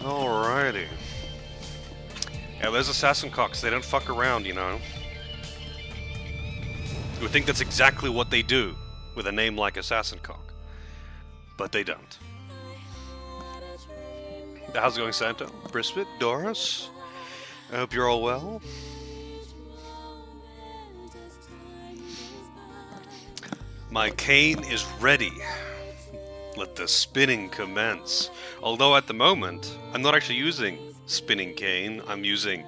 Alrighty. Yeah, those assassin cocks, they don't fuck around, you know. You would think that's exactly what they do with a name like Assassin Cock. But they don't. How's it going, Santa? Brisbane? Doris? I hope you're all well. My cane is ready. Let the spinning commence. Although at the moment, I'm not actually using spinning cane, I'm using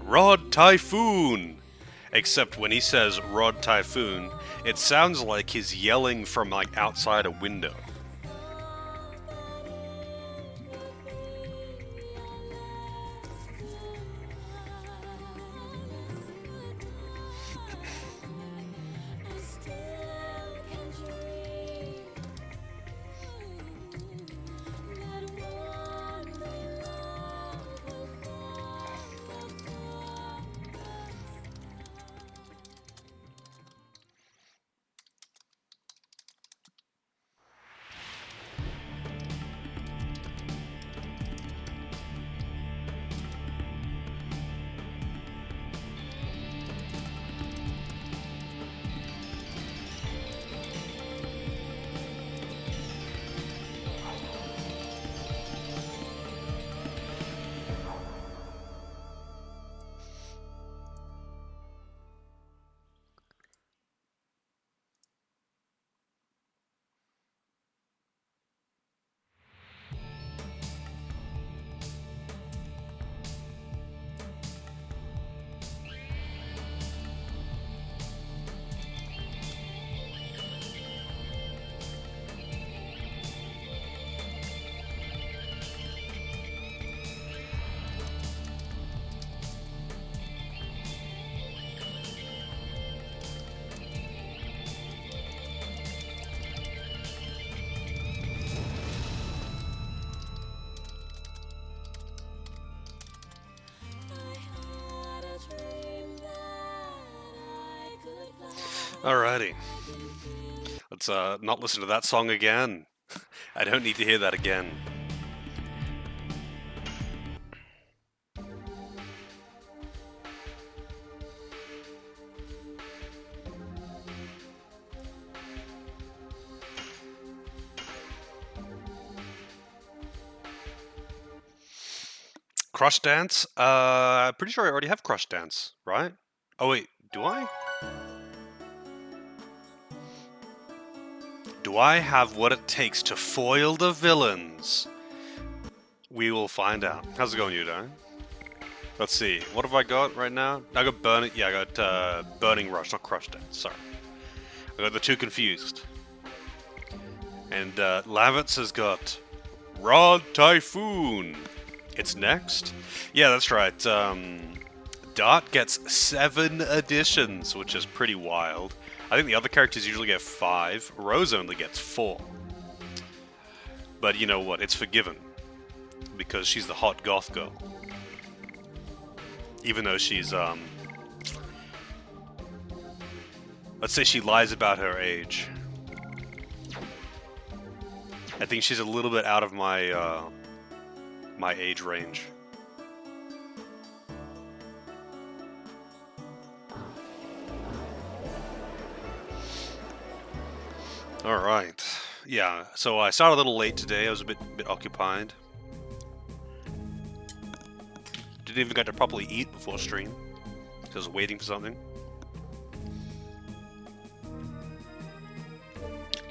Rod Typhoon. Except when he says Rod Typhoon, it sounds like he's yelling from like outside a window. Alrighty. Let's not listen to that song again. I don't need to hear that again. Crush Dance? I'm pretty sure I already have Crush Dance, right? Oh wait, do I? Do I have what it takes to foil the villains? We will find out. How's it going, Yudo? Let's see. What have I got right now? I got Burning. Yeah, I got Burning Rush, not Crush Dance. Sorry, I got the two confused. And Lavitz has got Rod Typhoon. It's next. Yeah, that's right. Dart gets 7 additions, which is pretty wild. I think the other characters usually get 5. Rose only gets 4. But you know what? It's forgiven. Because she's the hot goth girl. Even though she's, let's say she lies about her age. I think she's a little bit out of my, my age range. Alright. Yeah, so I started a little late today. I was a bit occupied. Didn't even get to properly eat before stream. Because I was waiting for something.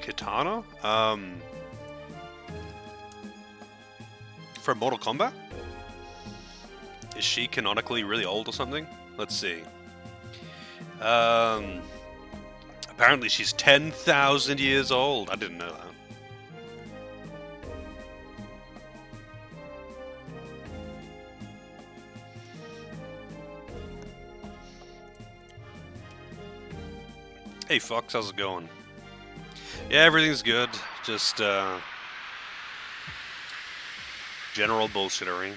Kitana? For Mortal Kombat? Is she canonically really old or something? Let's see. Apparently she's 10,000 years old. I didn't know that. Hey Fox, how's it going? Yeah, everything's good. Just, general bullshittery.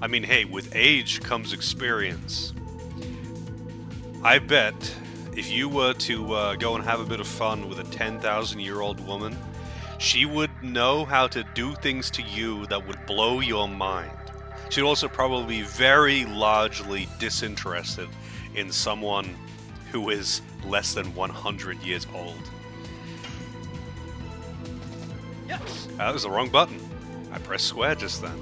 I mean, hey, with age comes experience. I bet if you were to go and have a bit of fun with a 10,000-year-old woman, she would know how to do things to you that would blow your mind. She'd also probably be very largely disinterested in someone who is less than 100 years old. Yes. That was the wrong button. I pressed square just then.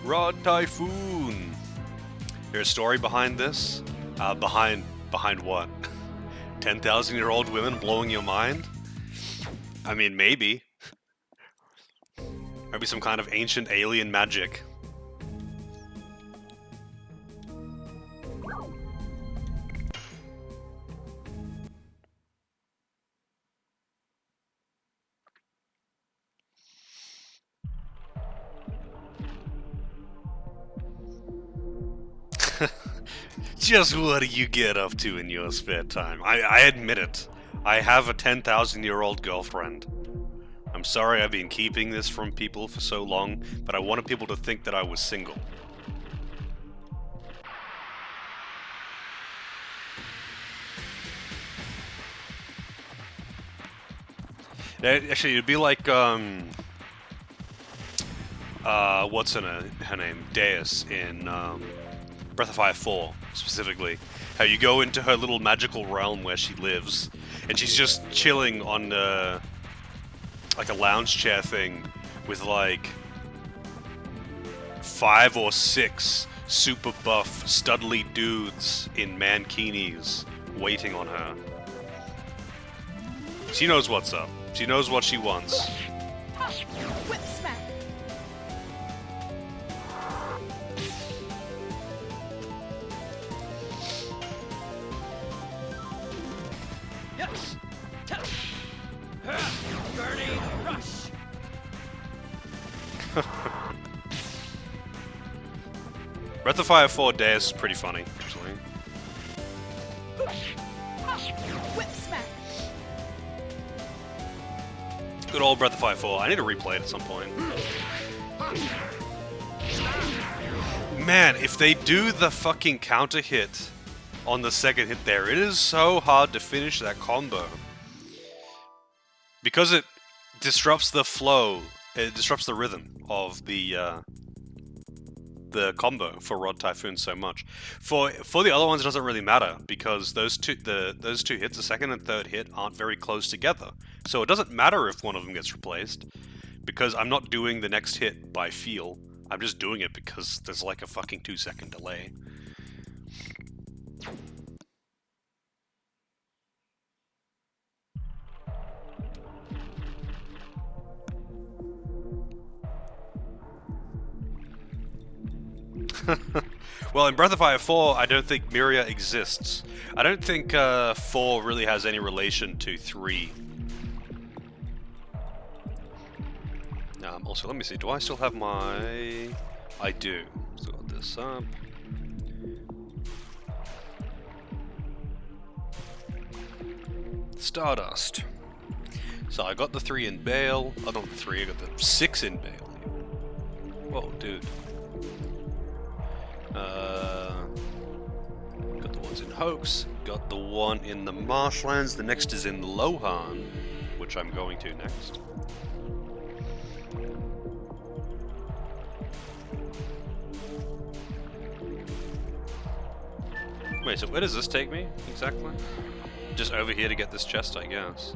Rod Typhoon! There's a story behind this? Behind what? 10,000-year-old women blowing your mind? I mean, maybe. Maybe some kind of ancient alien magic. Just what do you get up to in your spare time? I admit it. I have a 10,000-year-old girlfriend. I'm sorry I've been keeping this from people for so long, but I wanted people to think that I was single. Actually, it'd be like, what's her name? Deus in, Breath of Fire 4, specifically. How you go into her little magical realm where she lives, and she's just chilling on, like a lounge chair thing with, like, 5 or 6 super buff, studly dudes in mankinis waiting on her. She knows what's up. She knows what she wants. Whip smack. Yes. Gurney rush. Breath of Fire 4 Deus is pretty funny, actually. Whip smack. Good old Breath of Fire 4. I need to replay it at some point. Man, if they do the fucking counter hit on the second hit there, it is so hard to finish that combo. Because it disrupts the flow, it disrupts the rhythm of the combo for Rod Typhoon so much. For the other ones, it doesn't really matter because those two hits, the second and third hit, aren't very close together. So it doesn't matter if one of them gets replaced because I'm not doing the next hit by feel. I'm just doing it because there's like a fucking 2-second delay. Well, in Breath of Fire 4, I don't think Miria exists. I don't think 4 really has any relation to 3. Also, let me see. Do I still have my... I do. Still got this up. Stardust. So I got the 3 in Bale. Oh, not the 3. I got the 6 in Bale. Whoa, dude. Got the ones in Hoax, got the one in the Marshlands, the next is in Lohan, which I'm going to next. Wait, so where does this take me, exactly? Just over here to get this chest, I guess.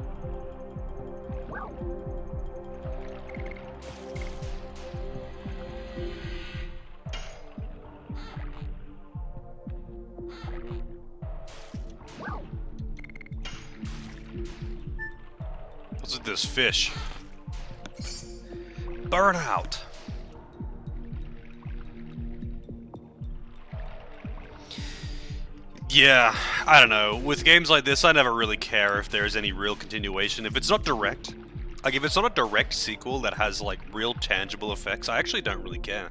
What's with this fish? Burnout! Yeah, I don't know. With games like this, I never really care if there's any real continuation. If it's not direct, like if it's not a direct sequel that has like real tangible effects, I actually don't really care.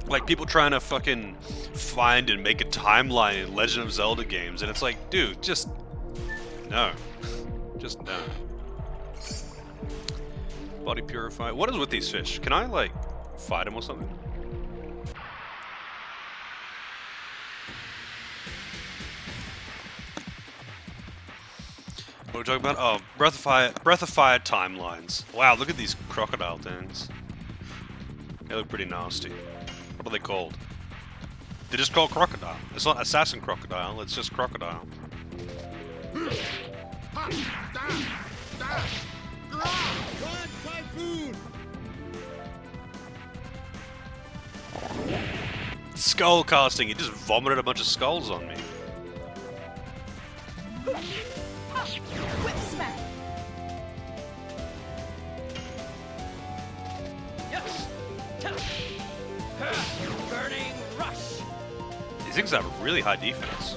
Like, people trying to fucking find and make a timeline in Legend of Zelda games, and it's like, dude, just no. Just no. Body purify. What is with these fish? Can I, like, fight them or something? What are we talking about? Oh, Breath of Fire timelines. Wow, look at these crocodile things. They look pretty nasty. What are they called? They're just called crocodile. It's not assassin crocodile, it's just crocodile. Skull casting, he just vomited a bunch of skulls on me. Whip smack. Yes. Burning rush. These things have really high defense.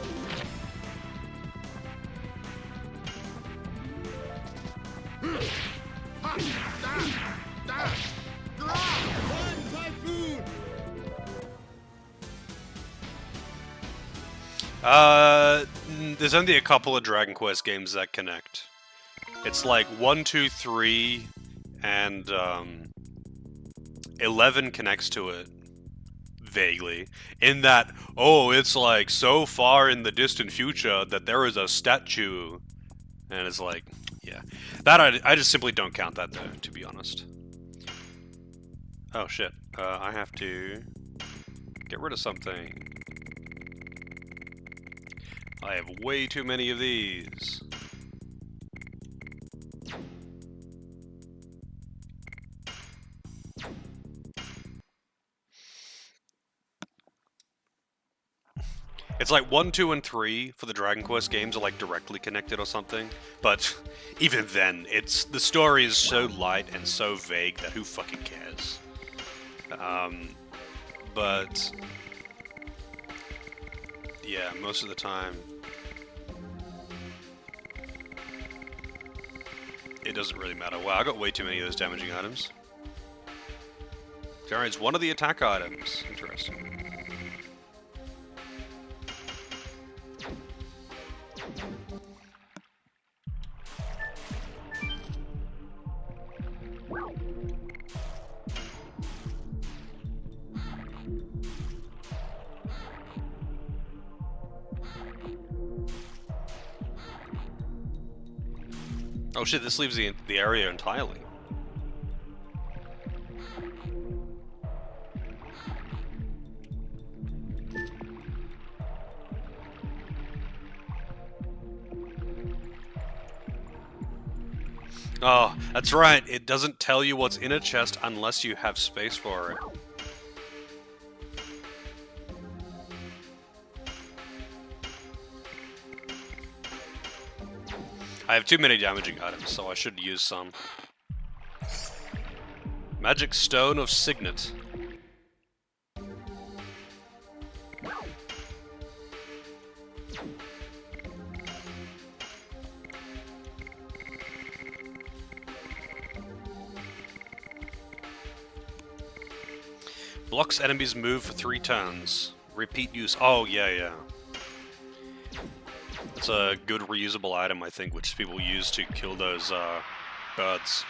There's only a couple of Dragon Quest games that connect. It's like 1, 2, 3, and 11 connects to it vaguely. In that, oh, it's like so far in the distant future that there is a statue, and it's like, yeah, that I just simply don't count that though, to be honest. Oh shit, I have to get rid of something. I have way too many of these. It's like 1, 2, and 3 for the Dragon Quest games are like directly connected or something, but even then, the story is so light and so vague that who fucking cares? But yeah, most of the time, it doesn't really matter. Wow, I got way too many of those damaging items. Generates one of the attack items. Interesting. Oh shit, this leaves the area entirely. Oh, that's right, it doesn't tell you what's in a chest unless you have space for it. I have too many damaging items, so I should use some. Magic Stone of Signet. Blocks enemies move for 3 turns. Repeat use. Oh, yeah. It's a good reusable item, I think, which people use to kill those birds.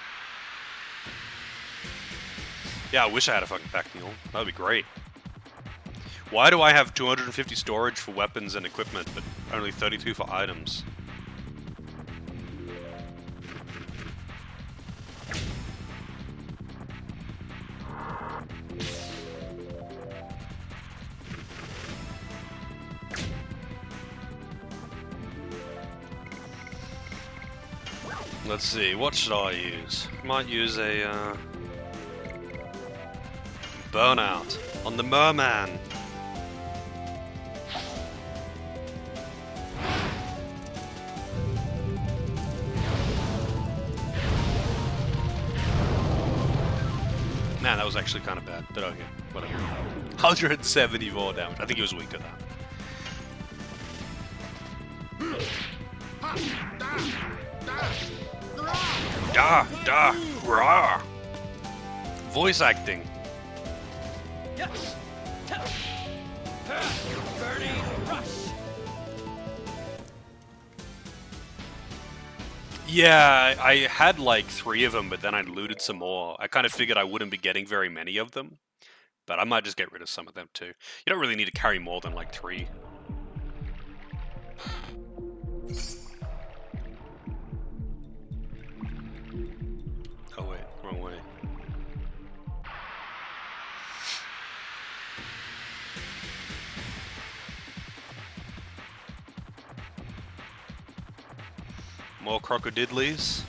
Yeah, I wish I had a fucking pack mule. That would be great. Why do I have 250 storage for weapons and equipment, but only 32 for items? Let's see, what should I use? Might use a burnout on the merman. Man, that was actually kind of bad, but okay, whatever. 174 damage. I think he was weak to that. Rah. Voice acting. Yes. Burning rush. Yeah, I had like 3 of them, but then I looted some more. I kind of figured I wouldn't be getting very many of them, but I might just get rid of some of them too. You don't really need to carry more than like 3. Oh wait, wrong way. More crocodilies.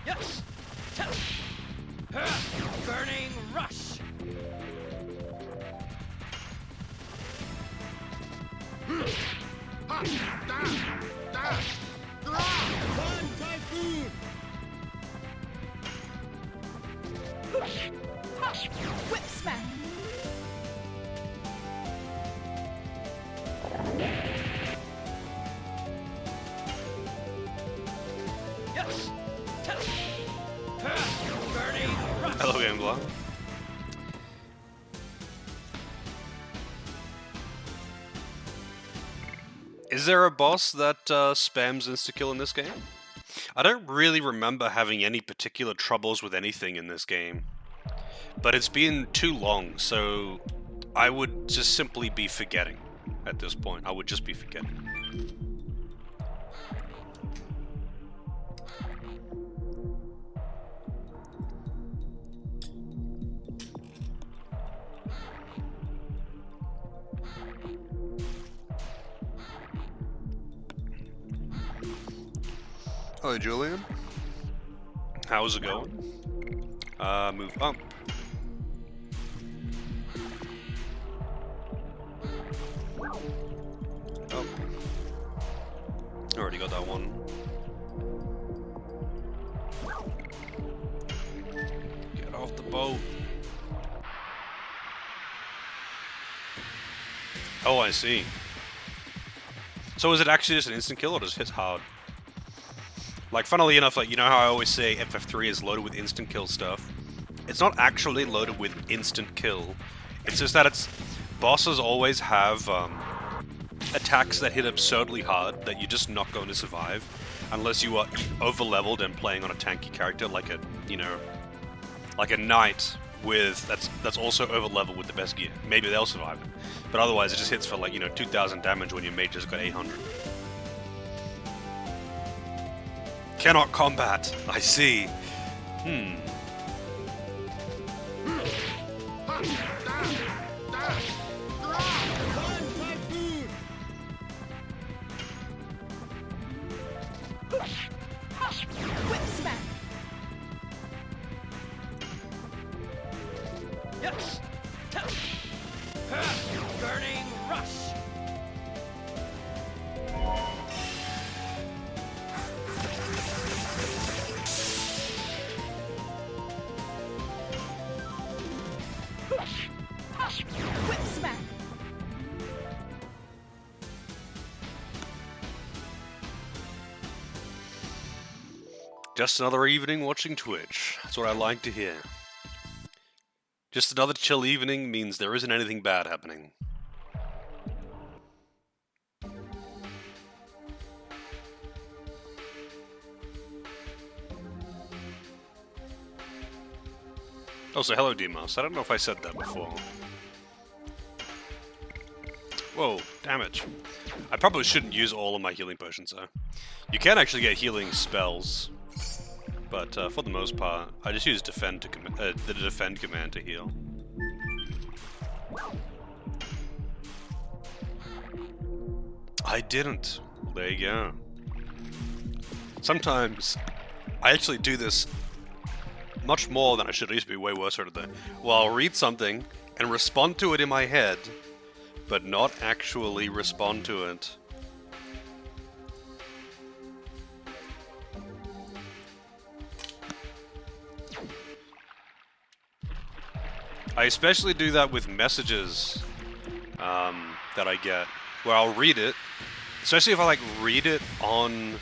Yes. Burning rush. Whip smack. Yes. Burning rush. Hello, Gambler. Is there a boss that spams insta-kill in this game? I don't really remember having any particular troubles with anything in this game. But it's been too long, so I would just simply be forgetting at this point. I would just be forgetting. Hello, Julian. How's it going? Move up. Oh. Already got that one. Get off the boat. Oh, I see. So is it actually just an instant kill or does it hit hard? Like, funnily enough, like, you know how I always say FF3 is loaded with instant kill stuff? It's not actually loaded with instant kill. It's just that its bosses always have attacks that hit absurdly hard that you're just not going to survive unless you are over-leveled and playing on a tanky character like a, you know, like a knight with that's also over-leveled with the best gear. Maybe they'll survive it. But otherwise it just hits for like, you know, 2,000 damage when your mage has got 800. Cannot combat. I see. Whip smack. Yes. Burning rush. Whip smack. Just another evening watching Twitch. That's what I like to hear. Just another chill evening means there isn't anything bad happening. Also, hello Demas. I don't know if I said that before. Whoa, damage. I probably shouldn't use all of my healing potions though. You can actually get healing spells, but for the most part, I just use defend to the defend command to heal. I didn't. Well, there you go. Sometimes I actually do this much more than I should. I used to be way worse at it though. Well, I'll read something and respond to it in my head, but not actually respond to it. I especially do that with messages that I get, where I'll read it, especially if I like read it on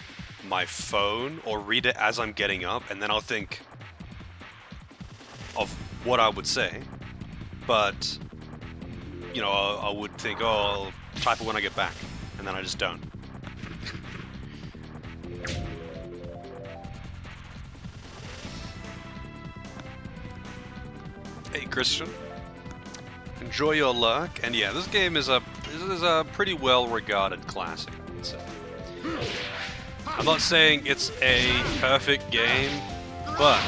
my phone or read it as I'm getting up, and then I'll think of what I would say, but you know, I would think, oh, I'll type it when I get back, and then I just don't. Hey, Christian. Enjoy your luck, and yeah, this game is a pretty well-regarded classic, I would say. I'm not saying it's a perfect game, but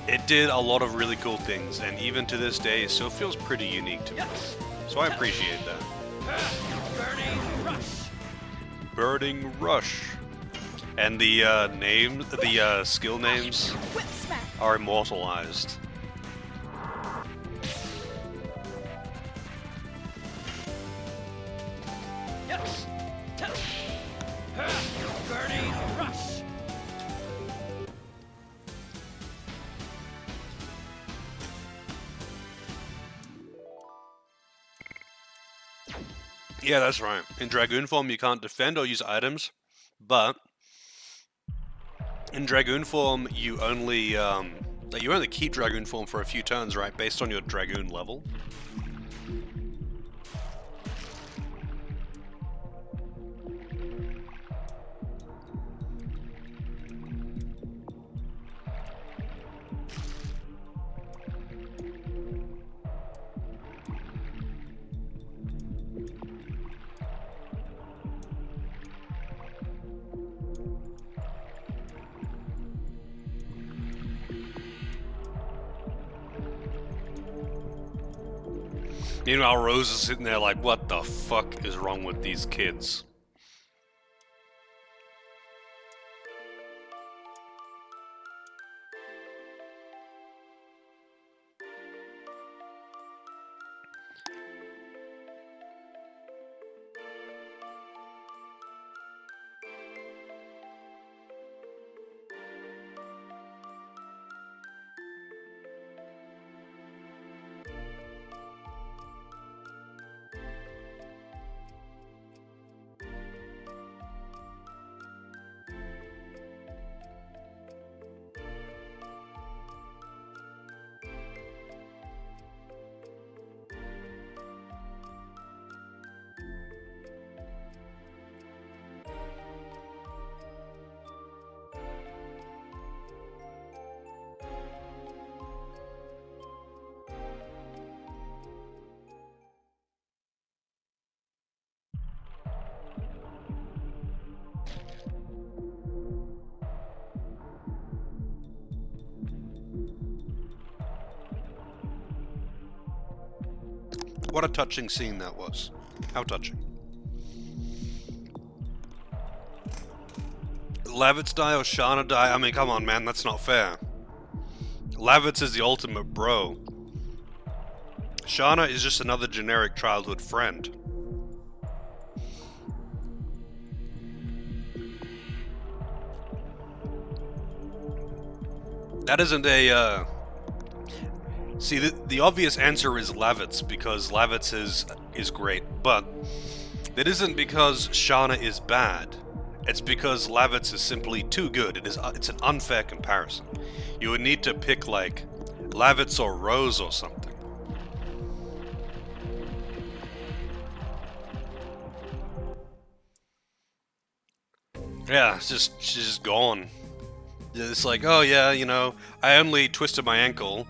it did a lot of really cool things, and even to this day, it still feels pretty unique to me. So I appreciate that. Burning rush. Burning Rush. And the skill names Whip smack. are immortalized. Yes. Burning rush. Yeah, that's right. In Dragoon form, you can't defend or use items, but in Dragoon form, you only keep Dragoon form for a few turns, right? Based on your Dragoon level. Meanwhile, Rose is sitting there like, what the fuck is wrong with these kids? What a touching scene that was. How touching. Lavitz die or Shana die? I mean, come on, man, that's not fair. Lavitz is the ultimate bro. Shana is just another generic childhood friend. That isn't a, See, the obvious answer is Lavitz, because Lavitz is great, but that isn't because Shana is bad. It's because Lavitz is simply too good. It's an unfair comparison. You would need to pick, like, Lavitz or Rose or something. Yeah, she's just gone. It's like, oh yeah, you know, I only twisted my ankle,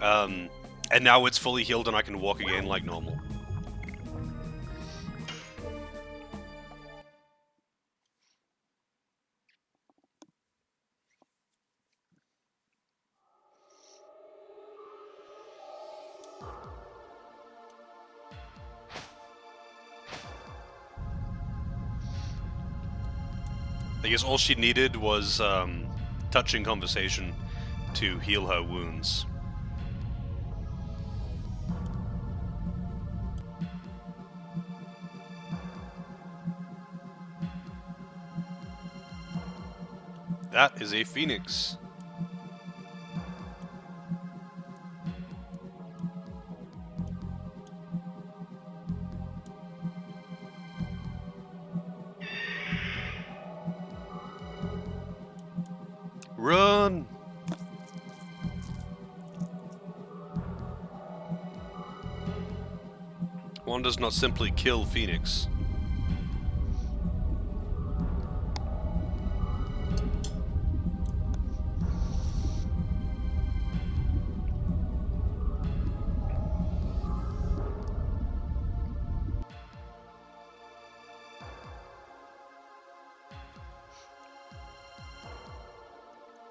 and now it's fully healed and I can walk again like normal. I guess all she needed was touching conversation to heal her wounds. That is a phoenix. Run! One does not simply kill Phoenix.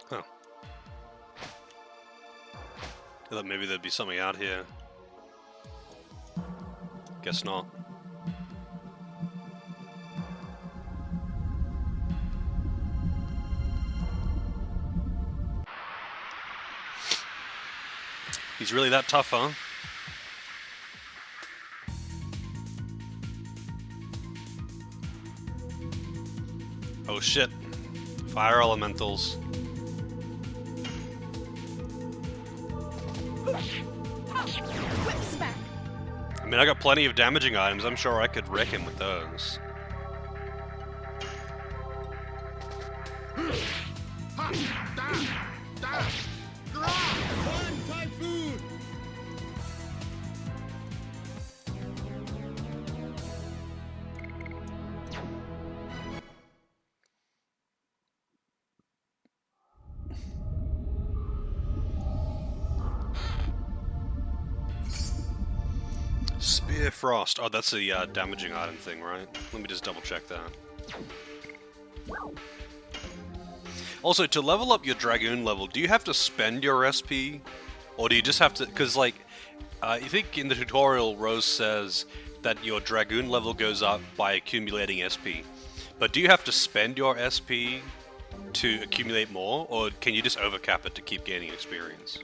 Huh. I thought maybe there'd be something out here. Guess not. He's really that tough, huh? Oh shit. Fire elementals. Whip smack. I mean, I got plenty of damaging items. I'm sure I could wreck him with those. Spear Frost. Oh, that's the damaging item thing, right? Let me just double check that. Also, to level up your Dragoon level, do you have to spend your SP? Or do you just have to... Because, like, I think in the tutorial, Rose says that your Dragoon level goes up by accumulating SP. But do you have to spend your SP to accumulate more? Or can you just overcap it to keep gaining experience?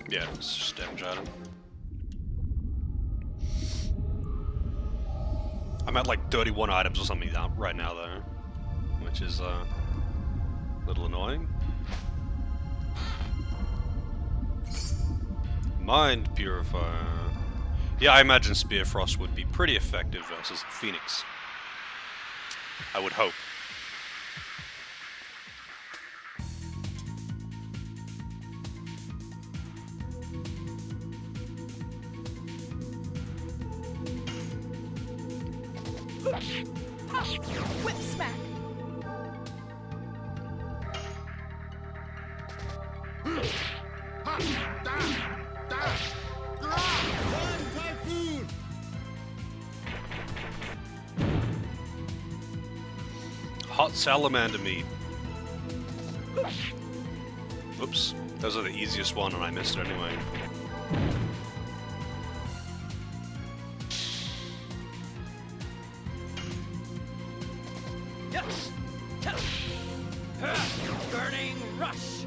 Yeah, it's just damage item. I'm at like 31 items or something right now though, which is a little annoying. Mind Purifier. Yeah, I imagine Spear Frost would be pretty effective versus Phoenix. I would hope. Whip smack. Hot salamander meat. Oops, those are the easiest one and I missed it anyway. Yes. Burning rush.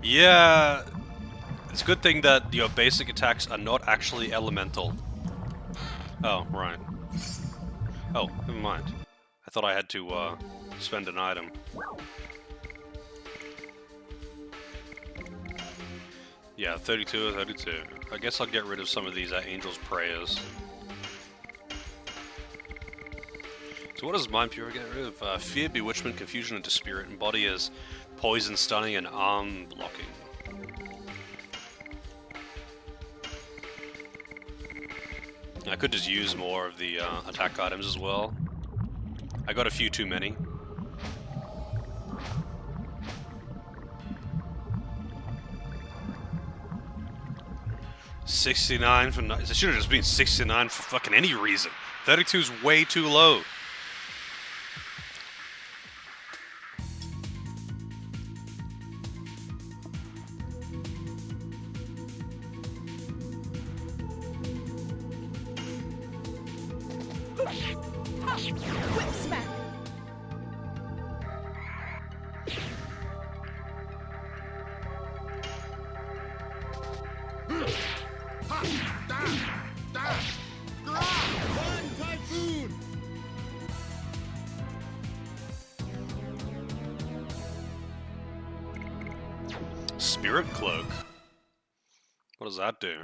Yeah, it's a good thing that your basic attacks are not actually elemental. Oh, right. Oh, never mind. I thought I had to spend an item. Yeah, 32 or 32. I guess I'll get rid of some of these Angel's Prayers. So what does Mind Pure get rid of? Fear, Bewitchment, Confusion into Spirit, and Body is Poison, Stunning, and Arm Blocking. I could just use more of the attack items as well. I got a few too many. $69 for... It should have just been $69 for fucking any reason. 32 is way too low. Whip smack. One typhoon. Spirit Cloak. What does that do?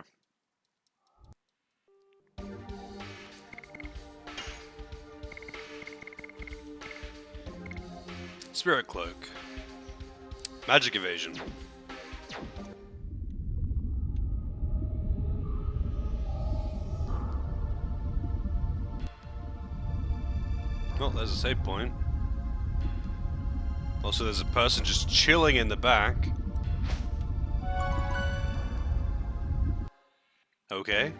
Spirit Cloak. Magic Evasion. Oh, there's a save point. Also, there's a person just chilling in the back. Okay.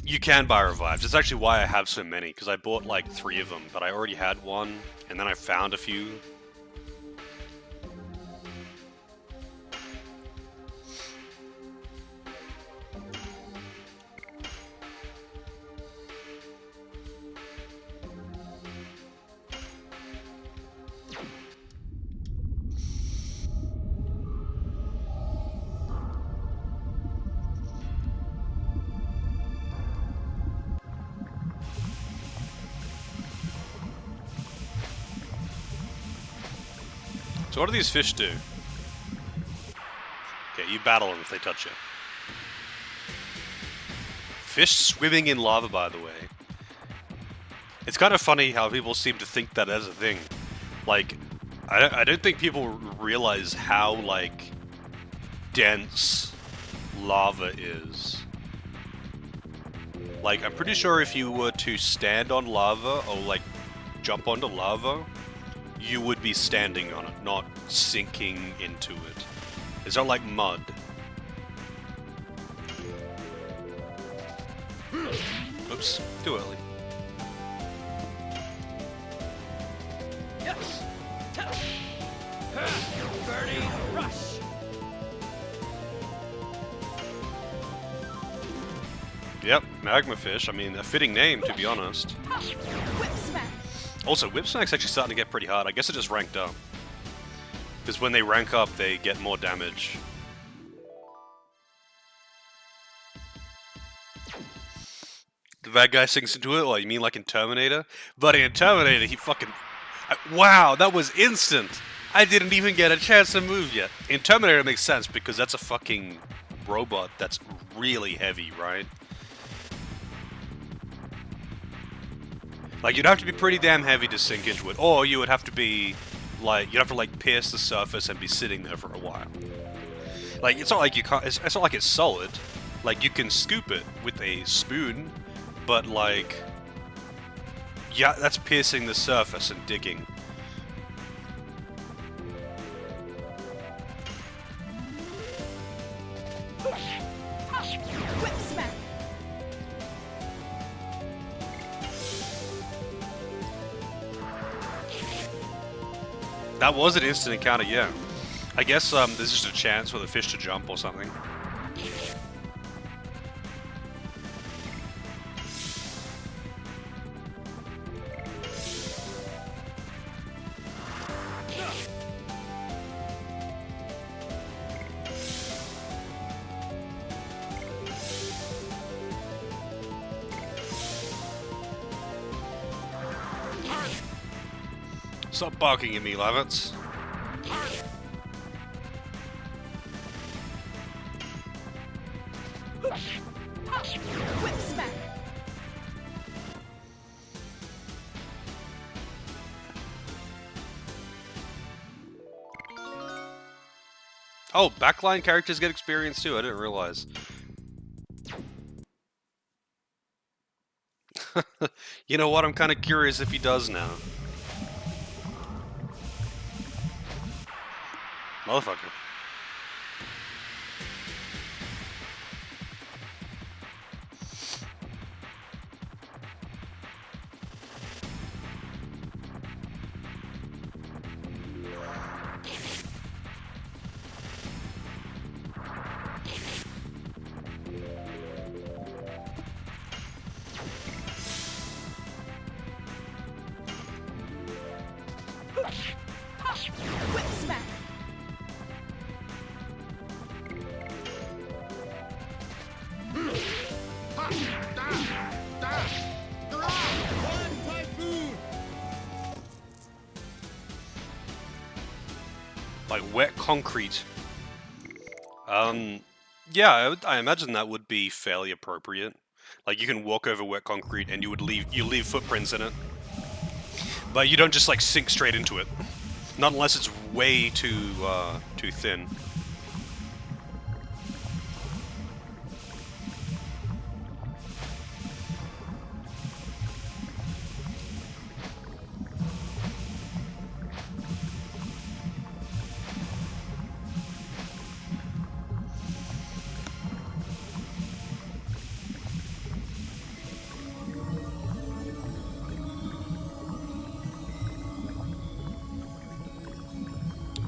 You can buy revives. It's actually why I have so many, because I bought like 3 of them, but I already had one, and then I found a few. So what do these fish do? Okay, you battle them if they touch you. Fish swimming in lava, by the way. It's kind of funny how people seem to think that as a thing. Like, I don't think people realize how, like, dense lava is. Like, I'm pretty sure if you were to stand on lava or, like, jump onto lava, you would be standing on it, not sinking into it. It's not like mud. Oops, too early. Yes. Burning rush. Yep, magma fish. I mean, a fitting name, to be honest. Whip smack. Also, whip smack's actually starting to get pretty hard. I guess it just ranked up. Because when they rank up, they get more damage. The bad guy sinks into it? Well, you mean like in Terminator? But in Terminator, he fucking... Wow, that was instant! I didn't even get a chance to move yet. In Terminator, it makes sense, because that's a fucking robot that's really heavy, right? Like, you'd have to be pretty damn heavy to sink into it, or you would have to be, like, you'd have to, like, pierce the surface and be sitting there for a while. Like, it's not like you can't, it's not like it's solid. Like, you can scoop it with a spoon, but, like, yeah, that's piercing the surface and digging. Whip smack. That was an instant encounter, yeah. I guess there's just a chance for the fish to jump or something. Stop barking at me, Lavitz. Whip smack. Oh, backline characters get experience too, I didn't realize. You know what, I'm kind of curious if he does now. Motherfucker. Like wet concrete. Yeah, I imagine that would be fairly appropriate. Like you can walk over wet concrete and you leave footprints in it, but you don't just like sink straight into it. Not unless it's way too thin.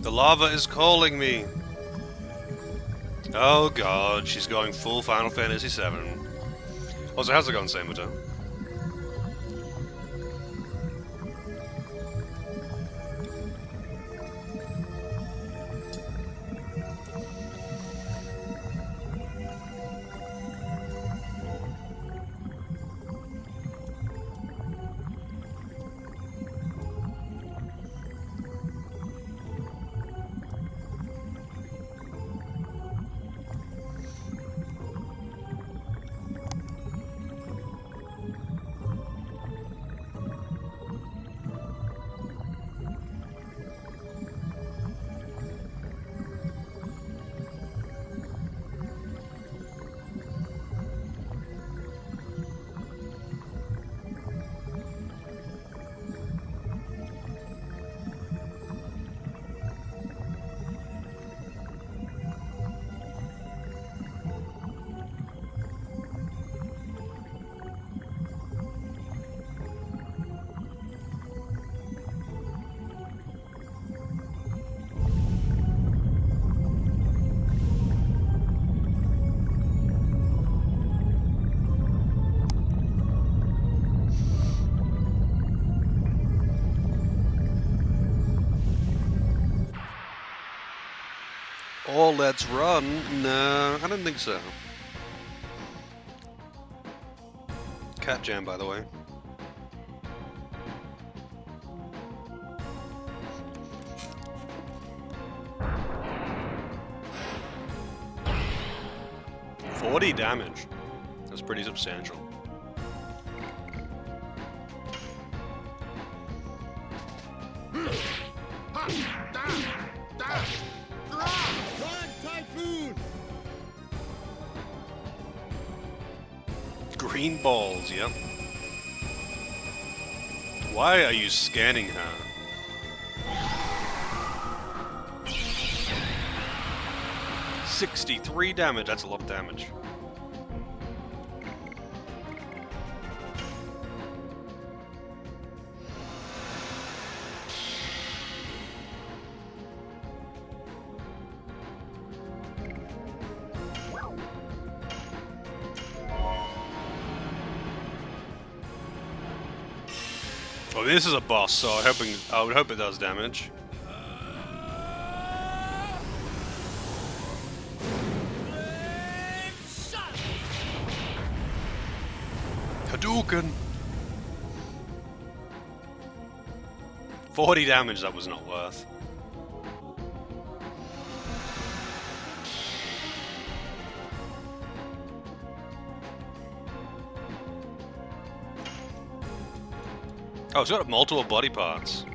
The lava is calling me. Oh god, she's going full Final Fantasy VII. Also, how's it going, Samuto? Or let's run? No, I don't think so. Cat jam, by the way. $40 damage. That's pretty substantial. Run, Typhoon! Green balls, yep. Why are you scanning her? $63 damage, that's a lot of damage. Well, this is a boss, so I would hope it does damage. Hadouken! 40 damage that was not worth. Oh, it's got multiple body parts.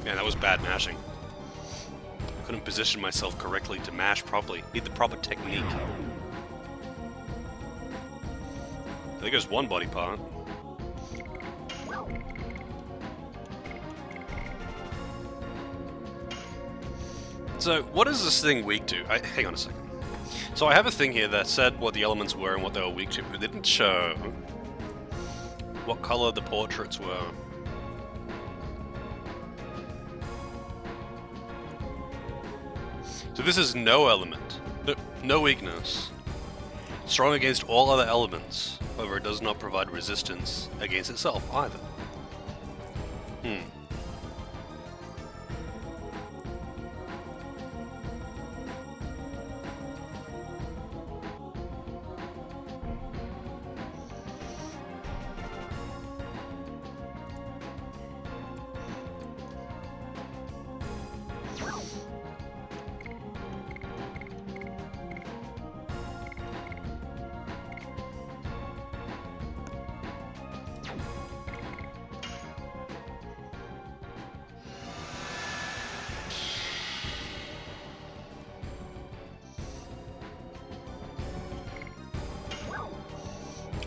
Man, that was bad mashing. Couldn't position myself correctly to mash properly. Need the proper technique. I think there's one body part. So, what is this thing weak to? Hang on a second. So I have a thing here that said what the elements were and what they were weak to, but it didn't show what color the portraits were. So this is no element, no weakness. Strong against all other elements, however it does not provide resistance against itself either.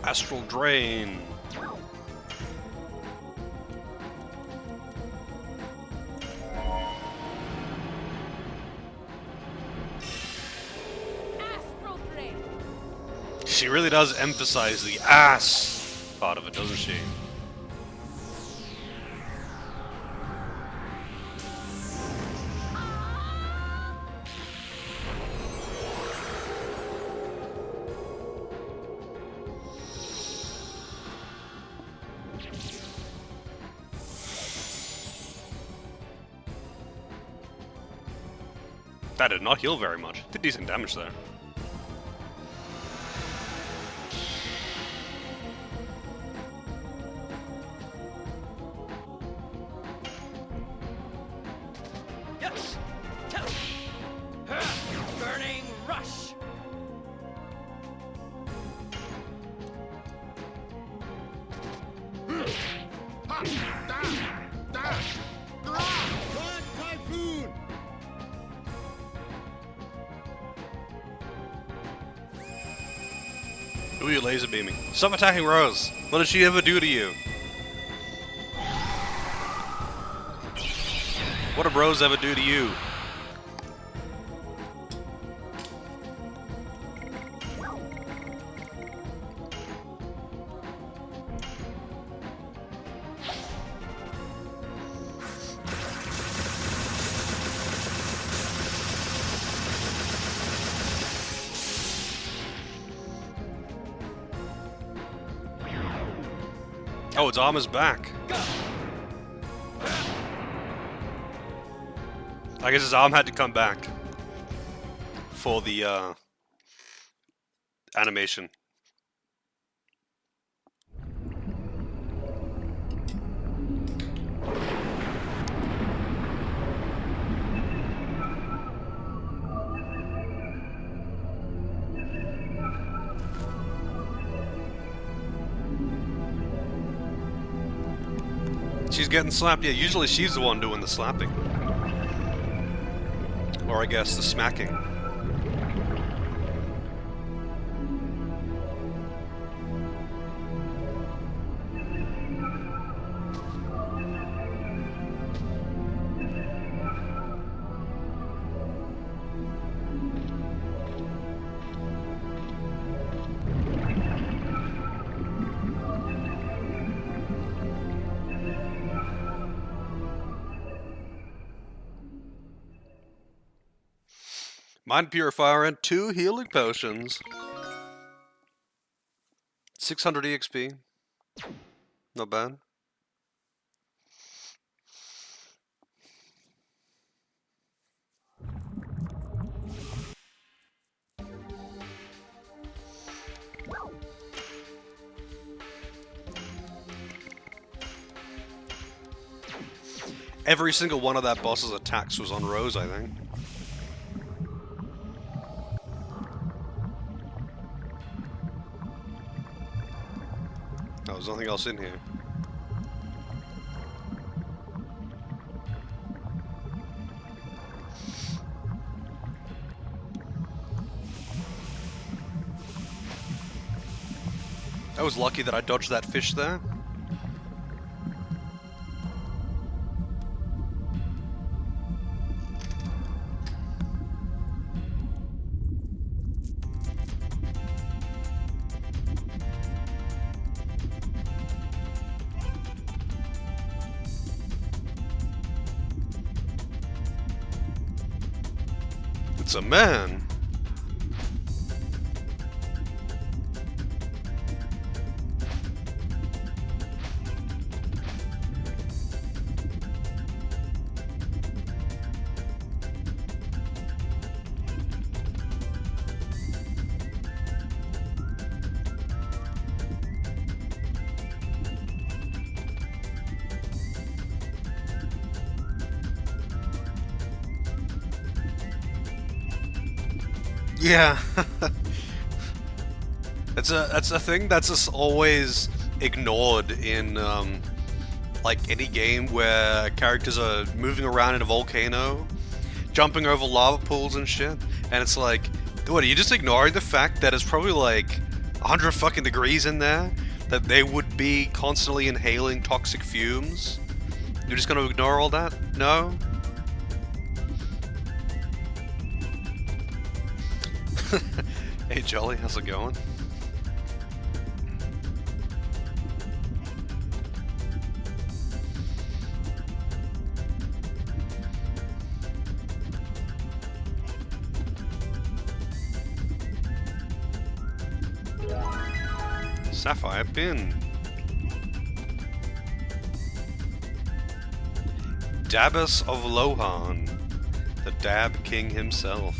Astral Drain. Astral drain. She really does emphasize the ass part of it, doesn't she? That did not heal very much. Did decent damage there. Yes. Burning rush. Run, Typhoon! Who are you laser beaming? Stop attacking Rose! What did she ever do to you? What did Rose ever do to you? Oh, its armor's back. I guess his arm had to come back for the animation. She's getting slapped. Yeah, usually she's the one doing the slapping. Or I guess the smacking. Mind Purifier and 2 healing potions. 600 EXP. Not bad. Every single one of that boss's attacks was on Rose, I think. Oh, there's nothing else in here. I was lucky that I dodged that fish there. It's a man. Yeah. that's a thing that's just always ignored in like any game where characters are moving around in a volcano, jumping over lava pools and shit, and it's like, what, are you just ignoring the fact that it's probably like 100 fucking degrees in there, that they would be constantly inhaling toxic fumes. You're just gonna ignore all that? No? Hey Jolly, how's it going? Sapphire pin. Dabus of Lohan, the Dab King himself.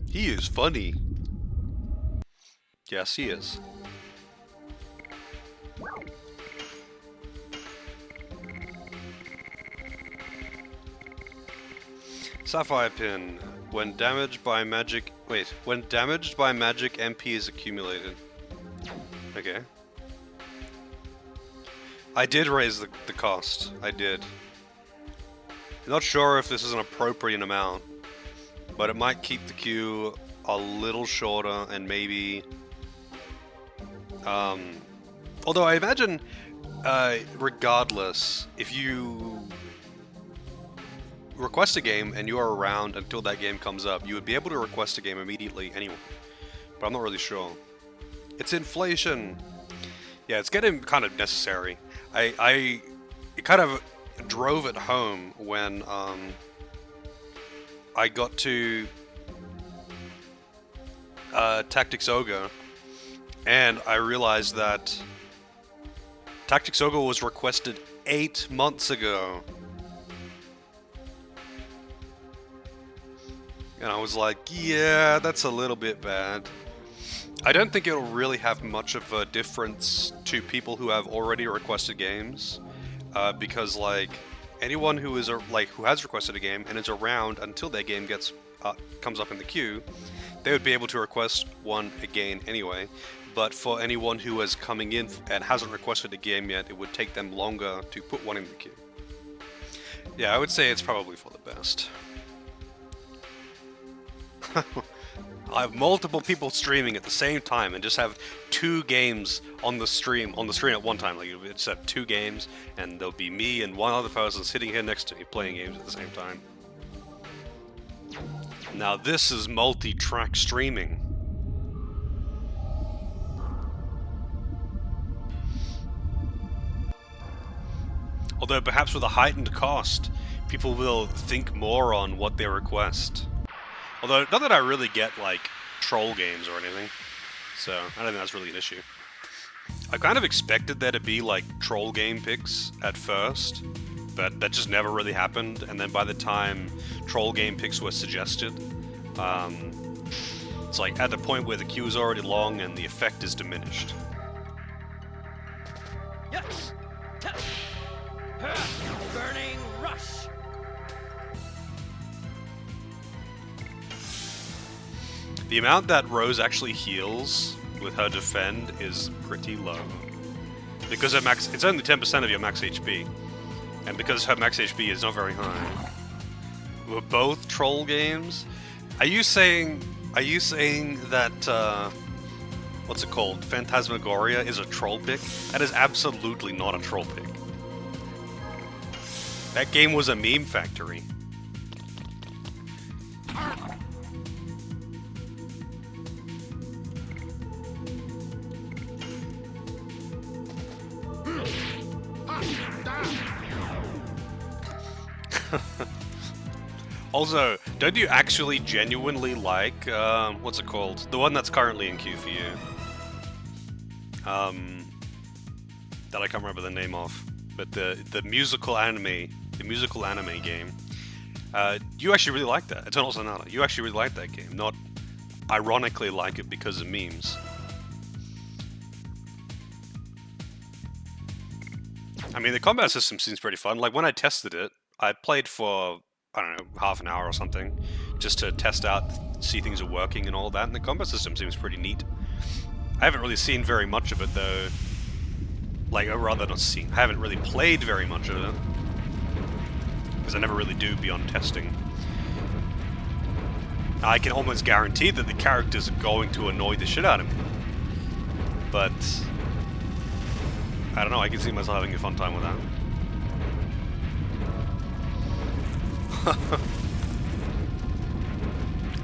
He is funny. Yes, he is. Sapphire pin. When damaged by magic... Wait. When damaged by magic, MP is accumulated. Okay. I did raise the cost. I did. I'm not sure if this is an appropriate amount, but it might keep the queue a little shorter and maybe... although I imagine, regardless, if you request a game and you are around until that game comes up, you would be able to request a game immediately anyway. But I'm not really sure. It's inflation! Yeah, it's getting kind of necessary. It kind of drove it home when I got to Tactics Ogre, and I realized that Tactics Ogre was requested 8 months ago. And I was like, yeah, that's a little bit bad. I don't think it'll really have much of a difference to people who have already requested games, because like anyone who is who has requested a game and is around until their game gets comes up in the queue, they would be able to request one again anyway. But for anyone who is coming in and hasn't requested a game yet, it would take them longer to put one in the queue. Yeah, I would say it's probably for the best. I have multiple people streaming at the same time and just have 2 games on the stream at one time. Like, it's have 2 games, and there'll be me and one other person sitting here next to me playing games at the same time. Now this is multi-track streaming. Although perhaps with a heightened cost, people will think more on what they request. Although, not that I really get, like, troll games or anything, so I don't think that's really an issue. I kind of expected there to be, like, troll game picks at first, but that just never really happened, and then by the time troll game picks were suggested, it's like at the point where the queue is already long and the effect is diminished. Yes. Burning rush. The amount that Rose actually heals with her defend is pretty low. Because her max, it's only 10% of your max HP. And because her max HP is not very high. Were both troll games? Are you saying that, what's it called? Phantasmagoria is a troll pick? That is absolutely not a troll pick. That game was a meme factory. Also, don't you actually genuinely like, what's it called? The one that's currently in queue for you. That I can't remember the name of. But the musical anime game. You actually really like that. Eternal Sonata. You actually really like that game. Not ironically like it because of memes. I mean, the combat system seems pretty fun. Like, when I tested it, I played for, I don't know, half an hour or something, just to test out, see things are working and all that, and the combat system seems pretty neat. I haven't really seen very much of it though. Like, or rather not seen. I haven't really played very much of it. Because I never really do beyond testing. I can almost guarantee that the characters are going to annoy the shit out of me. But I don't know, I can see myself having a fun time with that.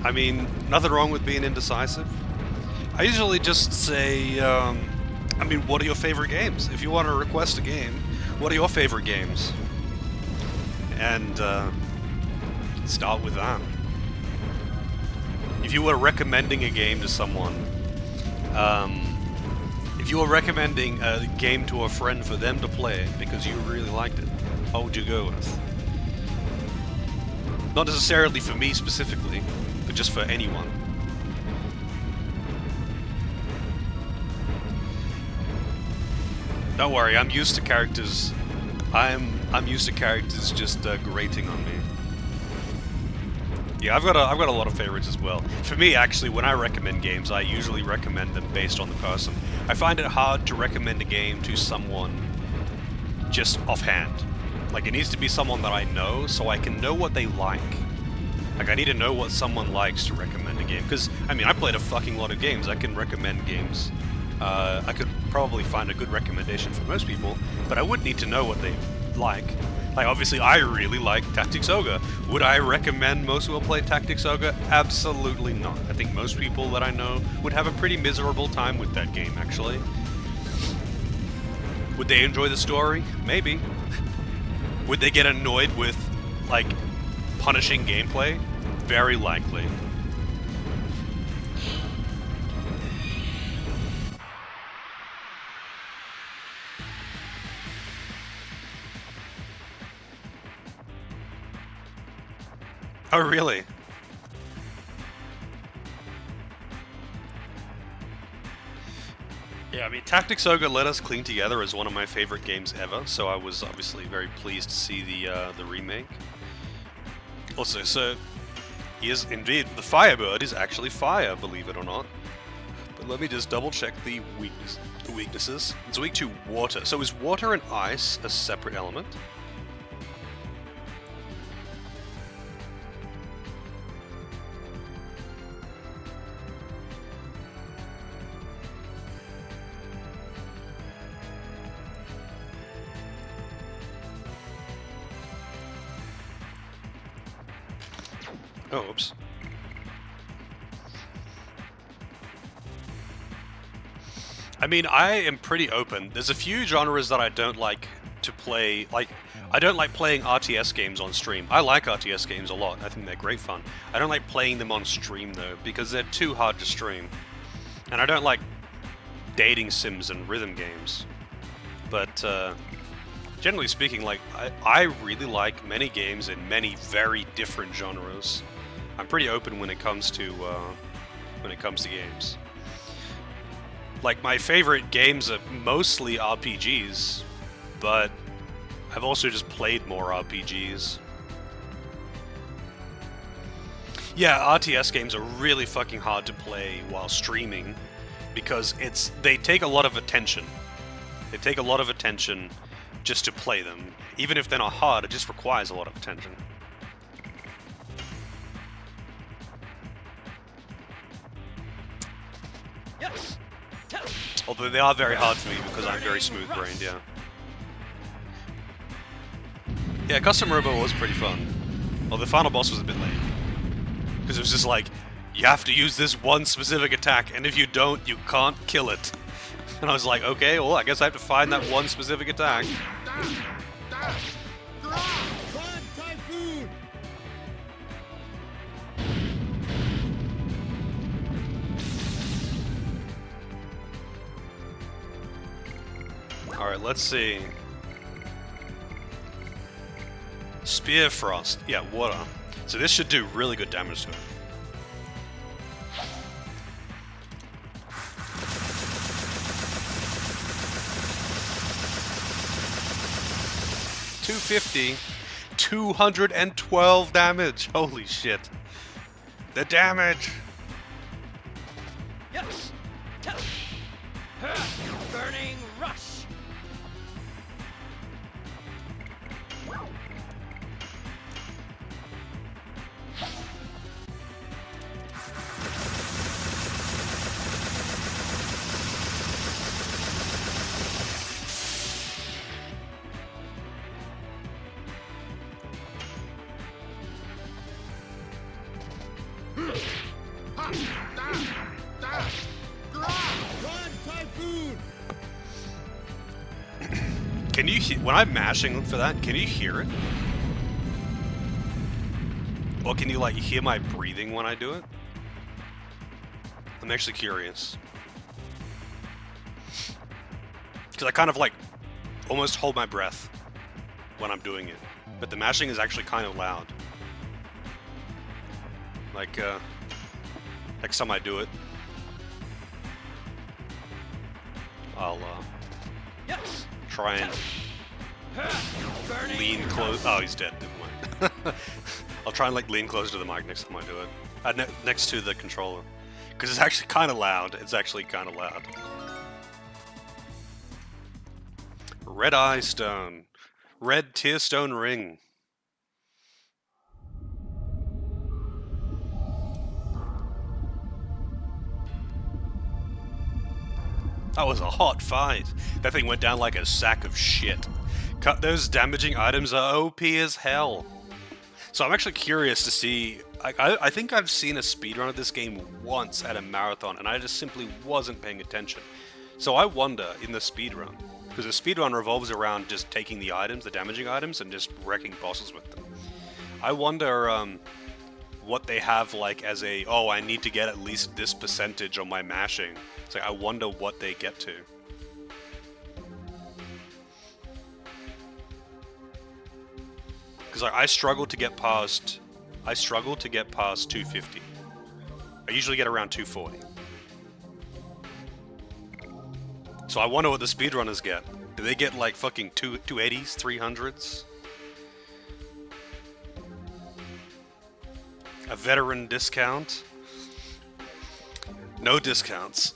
I mean, nothing wrong with being indecisive. I usually just say, I mean, what are your favorite games? If you want to request a game, what are your favorite games? And start with that. If you were recommending a game to someone, if you were recommending a game to a friend for them to play because you really liked it, what would you go with? Not necessarily for me specifically, but just for anyone. Don't worry, I'm used to characters. I'm used to characters just grating on me. Yeah, I've got a lot of favorites as well. For me, actually, when I recommend games, I usually recommend them based on the person. I find it hard to recommend a game to someone just offhand. Like, it needs to be someone that I know, so I can know what they like. Like, I need to know what someone likes to recommend a game. Because, I mean, I played a fucking lot of games. I can recommend games. I could probably find a good recommendation for most people, but I would need to know what they like. Like, obviously, I really like Tactics Ogre. Would I recommend most people play Tactics Ogre? Absolutely not. I think most people that I know would have a pretty miserable time with that game, actually. Would they enjoy the story? Maybe. Would they get annoyed with, like, punishing gameplay? Very likely. Oh, really? Yeah, I mean, Tactics Ogre Let Us Clean Together is one of my favorite games ever, so I was obviously very pleased to see the remake. Also, so, yes, indeed, the Firebird is actually fire, believe it or not. But let me just double check the weaknesses. It's weak to water. So is water and ice a separate element? Oh, oops. I mean, I am pretty open. There's a few genres that I don't like to play. Like, I don't like playing RTS games on stream. I like RTS games a lot. I think they're great fun. I don't like playing them on stream, though, because they're too hard to stream. And I don't like dating sims and rhythm games. But, generally speaking, like, I really like many games in many very different genres. I'm pretty open when it comes to games. Like, my favorite games are mostly RPGs, but I've also just played more RPGs. Yeah, RTS games are really fucking hard to play while streaming because they take a lot of attention. They take a lot of attention just to play them. Even if they're not hard, it just requires a lot of attention. Yes. Although they are very hard for me because I'm very smooth-brained, yeah. Yeah, Custom Robo was pretty fun. Well, the final boss was a bit lame. Because it was just like, you have to use this one specific attack, and if you don't, you can't kill it. And I was like, okay, well, I guess I have to find that one specific attack. Typhoon! Alright, let's see. Spear Frost. Yeah, water. So this should do really good damage to it. $250, 212 damage. Holy shit. The damage. Yes. Can you when I'm mashing for that, can you hear it? Or can you like hear my breathing when I do it? I'm actually curious. Because I kind of like almost hold my breath when I'm doing it. But the mashing is actually kind of loud. Like, next time I do it, I'll, try and lean close. Oh, he's dead. Never mind. I'll try and, like, lean close to the mic next time I do it. Next to the controller. Because it's actually kind of loud. It's actually kind of loud. Red Eye Stone. Red Tear Stone Ring. That was a hot fight. That thing went down like a sack of shit. Those damaging items are OP as hell. So I'm actually curious to see... I think I've seen a speedrun of this game once at a marathon, and I just simply wasn't paying attention. So I wonder, in the speedrun, because the speedrun revolves around just taking the items, the damaging items, and just wrecking bosses with them. I wonder what they have like as a, oh, I need to get at least this percentage on my mashing. It's like, I wonder what they get to. Because like, I struggle to get past 250. I usually get around 240. So I wonder what the speedrunners get. Do they get like fucking 280s, 300s? A veteran discount? No discounts.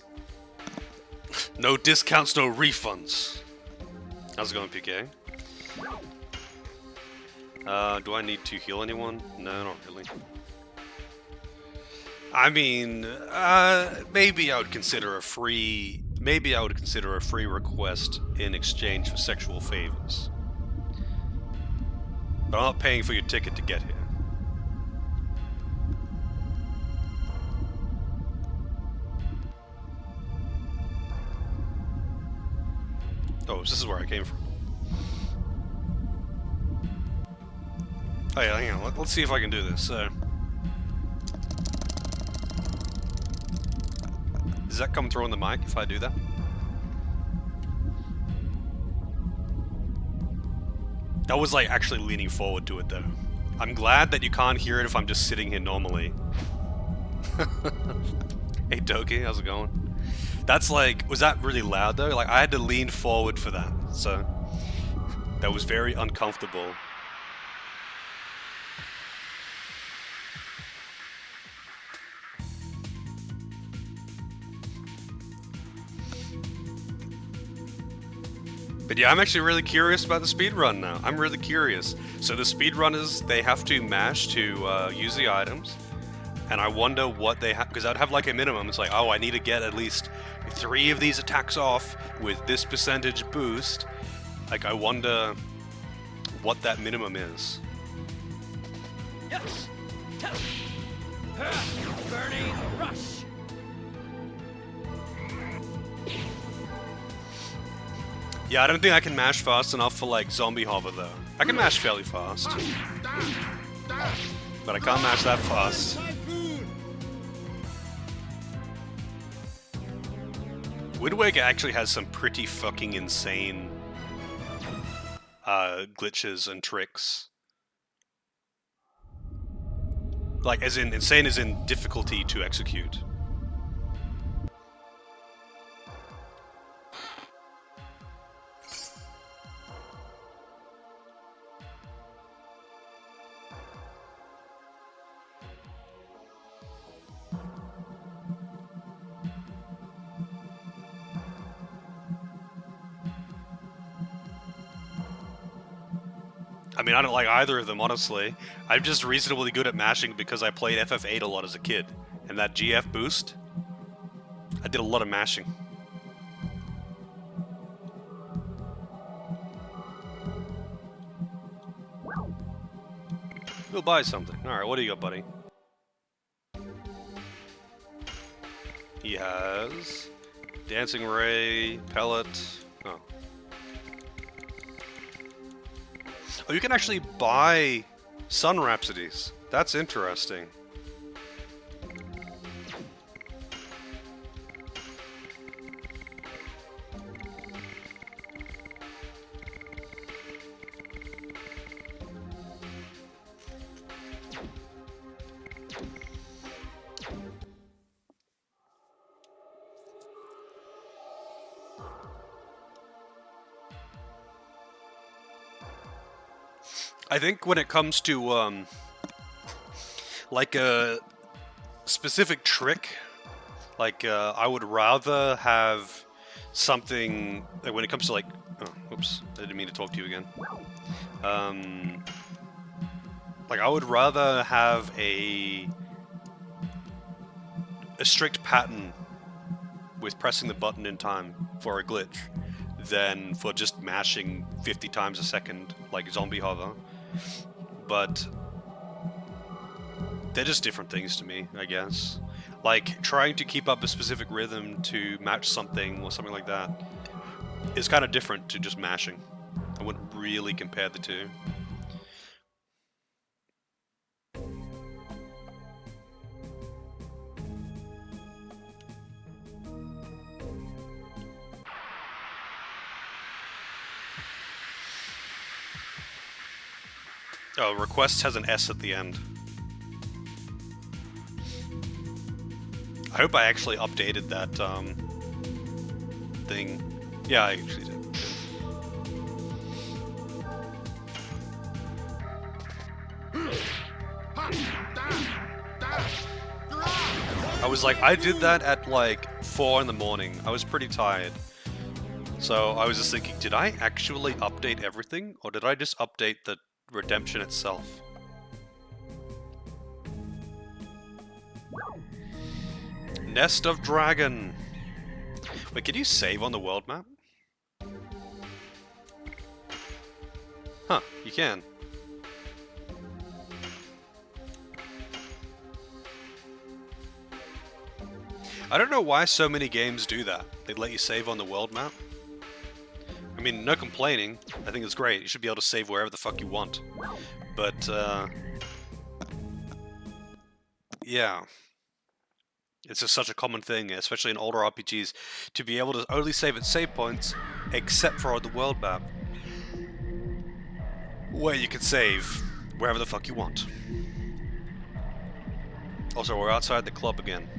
No discounts, no refunds. How's it going, PK? Do I need to heal anyone? No, not really. I mean, maybe I would consider a free... Maybe I would consider a free request in exchange for sexual favors. But I'm not paying for your ticket to get here. Oh, this is where I came from. Oh yeah, hang on. Let's see if I can do this. Does that come through on the mic if I do that? That was like actually leaning forward to it though. I'm glad that you can't hear it if I'm just sitting here normally. Hey Doki, how's it going? That's like, was that really loud though? Like I had to lean forward for that, so that was very uncomfortable. But yeah, I'm actually really curious about the speedrun now. I'm really curious. So the speedrunners, they have to mash to use the items. And I wonder what they have, because I'd have like a minimum. It's like, oh, I need to get at least 3 of these attacks off with this percentage boost. Like, I wonder what that minimum is. Yes. Burning rush. Yeah, I don't think I can mash fast enough for like zombie hover though. I can mash fairly fast, but I can't mash that fast. Wind Waker actually has some pretty fucking insane glitches and tricks. Like, as in, insane as in difficulty to execute. I mean, I don't like either of them, honestly. I'm just reasonably good at mashing because I played FF8 a lot as a kid. And that GF boost, I did a lot of mashing. We'll buy something. Alright, what do you got, buddy? He has... Dancing Ray, Pellet... Oh. Oh, you can actually buy Sun Rhapsodies. That's interesting. I think when it comes to like a specific trick, like I would rather have something like when it comes to like, oh, oops, I didn't mean to talk to you again. Like I would rather have a strict pattern with pressing the button in time for a glitch than for just mashing 50 times a second like zombie hover. But they're just different things to me, I guess. Like trying to keep up a specific rhythm to match something or something like that is kind of different to just mashing. I wouldn't really compare the two. Oh, request has an S at the end. I hope I actually updated that thing. Yeah, I actually did. I was like, I did that at like 4 in the morning. I was pretty tired. So I was just thinking, did I actually update everything? Or did I just update the redemption itself? Nest of Dragon. Wait, can you save on the world map? Huh, you can. I don't know why so many games do that. They let you save on the world map. I mean, no complaining. I think it's great. You should be able to save wherever the fuck you want. But, yeah. It's just such a common thing, especially in older RPGs, to be able to only save at save points, except for the world map, where you can save wherever the fuck you want. Also, we're outside the club again.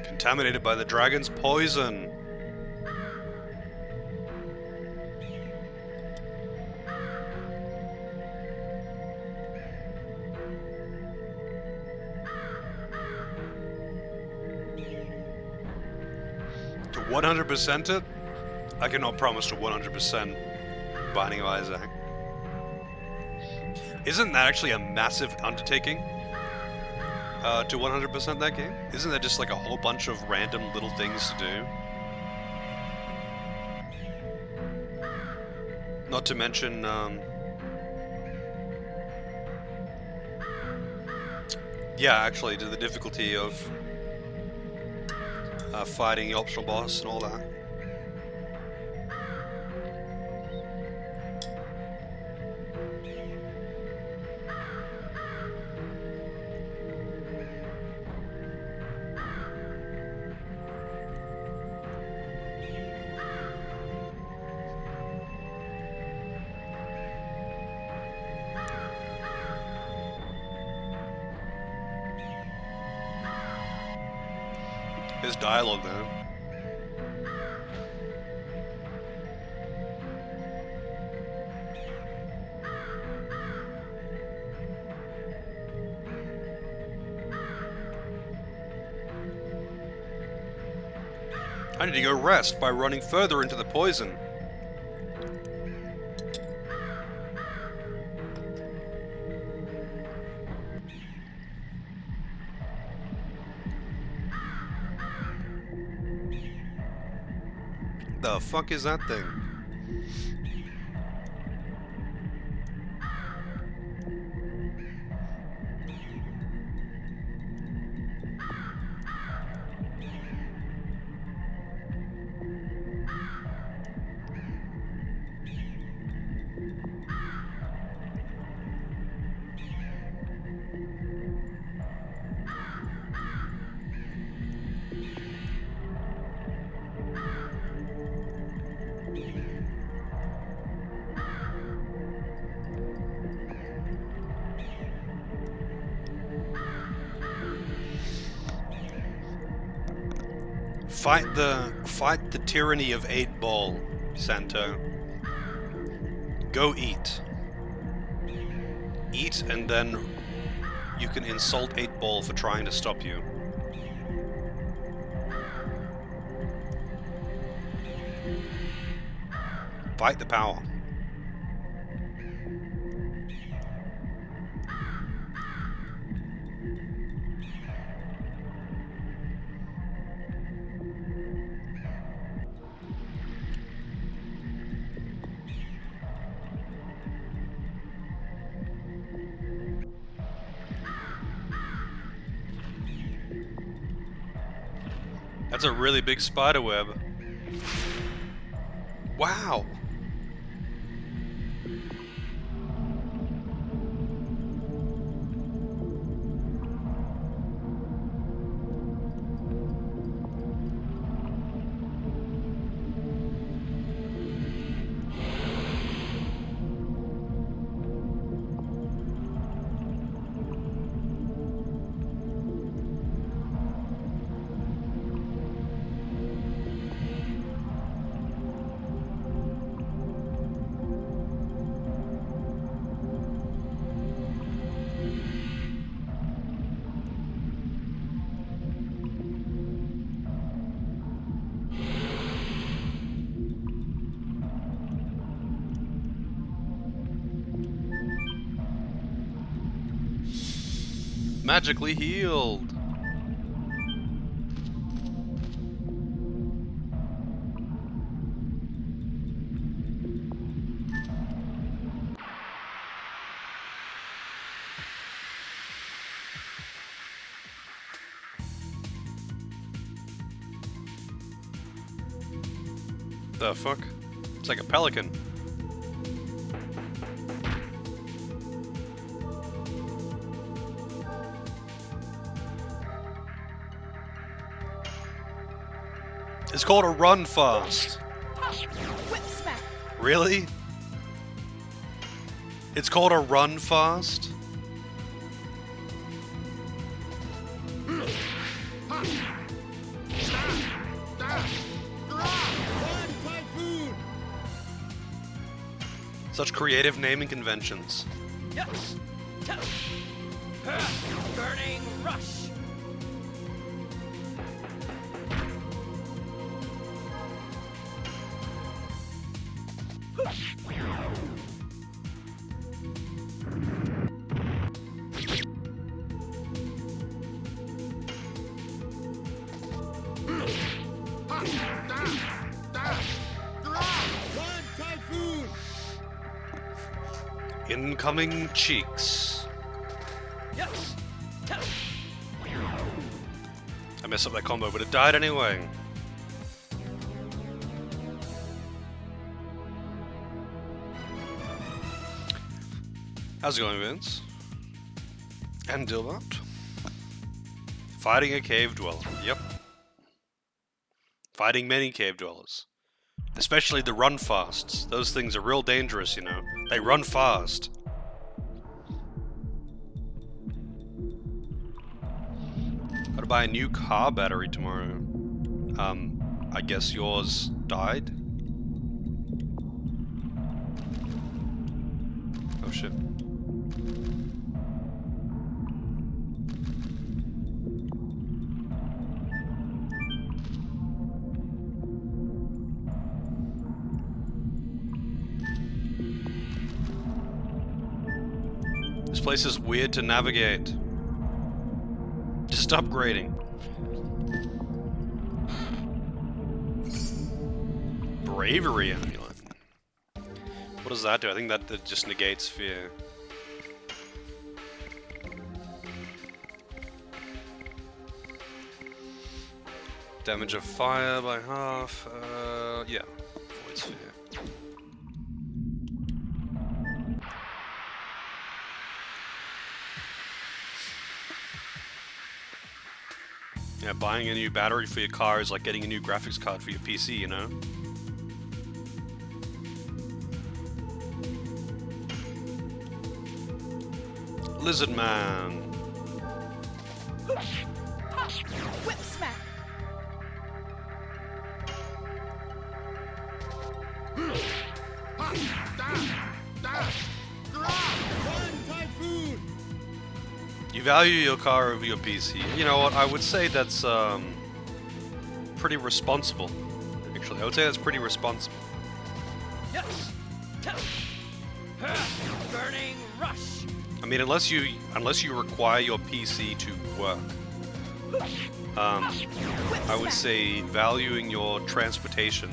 Contaminated by the dragon's poison. To 100% it? I cannot promise to 100% Binding of Isaac. Isn't that actually a massive undertaking? To 100% that game? Isn't that just like a whole bunch of random little things to do? Not to mention, yeah, actually, to the difficulty of fighting the optional boss and all that. His dialogue, though. I need to go rest by running further into the poison. The fuck is that thing? Fight the tyranny of 8-Ball, Santo. Go eat. Eat, and then you can insult 8-Ball for trying to stop you. Fight the power. That's a really big spider web. Wow. Magically healed. The fuck? It's like a pelican. It's called a run fast. Whip smack. Really? It's called a run fast? Run, typhoon! Such creative naming conventions. Yes. Burning rush. Run, typhoon! Incoming cheeks. Yes. I messed up that combo, but it died anyway. How's it going, Vince? And Dilbert? Fighting a cave dweller. Yep. Fighting many cave dwellers. Especially the run fasts. Those things are real dangerous, you know. They run fast. Gotta buy a new car battery tomorrow. I guess yours died? Oh shit. This place is weird to navigate. Just upgrading. Bravery amulet. What does that do? I think that just negates fear. Damage of fire by half. Yeah. Void sphere. Yeah, buying a new battery for your car is like getting a new graphics card for your PC, you know? Lizard Man. Whip smack. value your car over your PC. You know what? I would say that's pretty responsible. Actually, I would say that's pretty responsible. Yes. Burning rush. I mean, unless you require your PC to work, I would say valuing your transportation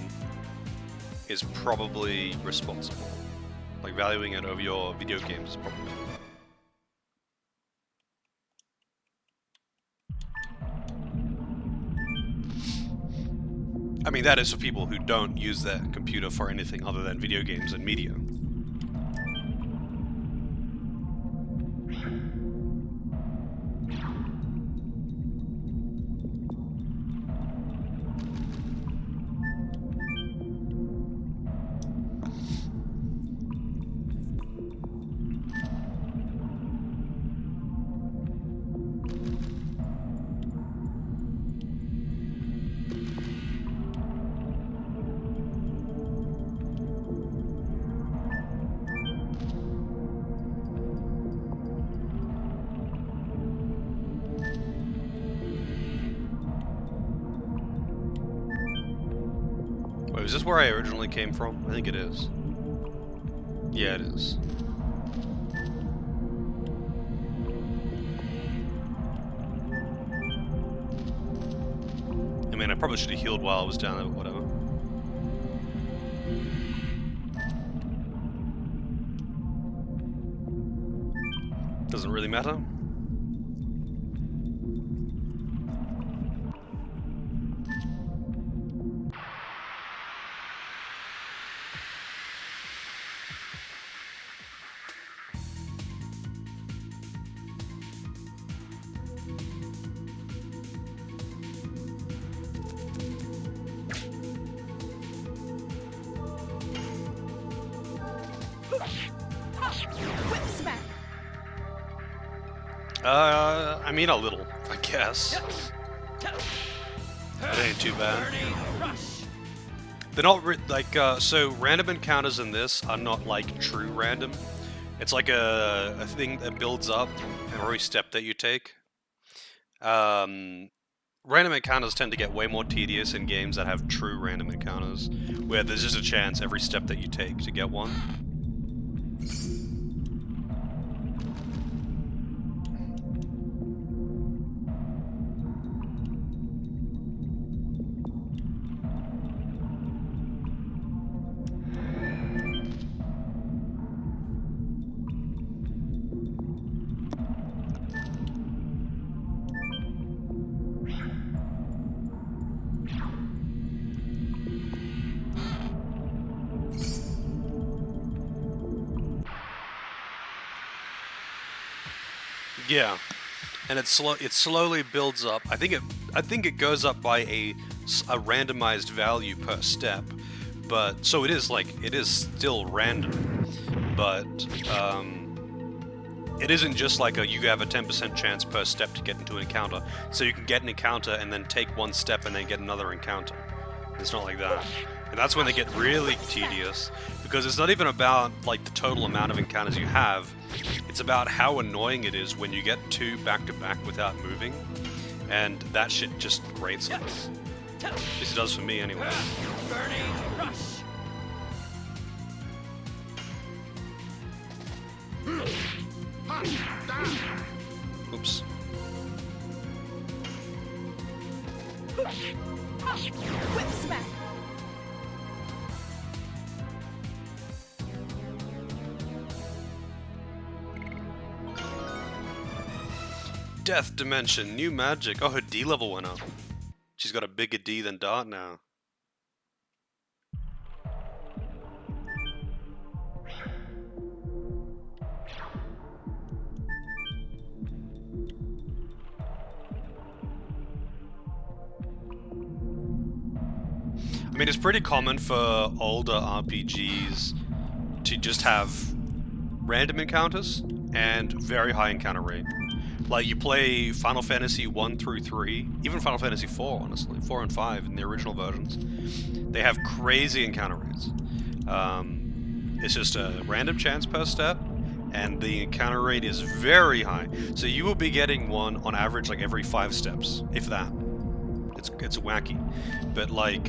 is probably responsible. Like valuing it over your video games is probably. I mean, that is for people who don't use their computer for anything other than video games and media. Wait, is this where I originally came from? I think it is. Yeah, it is. I mean, I probably should have healed while I was down there, but whatever. Doesn't really matter. Whip smack. I mean a little, I guess. That ain't too bad. Burning rush. They're not so random encounters in this are not like true random. It's like a thing that builds up every step that you take. Random encounters tend to get way more tedious in games that have true random encounters, where there's just a chance every step that you take to get one. Yeah, and it slowly builds up. I think it goes up by a randomized value per step, but so it is still random, but it isn't just like you have a 10% chance per step to get into an encounter. So you can get an encounter and then take one step and then get another encounter. It's not like that. And that's when they get really tedious, because it's not even about like the total amount of encounters you have. It's about how annoying it is when you get two back to back without moving, and that shit just grates on us. At least it does for me anyway. Burning rush. Oops. Whip smack. Death Dimension, new magic. Oh, her D level went up. She's got a bigger D than Dart now. I mean, it's pretty common for older RPGs to just have random encounters and very high encounter rate. Like, you play Final Fantasy 1 through 3, even Final Fantasy 4, honestly, 4 and 5 in the original versions, they have crazy encounter rates. It's just a random chance per step, and the encounter rate is very high. So you will be getting one on average like every 5 steps, if that. It's wacky, but like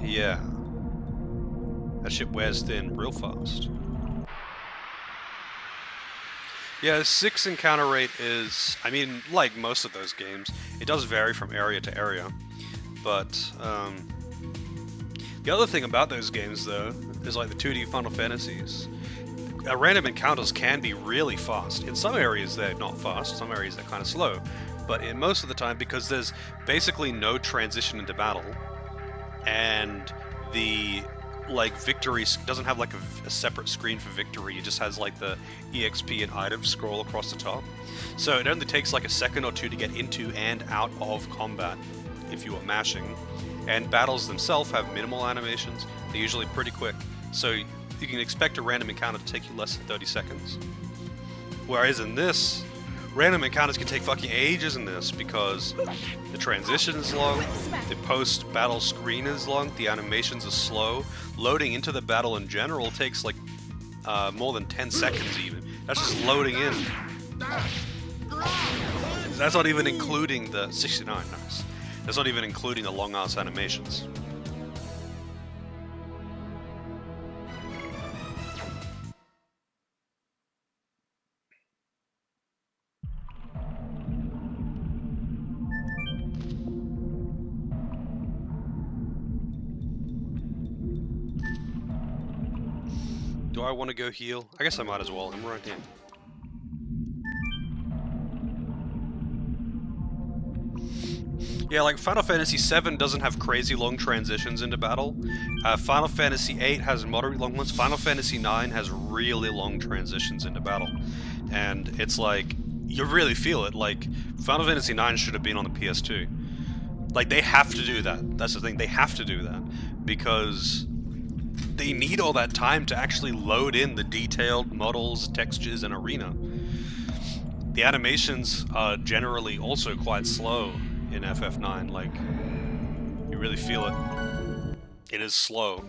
yeah, that shit wears thin real fast. Yeah, the 6 encounter rate is, I mean, like most of those games, it does vary from area to area. But the other thing about those games, though, is like the 2D Final Fantasies. Random encounters can be really fast. In some areas they're not fast, some areas they're kind of slow. But in most of the time, because there's basically no transition into battle, and the victory doesn't have like a separate screen for victory, it just has like the EXP and items scroll across the top. So it only takes like a second or two to get into and out of combat if you are mashing. And battles themselves have minimal animations, they're usually pretty quick. So you can expect a random encounter to take you less than 30 seconds. Whereas in this, random encounters can take fucking ages in this because the transition is long, the post-battle screen is long, the animations are slow, loading into the battle in general takes like more than 10 seconds even. That's just loading in. That's not even including the 69, nice. That's not even including the long-ass animations. Do I want to go heal? I guess I might as well. I'm right here. Yeah, like Final Fantasy VII doesn't have crazy long transitions into battle. Final Fantasy VIII has moderate long ones. Final Fantasy IX has really long transitions into battle. And it's like, you really feel it. Like, Final Fantasy IX should have been on the PS2. Like, they have to do that. That's the thing, they have to do that. Because they need all that time to actually load in the detailed models, textures, and arena. The animations are generally also quite slow in FF9, like, you really feel it. It is slow.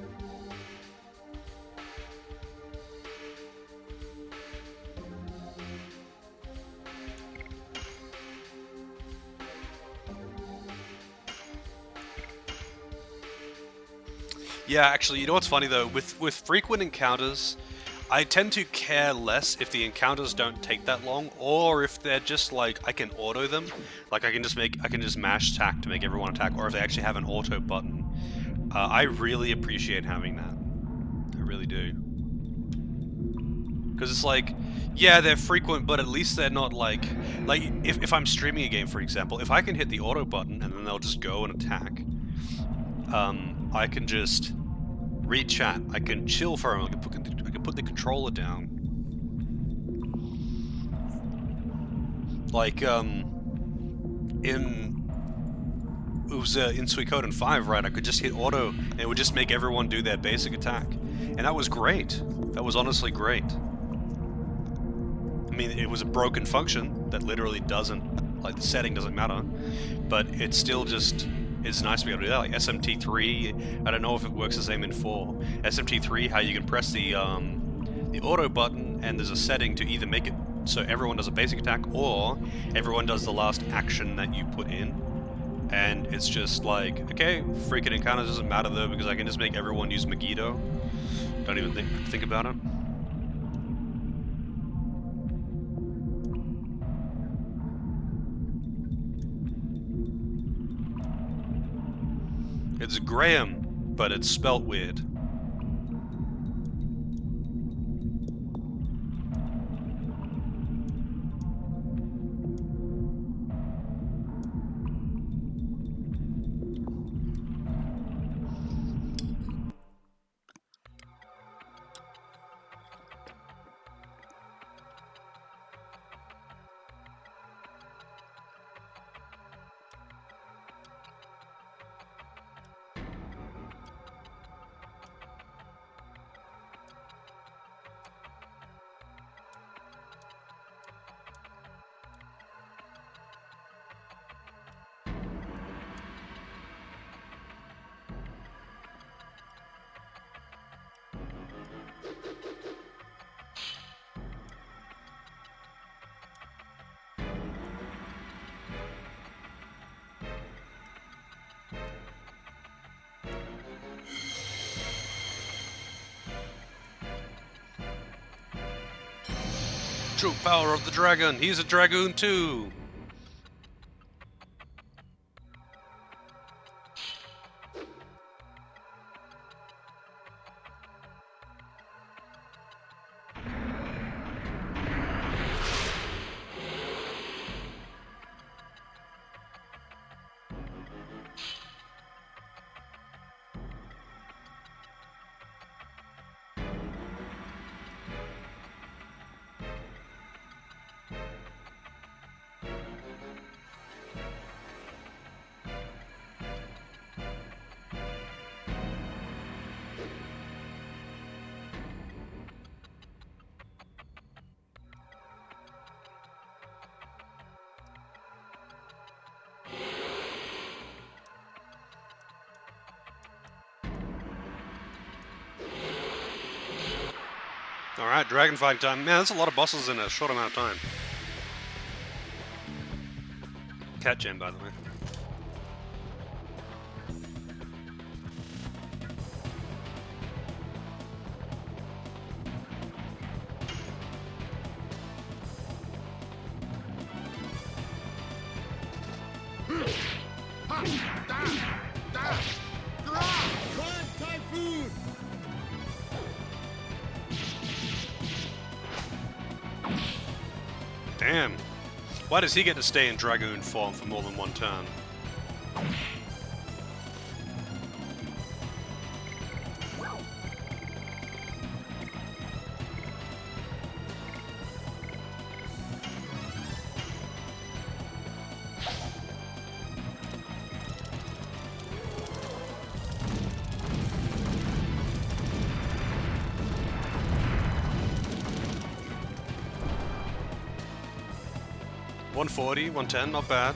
Yeah, actually, you know what's funny though? With frequent encounters, I tend to care less if the encounters don't take that long, or if they're just like, I can auto them. Like I can just mash attack to make everyone attack, or if they actually have an auto button. I really appreciate having that. I really do. Because it's like, yeah, they're frequent, but at least they're not like if I'm streaming a game, for example, if I can hit the auto button and then they'll just go and attack, I can just read chat. I can chill for a moment. I can put the controller down. Like in Suikoden 5, right? I could just hit auto and it would just make everyone do their basic attack, and that was great. That was honestly great. I mean, it was a broken function that literally doesn't, like, the setting doesn't matter, but it's still just, it's nice to be able to do that. Like SMT3, I don't know if it works the same in 4. SMT3, how you can press the auto button and there's a setting to either make it so everyone does a basic attack or everyone does the last action that you put in. And it's just like, okay, freaking encounters doesn't matter though because I can just make everyone use Megiddo. Don't even think about it. It's Graham, but it's spelt weird. True power of the dragon. He's a dragoon too. Alright, dragon fight time. Man, that's a lot of bosses in a short amount of time. Cat gem, by the way. Climb typhoon. Damn. Why does he get to stay in Dragoon form for more than one turn? $140, $110, not bad.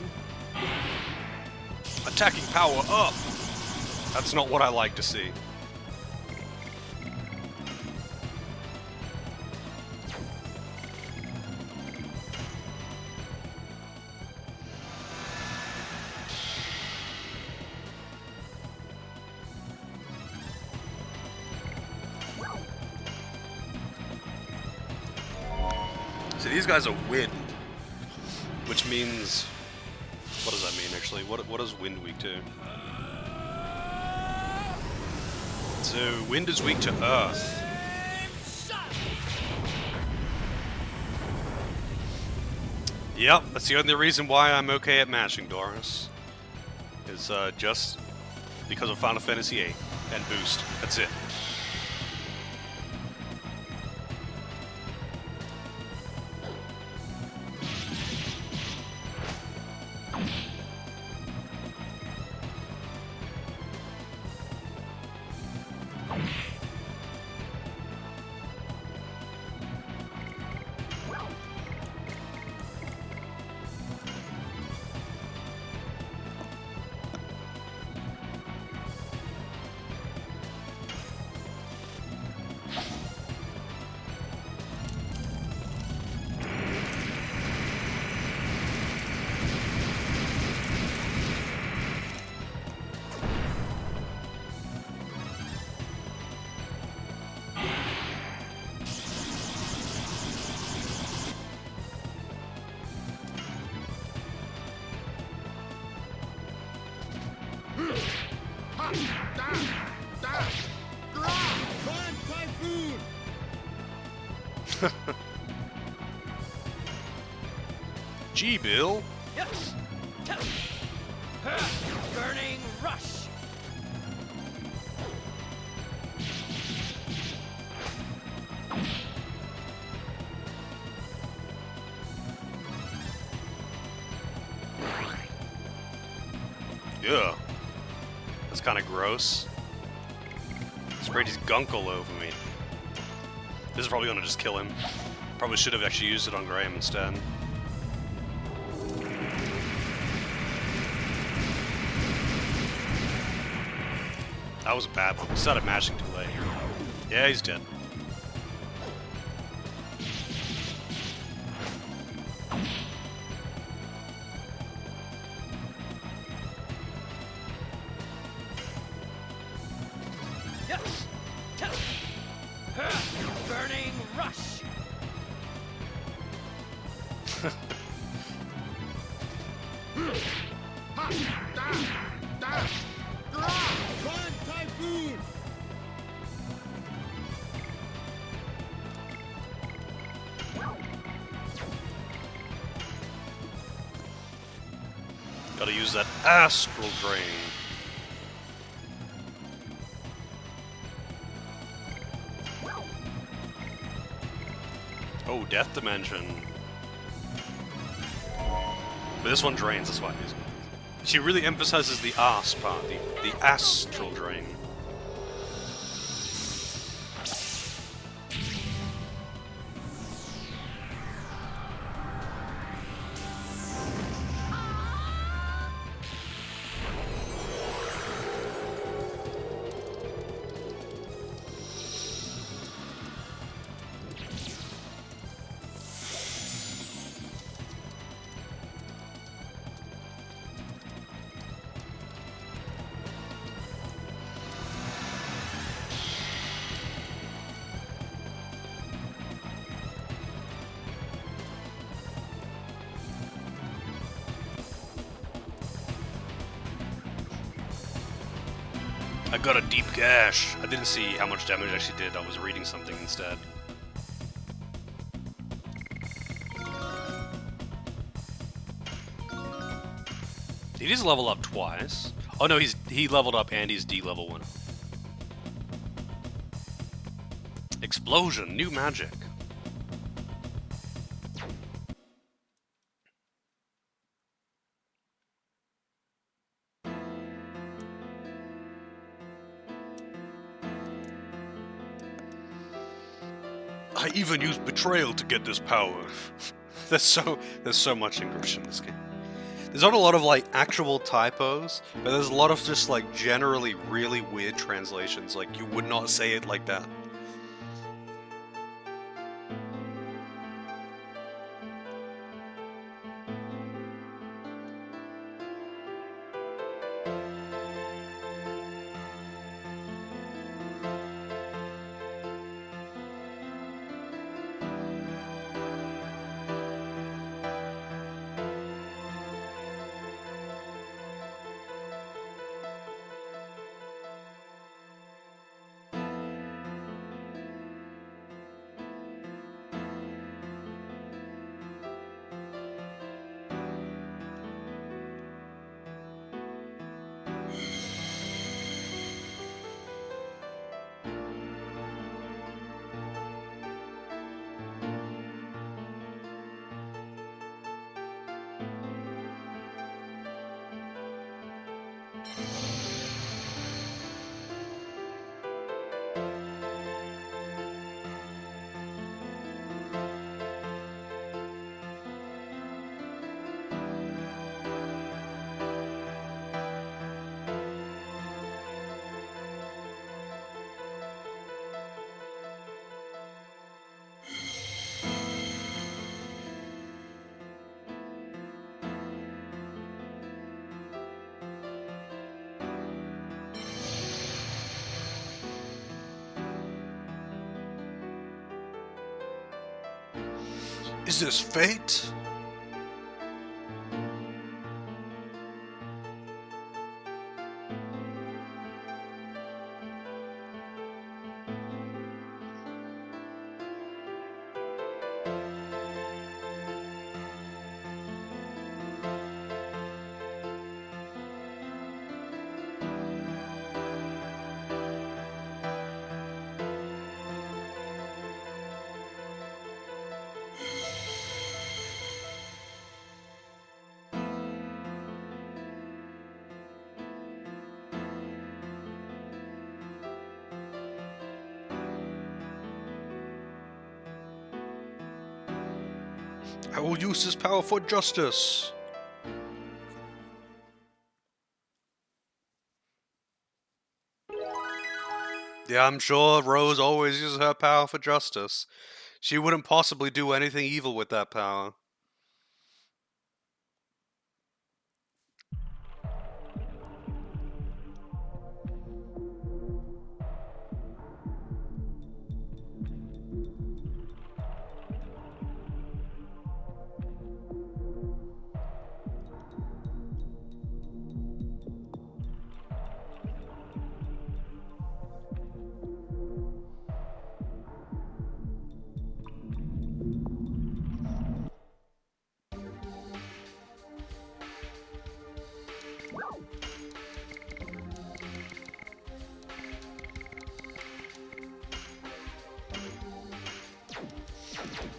Attacking power up! That's not what I like to see. So these guys are wind. Which means, what does that mean actually? What is wind weak to? So wind is weak to earth. Yep, that's the only reason why I'm okay at mashing Doris. Is just because of Final Fantasy VIII and boost. That's it. Climb typhoon. Gee, Bill. Yes. Burning rush. Yeah. That's kind of gross. Sprayed his gunk all over me. This is probably gonna just kill him. Probably should have actually used it on Graham instead. That was a bad one. He started mashing too late. Yeah, he's dead. Yes. Burning rush. Fun Typhoon! Gotta use that astral drain. Oh, Death Dimension. But this one drains, that's why I'm using it. She really emphasizes the arse part, the astral drain. I got a deep gash. I didn't see how much damage I actually did. I was reading something instead. He just level up twice. Oh no, he leveled up and he's D-level 1. Explosion, new magic. I even used betrayal to get this power. there's so much encryption in this game. There's not a lot of like actual typos, but there's a lot of just like generally really weird translations. Like you would not say it like that. Is this fate? I will use this power for justice. Yeah, I'm sure Rose always uses her power for justice. She wouldn't possibly do anything evil with that power.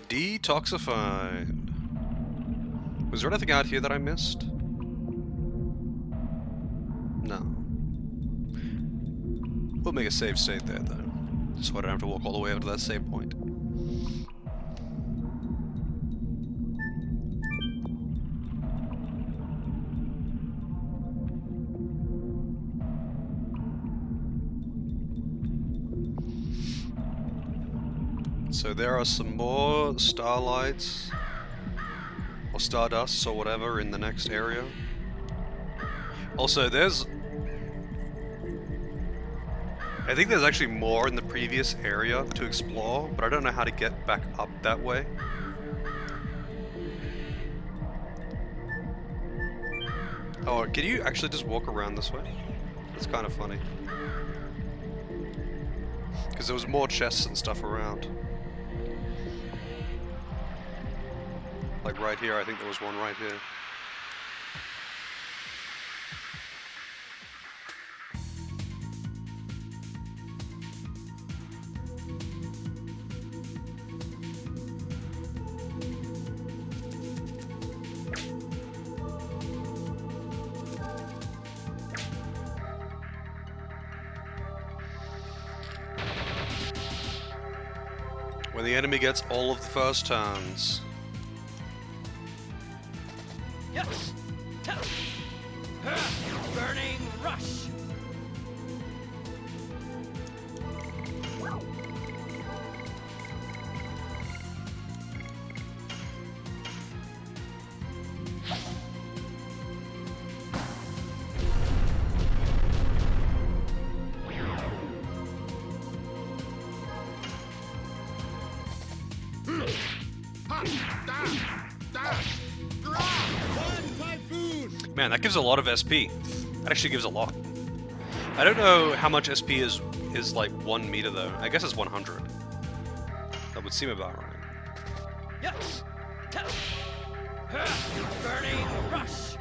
Detoxified. Was there anything out here that I missed? No. We'll make a save state there, though. So I don't have to walk all the way over to that save point. So there are some more starlights, or stardusts, or whatever in the next area. Also, I think there's actually more in the previous area to explore, but I don't know how to get back up that way. Oh, can you actually just walk around this way? That's kind of funny. Because there was more chests and stuff around. Like right here, I think there was one right here. When the enemy gets all of the first turns. Yes. Burning rush. Man, that gives a lot of SP. That actually gives a lot. I don't know how much SP is like 1 meter though. I guess it's 100. That would seem about right. Yes. Burning rush.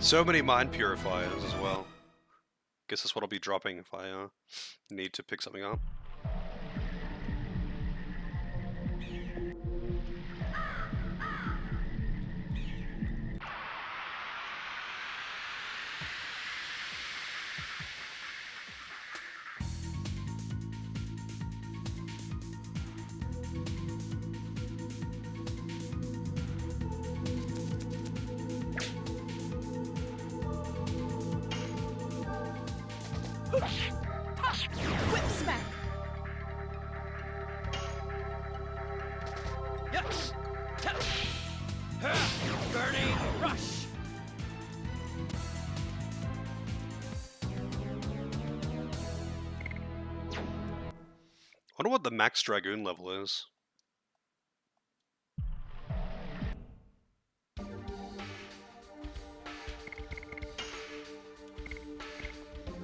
So many mind purifiers as well. Guess that's what I'll be dropping if I need to pick something up. Whip smack. Yes. Burning rush. I wonder what the max Dragoon level is.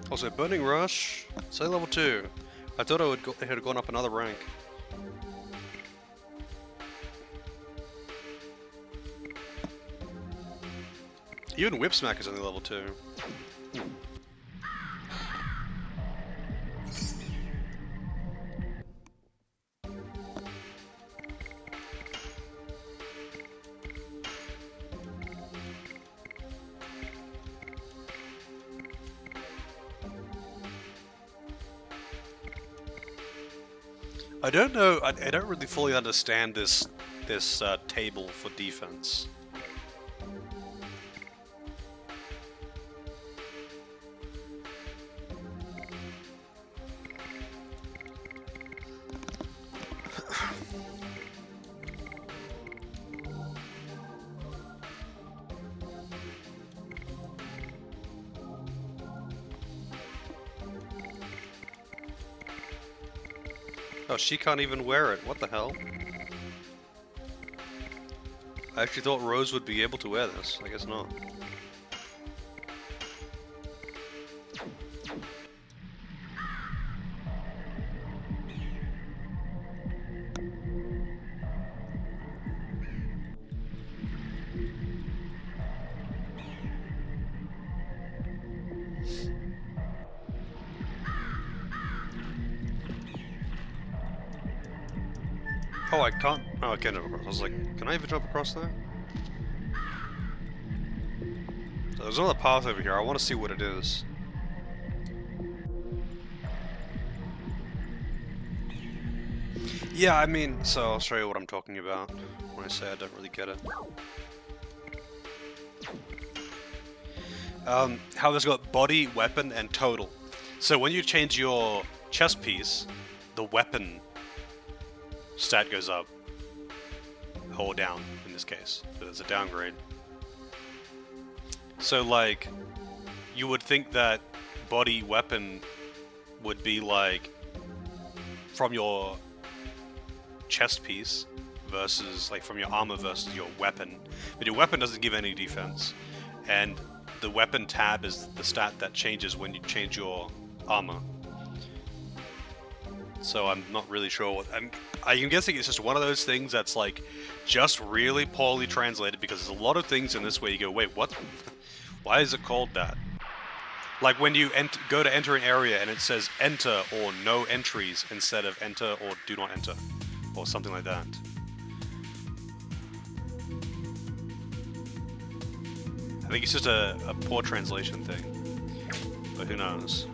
Also, Burning Rush, say level 2. I thought it had gone up another rank. Even Whip Smack is only level 2. I don't know. I don't really fully understand this table for defense. Oh, she can't even wear it. What the hell? I actually thought Rose would be able to wear this. I guess not. Oh, I can't. Oh, I can't jump across. I was like, can I even jump across there? So there's another path over here. I want to see what it is. Yeah, I mean, so I'll show you what I'm talking about when I say I don't really get it. How this got body, weapon, and total. So when you change your chest piece, the weapon stat goes up. Or down, in this case. But it's a downgrade. So, like, you would think that body weapon would be, like, from your chest piece versus, like, from your armor versus your weapon. But your weapon doesn't give any defense. And the weapon tab is the stat that changes when you change your armor. So I'm not really sure what... I'm guessing it's just one of those things that's, like, just really poorly translated, because there's a lot of things in this where you go, wait, what? Why is it called that? Like when you go to enter an area and it says enter or no entries instead of enter or do not enter, or something like that. I think it's just a poor translation thing, but who knows.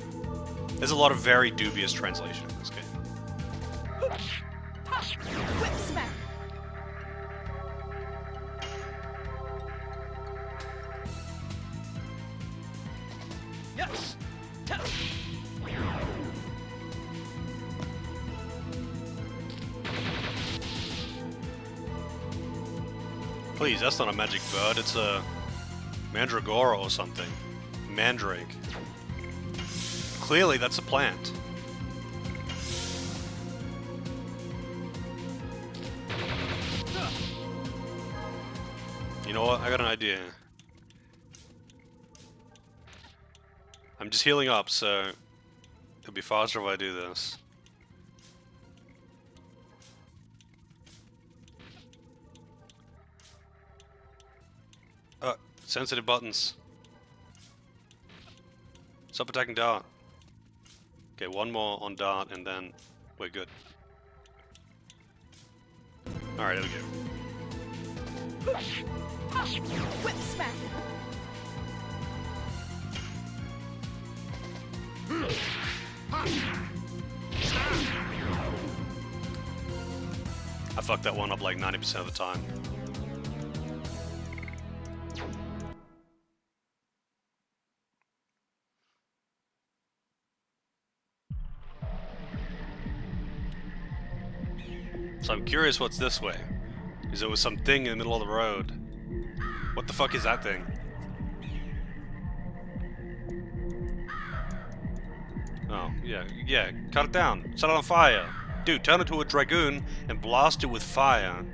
There's a lot of very dubious translation in this game. Whip smack. Yes. Please, that's not a magic bird, it's a mandragora or something. Mandrake. Clearly that's a plant. You know what? I got an idea. I'm just healing up, so it'll be faster if I do this. Sensitive buttons. Stop attacking Dart. Okay, one more on Dart and then we're good. Alright, there we go. Whip smack. I fucked that one up like 90% of the time. So I'm curious what's this way. Because there was some thing in the middle of the road. What the fuck is that thing? Oh, yeah, cut it down. Set it on fire. Dude, turn it to a Dragoon and blast it with fire.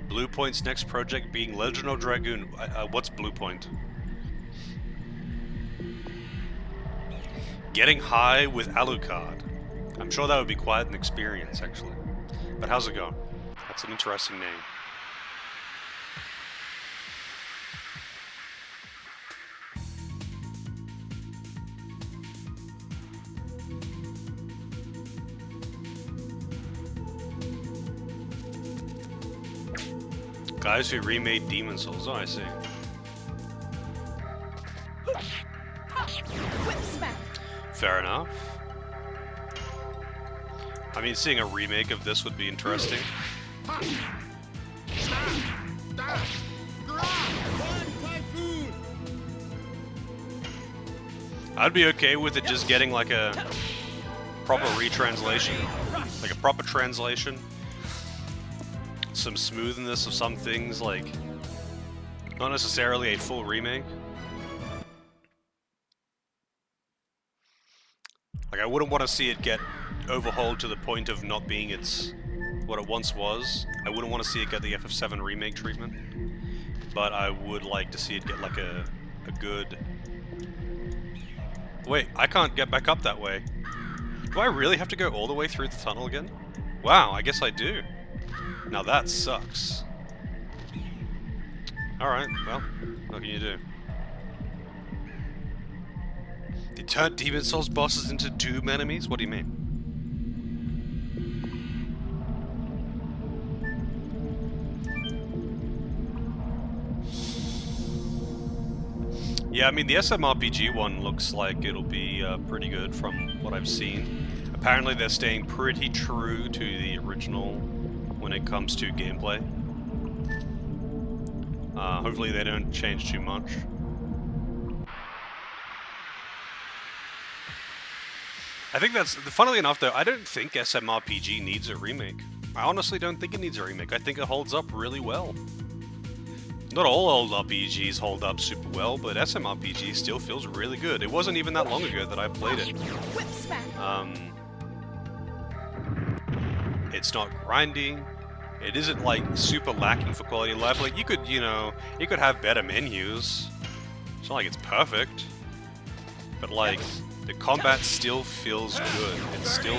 Blue Point's next project being Legend of Dragoon. What's Blue Point? Getting high with Alucard. I'm sure that would be quite an experience, actually. But how's it going? That's an interesting name. Guys who remade Demon Souls. Oh, I see. Whip smack. Fair enough. I mean, seeing a remake of this would be interesting. One typhoon. I'd be okay with it just getting like a proper retranslation. Like a proper translation. Some smoothness of some things, like not necessarily a full remake. Like I wouldn't want to see it get overhauled to the point of not being what it once was. I wouldn't want to see it get the FF7 remake treatment, but I would like to see it get like a good... Wait, I can't get back up that way. Do I really have to go all the way through the tunnel again? Wow, I guess I do. Now that sucks. Alright, well, what can you do? They turned Demon Souls bosses into Doom enemies? What do you mean? Yeah, I mean, the SMRPG one looks like it'll be pretty good from what I've seen. Apparently they're staying pretty true to the original when it comes to gameplay. Hopefully they don't change too much. I think that's, funnily enough though, I don't think SMRPG needs a remake. I honestly don't think it needs a remake. I think it holds up really well. Not all old RPGs hold up super well, but SMRPG still feels really good. It wasn't even that long ago that I played it. Whip smack. It's not grinding. It isn't like super lacking for quality of life. Like you could, you know, you could have better menus. It's not like it's perfect, but like the combat still feels good. It's still,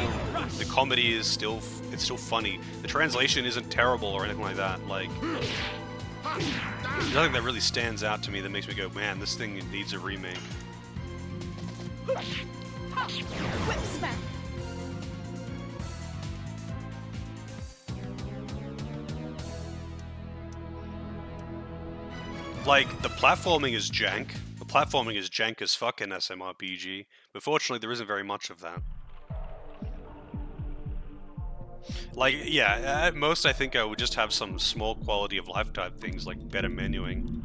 the comedy is still, it's still funny. The translation isn't terrible or anything like that. Like there's nothing that really stands out to me that makes me go, man, this thing needs a remake. Whip smack. Like, the platforming is jank. The platforming is jank as fuck in SMRPG, but fortunately there isn't very much of that. Like, yeah, at most I think I would just have some small quality of life type things, like better menuing.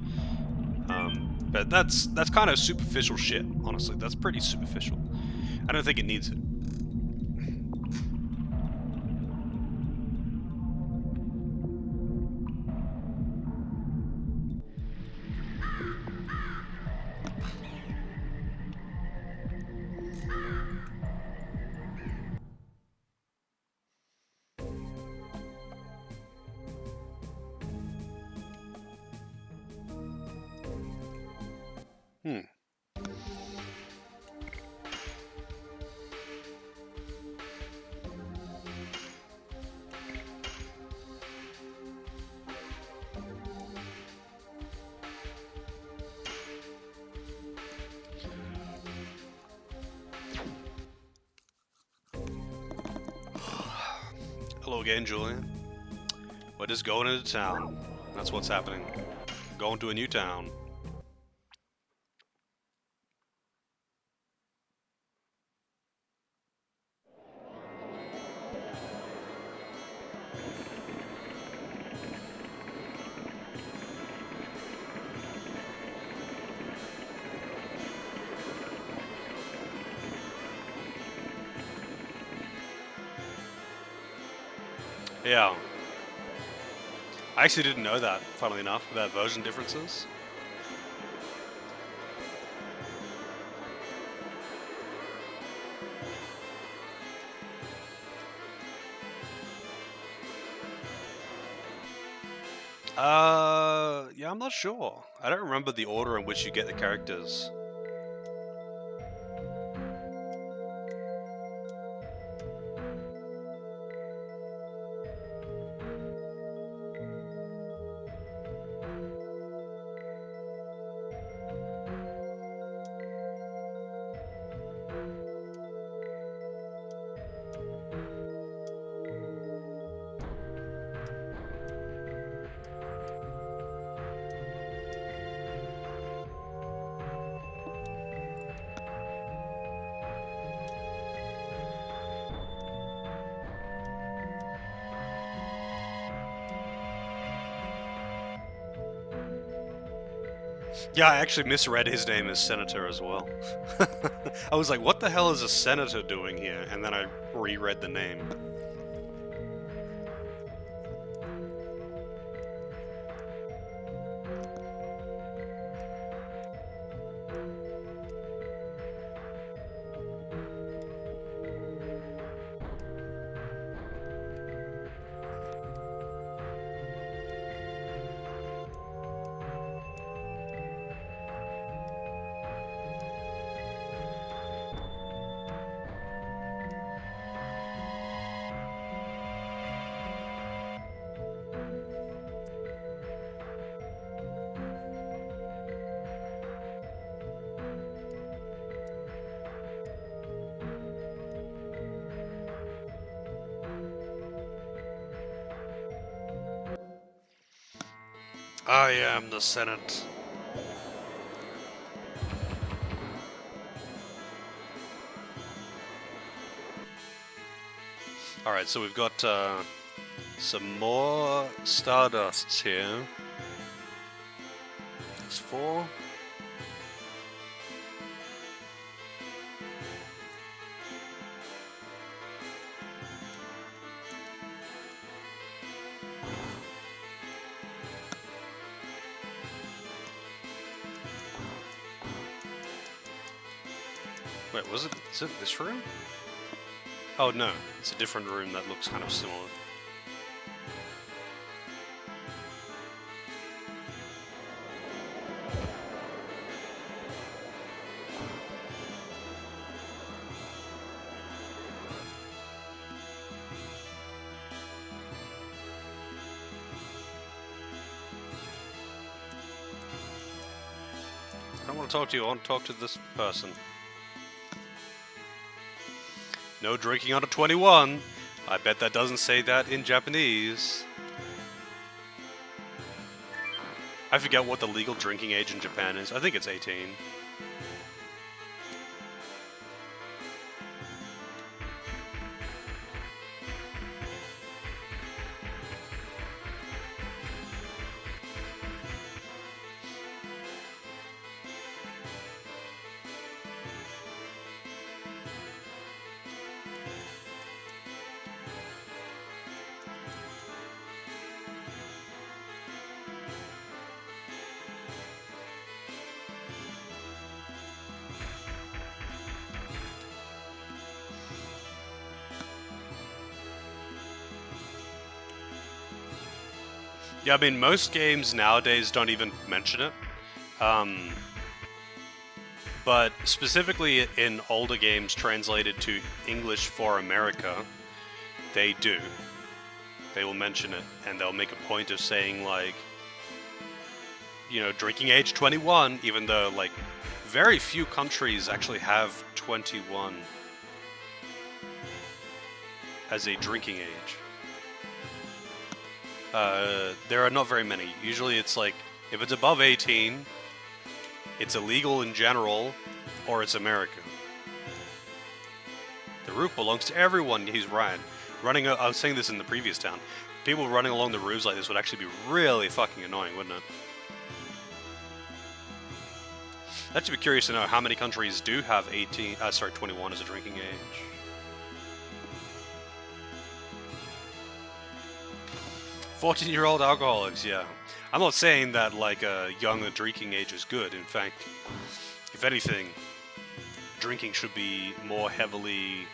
But that's kind of superficial shit, honestly. That's pretty superficial. I don't think it needs it. Hello again, Julian. We're just going into town. That's what's happening. Going to a new town. Yeah. I actually didn't know that, funnily enough, about version differences. Yeah, I'm not sure. I don't remember the order in which you get the characters. Yeah, I actually misread his name as Senator as well. I was like, what the hell is a senator doing here? And then I reread the name. I am the Senate. Alright, so we've got some more Stardusts here. That's 4. Wait, is it this room? Oh no, it's a different room that looks kind of similar. I don't want to talk to you, I want to talk to this person. No drinking under 21. I bet that doesn't say that in Japanese. I forget what the legal drinking age in Japan is. I think it's 18. Yeah, I mean, most games nowadays don't even mention it. But specifically in older games translated to English for America, they do. They will mention it, and they'll make a point of saying, like, you know, drinking age 21, even though, like, very few countries actually have 21 as a drinking age. There are not very many. Usually it's like, if it's above 18, it's illegal in general, or it's America. The roof belongs to everyone, he's right. I was saying this in the previous town. People running along the roofs like this would actually be really fucking annoying, wouldn't it? I'd actually be curious to know how many countries do have 21 as a drinking age. "14-year-old alcoholics," yeah. I'm not saying that, like, a young drinking age is good. In fact, if anything, drinking should be more heavily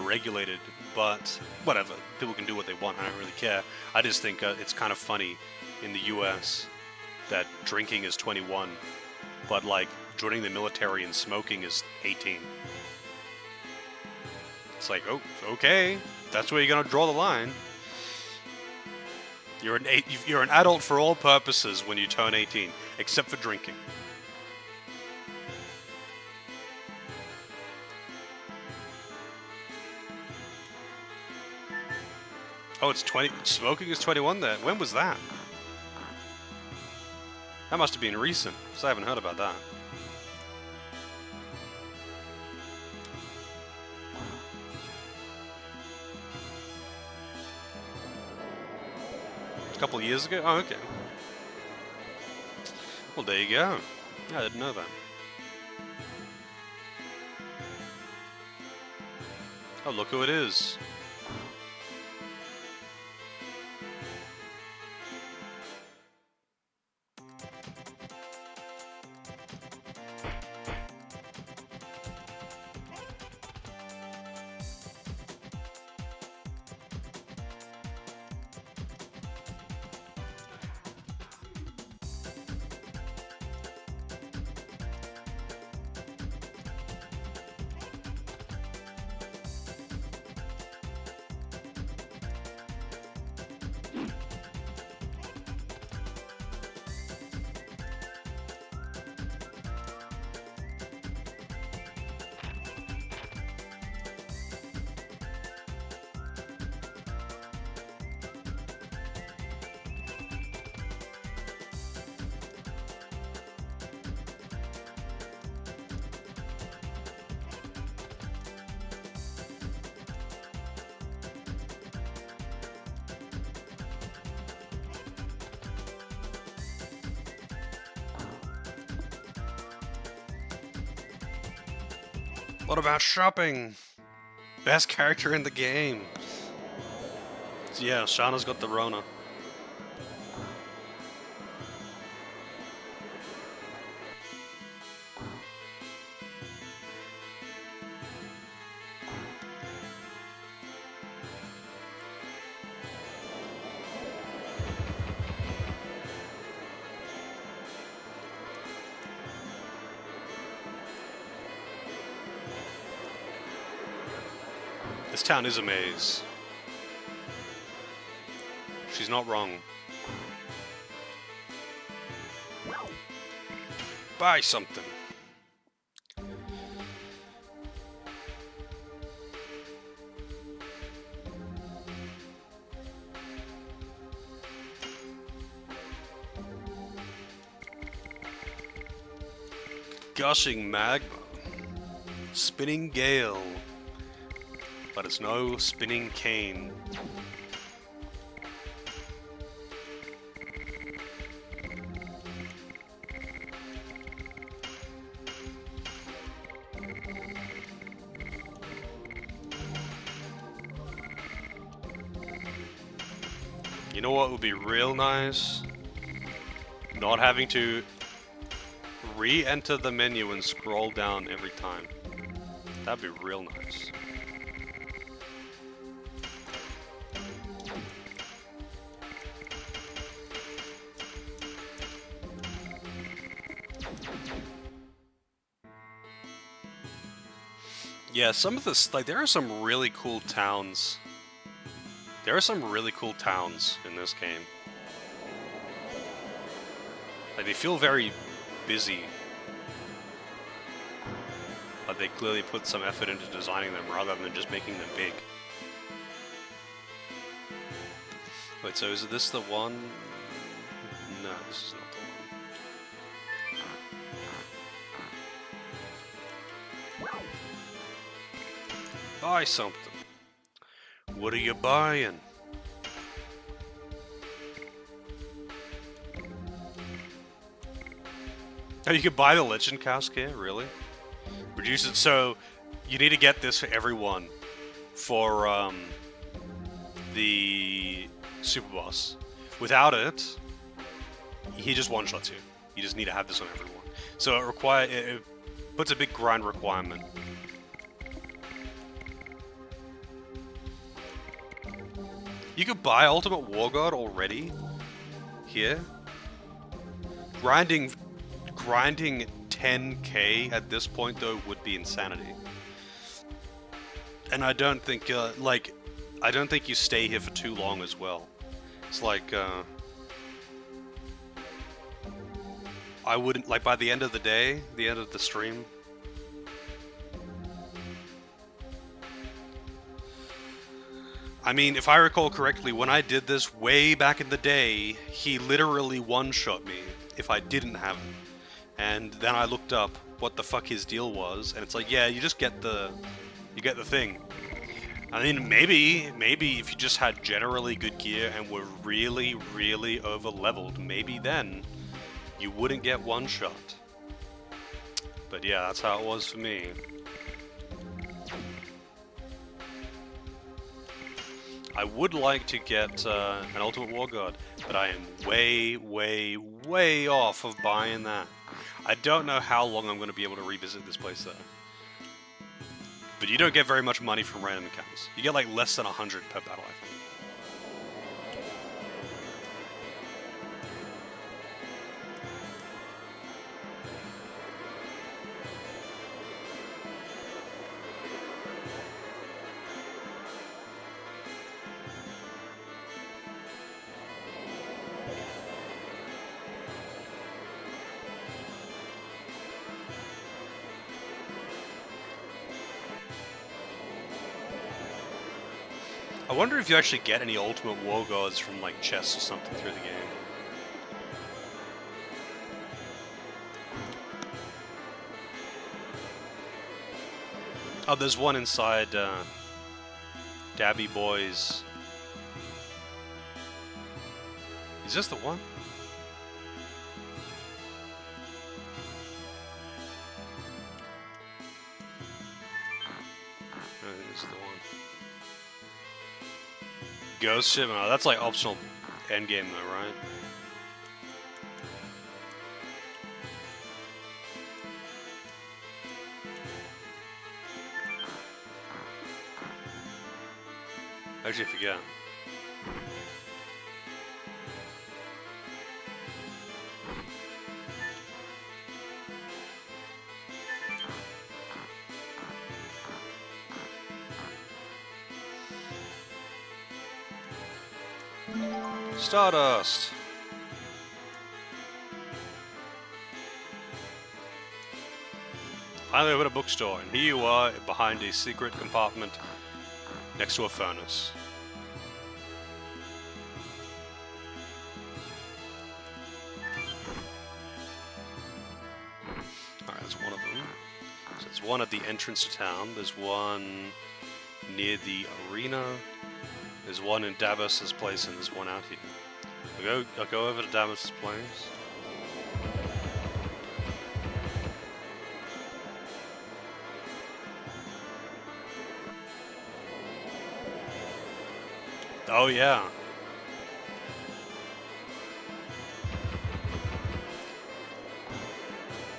regulated. But whatever, people can do what they want. I don't really care. I just think it's kind of funny in the U.S. that drinking is 21, but, like, joining the military and smoking is 18. It's like, oh, okay, that's where you're gonna draw the line. You're an adult for all purposes when you turn 18, except for drinking. Oh, it's 20. Smoking is 21 there. When was that? That must have been recent, because I haven't heard about that. A couple of years ago? Oh, okay. Well, there you go. Yeah, I didn't know that. Oh, look who it is. What about shopping? Best character in the game. So yeah, Shauna's got the Rona. This town is a maze. She's not wrong. Buy something. Gushing magma. Spinning gale. But it's no spinning cane. You know what would be real nice? Not having to re-enter the menu and scroll down every time. That'd be real nice. Yeah, some of this, like, there are some really cool towns. There are some really cool towns in this game. Like, they feel very busy. Like, they clearly put some effort into designing them rather than just making them big. Wait, so is this the one? No, this is not the one. Buy something. What are you buying? Oh, you could buy the legend cask here? Really? Reduce it. So, you need to get this for everyone for the super boss. Without it, he just one-shots you. You just need to have this on everyone. So it puts a big grind requirement. You could buy Ultimate War God already here. Grinding 10k at this point though would be insanity. And I don't think I don't think you stay here for too long as well. It's like I wouldn't, like, by the end of the day, the end of the stream, I mean, if I recall correctly, when I did this way back in the day, he literally one-shot me if I didn't have him. And then I looked up what the fuck his deal was, and it's like, yeah, you just get the thing. I mean, maybe if you just had generally good gear and were really, really over-leveled, maybe then you wouldn't get one-shot. But yeah, that's how it was for me. I would like to get an Ultimate War God, but I am way, way, way off of buying that. I don't know how long I'm going to be able to revisit this place though. But you don't get very much money from random encounters. You get like less than 100 per battle, I think. I wonder if you actually get any Ultimate War Gods from like chests or something through the game. Oh, there's one inside Dabby Boy's. Is this the one? is the one. Ghost ship? Oh, that's like optional endgame though, right? Actually, forget. Stardust! Finally over at a bookstore, and here you are behind a secret compartment next to a furnace. Alright, that's one of them. So there's one at the entrance to town, there's one near the arena, there's one in Davos's place, and there's one out here. I'll go over to Davos's place. Oh yeah.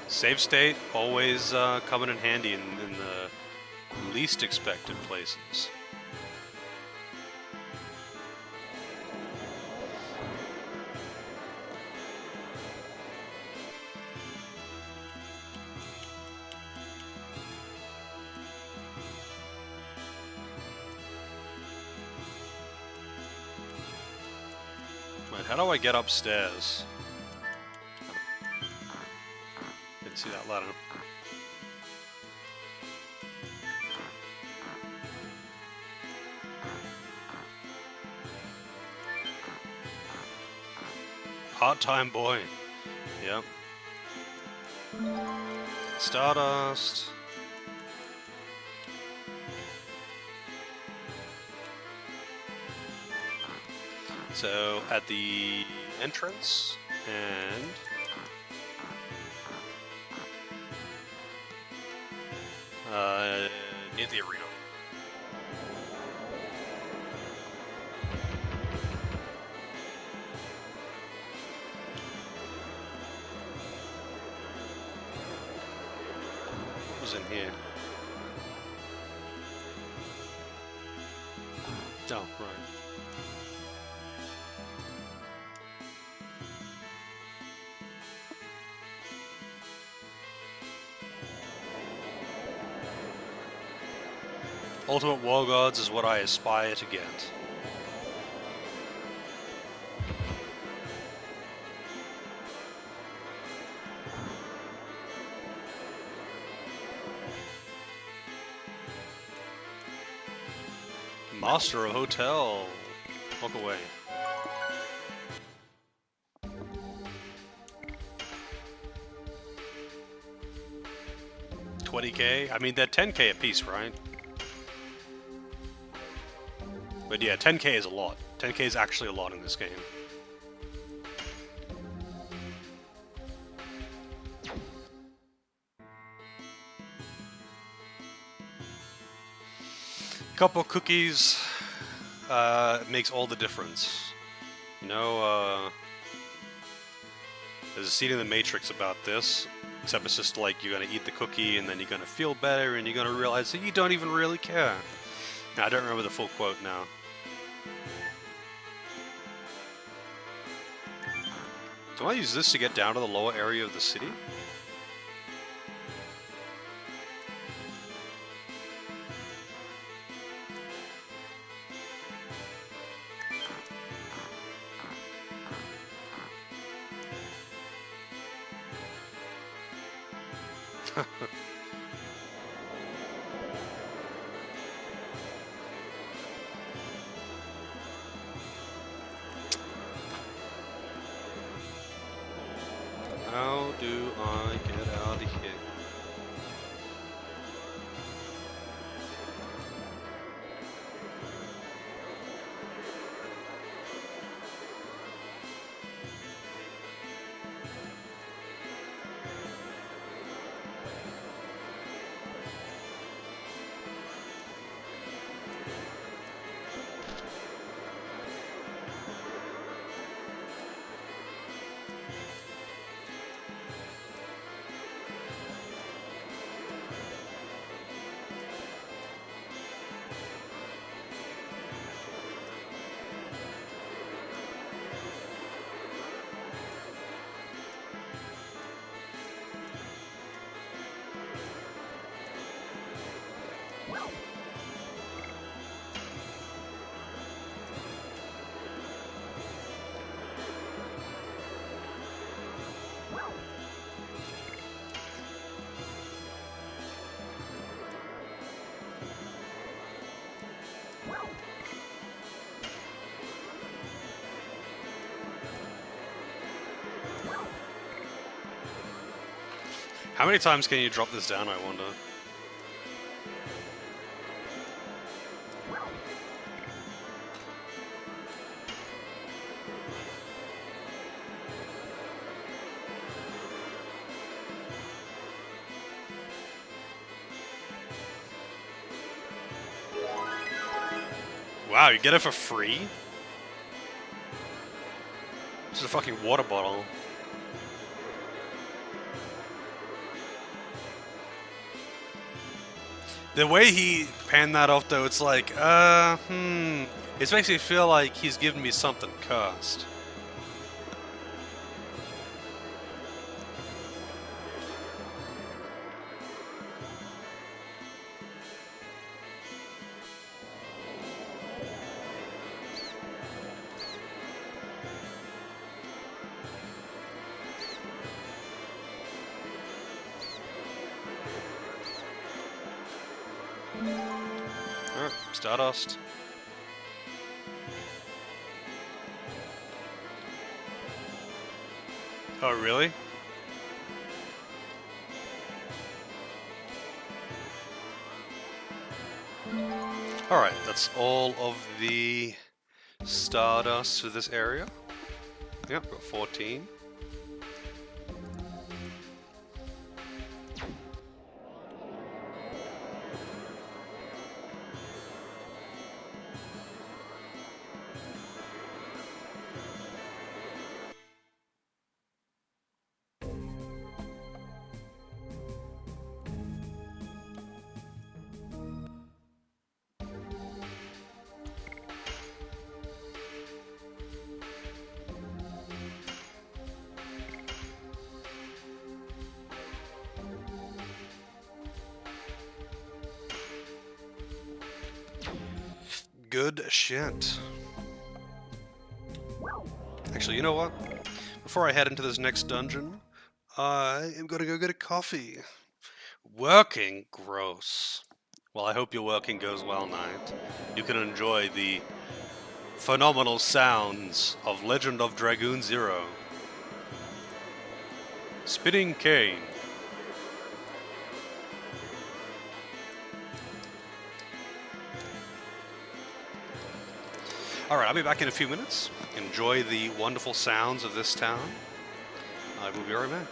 Save state always coming in handy in the least expected places. Wait, how do I get upstairs? Didn't see that ladder. Part-time boy. Yep. Stardust. So at the entrance and near the arena. What was in here? Oh, right. Ultimate War Gods is what I aspire to get. Master of Hotel. Walk away. $20K? I mean, they're $10K a piece, right? But yeah, 10K is a lot. 10K is actually a lot in this game. Couple cookies makes all the difference. You know, there's a scene in the Matrix about this, except it's just like you're gonna eat the cookie and then you're gonna feel better and you're gonna realize that you don't even really care. Now, I don't remember the full quote now. Do I use this to get down to the lower area of the city? How do I get out of here? How many times can you drop this down, I wonder? Wow, you get it for free? It's a fucking water bottle. The way he panned that off, though, it's like, It makes me feel like he's giving me something cursed. Alright, Stardust. Oh, really? Alright, that's all of the Stardust for this area. Yep, got 14. Good shit. Actually, you know what? Before I head into this next dungeon, I am gonna go get a coffee. Working? Gross. Well, I hope your working goes well, Knight. You can enjoy the phenomenal sounds of Legend of Dragoon Zero. Spinning Cane. Alright, I'll be back in a few minutes. Enjoy the wonderful sounds of this town. I will be right back.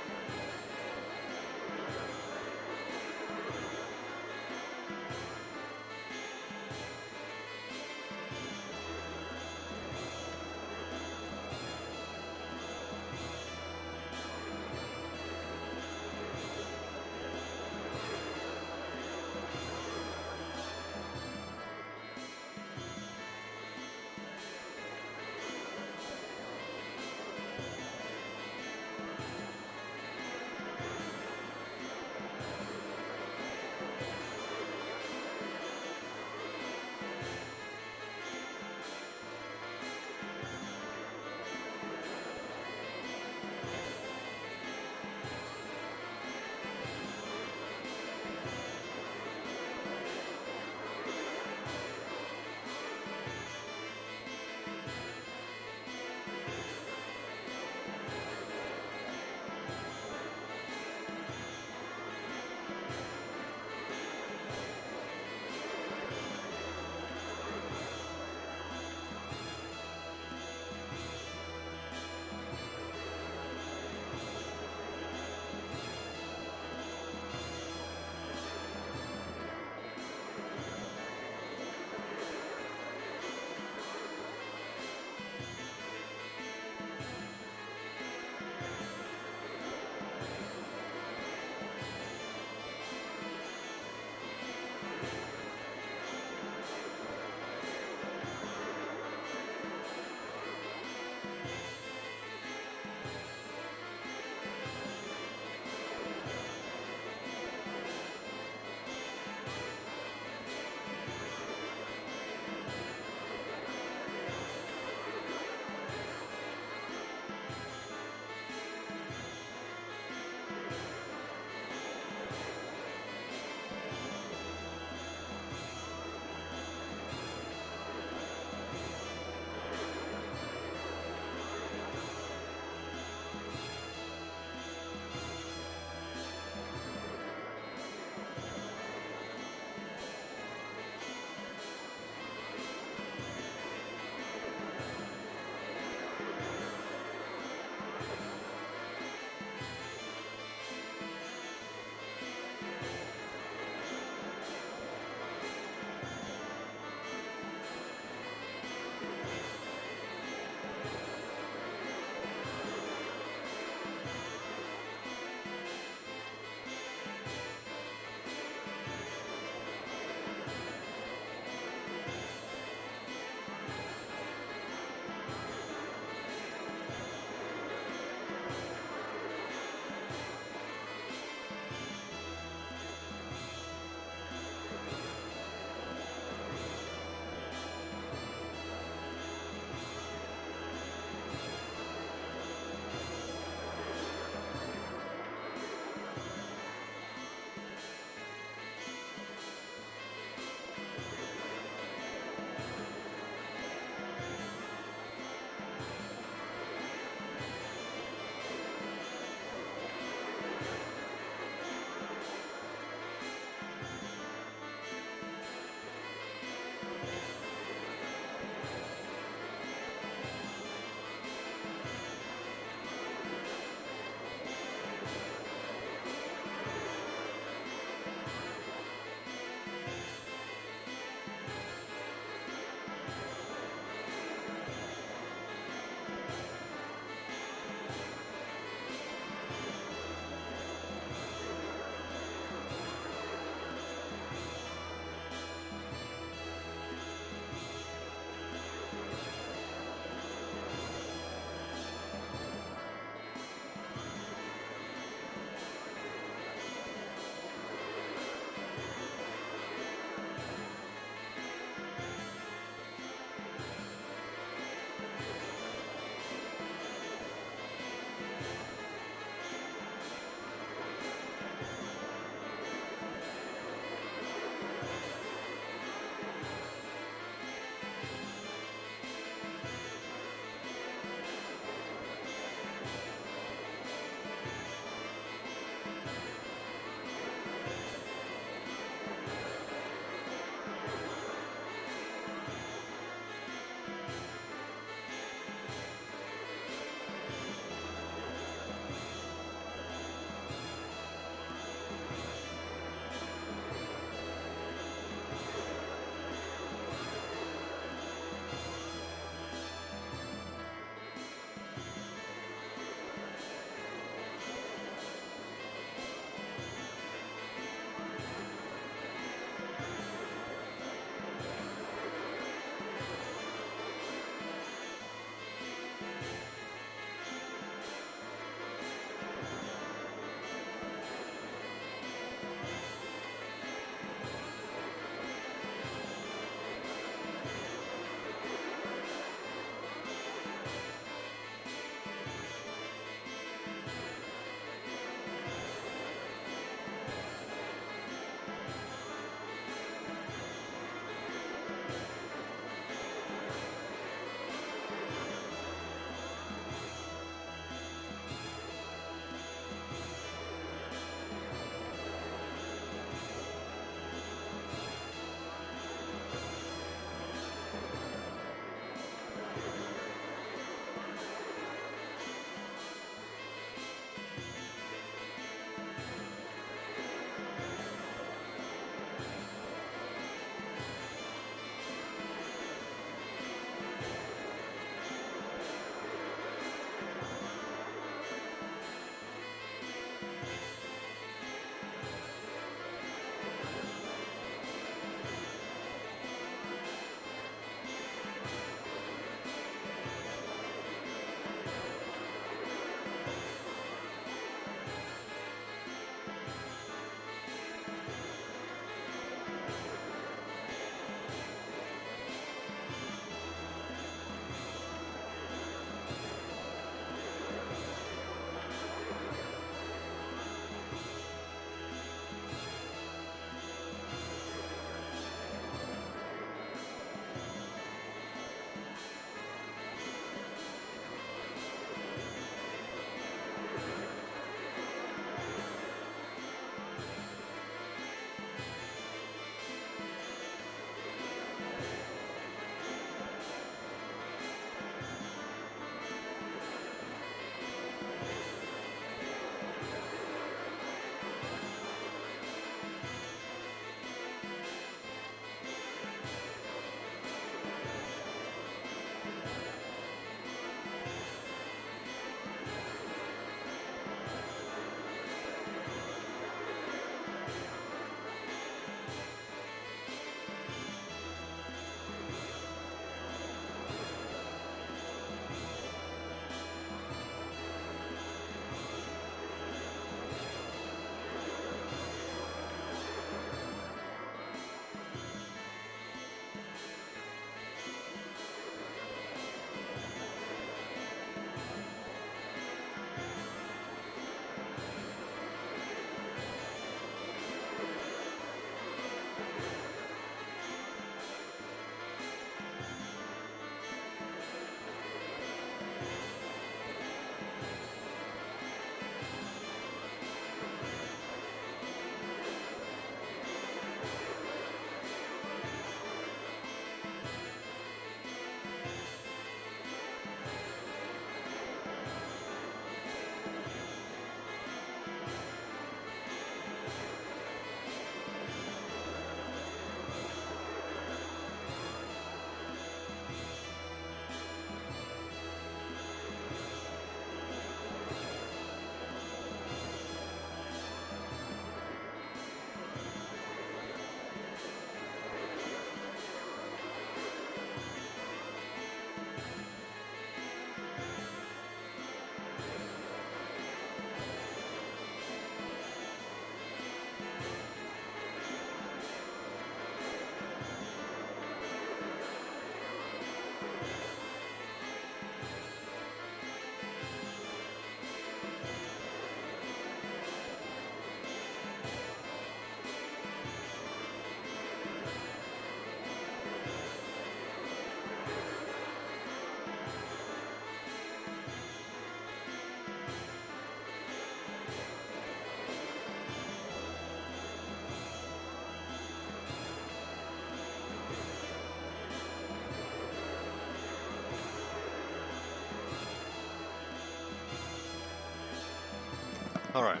Alright,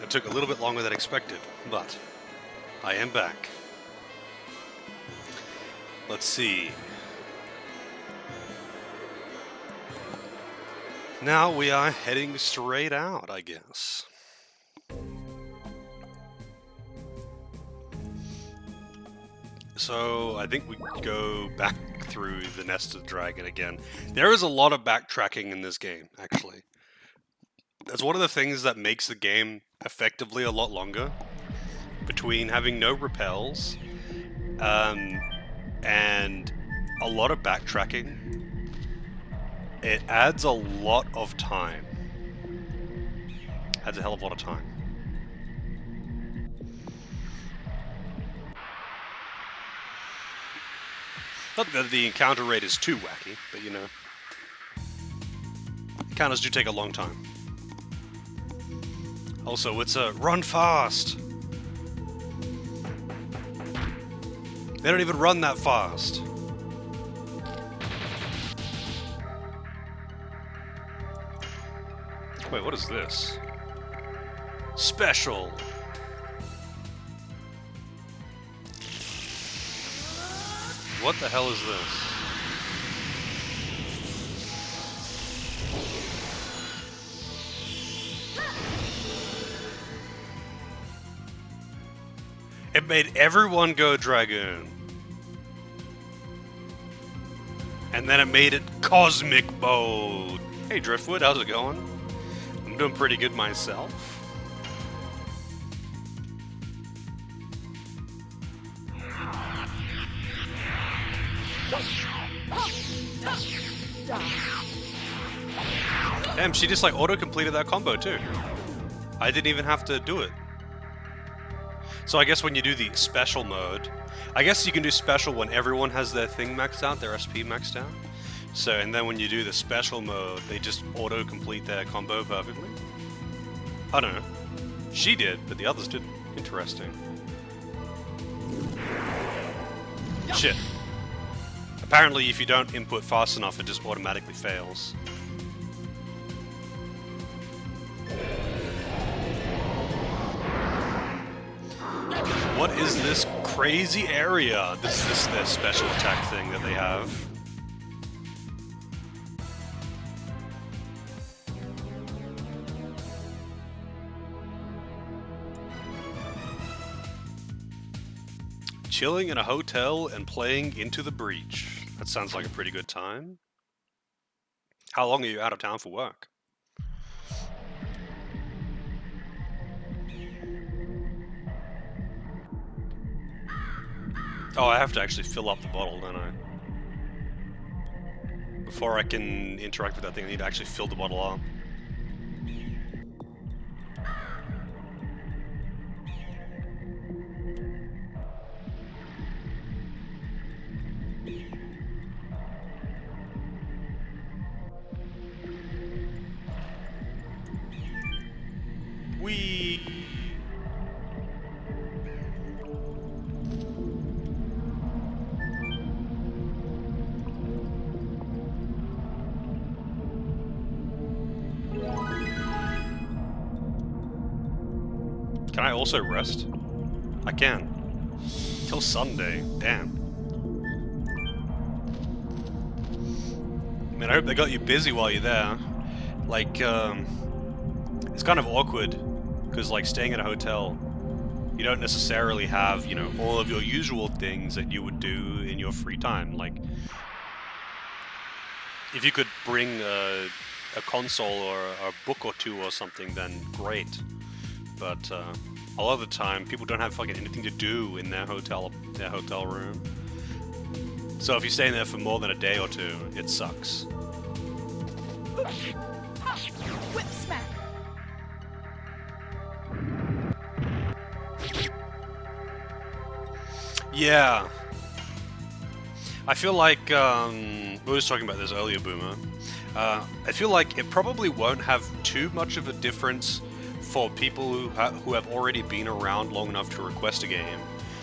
it took a little bit longer than expected, but I am back. Let's see. Now we are heading straight out, I guess. So I think we go back through the Nest of the Dragon again. There is a lot of backtracking in this game, actually. That's one of the things that makes the game effectively a lot longer. Between having no repels and a lot of backtracking, it adds a lot of time. Adds a hell of a lot of time. Not that the encounter rate is too wacky, but you know. Encounters do take a long time. Also, it's a run fast! They don't even run that fast. Wait, what is this? Special! What the hell is this? It made everyone go Dragoon. And then it made it Cosmic Mode. Hey Driftwood, how's it going? I'm doing pretty good myself. Damn, she just like auto-completed that combo too. I didn't even have to do it. So I guess when you do the special mode, I guess you can do special when everyone has their thing maxed out, their SP maxed out. So, and then when you do the special mode, they just auto-complete their combo perfectly. I don't know. She did, but the others didn't. Interesting. Shit. Apparently, if you don't input fast enough, it just automatically fails. What is this crazy area? This is their special attack thing that they have. Chilling in a hotel and playing Into the Breach. That sounds like a pretty good time. How long are you out of town for work? Oh, I have to actually fill up the bottle, don't I? Before I can interact with that thing, I need to actually fill the bottle up. Whee! Can I also rest? I can. Till Sunday. Damn. Man, I hope they got you busy while you're there. Like, it's kind of awkward, because, like, staying at a hotel, you don't necessarily have, you know, all of your usual things that you would do in your free time. Like, if you could bring a console or a book or two or something, then great. But a lot of the time, people don't have fucking anything to do in their hotel room. So if you're staying there for more than a day or two, it sucks. Whip smack. Yeah. I feel like, we were just talking about this earlier, Boomer. I feel like it probably won't have too much of a difference for people who have already been around long enough to request a game.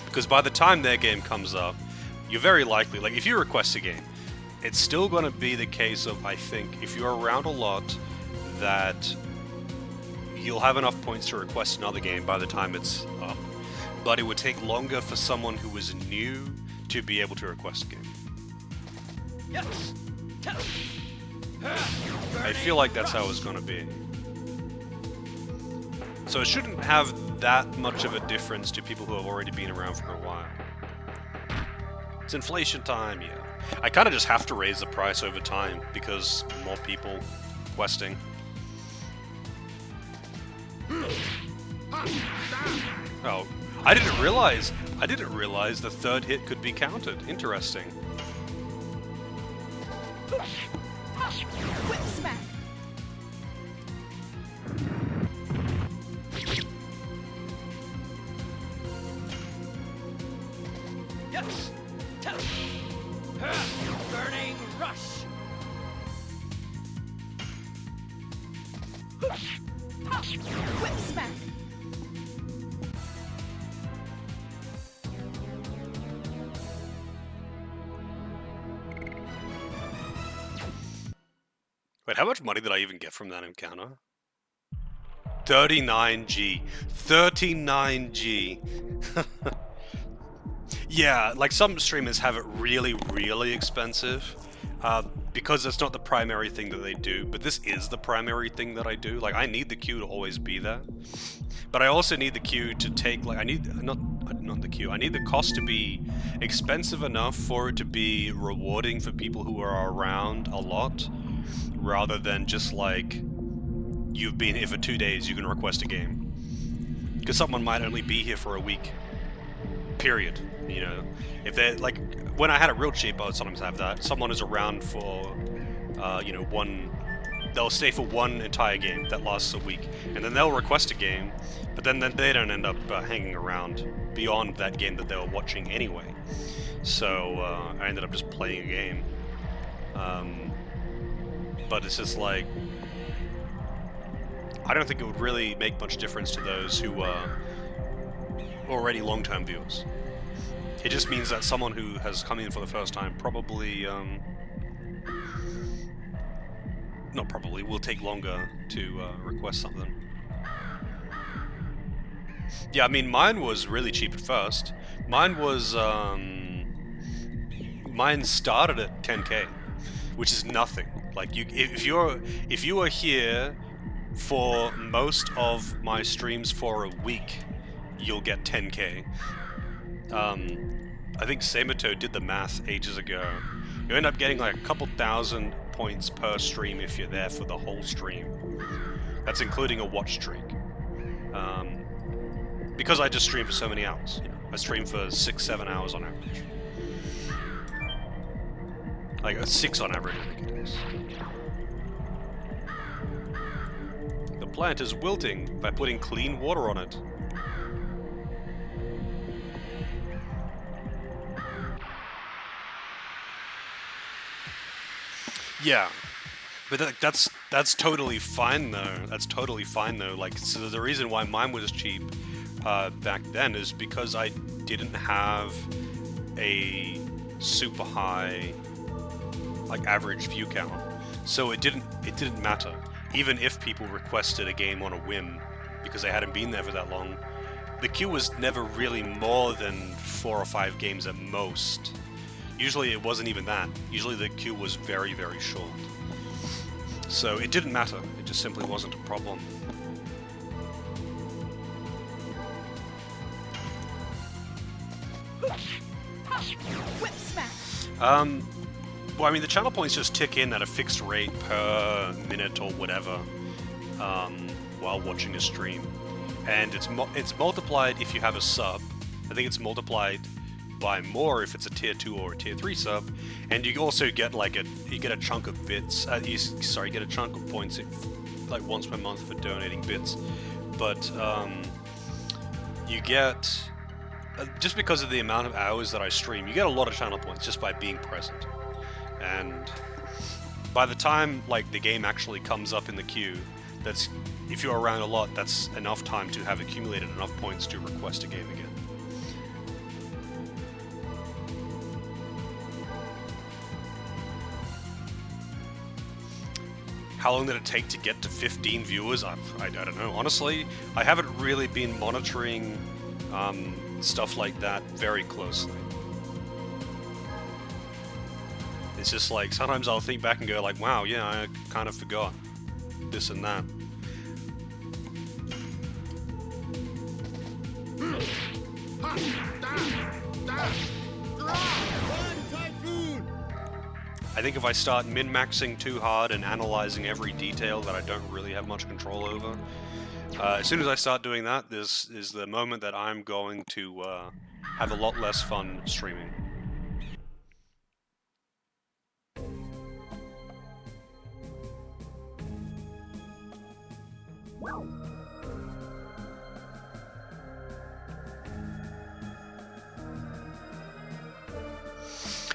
Because by the time their game comes up, you're very likely, like if you request a game, it's still going to be the case of, I think, if you're around a lot, that you'll have enough points to request another game by the time it's up, but it would take longer for someone who is new to be able to request a game. Yes. I feel like that's how it's going to be. So it shouldn't have that much of a difference to people who have already been around for a while. It's inflation time, yeah. I kind of just have to raise the price over time because more people questing. Oh, I didn't realize the third hit could be counted. Interesting. Whip smack. Yes. Burning rush. Whip smack. Wait, how much money did I even get from that encounter? 39G. 39G. Yeah, like some streamers have it really, really expensive because it's not the primary thing that they do, but this is the primary thing that I do. Like, I need the queue to always be there, but I also need the queue to take, like, I need the cost to be expensive enough for it to be rewarding for people who are around a lot, rather than just like, you've been here for 2 days, you can request a game. Because someone might only be here for a week. Period. You know, if they're like, when I had it real cheap, I would sometimes have that. Someone is around for, you know, they'll stay for one entire game that lasts a week, and then they'll request a game, but then they don't end up hanging around beyond that game that they were watching anyway. So I ended up just playing a game. But it's just like, I don't think it would really make much difference to those who are already long-term viewers. It just means that someone who has come in for the first time probably, not probably, will take longer to request something. Yeah, I mean, mine was really cheap at first. Mine was, mine started at 10k, which is nothing. Like, if you are here for most of my streams for a week, you'll get 10k. I think Samato did the math ages ago. You end up getting like a couple thousand points per stream if you're there for the whole stream. That's including a watch streak. Because I just stream for so many hours. You know, I stream for 6-7 hours on average. Like 6 on average, I think it is. The plant is wilting by putting clean water on it. Yeah, but that's totally fine though. That's totally fine though. Like, so the reason why mine was cheap back then is because I didn't have a super high, like, average view count. So it didn't matter. Even if people requested a game on a whim because they hadn't been there for that long, the queue was never really more than 4 or 5 games at most. Usually it wasn't even that. Usually the queue was very, very short. So it didn't matter. It just simply wasn't a problem. Whip smack. Well, I mean, the channel points just tick in at a fixed rate per minute or whatever while watching a stream. And it's multiplied if you have a sub. I think it's multiplied by more if it's a tier 2 or a tier 3 sub, and you also get like you get a chunk of bits. You get a chunk of points like once per month for donating bits, but you get just because of the amount of hours that I stream, you get a lot of channel points just by being present. And by the time like the game actually comes up in the queue, that's, if you're around a lot, that's enough time to have accumulated enough points to request a game again. How long did it take to get to 15 viewers? I don't know. Honestly, I haven't really been monitoring stuff like that very closely. It's just like, sometimes I'll think back and go like, wow, yeah, I kind of forgot this and that. I think if I start min-maxing too hard and analyzing every detail that I don't really have much control over, as soon as I start doing that, this is the moment that I'm going to have a lot less fun streaming.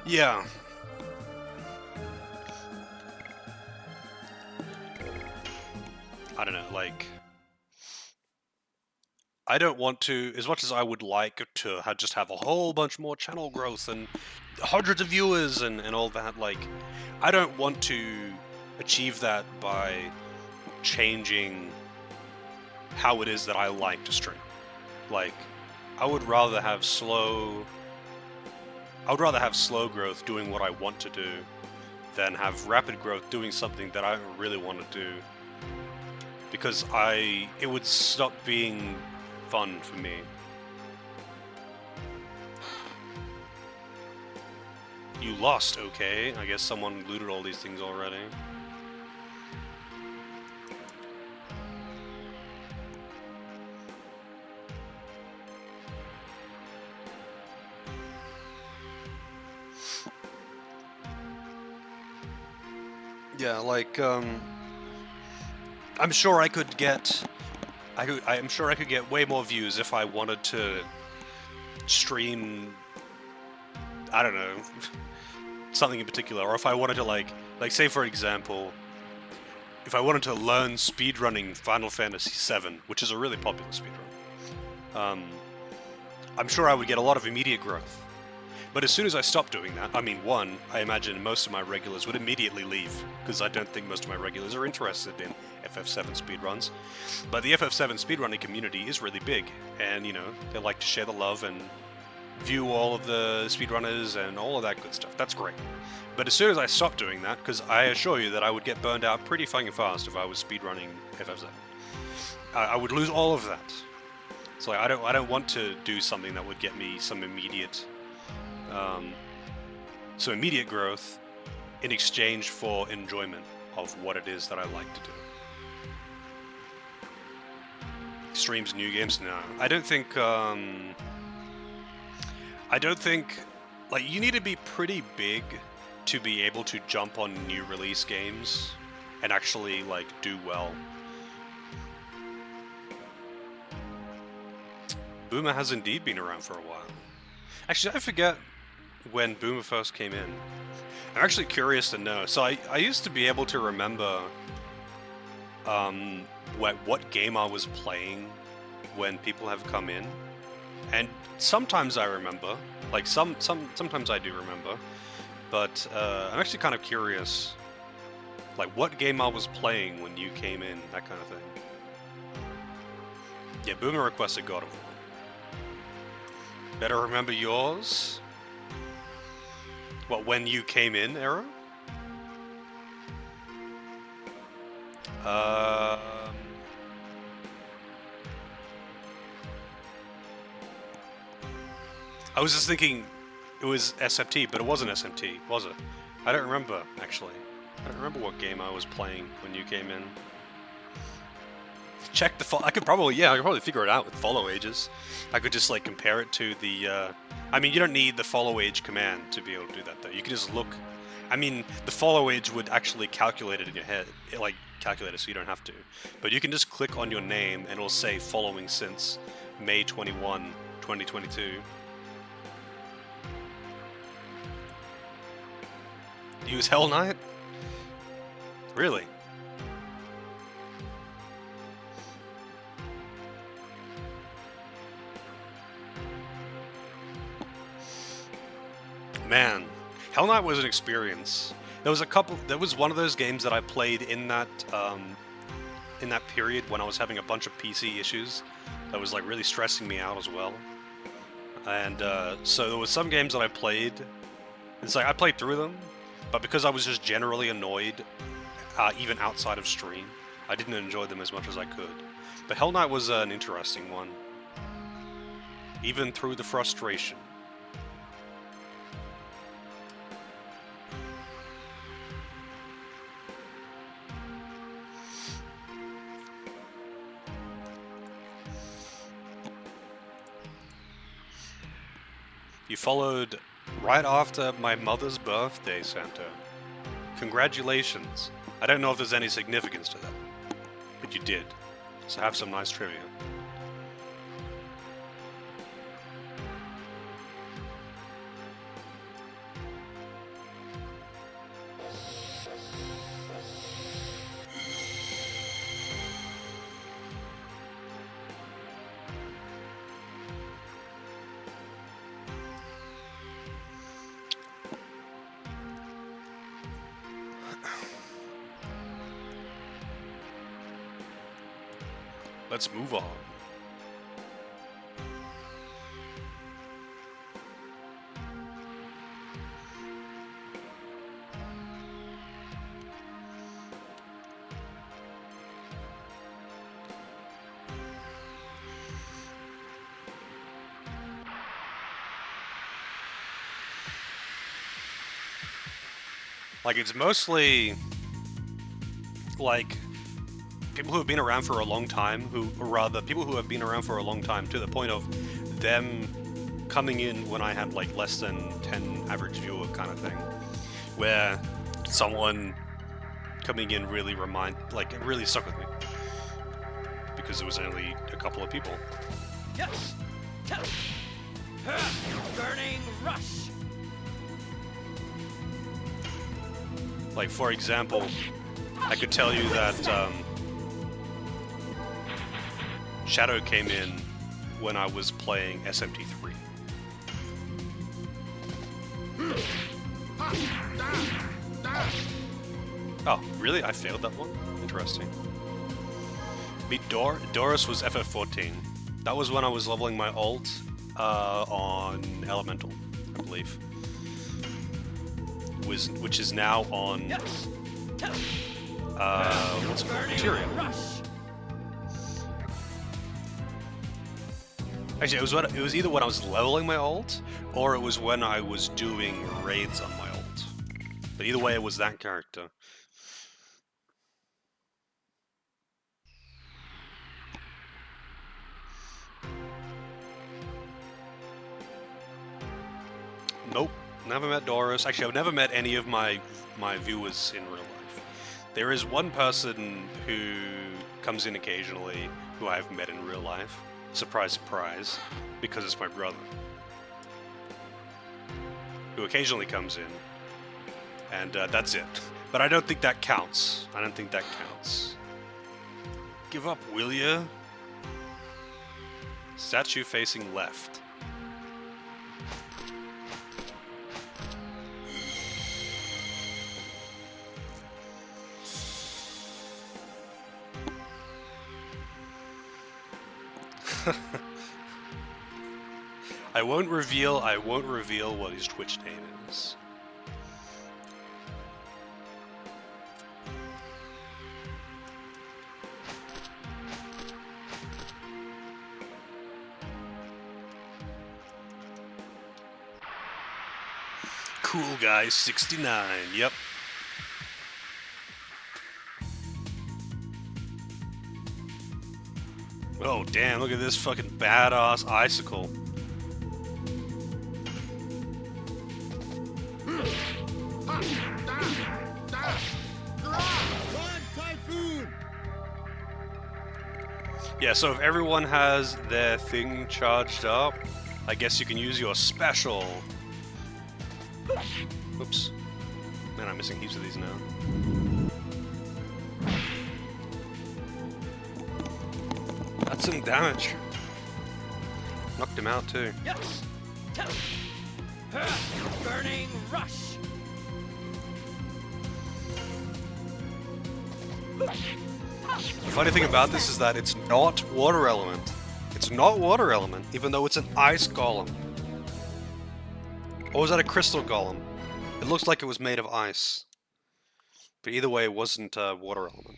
Yeah. I don't know, like, I don't want to, as much as I would like to just have a whole bunch more channel growth and hundreds of viewers and all that, like, I don't want to achieve that by changing how it is that I like to stream. Like, I would rather have slow growth doing what I want to do than have rapid growth doing something that I don't really want to do. Because it would stop being fun for me. You lost, okay. I guess someone looted all these things already. Yeah, like, I'm sure I could get... I'm sure I could get way more views if I wanted to stream... I don't know... something in particular, or if I wanted to, like say for example, if I wanted to learn speedrunning Final Fantasy VII, which is a really popular speedrun, I'm sure I would get a lot of immediate growth. But as soon as I stopped doing that, I mean, one, I imagine most of my regulars would immediately leave, because I don't think most of my regulars are interested in FF7 speedruns. But the FF7 speedrunning community is really big, and, you know, they like to share the love and view all of the speedrunners and all of that good stuff. That's great. But as soon as I stopped doing that, because I assure you that I would get burned out pretty fucking fast if I was speedrunning FF7, I would lose all of that. So like, I don't want to do something that would get me some immediate growth in exchange for enjoyment of what it is that I like to do. Streams new games? No. I don't think, like, you need to be pretty big to be able to jump on new release games and actually, like, do well. Boomer has indeed been around for a while. Actually, I forget when Boomer first came in. I'm actually curious to know. So I used to be able to remember what game I was playing when people have come in. And sometimes I remember, like sometimes I do remember, but I'm actually kind of curious, like what game I was playing when you came in, that kind of thing. Yeah, Boomer requested God of War. Better remember yours? What, when you came in, Arrow? I was just thinking it was SMT, but it wasn't SMT, was it? I don't remember, actually. I don't remember what game I was playing when you came in. Check the I could probably figure it out with follow ages. I could just like compare it to the I mean, you don't need the follow age command to be able to do that though. You can just look. I mean, the follow age would actually calculate it in your head, like calculate it so you don't have to. But you can just click on your name and it'll say following since May 21, 2022. Use Hell Knight? Really? Man, Hell Knight was an experience. There was a couple. There was one of those games that I played in that period when I was having a bunch of PC issues. That was like really stressing me out as well. And so there was some games that I played. It's like I played through them, but because I was just generally annoyed, even outside of stream, I didn't enjoy them as much as I could. But Hell Knight was an interesting one, even through the frustration. You followed right after my mother's birthday, Santa. Congratulations. I don't know if there's any significance to that, but you did. So have some nice trivia. Let's move on. Like, it's mostly like people who have been around for a long time, or rather, people who have been around for a long time to the point of them coming in when I had like less than 10 average viewer kind of thing, where someone coming in really it really stuck with me because it was only a couple of people. Yes. Burning rush. Like, for example, I could tell you that Shadow came in when I was playing SMT3. Oh, really? I failed that one? Interesting. Meet Doris was FF14. That was when I was leveling my ult on Elemental, I believe. Which is now on what's it called? Materia. Actually, it was either when I was leveling my ult, or it was when I was doing raids on my ult. But either way, it was that character. Nope, never met Doris. Actually, I've never met any of my viewers in real life. There is one person who comes in occasionally who I've met in real life. Surprise, surprise, because it's my brother. Who occasionally comes in, and that's it. But I don't think that counts. I don't think that counts. Give up, will ya? Statue facing left. I won't reveal what his Twitch name is. Cool Guy 69, yep. Oh damn, look at this fucking badass icicle. Run, Typhoon! Yeah, so if everyone has their thing charged up, I guess you can use your special. Oops. Man, I'm missing heaps of these now. That's some damage. Knocked him out too. Yes. Burning rush. The funny thing about this is that it's not water element. It's not water element, even though it's an ice golem. Or was that a crystal golem? It looks like it was made of ice. But either way, it wasn't water element.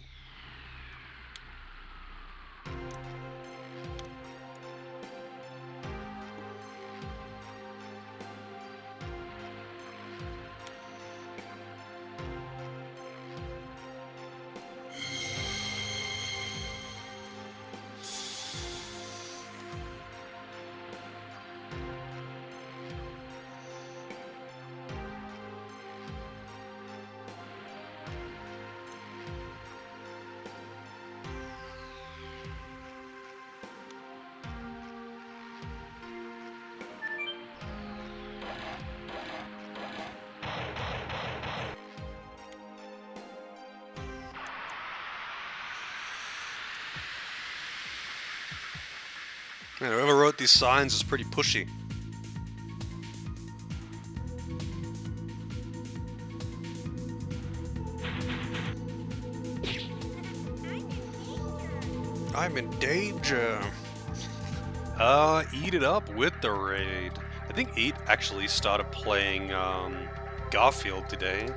Man, whoever wrote these signs is pretty pushy. I'm in danger. Eat it up with the raid. I think Eat actually started playing Garfield today.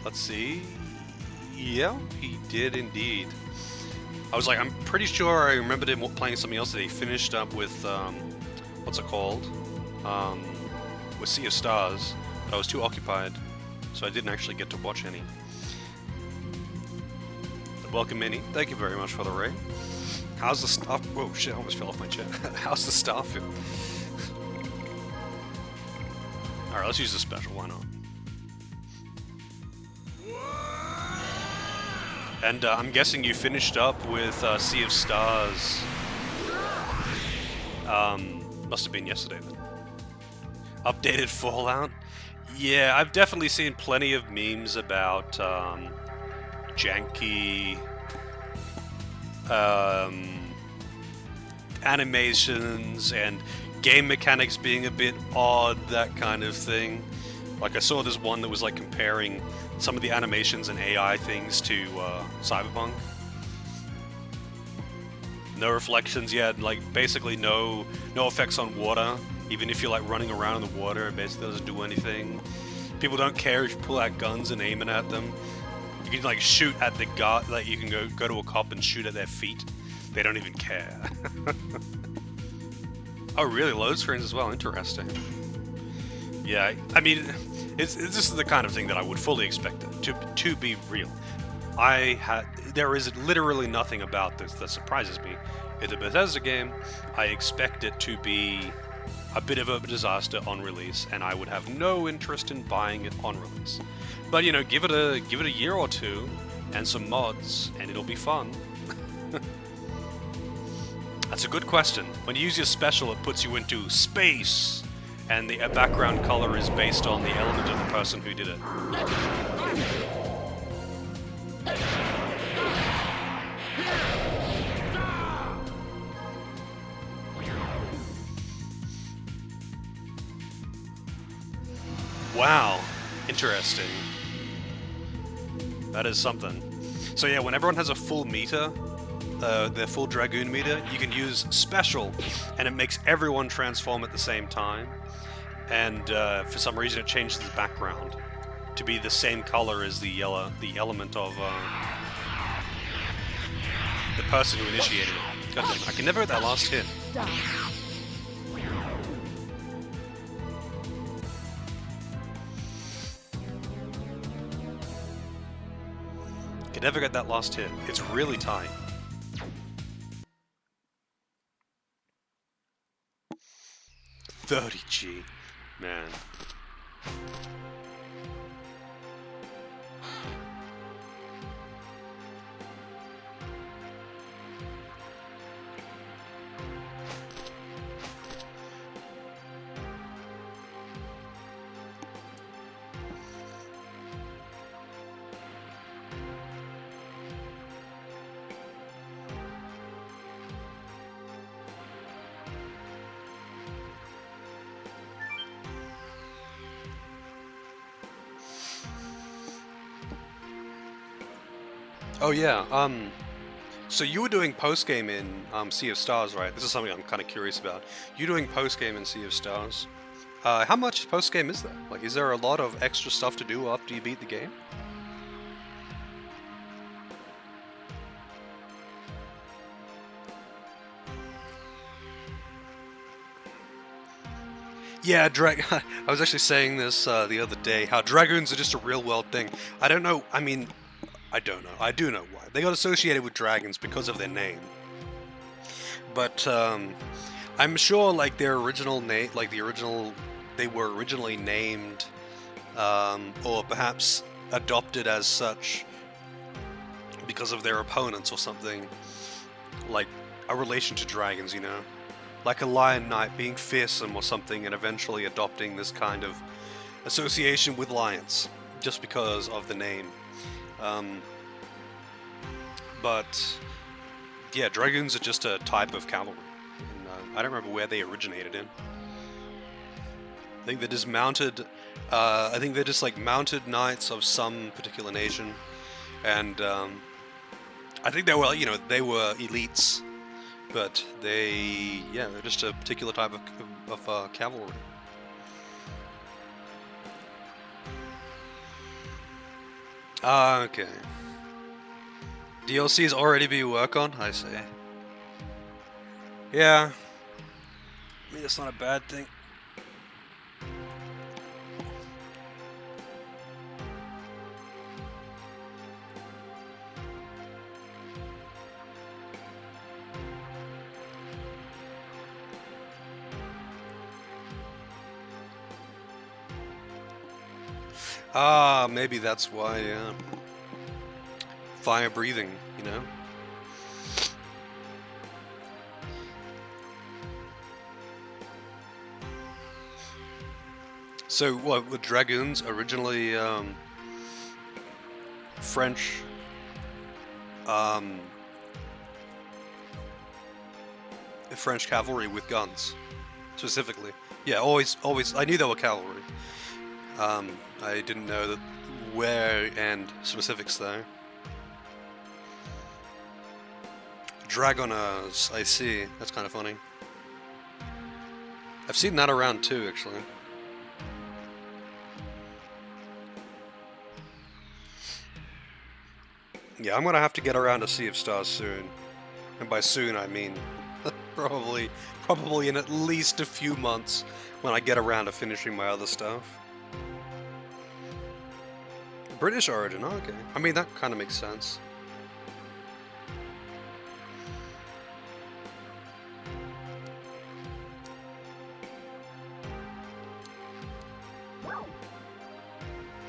Let's see. Yeah, he did indeed. I was like, I'm pretty sure I remembered him playing something else that he finished up with, what's it called? With Sea of Stars, but I was too occupied, so I didn't actually get to watch any. But welcome, Minnie. Thank you very much for the raid. How's the staff? Whoa, shit, I almost fell off my chair. How's the staff feel? Alright, let's use the special, why not? And I'm guessing you finished up with Sea of Stars. Must have been yesterday then. Updated Fallout? Yeah, I've definitely seen plenty of memes about janky animations and game mechanics being a bit odd, that kind of thing. Like I saw this one that was like comparing some of the animations and AI things to Cyberpunk. No reflections yet, like basically no effects on water. Even if you're like running around in the water, it basically doesn't do anything. People don't care if you pull out guns and aim it at them. You can like shoot at the guard, like you can go to a cop and shoot at their feet. They don't even care. Oh really? Load screens as well, interesting. Yeah, I mean, this is the kind of thing that I would fully expect to be real. There is literally nothing about this that surprises me. It's a Bethesda game. I expect it to be a bit of a disaster on release, and I would have no interest in buying it on release. But you know, give it a year or two and some mods, and it'll be fun. That's a good question. When you use your special, it puts you into space. And the background color is based on the element of the person who did it. Wow, interesting. That is something. So yeah, when everyone has a full meter, their full Dragoon meter, you can use special, and it makes everyone transform at the same time. And for some reason it changes the background to be the same color as the element of the person who initiated it. God damn, I can never get that last hit. Can never get that last hit. It's really tight. $30G. Man. Oh yeah. So you were doing post game in Sea of Stars, right? This is something I'm kind of curious about. You're doing post game in Sea of Stars. How much post game is there? Like, is there a lot of extra stuff to do after you beat the game? Yeah, I was actually saying this the other day, how Dragoons are just a real world thing. I don't know, I mean, I don't know. I do know why. They got associated with dragons because of their name. But, I'm sure, like, their original name, like, they were originally named, or perhaps adopted as such because of their opponents or something. Like, a relation to dragons, you know? Like a lion knight being fearsome or something and eventually adopting this kind of association with lions just because of the name. But yeah, dragoons are just a type of cavalry. And, I don't remember where they originated in. I think they're just mounted. I think they're just like mounted knights of some particular nation, and I think they were, you know, they were elites. But they're just a particular type of cavalry. Ah, okay. DLC's already being worked on, I see. Yeah. I mean, it's not a bad thing. Ah, maybe that's why, yeah. Fire breathing, you know? So, what, were dragoons originally, French, French cavalry with guns, specifically? Yeah, always, I knew they were cavalry. I didn't know that where and specifics though. Dragoners, I see. That's kind of funny. I've seen that around too, actually. Yeah, I'm gonna have to get around to Sea of Stars soon. And by soon, I mean probably in at least a few months when I get around to finishing my other stuff. British origin, oh, okay. I mean, that kind of makes sense.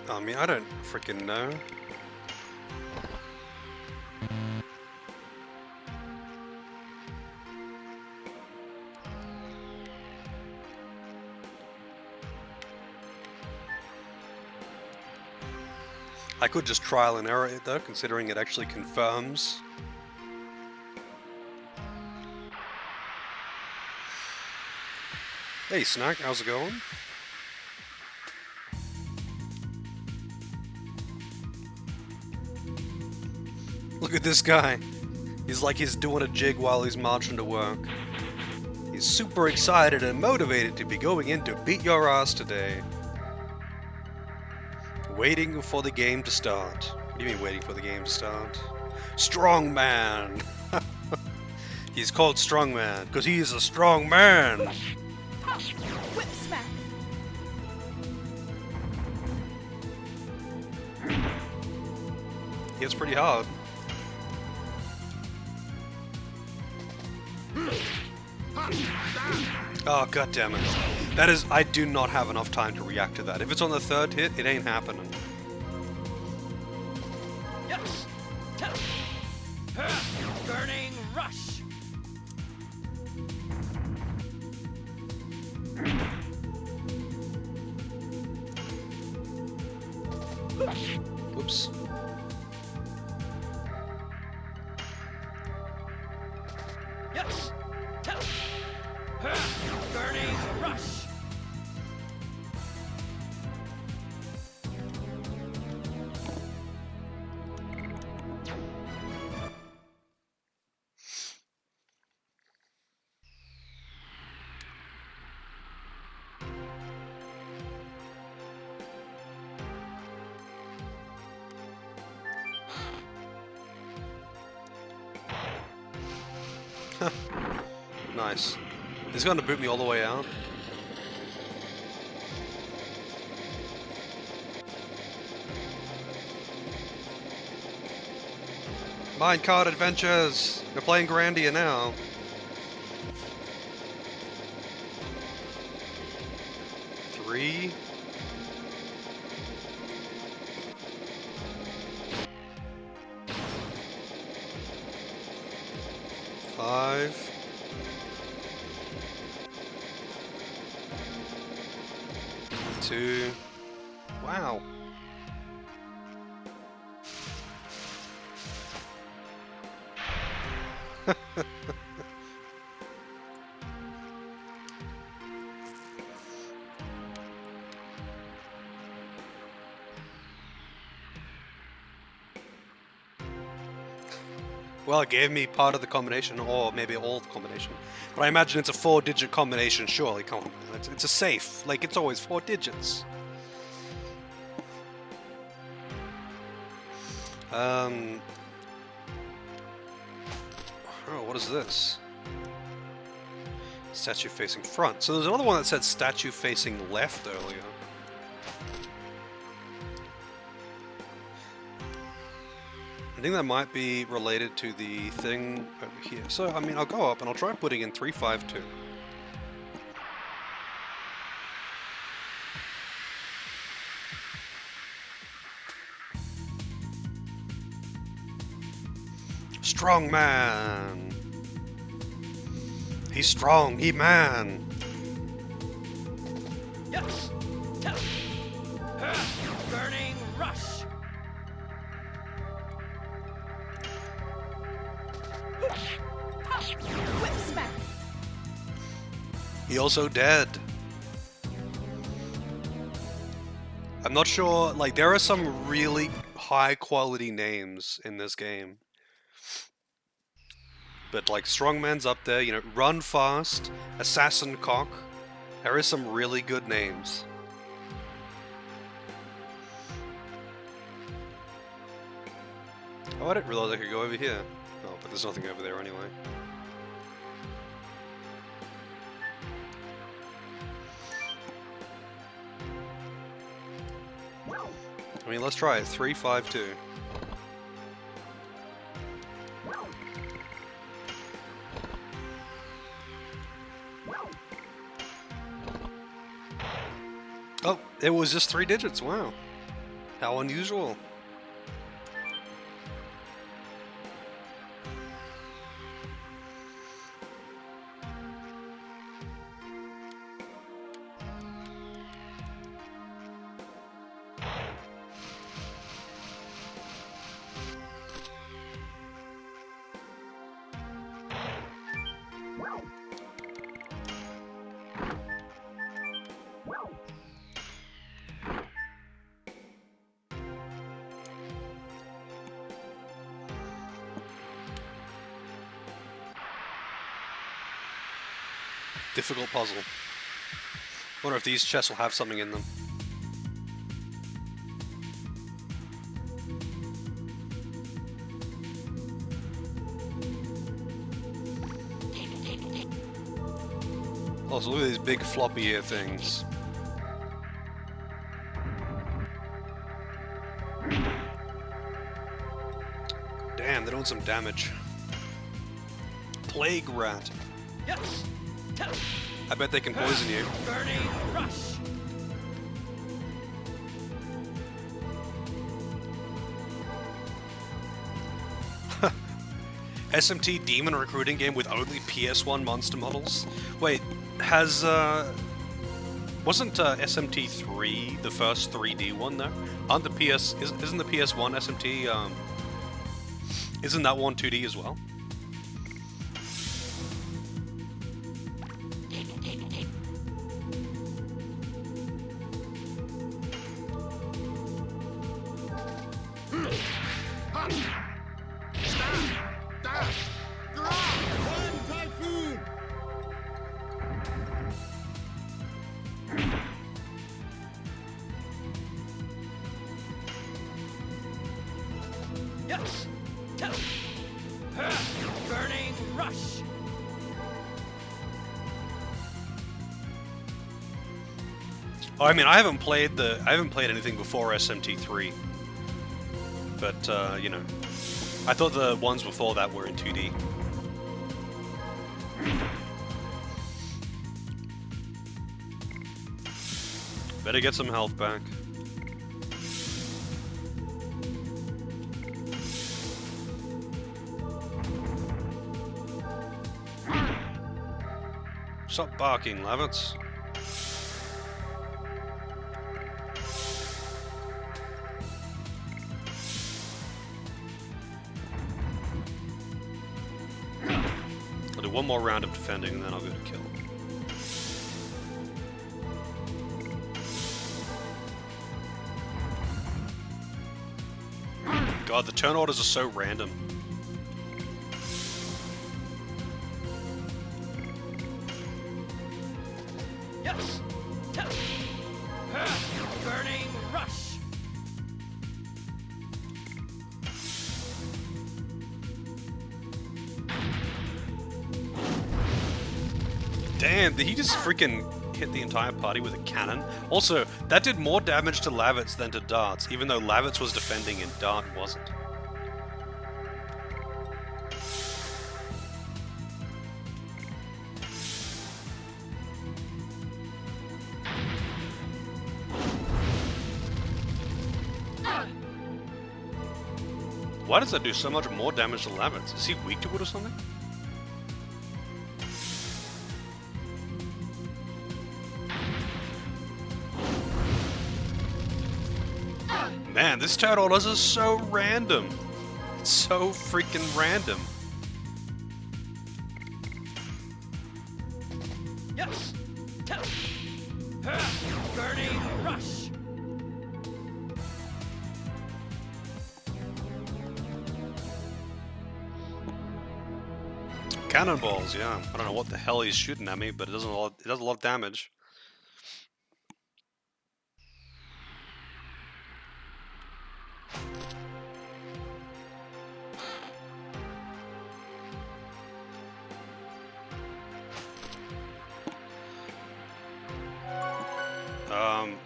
I mean, I don't freaking know. I could just trial and error it though, considering it actually confirms. Hey Snack, how's it going? Look at this guy. He's like he's doing a jig while he's marching to work. He's super excited and motivated to be going in to beat your ass today. Waiting for the game to start. What do you mean waiting for the game to start? Strongman! He's called Strongman because he is a strong man! Whip smack. It's pretty hard. Oh, god damn it. That is, I do not have enough time to react to that. If it's on the third hit, it ain't happening. Yes. Burning rush. Whoops. Yes. Burning rush. Nice. He's going to boot me all the way out. Minecart adventures! We're playing Grandia now. Three. Five. Two. Wow. Well, it gave me part of the combination, or maybe all the combination. But I imagine it's a 4-digit combination, surely. Come on, it's a safe. Like, it's always 4 digits. Oh, what is this? Statue facing front. So there's another one that said statue facing left earlier. I think that might be related to the thing over here. So, I mean, I'll go up and I'll try putting in 352. Strong man. He's strong. He man. Yes. Burning rush. Whip smack. He also dead. I'm not sure, like, there are some really high quality names in this game. But, like, Strongman's up there, you know, Run Fast, Assassin Cock. There is some really good names. Oh, I didn't realize I could go over here. Oh, but there's nothing over there anyway. I mean, let's try it. 352. Oh, it was just 3 digits. Wow. How unusual. Difficult puzzle. Wonder if these chests will have something in them. Oh, so look at these big floppy ear things. Damn, they're doing some damage. Plague rat. Yes. I bet they can poison you. Burning rush. SMT demon recruiting game with only PS1 monster models? Wait, has wasn't SMT 3 the first 3D one though? Aren't the isn't the PS1 SMT isn't that one 2D as well? One typhoon! Yes. Burning rush. Oh, I mean, I haven't played anything before SMT3. But, you know, I thought the ones before that were in 2D. Better get some health back. Stop barking, Lavitz. I'll do one more round of defending and then I'll go to kill. God, the turn orders are so random. Yes. Burning rush. Damn, did he just freaking hit the entire party with a cannon? Also, that did more damage to Lavitz than to Darts, even though Lavitz was defending and Dart wasn't. Why does that do so much more damage to Lavitz? Is he weak to it or something? Man, this turn orders is so random. It's so freaking random. Yes. Burning rush. Cannonballs, yeah. I don't know what the hell he's shooting at me, but it does a lot of damage.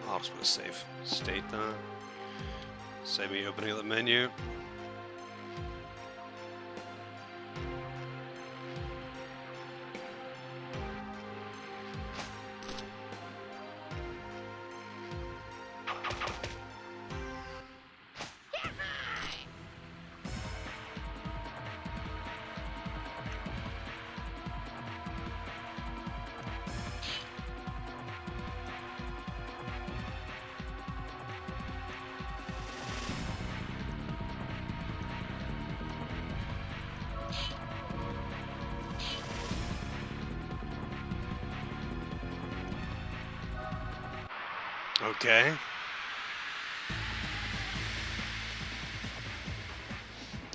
I'll just put a save state there. Save me opening up the menu. Okay.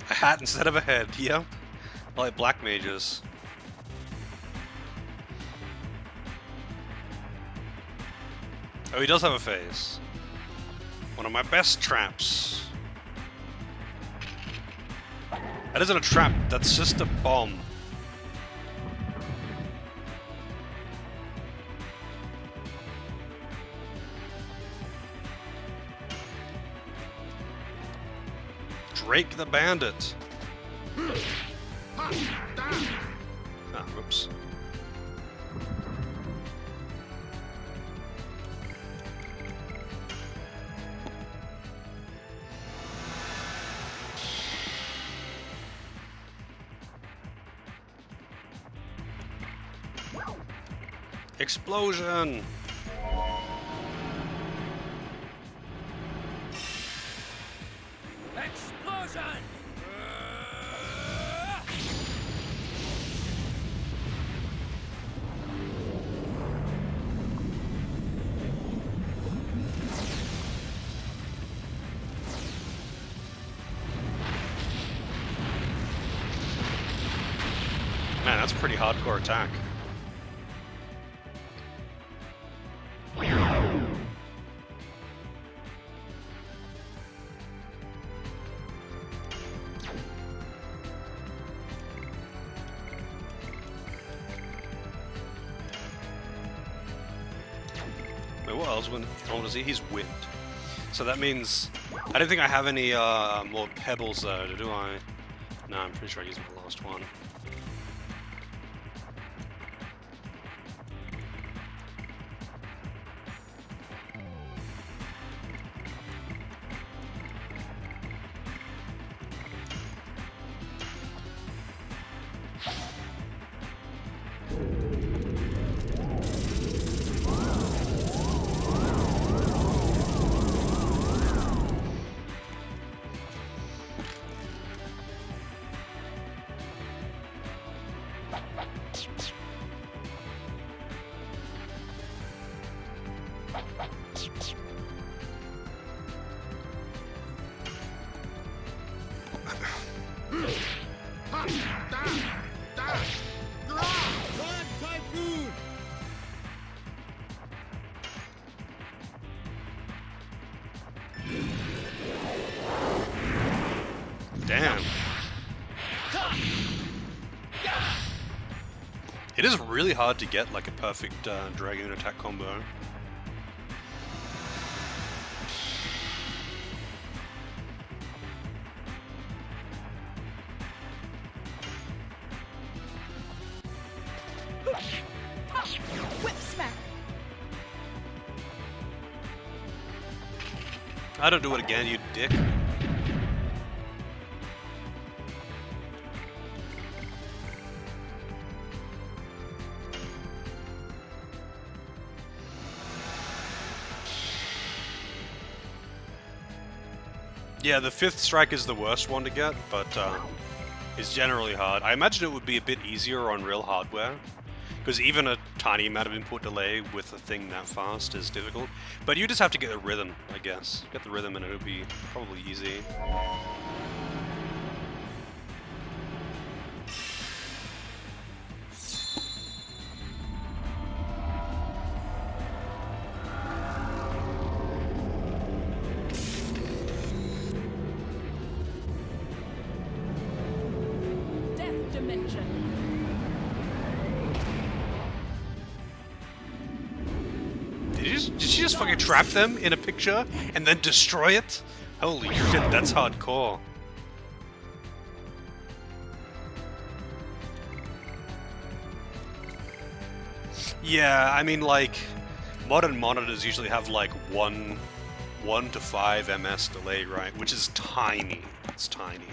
A hat instead of a head, yep. I like black mages. Oh, he does have a face. One of my best traps. That isn't a trap, that's just a bomb. Drake the Bandit. Ah, whoops. Explosion! Explosion! Man, that's a pretty hardcore attack. Wait, what? Oswin. What is he? He's wind. So that means I don't think I have any more pebbles though, do I? No, I'm pretty sure I used my last one. Red Typhoon! Damn. It is really hard to get like a perfect Dragoon attack combo. Whip smack. I don't do it again, you dick. Yeah, the 5th strike is the worst one to get, but it's generally hard. I imagine it would be a bit easier on real hardware, because even a tiny amount of input delay with a thing that fast is difficult. But you just have to get the rhythm, I guess. Get the rhythm and it would be probably easy. Death dimension. Did she just fucking trap them in a picture and then destroy it? Holy shit, that's hardcore. Yeah, I mean, like, modern monitors usually have like 1 to 5 ms delay, right? Which is tiny. It's tiny.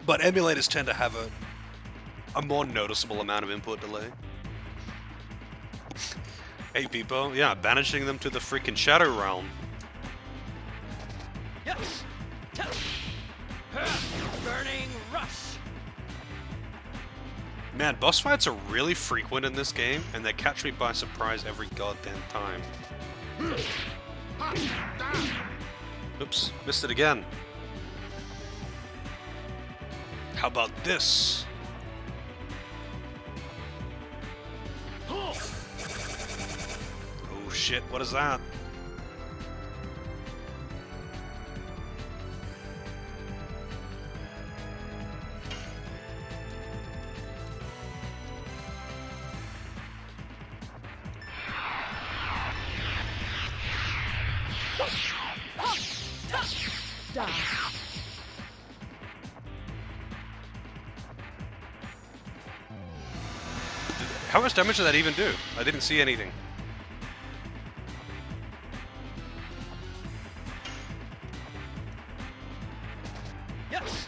But emulators tend to have a more noticeable amount of input delay. Hey people, yeah, banishing them to the freaking Shadow Realm. Yes. Burning rush. Man, boss fights are really frequent in this game, and they catch me by surprise every goddamn time. Oops, missed it again. How about this? Oh shit, what is that? Die. How much damage did that even do? I didn't see anything. Yes.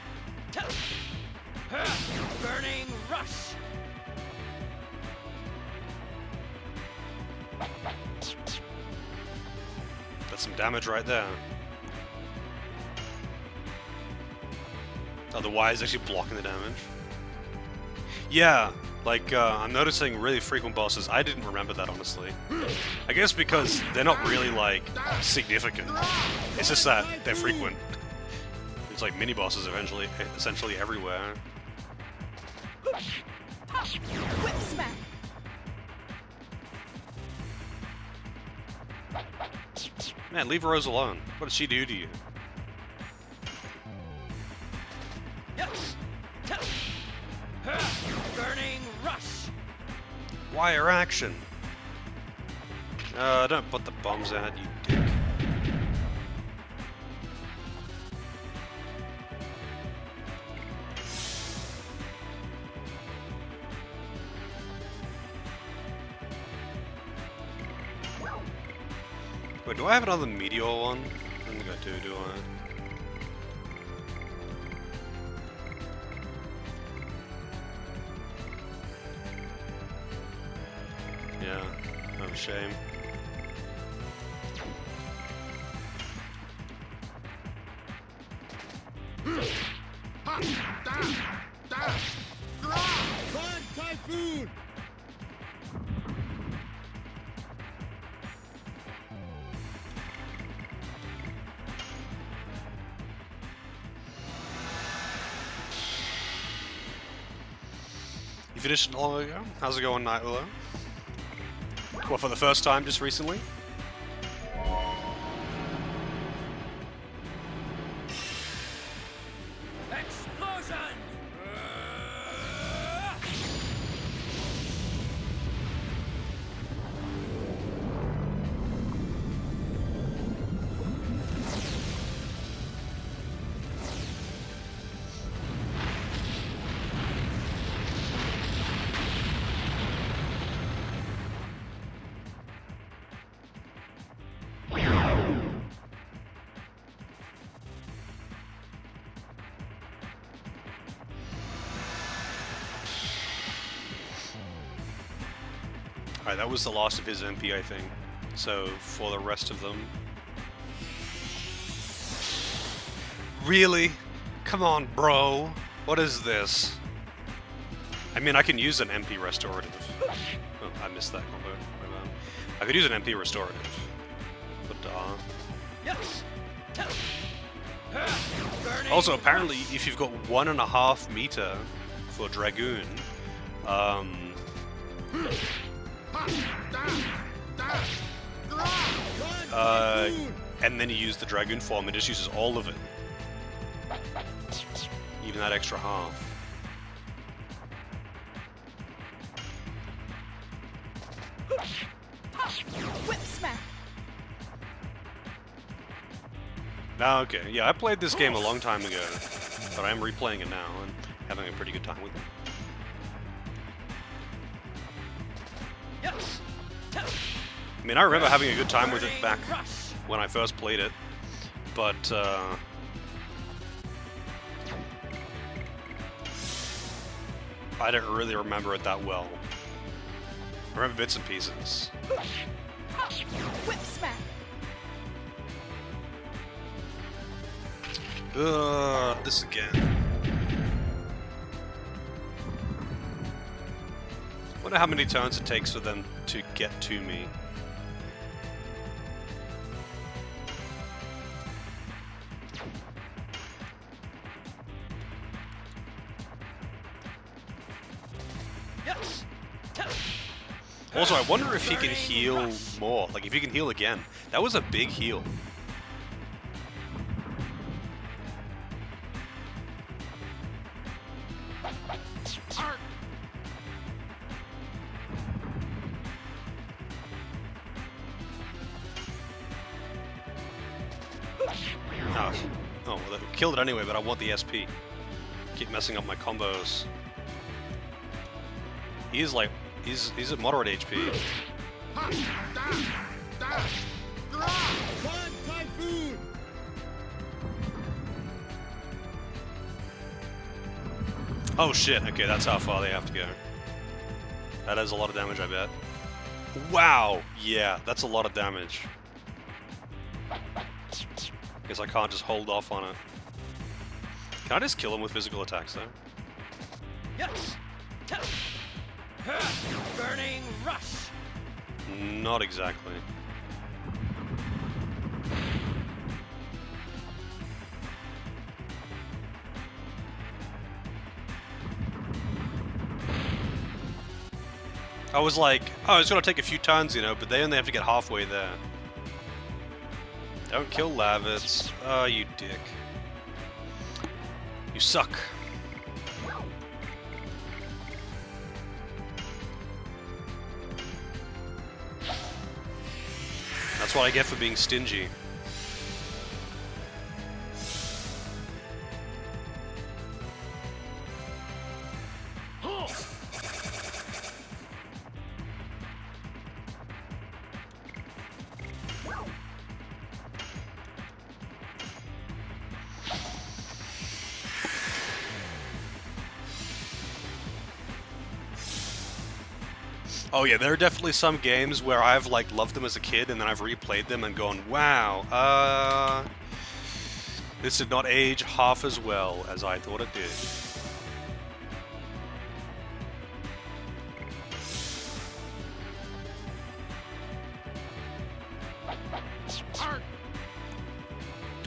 Burning rush. That's some damage right there. Oh, the Y is actually blocking the damage. Yeah, like, I'm noticing really frequent bosses. I didn't remember that, honestly. I guess because they're not really, like, significant. It's just that they're frequent. It's like mini-bosses essentially everywhere. Whip smack. Man, leave Rose alone. What did she do to you? Yes. Burning rush. Wire action. Don't put the bombs out, you dick. Wait, do I have another meteor one? I don't think I do I? Yeah, no shame. Fun typhoon. You finished long ago? How's it going, Night Willow? What, for the first time just recently? Explosion! Alright, that was the last of his MP, I think. So, for the rest of them... Really? Come on, bro! What is this? I mean, I can use an MP restorative. Oh, I missed that combo. My bad. I could use an MP restorative. But, Yes! also, apparently, if you've got 1.5 meter for Dragoon, and then you use the Dragoon form, it just uses all of it. Even that extra half. Whip smack. Okay, yeah, I played this game a long time ago, but I am replaying it now and having a pretty good time with it. Yes! I mean, I remember having a good time with it back when I first played it, but I don't really remember it that well. I remember bits and pieces. Whip smack. This again. Wonder how many turns it takes for them to get to me. Yes! Also, I wonder if he can heal more. Like, if he can heal again. That was a big heal. Oh, well, that killed it anyway, but I want the SP. Keep messing up my combos. He's like, he's at moderate HP. Fun typhoon. Oh shit, okay, that's how far they have to go. That is a lot of damage, I bet. Wow! Yeah, that's a lot of damage. Guess I can't just hold off on it. Can I just kill him with physical attacks, though? Yes! Burning rush! Not exactly. I was like, oh, it's gonna take a few turns, you know, but they only have to get halfway there. Don't kill Lavitz. Oh, you dick. You suck. That's what I get for being stingy. Oh yeah, there are definitely some games where I've like loved them as a kid and then I've replayed them and gone, wow, this did not age half as well as I thought it did.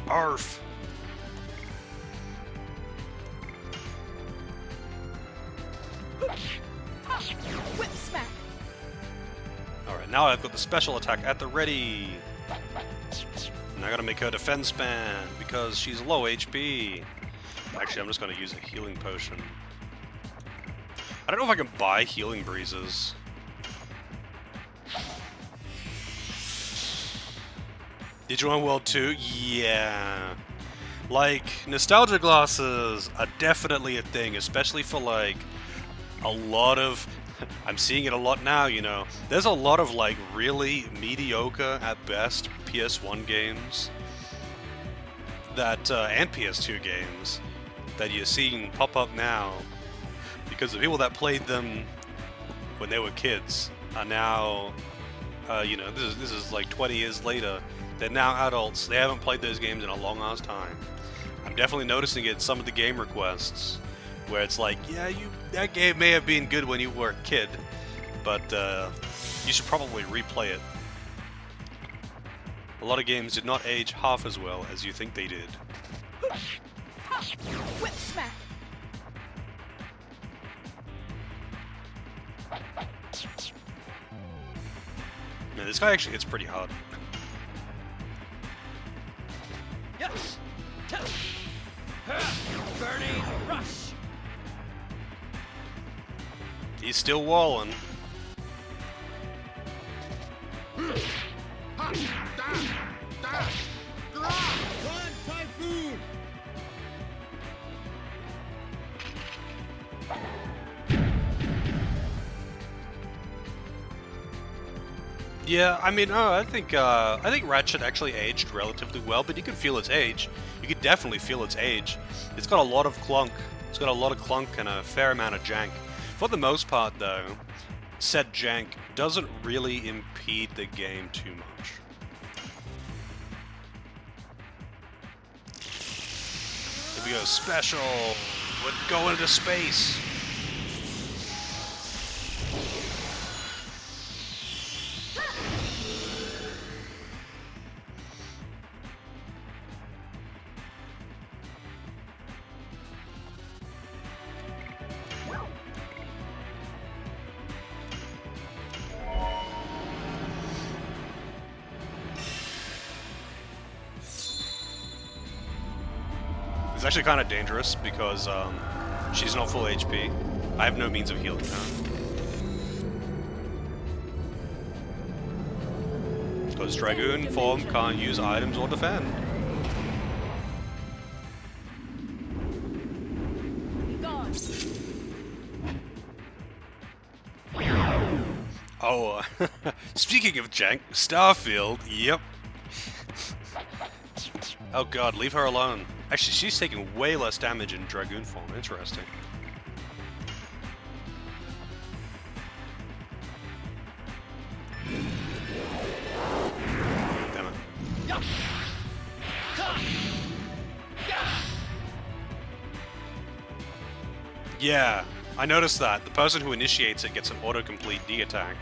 Arf. Whip smack. Alright, now I've got the special attack at the ready. And I gotta make her defense span because she's low HP. Actually, I'm just gonna use a healing potion. I don't know if I can buy healing breezes. Digimon World 2? Yeah. Like, nostalgia glasses are definitely a thing, especially for like a lot of... I'm seeing it a lot now, you know. There's a lot of like really mediocre at best PS1 games that and PS2 games that you're seeing pop up now because the people that played them when they were kids are now, you know, this is like 20 years later. They're now adults. They haven't played those games in a long ass time. I'm definitely noticing it in some of the game requests where it's like, yeah, that game may have been good when you were a kid, but you should probably replay it. A lot of games did not age half as well as you think they did. Whip smack. Man, this guy actually hits pretty hard. Yes. Burning rush. He's still walling. Run, Typhoon! Yeah, I mean, I think Ratchet actually aged relatively well, but you can feel its age. You could definitely feel its age. It's got a lot of clunk. It's got a lot of clunk and a fair amount of jank. For the most part, though, said jank doesn't really impede the game too much. Here we go, special. We're going into space. It's actually kind of dangerous because she's not full HP. I have no means of healing her. Because Dragoon form can't use items or defend. Be gone. Oh, speaking of jank, Starfield, yep. Oh god, leave her alone. Actually, she's taking way less damage in Dragoon form. Interesting. Damn it. Yeah, I noticed that. The person who initiates it gets an autocomplete D attack,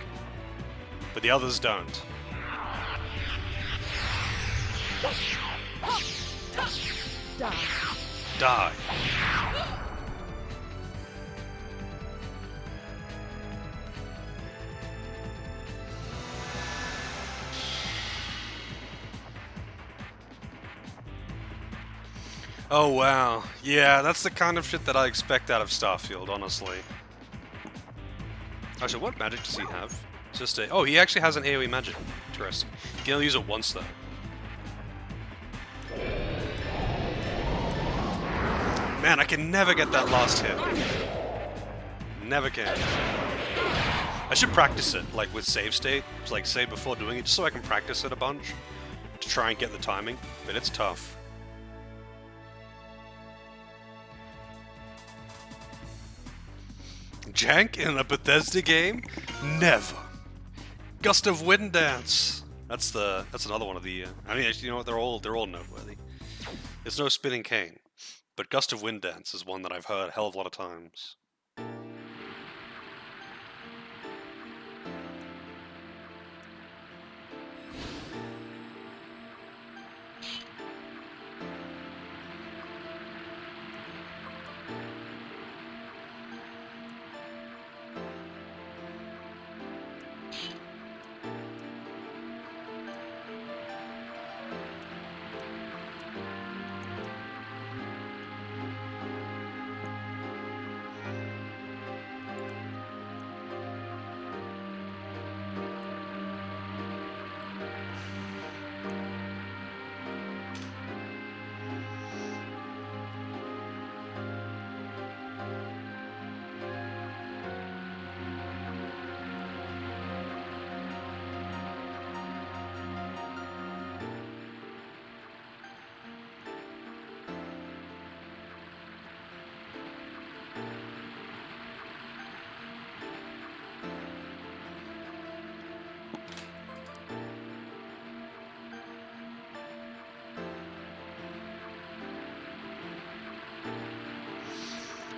but the others don't. Die. Die. Oh wow. Yeah, that's the kind of shit that I expect out of Starfield, honestly. Actually, what magic does he have? It's just a... Oh, he actually has an AoE magic. Interesting. He can only use it once, though. Man, I can never get that last hit. Never can. I should practice it, like with save state, like save before doing it, just so I can practice it a bunch to try and get the timing, but it's tough. Jank in a Bethesda game? Never. Gust of Wind Dance. That's another one of the. I mean, you know what? They're all noteworthy. There's no Spinning Cane, but Gust of Wind Dance is one that I've heard a hell of a lot of times.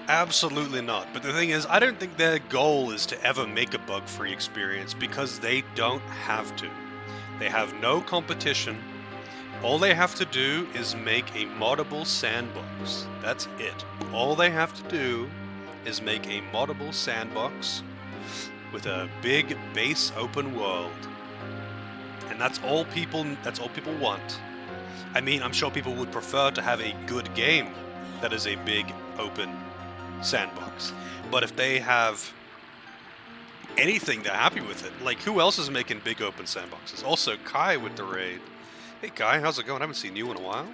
Absolutely not. But the thing is, I don't think their goal is to ever make a bug-free experience because they don't have to. They have no competition. All they have to do is make a moddable sandbox. That's it. All they have to do is make a moddable sandbox with a big base open world. And that's all people want. I mean, I'm sure people would prefer to have a good game that is a big open sandbox. But if they have anything, they're happy with it. Like, who else is making big open sandboxes? Also, Kai with the raid. Hey Kai, how's it going? I haven't seen you in a while.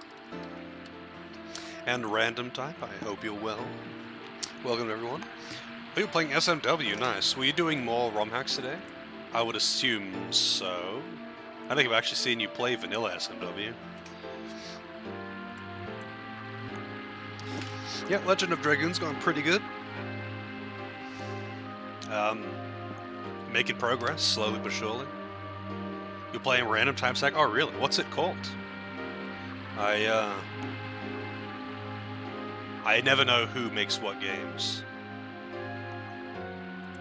And Random Type, I hope you're well. Welcome everyone. Are you playing SMW? Nice. Were you doing more ROM hacks today? I would assume so. I think I've actually seen you play vanilla SMW. Yeah, Legend of Dragoon's going pretty good. Making progress, slowly but surely. You're playing Random Time Sack? Oh, really? What's it called? I never know who makes what games.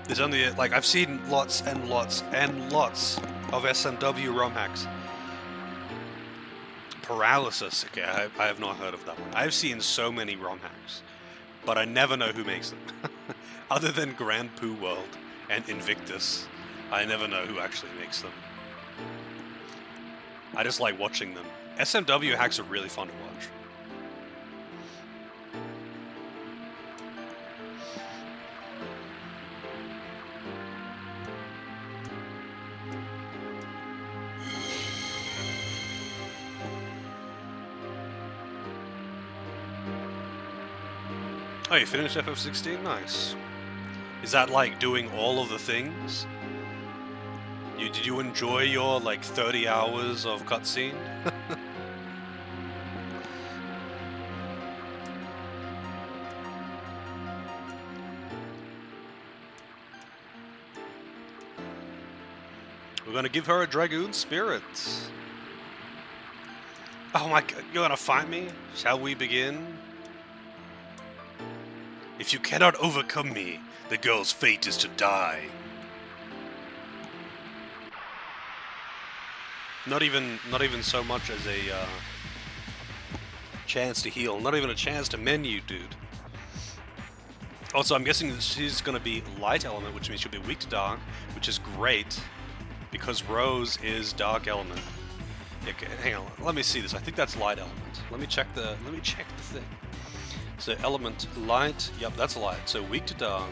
There's only, like, I've seen lots and lots and lots of SMW ROM hacks. Paralysis, okay, I have not heard of that one. I've seen so many ROM hacks, but I never know who makes them. Other than Grand Poo World and Invictus, I never know who actually makes them. I just like watching them. SMW hacks are really fun to watch. Oh, you finished FF16? Nice. Is that like doing all of the things? Did you enjoy your like 30 hours of cutscene? We're gonna give her a Dragoon spirit. Oh my god, you're gonna fight me? Shall we begin? If you cannot overcome me, the girl's fate is to die. Not even so much as a chance to heal. Not even a chance to menu, dude. Also, I'm guessing that she's gonna be light element, which means she'll be weak to dark, which is great because Rose is dark element. Okay, hang on. Let me see this. I think that's light element. Let me check the thing. So element light, yep, that's light. So weak to dark.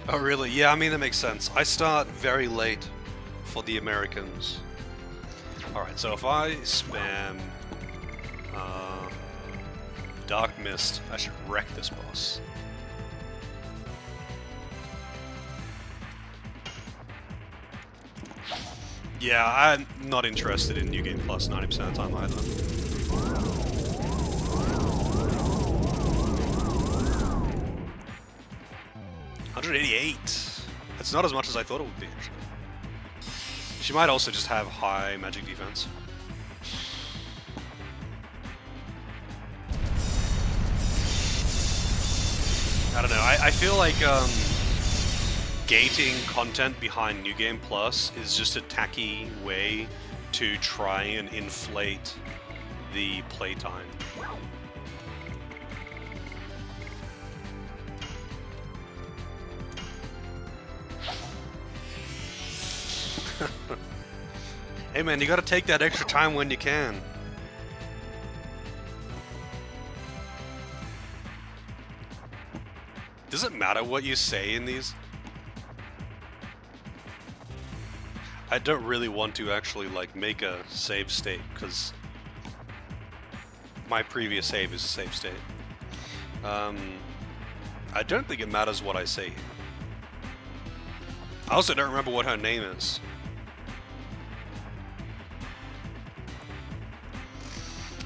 Oh really? Yeah, I mean that makes sense. I start very late for the Americans. Alright, so if I spam Dark Mist, I should wreck this boss. Yeah, I'm not interested in New Game Plus 90% of the time either. $188. That's not as much as I thought it would be, actually. She might also just have high magic defense. I don't know, I feel like gating content behind New Game Plus is just a tacky way to try and inflate the playtime. Hey man, you gotta take that extra time when you can. Does it matter what you say in these? I don't really want to actually like make a save state because my previous save is a save state. I don't think it matters what I say here. I also don't remember what her name is.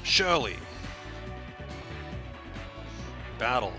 Shirley. Battle.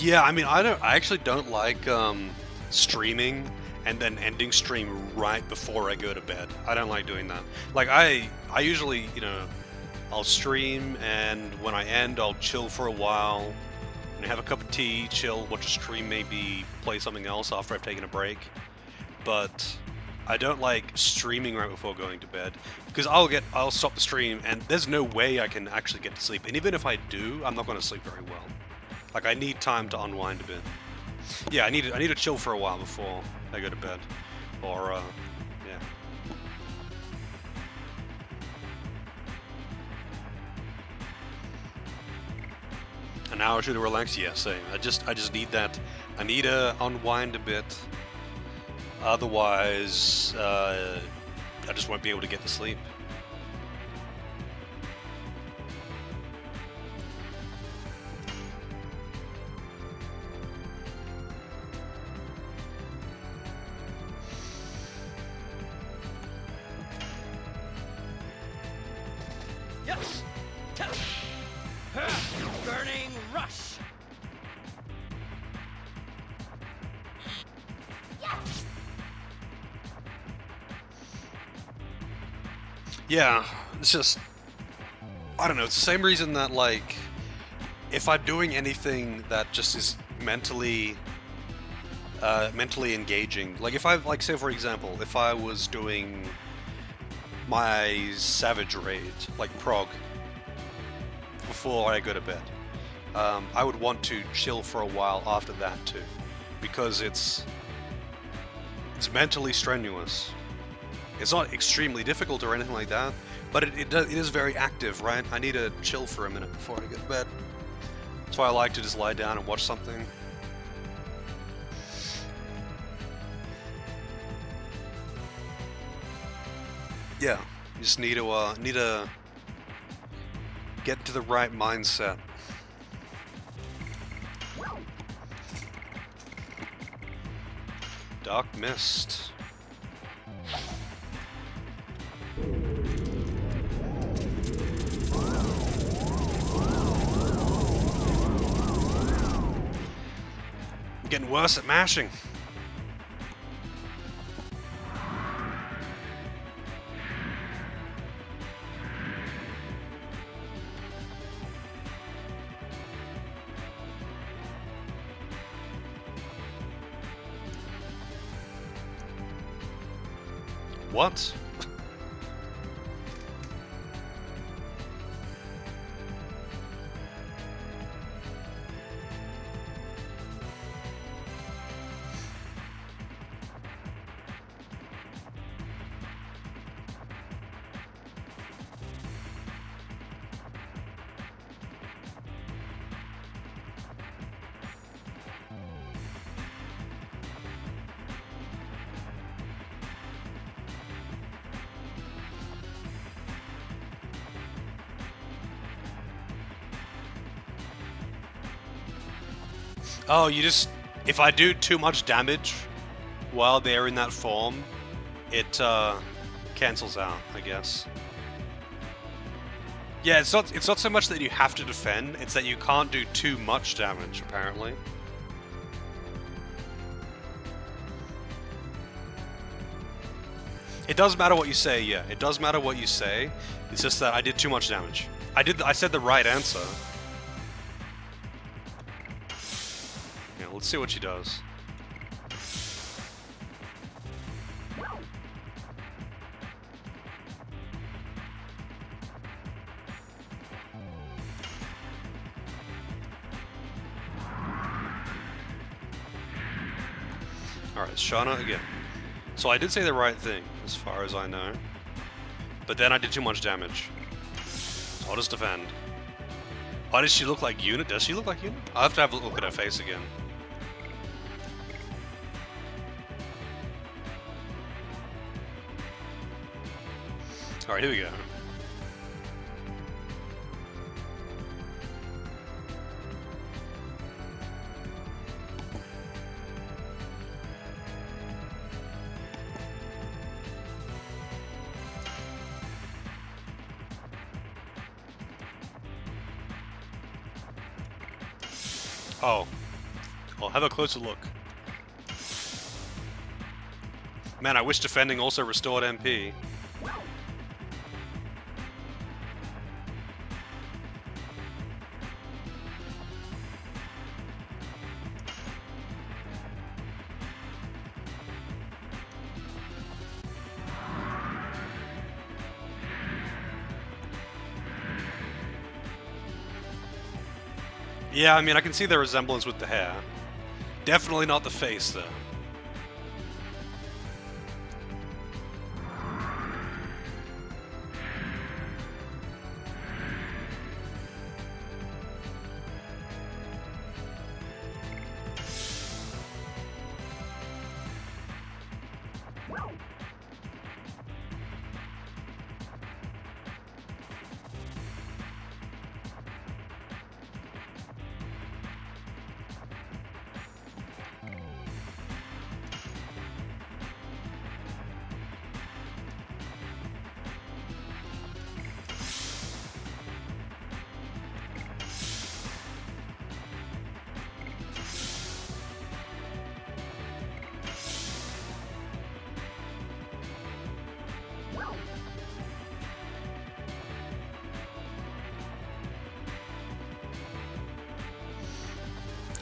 Yeah, I mean, I actually don't like streaming and then ending stream right before I go to bed. I don't like doing that. Like I usually, you know, I'll stream and when I end, I'll chill for a while and have a cup of tea, chill, watch a stream, maybe play something else after I've taken a break. But I don't like streaming right before going to bed because I'll stop the stream and there's no way I can actually get to sleep. And even if I do, I'm not going to sleep very well. Like I need time to unwind a bit. Yeah, I need to chill for a while before I go to bed, or yeah. An hour or two to relax. Yeah, same. I just need that. I need to unwind a bit. Otherwise, I just won't be able to get to sleep. Yes! Burning rush! Yeah, it's just, I don't know, it's the same reason that, like, if I'm doing anything that just is mentally engaging, like if I, like, say for example, if I was doing my Savage Raid, like prog, before I go to bed, I would want to chill for a while after that too, because it's mentally strenuous. It's not extremely difficult or anything like that, but it is very active, right? I need to chill for a minute before I go to bed. That's why I like to just lie down and watch something. Yeah, you just need to get into the right mindset. Dark Mist. I'm getting worse at mashing. What? Oh, you just... If I do too much damage while they're in that form, it cancels out, I guess. Yeah, it's not so much that you have to defend, it's that you can't do too much damage, apparently. It does matter what you say, yeah. It does matter what you say. It's just that I did too much damage. I said the right answer. Yeah, let's see what she does. Alright, Shana again. So I did say the right thing, as far as I know. But then I did too much damage. So I'll just defend. Why does she look like Unit? Does she look like Unit? I'll have to have a look at her face again. Alright, here we go. Oh. I'll have a closer look. Man, I wish defending also restored MP. Yeah, I mean, I can see the resemblance with the hair. Definitely not the face, though.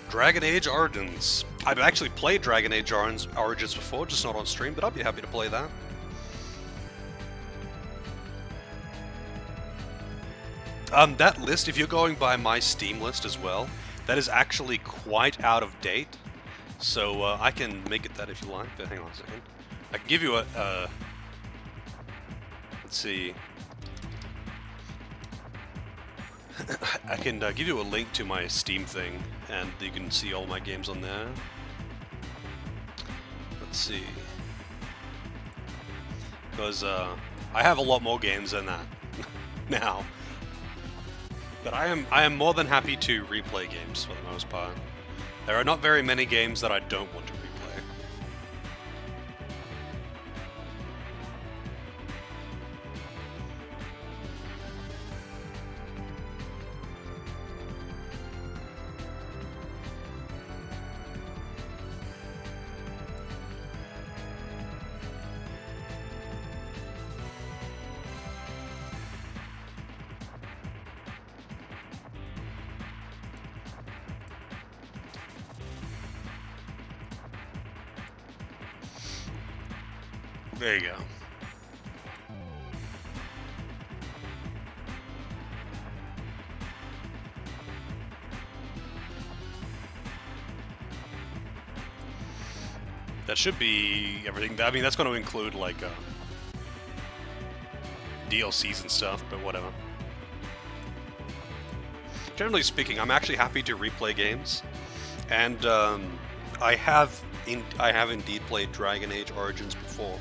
Dragon Age Origins. I've actually played Dragon Age Origins before, just not on stream, but I'd be happy to play that. That list, if you're going by my Steam list as well, that is actually quite out of date. So I can make it that if you like, but hang on a second. I can give you a... let's see... I can give you a link to my Steam thing, and you can see all my games on there. Let's see. Because I have a lot more games than that now. But I am more than happy to replay games for the most part. There are not very many games that I don't want to replay. There you go. That should be everything. I mean, that's going to include, like, DLCs and stuff, but whatever. Generally speaking, I'm actually happy to replay games, and I have indeed played Dragon Age Origins before.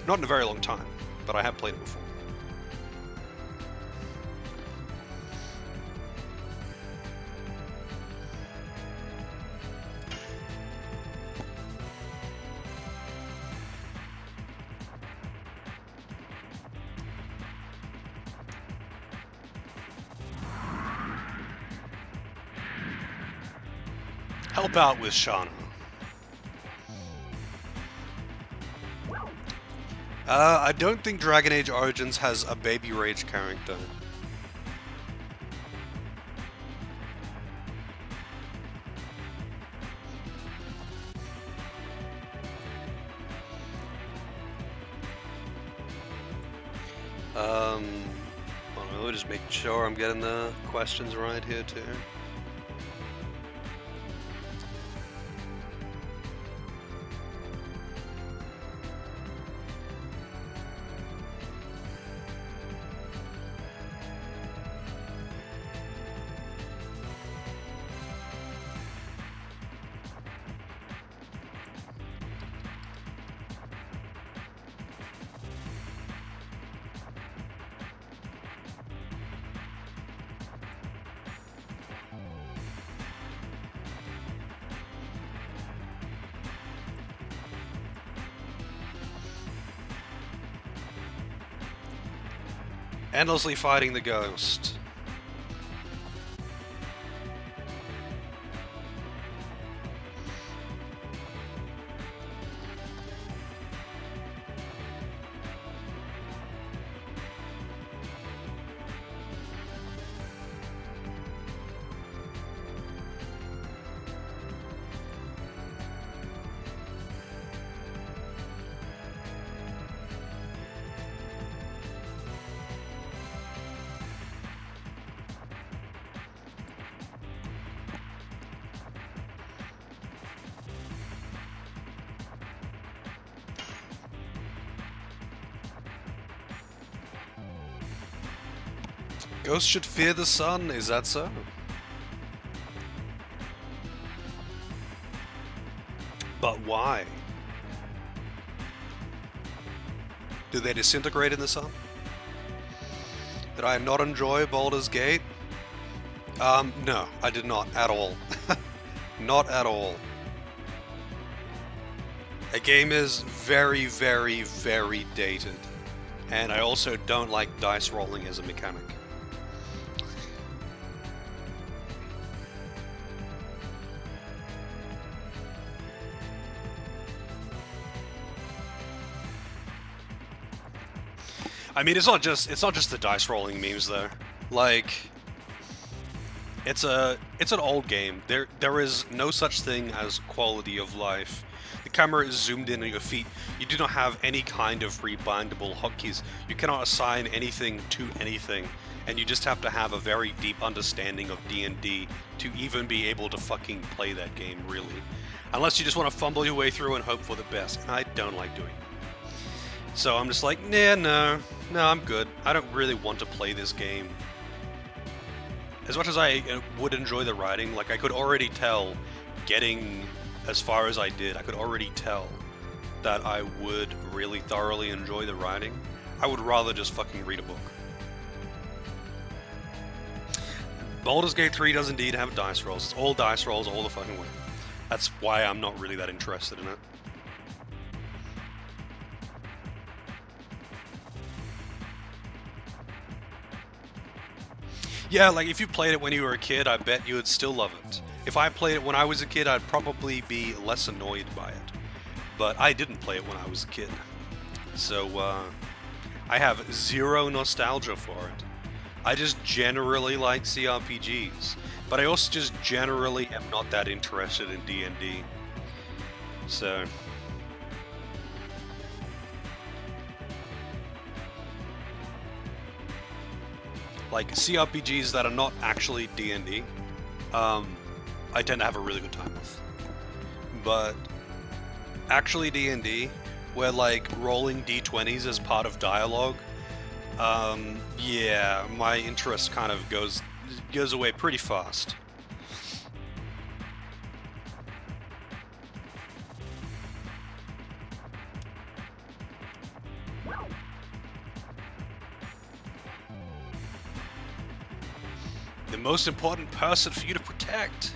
Not in a very long time, but I have played it before. Help out with Shauna. I don't think Dragon Age Origins has a Baby Rage character. Well, let me just make sure I'm getting the questions right here too. Endlessly fighting the ghost. Ghosts should fear the sun, is that so? But why? Do they disintegrate in the sun? Did I not enjoy Baldur's Gate? No, I did not at all. Not at all. A game is very, very, very dated. And I also don't like dice rolling as a mechanic. I mean, it's not just the dice rolling memes though. Like, it's an old game. There is no such thing as quality of life. The camera is zoomed in on your feet. You do not have any kind of rebindable hotkeys. You cannot assign anything to anything, and you just have to have a very deep understanding of D&D to even be able to fucking play that game, really. Unless you just want to fumble your way through and hope for the best, and I don't like doing it. So I'm just like, nah, no, I'm good. I don't really want to play this game. As much as I would enjoy the writing, like I could already tell, getting as far as I did, I could already tell that I would really thoroughly enjoy the writing. I would rather just fucking read a book. Baldur's Gate 3 does indeed have dice rolls. It's all dice rolls all the fucking way. That's why I'm not really that interested in it. Yeah, like if you played it when you were a kid, I bet you would still love it. If I played it when I was a kid, I'd probably be less annoyed by it. But I didn't play it when I was a kid. So, I have zero nostalgia for it. I just generally like CRPGs. But I also just generally am not that interested in D&D. So... like CRPGs that are not actually D&D, I tend to have a really good time with. But actually D&D, where like rolling d20s as part of dialogue, yeah, my interest kind of goes away pretty fast. The most important person for you to protect.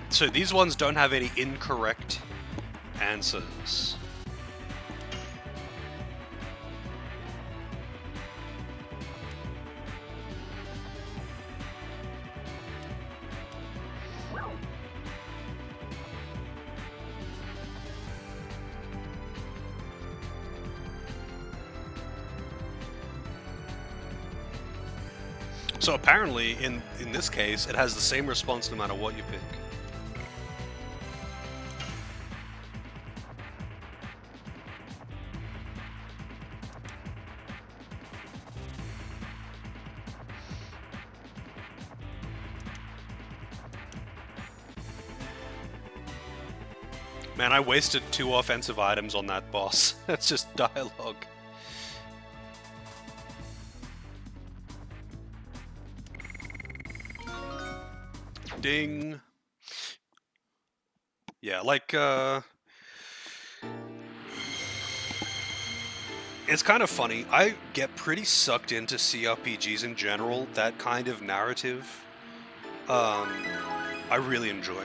So these ones don't have any incorrect answers. So apparently, in this case, it has the same response no matter what you pick. Man, I wasted 2 offensive items on that boss. That's just dialogue. Ding. Yeah, like, it's kind of funny. I get pretty sucked into CRPGs in general. That kind of narrative, I really enjoy.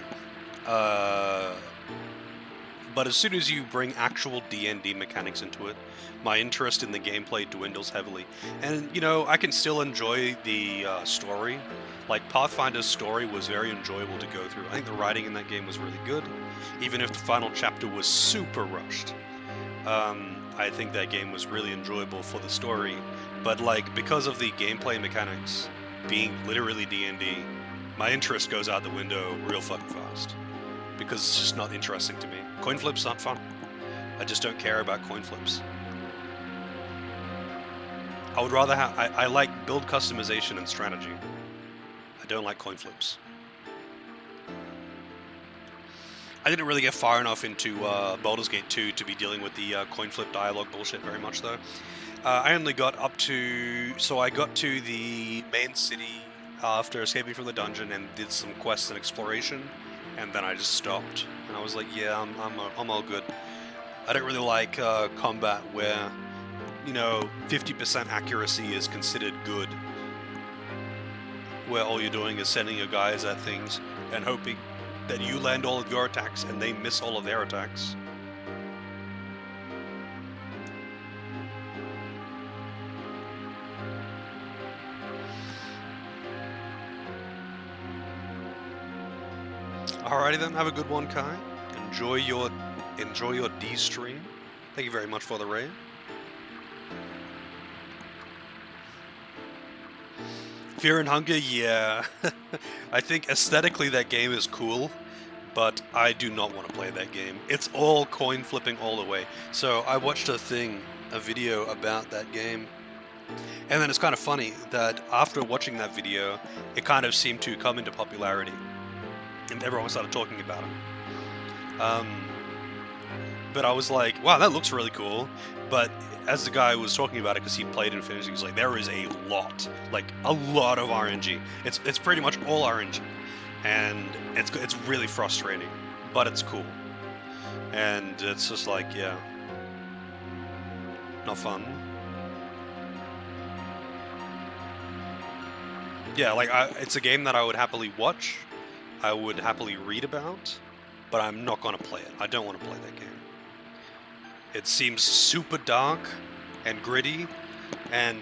But as soon as you bring actual D&D mechanics into it, my interest in the gameplay dwindles heavily. And, you know, I can still enjoy the story. Like, Pathfinder's story was very enjoyable to go through. I think the writing in that game was really good, even if the final chapter was super rushed. I think that game was really enjoyable for the story, but, like, because of the gameplay mechanics being literally D&D, my interest goes out the window real fucking fast. Because it's just not interesting to me. Coin flips aren't fun. I just don't care about coin flips. I would rather have... I like build customization and strategy. I don't like coin flips. I didn't really get far enough into Baldur's Gate 2 to be dealing with the coin flip dialogue bullshit very much, though. I only got up to... So I got to the main city after escaping from the dungeon and did some quests and exploration. And then I just stopped, and I was like, yeah, I'm all good. I don't really like combat where, you know, 50% accuracy is considered good. Where all you're doing is sending your guys at things and hoping that you land all of your attacks and they miss all of their attacks. Alrighty then, have a good one, Kai. Enjoy your D stream. Thank you very much for the raid. Fear and Hunger, yeah. I think aesthetically that game is cool, but I do not want to play that game. It's all coin flipping all the way. So I watched a video about that game, and then it's kind of funny that after watching that video, it kind of seemed to come into popularity. And everyone started talking about it. But I was like, wow, that looks really cool. But as the guy was talking about it, because he played and finished, he was like, there is a lot of RNG. It's pretty much all RNG. And it's really frustrating, but it's cool. And it's just like, yeah, not fun. Yeah, like, it's a game that I would happily watch. I would happily read about, but I'm not going to play it. I don't want to play that game. It seems super dark and gritty and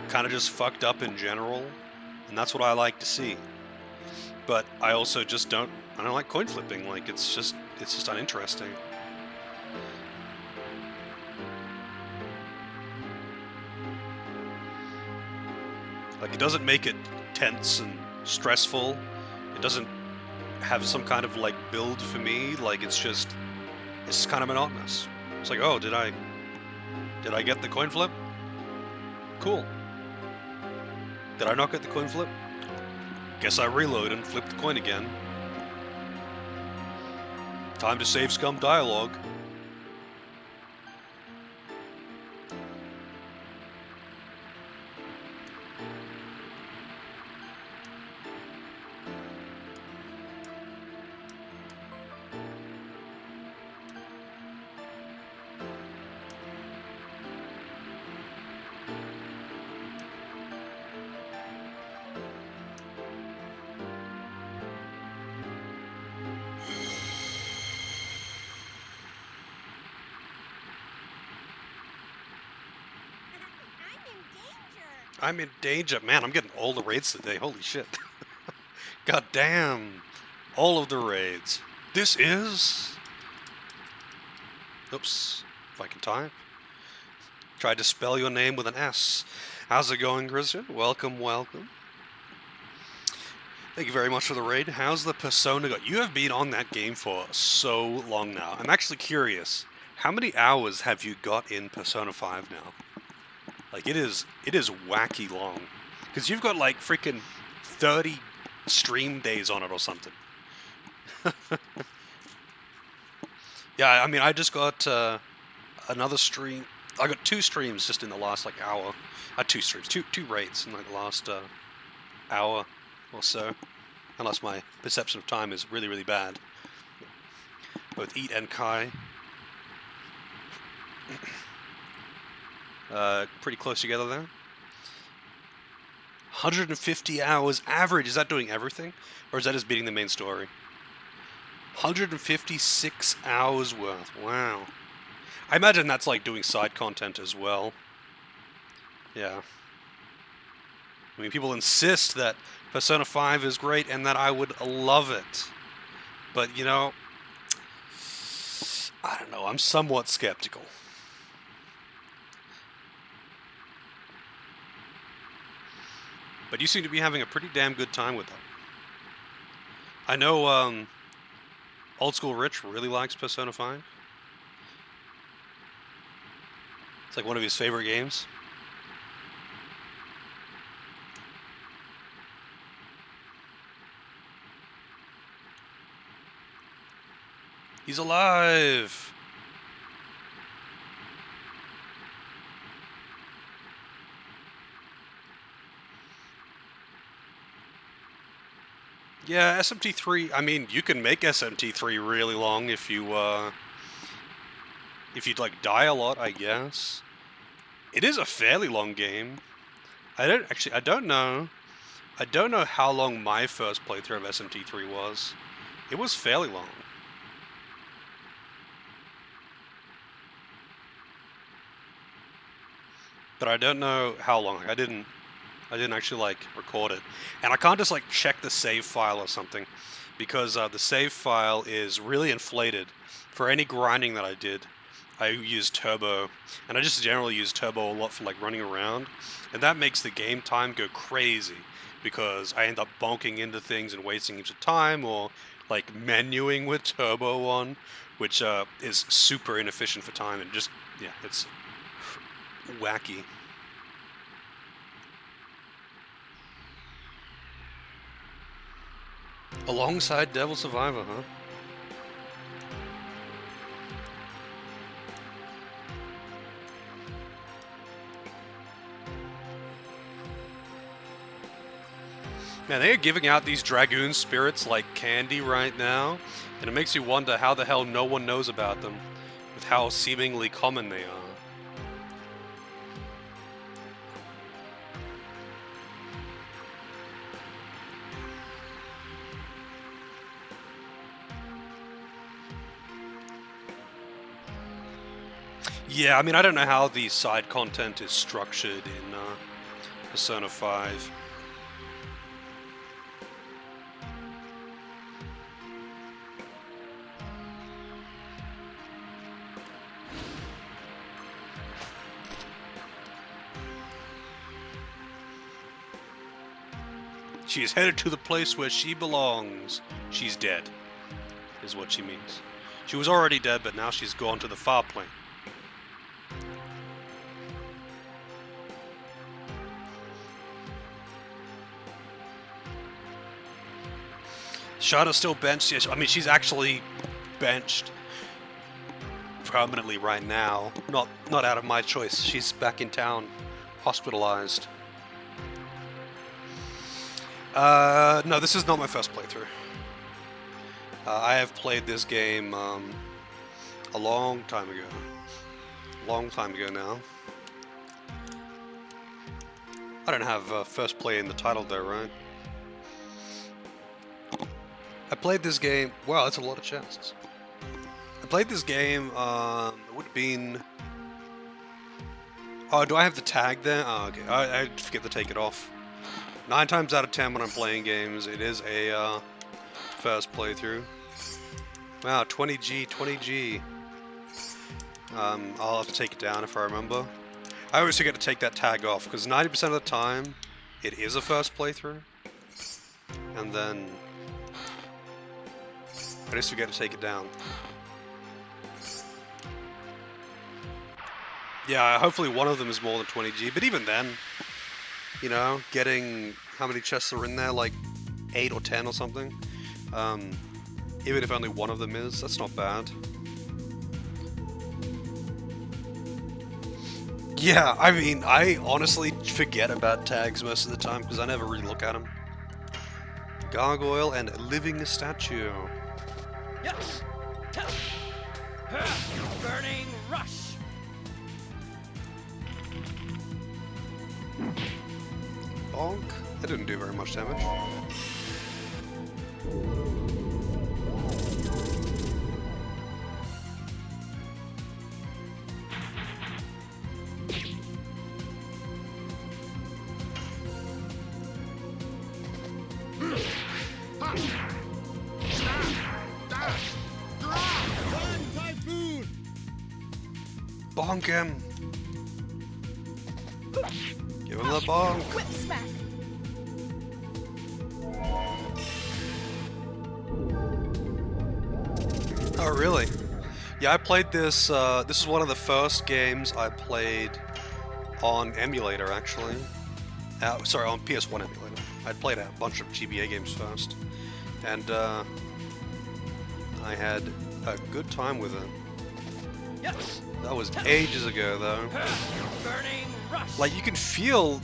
kind of just fucked up in general, and that's what I like to see. But I also just I don't like coin flipping. Like, it's just uninteresting. Like, it doesn't make it tense and stressful. It doesn't have some kind of, like, build for me. Like, it's just kind of monotonous. It's like, oh, did I Did I get the coin flip? Cool. Did I not get the coin flip? Guess I reload and flip the coin again. Time to save scum dialogue. I'm in danger. Man, I'm getting all the raids today. Holy shit. God damn. All of the raids. This is... Oops. If I can type. Tried to spell your name with an S. How's it going, Christian? Welcome, welcome. Thank you very much for the raid. How's the Persona go? You have been on that game for so long now. I'm actually curious. How many hours have you got in Persona 5 now? Like, it is wacky long. Because you've got, like, freaking 30 stream days on it or something. Yeah, I mean, I just got another stream. I got 2 streams just in the last, like, hour. Two streams. Two raids in, like, the last hour or so. Unless my perception of time is really, really bad. Both Eat and Kai. Pretty close together there. 150 hours average. Is that doing everything? Or is that just beating the main story? 156 hours worth. Wow. I imagine that's like doing side content as well. Yeah. I mean, people insist that Persona 5 is great and that I would love it. But, you know, I don't know. I'm somewhat skeptical. But you seem to be having a pretty damn good time with them. I know Old School Rich really likes Persona 5. It's like one of his favorite games. He's alive! Yeah, SMT3, I mean, you can make SMT3 really long if you'd like die a lot, I guess. It is a fairly long game. I don't know how long my first playthrough of SMT3 was. It was fairly long. But I don't know how long. I didn't actually like record it, and I can't just like check the save file or something, because the save file is really inflated. For any grinding that I did, I used turbo, and I just generally use turbo a lot for like running around, and that makes the game time go crazy because I end up bonking into things and wasting heaps of time, or like menuing with turbo on, which is super inefficient for time, and just yeah, it's wacky. Alongside Devil Survivor, huh? Man, they are giving out these Dragoon spirits like candy right now, and it makes you wonder how the hell no one knows about them, with how seemingly common they are. Yeah, I mean, I don't know how the side content is structured in Persona 5. She is headed to the place where she belongs. She's dead, is what she means. She was already dead, but now she's gone to the far plane. Shada's still benched. Yes, I mean, she's actually benched permanently right now. Not out of my choice. She's back in town, hospitalized. No, this is not my first playthrough. I have played this game a long time ago. Long time ago now. I don't have first play in the title there, right? I played this game. Wow, that's a lot of chests. I played this game. It would have been. Oh, do I have the tag there? Oh, okay. I forget to take it off. 9 times out of 10 when I'm playing games, it is a first playthrough. Wow, 20G, 20G. I'll have to take it down if I remember. I always forget to take that tag off because 90% of the time, it is a first playthrough, and then I just forget to take it down. Yeah, hopefully one of them is more than 20G, but even then, you know, getting how many chests are in there, like 8 or 10 or something, even if only one of them is, that's not bad. Yeah, I mean, I honestly forget about tags most of the time because I never really look at them. Gargoyle and living statue. Yes. Burning rush. Bonk. That didn't do very much damage. Run, Typhoon! Bonk him! Give him the bonk! Whip smack. Oh, really? Yeah, I played this, this is one of the first games I played on emulator, actually. Sorry, on PS1 emulator. I played a bunch of GBA games first. And, I had a good time with it. Yes. That was ages ago, though. Burning rush. Like, you can feel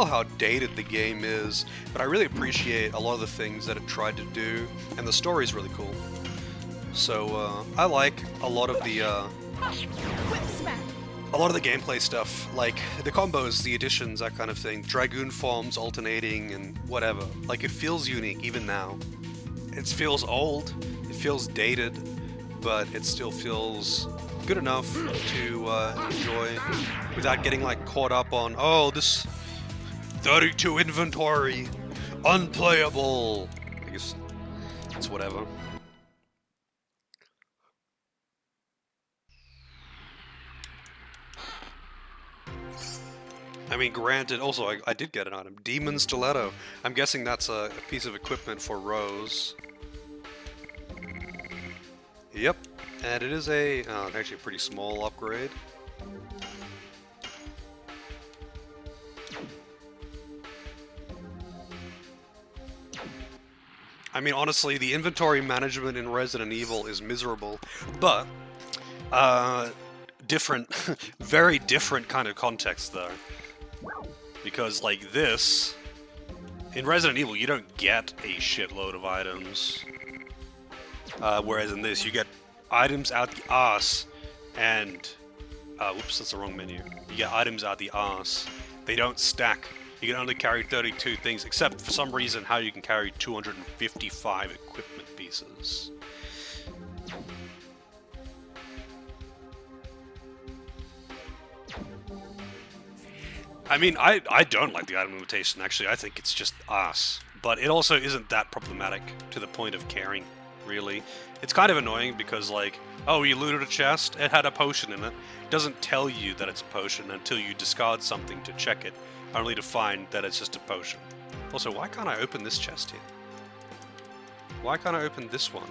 how dated the game is, but I really appreciate a lot of the things that it tried to do, and the story's really cool. So, I like a lot of the, Whip smack. a lot of the gameplay stuff, like the combos, the additions, that kind of thing, Dragoon forms alternating and whatever. Like, it feels unique even now. It feels old, it feels dated, but it still feels good enough to enjoy without getting like caught up on, oh, this 32 inventory, unplayable. I guess it's whatever. I mean, granted, also, I did get an item. Demon Stiletto. I'm guessing that's a piece of equipment for Rose. Yep. And it is actually a pretty small upgrade. I mean, honestly, the inventory management in Resident Evil is miserable, but, different, very different kind of context, though. Because, like this, in Resident Evil, you don't get a shitload of items. Whereas in this, you get items out the arse, and... whoops, that's the wrong menu. You get items out the arse. They don't stack. You can only carry 32 things, except for some reason how you can carry 255 equipment pieces. I mean, I don't like the item limitation, actually. I think it's just arse. But it also isn't that problematic to the point of caring, really. It's kind of annoying because, like, oh, you looted a chest, it had a potion in it. It doesn't tell you that it's a potion until you discard something to check it, only to find that it's just a potion. Also, why can't I open this chest here? Why can't I open this one?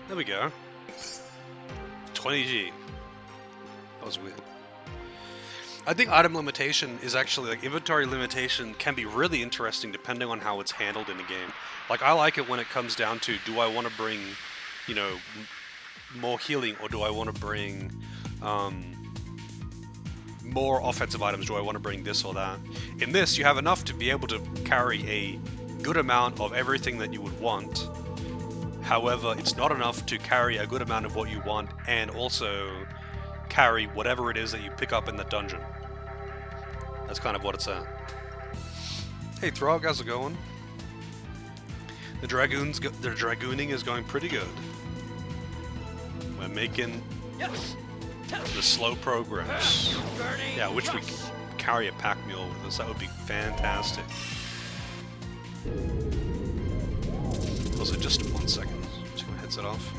There we go. 20G. That was weird. I think item limitation is actually, like, inventory limitation can be really interesting depending on how it's handled in a game. Like, I like it when it comes down to, do I want to bring, you know, more healing, or do I want to bring more offensive items? Do I want to bring this or that? In this, you have enough to be able to carry a good amount of everything that you would want. However, it's not enough to carry a good amount of what you want and also carry whatever it is that you pick up in the dungeon. That's kind of what it's at. Hey Throg, how's it going? The dragooning is going pretty good. We're making the slow progress. Yeah, I wish we could carry a pack mule with us. That would be fantastic. Also, just 1 second. Just gonna headset off.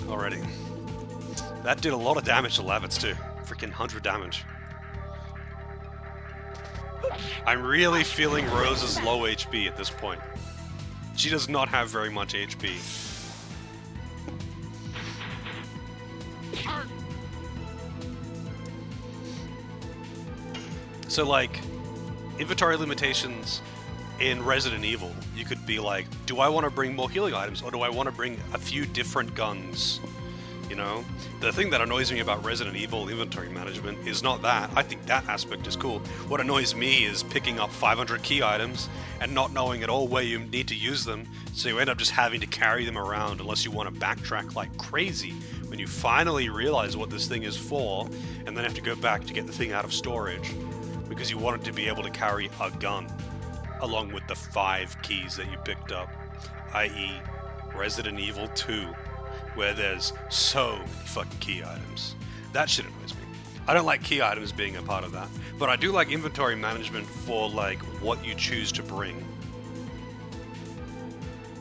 Already. That did a lot of damage to Lavitz too. Freaking 100 damage. I'm really feeling Rose's low HP at this point. She does not have very much HP. So, like, inventory limitations in Resident Evil, you could be like, do I want to bring more healing items, or do I want to bring a few different guns? You know? The thing that annoys me about Resident Evil inventory management is not that. I think that aspect is cool. What annoys me is picking up 500 key items and not knowing at all where you need to use them, so you end up just having to carry them around unless you want to backtrack like crazy when you finally realize what this thing is for, and then have to go back to get the thing out of storage because you wanted to be able to carry a gun along with the 5 keys that you picked up, i.e. Resident Evil 2, where there's so many fucking key items. That shit annoys me. I don't like key items being a part of that, but I do like inventory management for, like, what you choose to bring.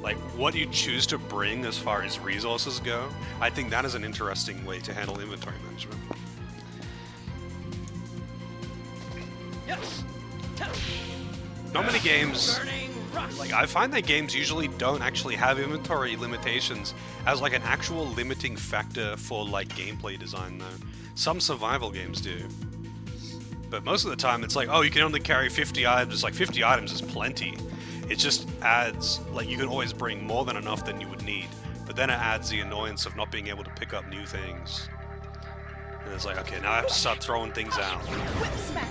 Like, what you choose to bring as far as resources go, I think that is an interesting way to handle inventory management. Not many games, like, I find that games usually don't actually have inventory limitations as, like, an actual limiting factor for, like, gameplay design, though. Some survival games do. But most of the time it's like, oh, you can only carry 50 items. It's like, 50 items is plenty. It just adds, like, you can always bring more than enough than you would need. But then it adds the annoyance of not being able to pick up new things. And it's like, okay, now I have to start throwing things out. Whip smack.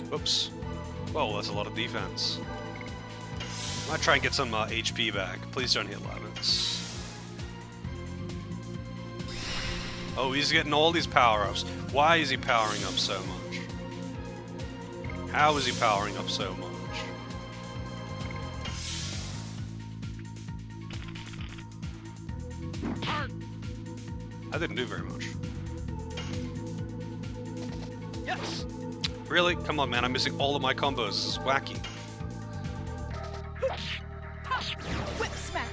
Whoops. Whoa, that's a lot of defense. I might try and get some HP back. Please don't hit Lavitz. Oh, he's getting all these power-ups. Why is he powering up so much? How is he powering up so much? I didn't do very much. Yes. Really? Come on, man. I'm missing all of my combos. This is wacky. Whip smack.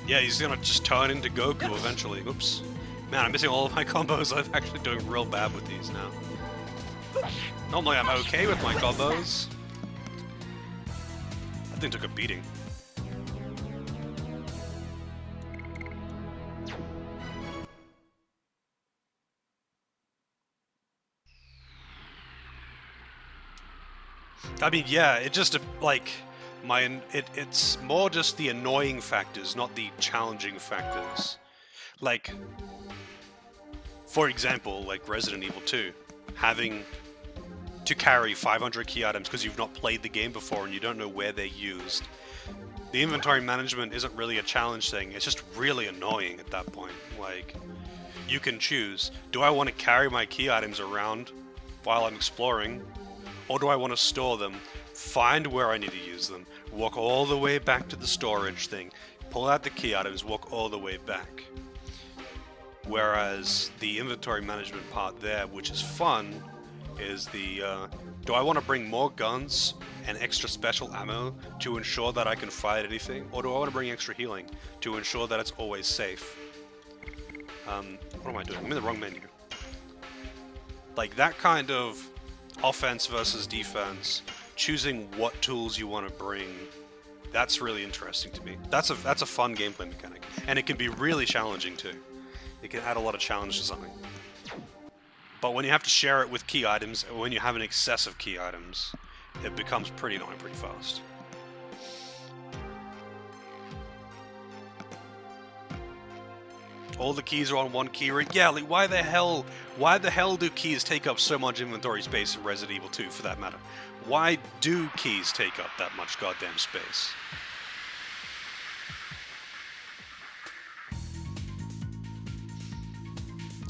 Yeah, he's gonna just turn into Goku eventually. Oops. Man, I'm missing all of my combos. I'm actually doing real bad with these now. Normally I'm okay with my combos. That thing took a beating. I mean, yeah, it just, like, it's more just the annoying factors, not the challenging factors. Like, for example, like Resident Evil 2, having to carry 500 key items because you've not played the game before and you don't know where they're used. The inventory management isn't really a challenge thing, it's just really annoying at that point. Like, you can choose, do I want to carry my key items around while I'm exploring, or do I want to store them find where I need to use them, walk all the way back to the storage thing, pull out the key items, walk all the way back. Whereas the inventory management part there, which is fun, is the, do I want to bring more guns and extra special ammo to ensure that I can fight anything? Or do I want to bring extra healing to ensure that it's always safe? What am I doing? I'm in the wrong menu. Like, that kind of offense versus defense, choosing what tools you want to bring, that's really interesting to me. That's a fun gameplay mechanic. And it can be really challenging too. It can add a lot of challenge to something. But when you have to share it with key items, or when you have an excess of key items, it becomes pretty annoying pretty fast. All the keys are on one key ring. Yeah, like why the hell do keys take up so much inventory space in Resident Evil 2 for that matter? Why do keys take up that much goddamn space?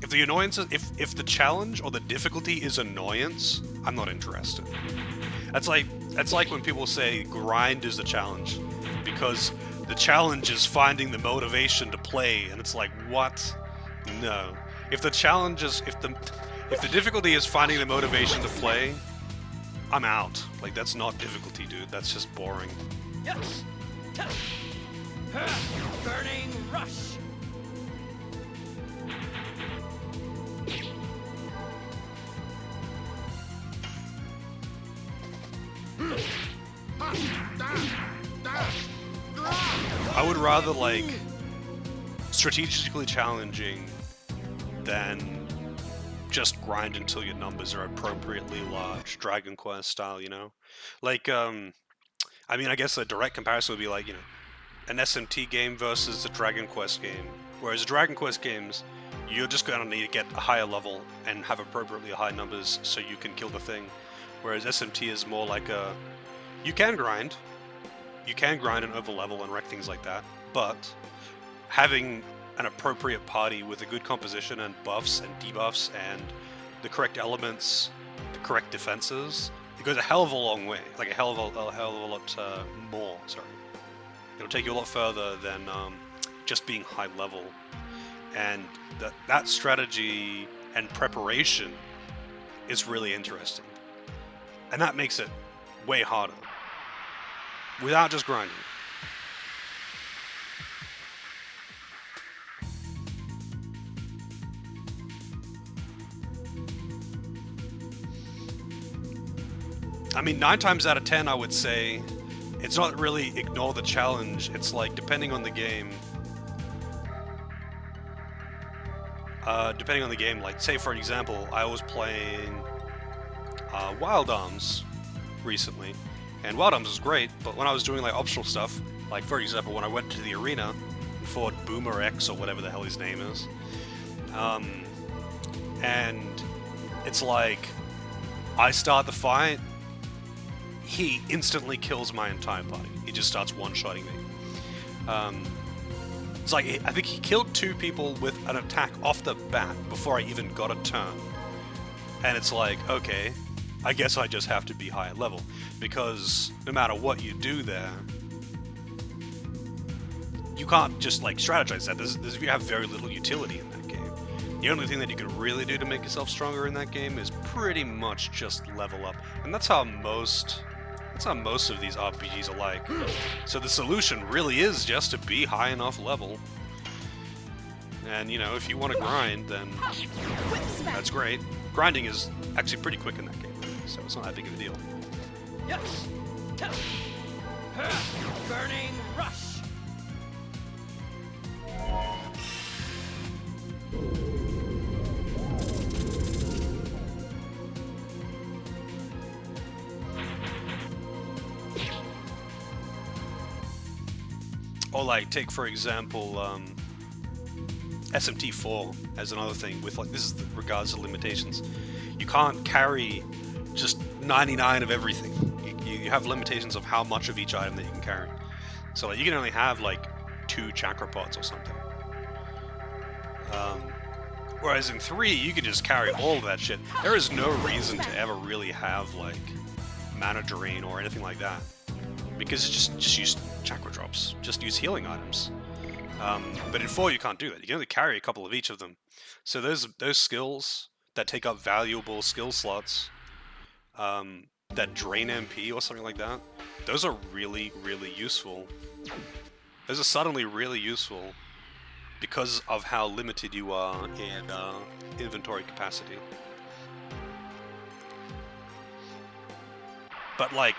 If the annoyance is, if the challenge or the difficulty is annoyance, I'm not interested. That's like when people say grind is the challenge, because the challenge is finding the motivation to play, and it's like, what? No. If the challenge is, if the difficulty is finding the motivation to play, I'm out. Like, that's not difficulty, dude. That's just boring. Yes. Burning rush. I would rather, like, strategically challenging than just grind until your numbers are appropriately large, Dragon Quest style, you know? Like, I mean, I guess a direct comparison would be like, you know, an SMT game versus a Dragon Quest game. Whereas Dragon Quest games, you're just gonna need to get a higher level and have appropriately high numbers so you can kill the thing. Whereas SMT is more like a, you can grind and overlevel and wreck things like that, but having an appropriate party with a good composition and buffs and debuffs and the correct elements, the correct defenses, it goes a hell of a long way. Like a hell of a lot more, sorry. It'll take you a lot further than just being high level. And that strategy and preparation is really interesting. And that makes it way harder. Without just grinding. I mean, 9 times out of 10, I would say, it's not really ignore the challenge. It's like, depending on the game, like, say for example, I was playing Wild Arms recently, and Wild Arms was great, but when I was doing like optional stuff, like for example, when I went to the arena and fought Boomer X or whatever the hell his name is, and it's like, I start the fight, he instantly kills my entire party. He just starts one-shotting me. It's like, I think he killed 2 people with an attack off the bat before I even got a turn. And it's like, okay, I guess I just have to be higher level. Because no matter what you do there, you can't just like strategize that. You have very little utility in that game. The only thing that you can really do to make yourself stronger in that game is pretty much just level up. And that's how most of these RPGs are like. So the solution really is just to be high enough level. And you know, if you want to grind, then that's great. Grinding is actually pretty quick in that game, so it's not that big of a deal. Yes. Burning rush. Or like, take for example, SMT4 as another thing with like, this is regards to limitations. You can't carry just 99 of everything. You have limitations of how much of each item that you can carry. So like, you can only have like 2 chakra pots or something. Whereas in 3, you can just carry all of that shit. There is no reason to ever really have like mana drain or anything like that. Because just use chakra drops. Just use healing items. But in 4 you can't do it. You can only carry a couple of each of them. So those skills that take up valuable skill slots, that drain MP or something like that, those are really, really useful. Those are suddenly really useful because of how limited you are in inventory capacity. But like,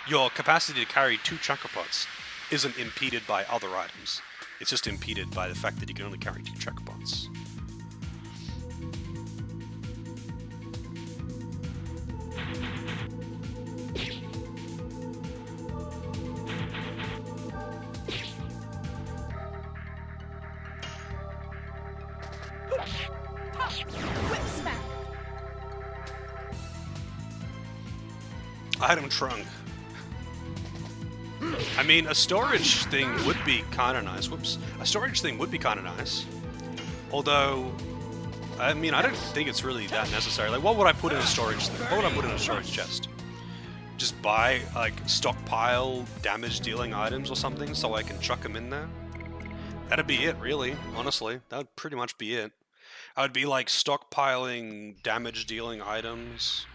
your capacity to carry 2 chakra pots isn't impeded by other items. It's just impeded by the fact that you can only carry 2 chakra pots. Whip smack. Item trunk. I mean, a storage thing would be kind of nice. Whoops. A storage thing would be kind of nice. Although, I mean, I don't think it's really that necessary. Like, what would I put in a storage thing? What would I put in a storage chest? Just buy, like, stockpile damage-dealing items or something so I can chuck them in there? That'd be it, really, honestly. That would pretty much be it. I would be, like, stockpiling damage-dealing items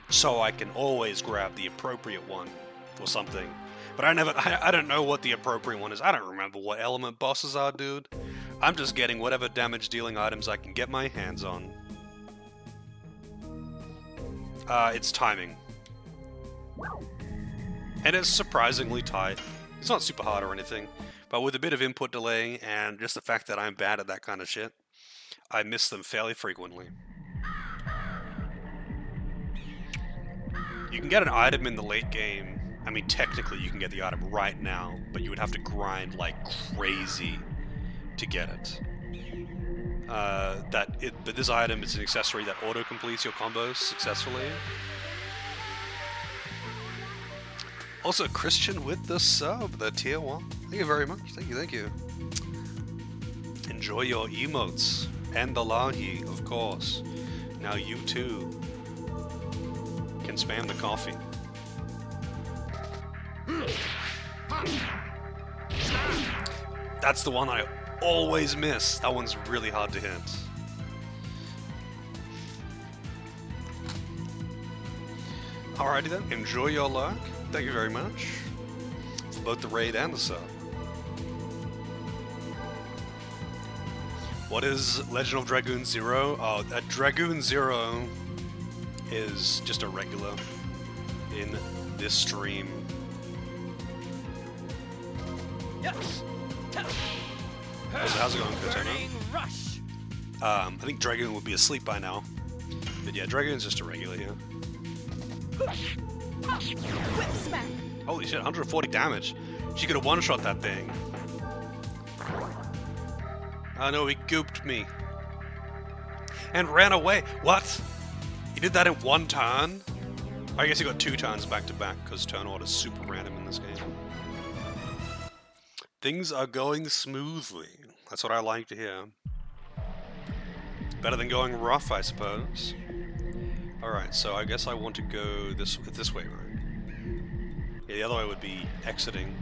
so I can always grab the appropriate one or something. But I don't know what the appropriate one is. I don't remember what element bosses are, dude. I'm just getting whatever damage-dealing items I can get my hands on. It's timing. And it's surprisingly tight. It's not super hard or anything, but with a bit of input delay and just the fact that I'm bad at that kind of shit, I miss them fairly frequently. You can get an item in the late game. I mean, technically you can get the item right now, but you would have to grind like crazy to get it. But this item is an accessory that auto-completes your combos successfully. Also, Christian with the sub, the tier 1. Thank you very much. Thank you. Enjoy your emotes. And the lahi, of course. Now you too can spam the coffee. That's the one I always miss. That one's really hard to hit. Alrighty then, enjoy your luck. Thank you very much for both the raid and the sub. What is Legend of Dragoon 0? Oh, Dragoon 0 is just a regular in this stream. Yes. How's it going, Cortana? Burning rush. I think Dragoon would be asleep by now. But yeah, Dragoon's just a regular here. Whip smack. Holy shit, 140 damage. She could have one-shot that thing. Oh no, he gooped me. And ran away. What? He did that in 1 turn? I guess he got 2 turns back to back because turn order is super random in this game. Things are going smoothly. That's what I like to hear. Better than going rough, I suppose. Alright, so I guess I want to go this way, right? Yeah, the other way would be exiting.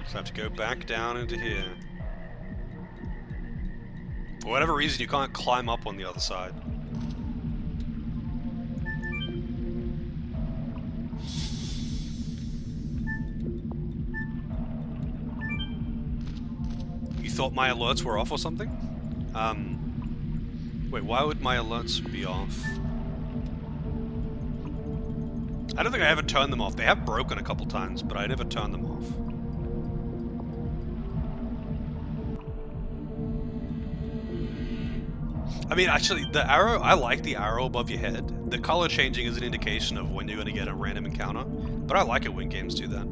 So I have to go back down into here. For whatever reason, you can't climb up on the other side. You thought my alerts were off or something? Wait, why would my alerts be off? I don't think I ever turned them off. They have broken a couple times, but I never turned them off. I mean, actually, the arrow, I like the arrow above your head. The color changing is an indication of when you're going to get a random encounter, but I like it when games do that.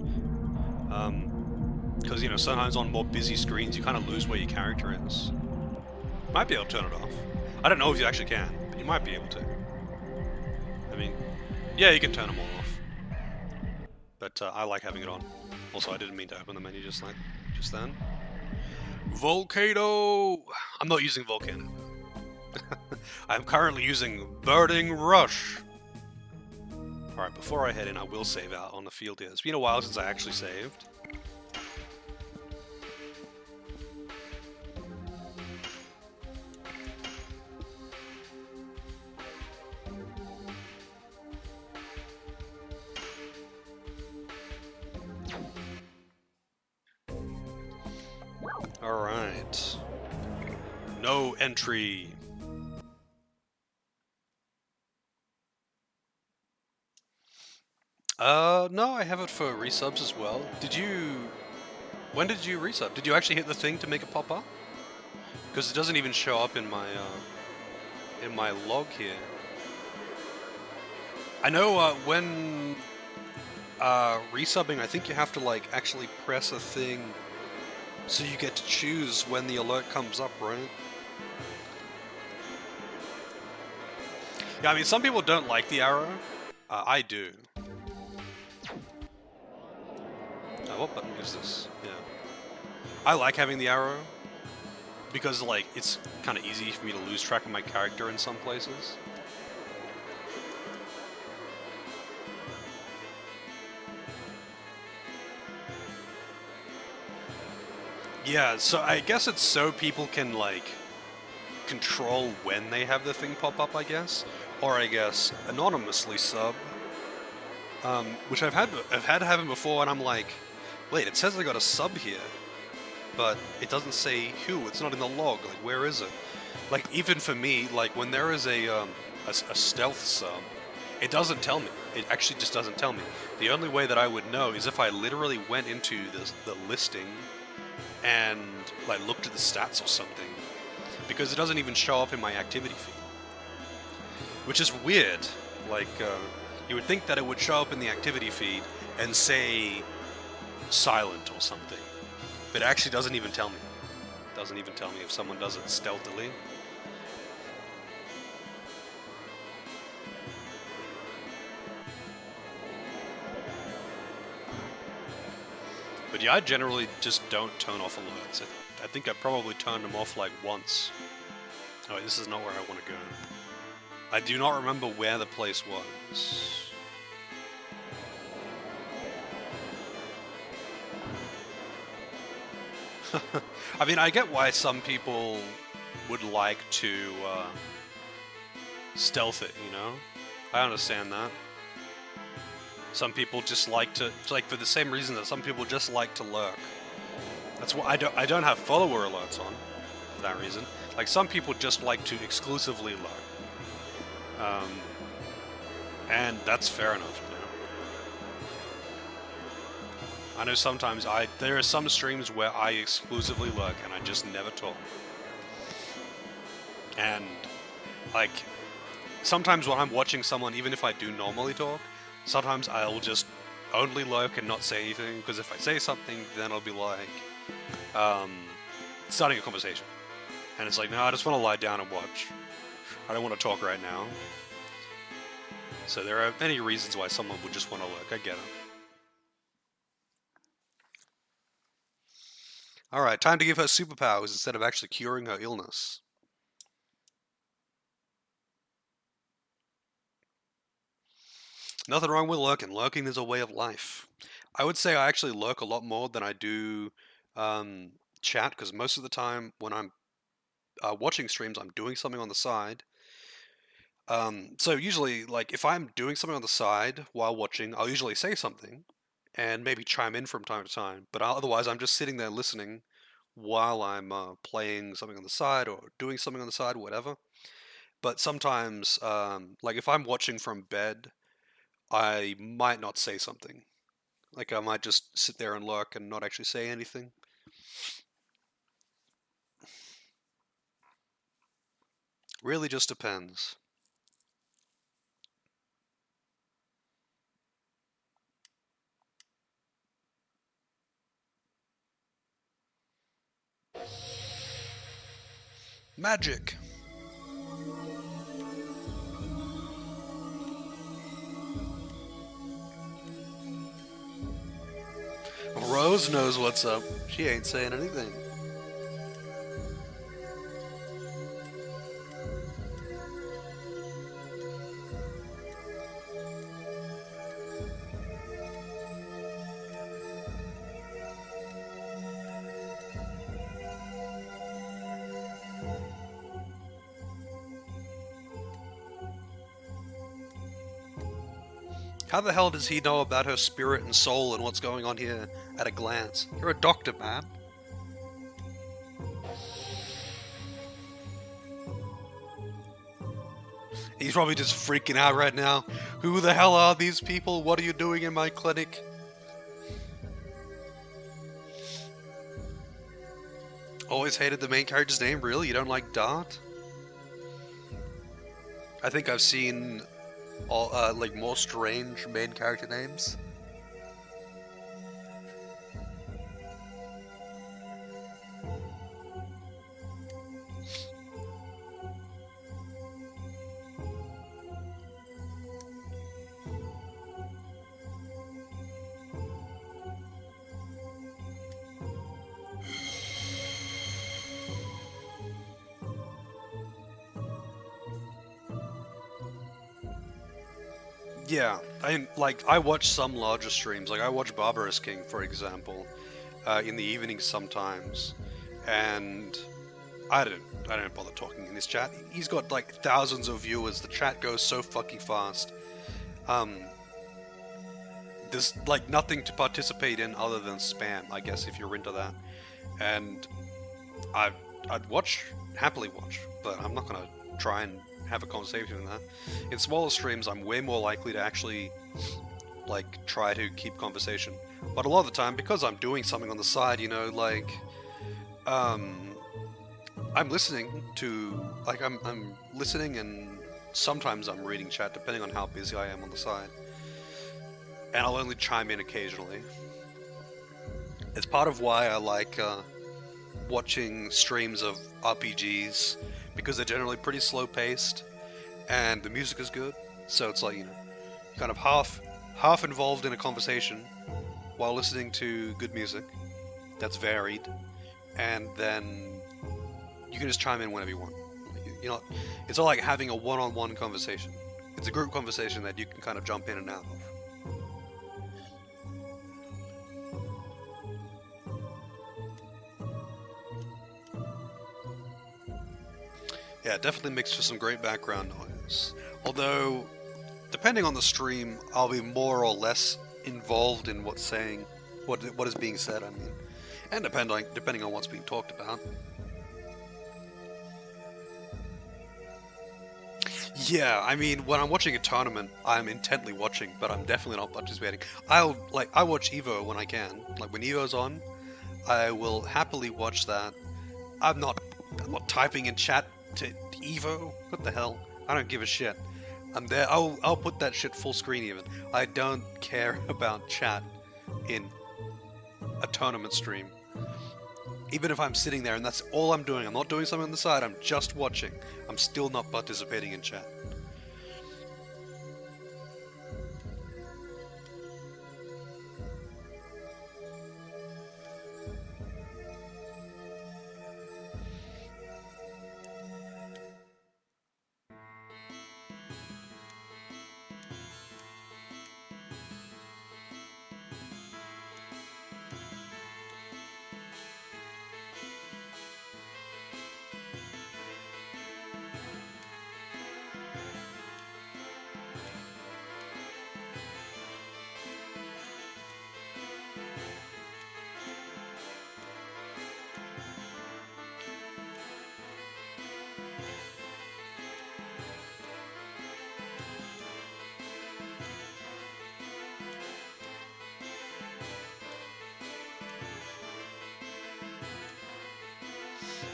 Because, you know, sometimes on more busy screens, you kind of lose where your character is. Might be able to turn it off. I don't know if you actually can, but you might be able to. I mean, yeah, you can turn them all off. But I like having it on. Also, I didn't mean to open the menu just then. Volcano! I'm not using Volcano. I'm currently using Burning Rush. Alright, before I head in, I will save out on the field here. It's been a while since I actually saved. Alright. No entry. No, I have it for resubs as well. Did you... When did you resub? Did you actually hit the thing to make it pop up? Because it doesn't even show up in my log here. I know, when... resubbing, I think you have to, like, actually press a thing so you get to choose when the alert comes up, right? Yeah, I mean, some people don't like the arrow. I do. What button is this? Yeah. I like having the arrow because, like, it's kind of easy for me to lose track of my character in some places. Yeah, so I guess it's so people can, like, control when they have the thing pop up, I guess. Or, I guess, anonymously sub. Which I've had to happen before, and I'm like, wait, it says I got a sub here, but it doesn't say who, it's not in the log, like, where is it? Like, even for me, like, when there is a stealth sub, it doesn't tell me. It actually just doesn't tell me. The only way that I would know is if I literally went into the listing and, like, looked at the stats or something, because it doesn't even show up in my activity feed. Which is weird. Like, you would think that it would show up in the activity feed and say silent or something. But it actually doesn't even tell me. It doesn't even tell me if someone does it stealthily. But yeah, I generally just don't turn off alerts. I think I probably turned them off like once. Oh, this is not where I want to go. I do not remember where the place was. I mean, I get why some people would like to stealth it, you know? I understand that. Some people just like to, like, for the same reason that some people just like to lurk. That's why I don't have follower alerts on, for that reason. Like, some people just like to exclusively lurk. And that's fair enough, you know? I know sometimes there are some streams where I exclusively lurk and I just never talk. And, like, sometimes when I'm watching someone, even if I do normally talk, sometimes I'll just only lurk and not say anything, because if I say something, then I'll be like, starting a conversation. And it's like, no, I just want to lie down and watch. I don't want to talk right now. So there are many reasons why someone would just want to lurk. I get it. Alright, time to give her superpowers instead of actually curing her illness. Nothing wrong with lurking. Lurking is a way of life. I would say I actually lurk a lot more than I do chat, because most of the time when I'm watching streams, I'm doing something on the side. So usually, like, if I'm doing something on the side while watching, I'll usually say something and maybe chime in from time to time. But otherwise, I'm just sitting there listening while I'm playing something on the side or doing something on the side, whatever. But sometimes, like, if I'm watching from bed, I might not say something. Like, I might just sit there and lurk and not actually say anything. Really just depends. Magic! Rose knows what's up. She ain't saying anything. How the hell does he know about her spirit and soul and what's going on here at a glance? You're a doctor, man. He's probably just freaking out right now. Who the hell are these people? What are you doing in my clinic? Always hated the main character's name, really? You don't like Dart? I think I've seen all, like more strange main character names. Yeah, I watch some larger streams. Like I watch Barbarous King, for example, in the evenings sometimes, and I don't bother talking in this chat. He's got like thousands of viewers. The chat goes so fucking fast. There's like nothing to participate in other than spam, I guess, if you're into that. And I'd happily watch, but I'm not gonna try and have a conversation in that. In smaller streams, I'm way more likely to actually like try to keep conversation. But a lot of the time, because I'm doing something on the side, you know, like I'm listening to I'm listening, and sometimes I'm reading chat depending on how busy I am on the side. And I'll only chime in occasionally. It's part of why I like watching streams of RPGs, because they're generally pretty slow paced and the music is good. So it's like, you know, kind of half involved in a conversation while listening to good music that's varied, and then you can just chime in whenever you want. You know, it's not like having a one-on-one conversation. It's a group conversation that you can kind of jump in and out of. Yeah, it definitely makes for some great background noise. Although, depending on the stream, I'll be more or less involved in what's saying, what is being said, I mean. And depending on what's being talked about. Yeah, I mean, when I'm watching a tournament, I'm intently watching, but I'm definitely not participating. I watch Evo when I can. Like, when Evo's on, I will happily watch that. I'm not typing in chat to Evo. What the hell? I don't give a shit. I'm there. I'll put that shit full screen even. I don't care about chat in a tournament stream. Even if I'm sitting there and that's all I'm doing, I'm not doing something on the side, I'm just watching. I'm still not participating in chat.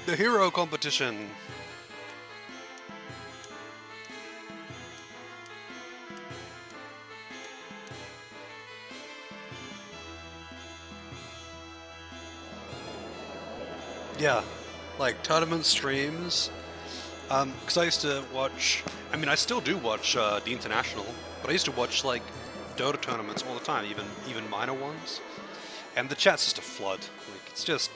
The hero competition. Yeah, like tournament streams. Because I used to watch. I mean, I still do watch the International, but I used to watch like Dota tournaments all the time, even minor ones. And the chat's just a flood. Like it's just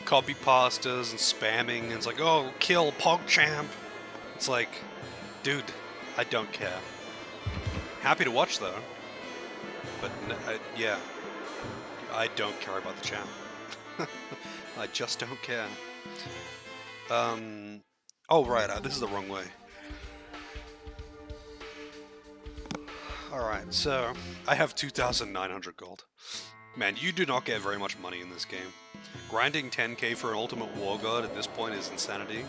copy pastas and spamming, and it's like, oh, kill PogChamp. It's like, dude, I don't care. Happy to watch though, but yeah, I don't care about the chat. I just don't care. Oh right, this is the wrong way. Alright, so I have 2,900 gold. Man, you do not get very much money in this game. Grinding 10k for an ultimate war god at this point is insanity.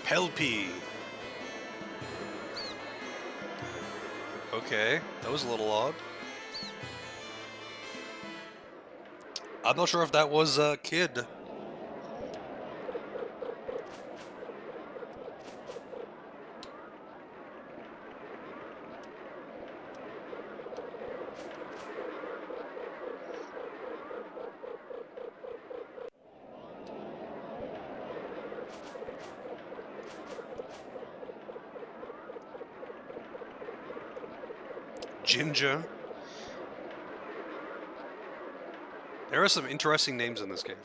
Pelpy! Okay, that was a little odd. I'm not sure if that was a kid. Ginger. There are some interesting names in this game.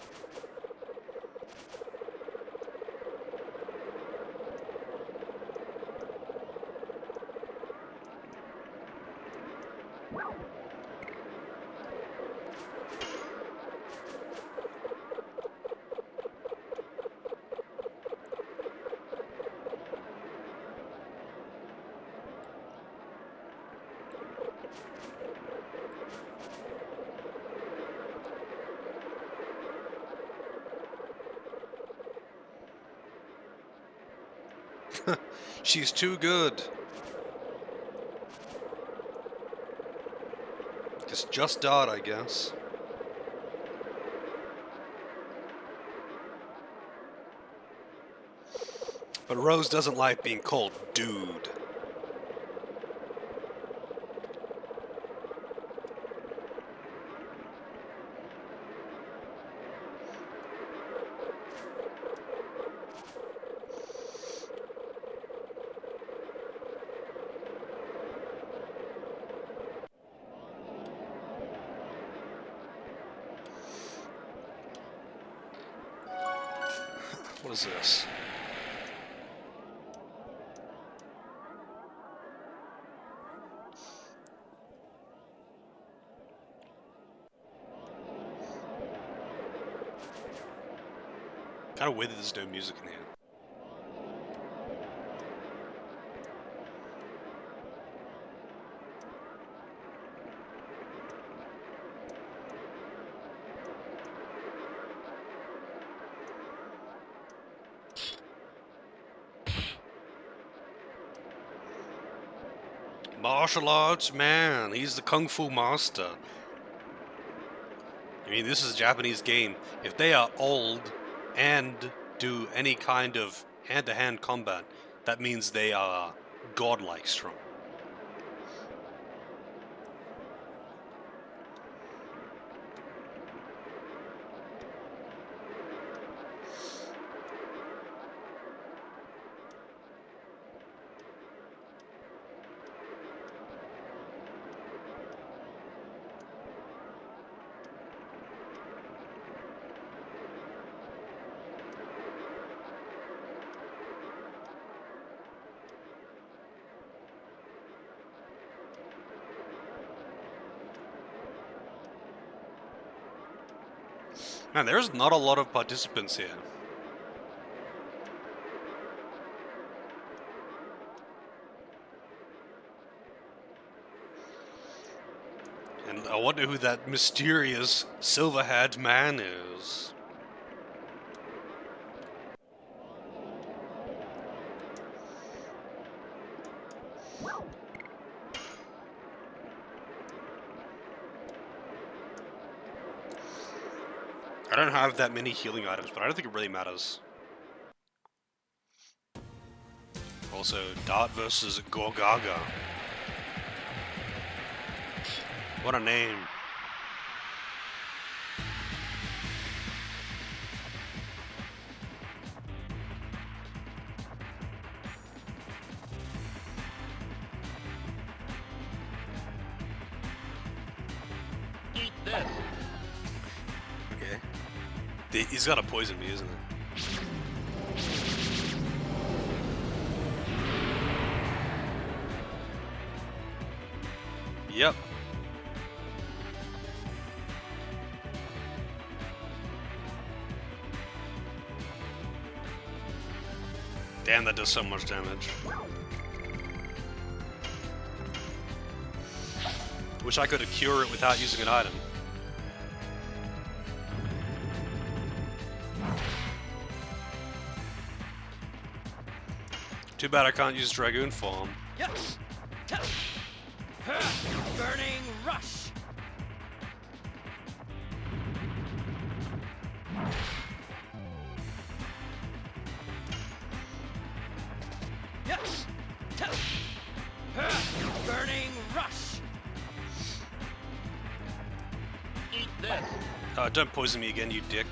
She's too good. Just died, I guess. But Rose doesn't like being called dude. What is this? Kind of weird that there's no music in here. Martial arts, man. He's the kung fu master. I mean, this is a Japanese game. If they are old and do any kind of hand-to-hand combat, that means they are godlike strong. Man, there's not a lot of participants here. And I wonder who that mysterious silver-haired man is. I don't have that many healing items, but I don't think it really matters. Also, Dart versus Gorgaga. What a name. Eat this. Okay. He's gotta poison me, isn't it? Yep. Damn, that does so much damage. Wish I could cure it without using an item. Too bad I can't use Dragoon form. Yes. Burning rush. Yes. Burning rush. Eat this. Don't poison me again, you dick.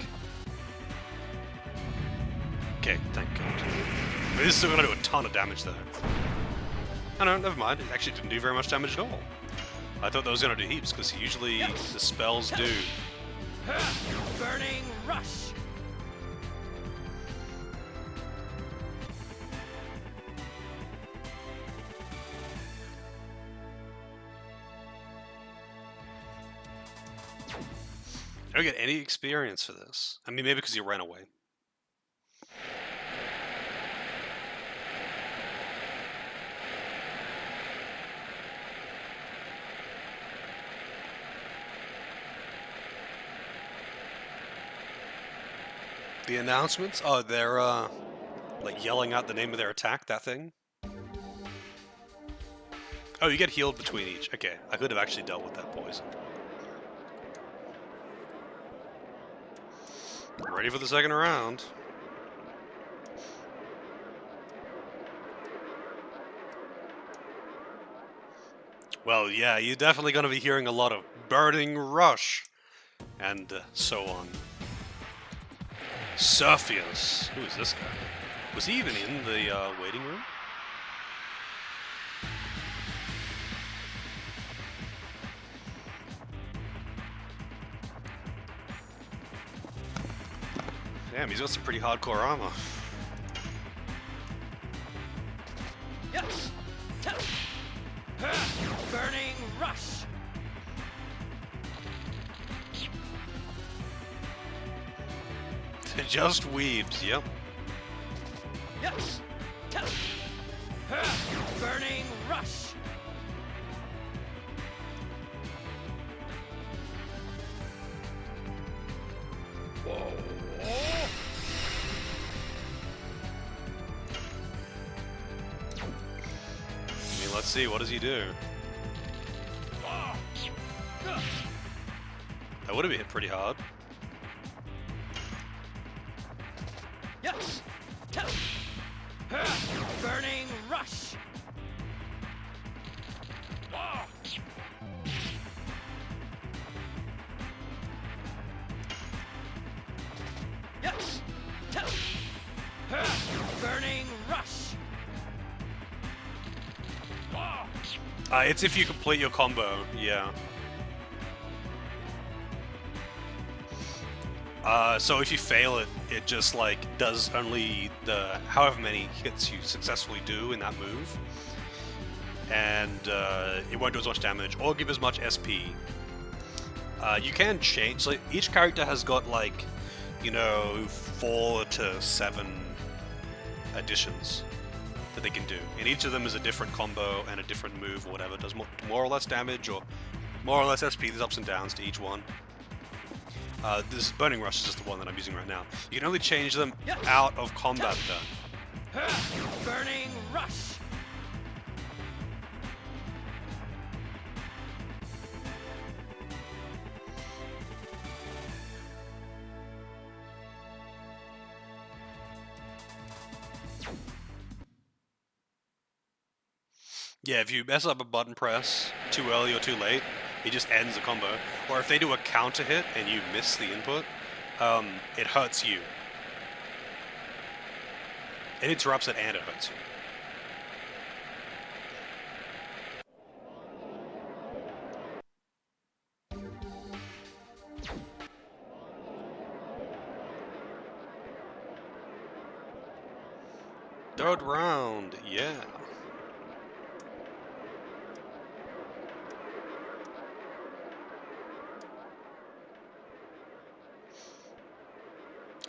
Okay, thank God. I mean, this is still gonna do a ton of damage though. Oh no, never mind. It actually didn't do very much damage at all. I thought that was gonna do heaps, because usually the spells do. Burning rush. I don't get any experience for this. I mean, maybe because you ran away. The announcements? Oh, they're, like yelling out the name of their attack, that thing? Oh, you get healed between each. Okay, I could have actually dealt with that poison. Ready for the second round. Well, yeah, you're definitely going to be hearing a lot of Burning Rush, and so on. Surfius. Who is this guy? Was he even in the waiting room? Damn, he's got some pretty hardcore armor. Yes. Burning rush. Just weebs, yep. Yes. Burning rush. Whoa. I mean, let's see, what does he do? That would have hit pretty hard. Yes. Burning rush. Yes. Burning rush. It's if you complete your combo, yeah. So if you fail it, it just like does only the however many hits you successfully do in that move, and it won't do as much damage or give as much SP. You can change. So each character has got like, you know, 4 to 7 additions that they can do, and each of them is a different combo and a different move or whatever. Does more or less damage or more or less SP. There's ups and downs to each one. This Burning Rush is just the one that I'm using right now. You can only change them out of combat though. Burning rush. Yeah, if you mess up a button press too early or too late, it just ends the combo. Or if they do a counter hit and you miss the input, it hurts you. It interrupts it and it hurts you. Third round, yeah.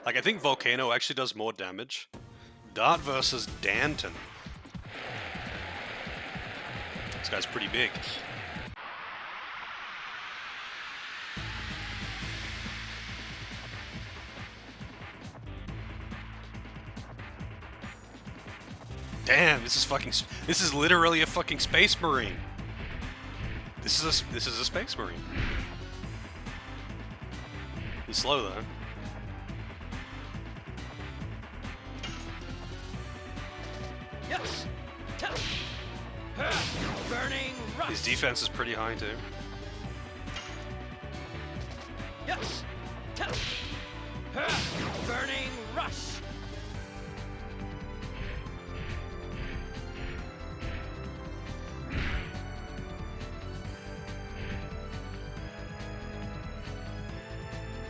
Like, I think Volcano actually does more damage. Dart versus Danton. This guy's pretty big. Damn, this is literally a fucking Space Marine. This is a Space Marine. He's slow though. Yes. Burning rush. His defense is pretty high too. Yes. Burning rush.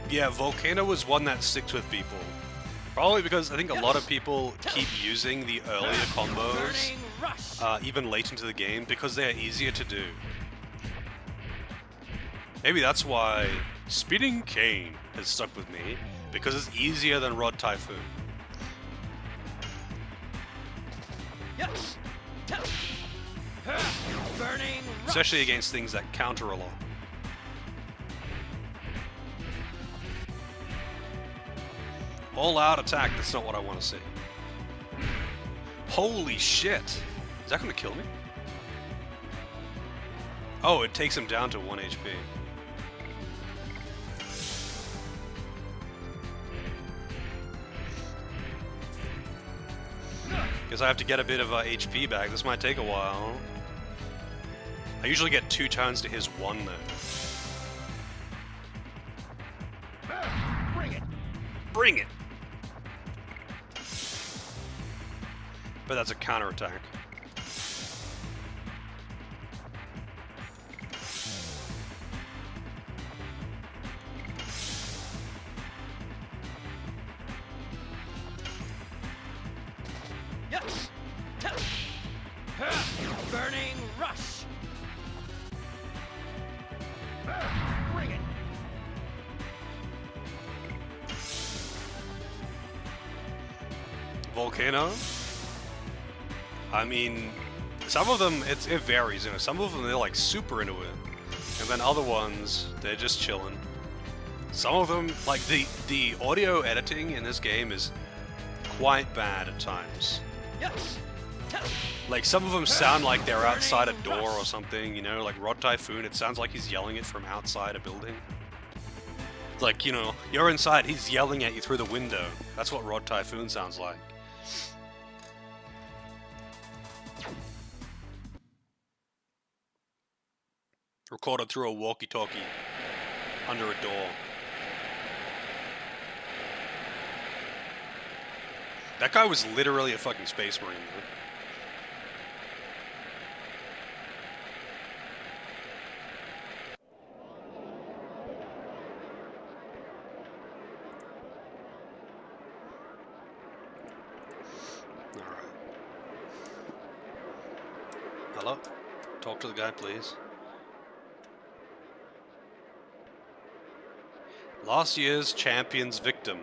Yeah, Volcano was one that sticks with people. Probably because I think a lot of people keep using the earlier combos, Burning rush. even late into the game, because they're easier to do. Maybe that's why Speeding Cane has stuck with me, because it's easier than Rod Typhoon. Yes. Burning rush. Especially against things that counter a lot. All-out attack, that's not what I want to see. Holy shit! Is that going to kill me? Oh, it takes him down to 1 HP. Guess I have to get a bit of HP back. This might take a while. I usually get 2 turns to his 1 though. Bring it. Bring it! But that's a counterattack. Yes. Burning rush. Bring it. Volcano? I mean, some of them, it varies, you know. Some of them, they're like super into it. And then other ones, they're just chilling. Some of them, like the audio editing in this game is quite bad at times. Yes. Like, some of them sound like they're outside a door or something, you know, like Rod Typhoon, it sounds like he's yelling it from outside a building. Like, you know, you're inside, he's yelling at you through the window. That's what Rod Typhoon sounds like. Recorded through a walkie-talkie under a door. That guy was literally a fucking Space Marine, though. Alright. Hello? Talk to the guy, please. Last year's champion's victim.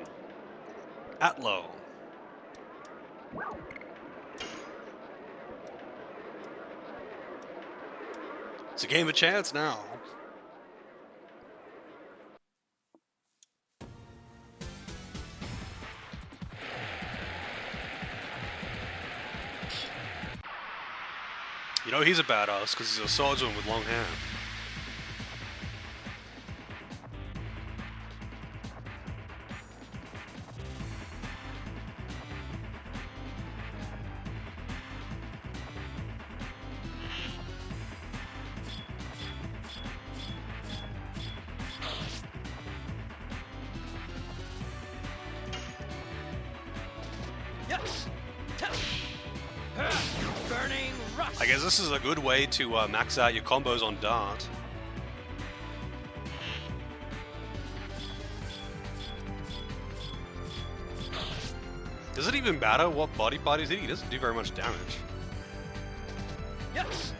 Atlo. It's a game of chance now. You know he's a badass because he's a swordsman with long hair. Yes. Burning rush. I guess this is a good way to max out your combos on Dart. Does it even matter what body part he's hitting? He doesn't do very much damage. Yes.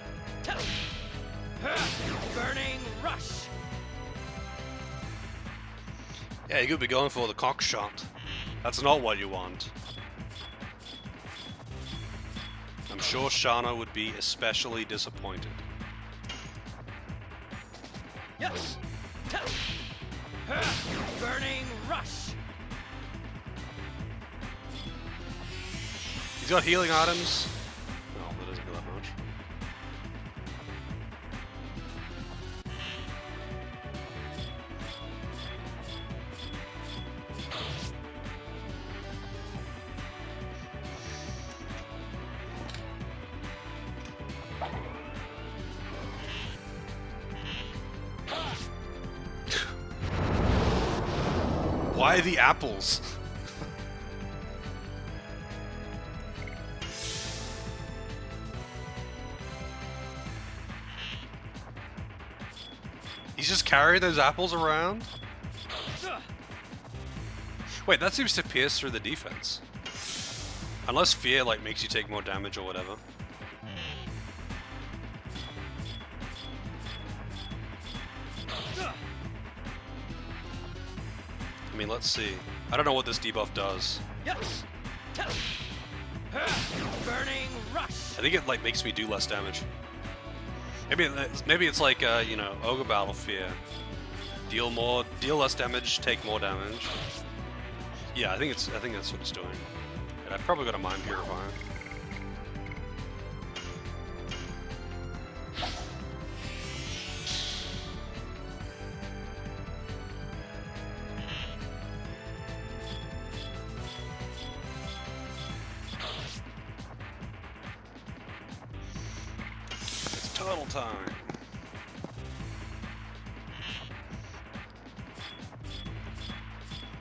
Burning rush. Yeah, you could be going for the cock shot. That's not what you want. I'm sure Shana would be especially disappointed. Yes. Burning rush. He's got healing items. Oh, that doesn't do that much. Why the apples? He's just carrying those apples around? Wait, that seems to pierce through the defense. Unless fear like makes you take more damage or whatever. I mean, let's see. I don't know what this debuff does. Yes. Burning rush. I think it like makes me do less damage. Maybe it's like you know, Ogre Battle Fear. Deal less damage, take more damage. Yeah, I think that's what it's doing. And I've probably got a Mind Purifier. It's turtle time.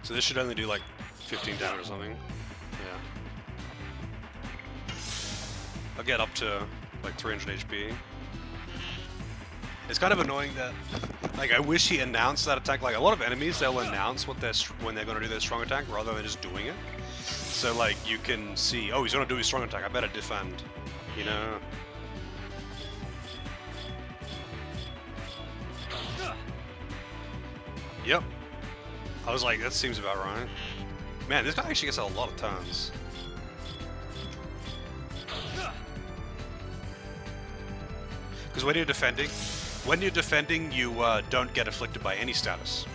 So this should only do like 15 damage or something. Yeah. I'll get up to like 300 HP. It's kind of annoying that, like, I wish he announced that attack. Like, a lot of enemies, they'll announce when they're going to do their strong attack rather than just doing it. So, like, you can see, oh, he's going to do his strong attack, I better defend, you know? Yep. I was like, that seems about right. Man, this guy actually gets a lot of turns. Because when you're defending, you don't get afflicted by any status.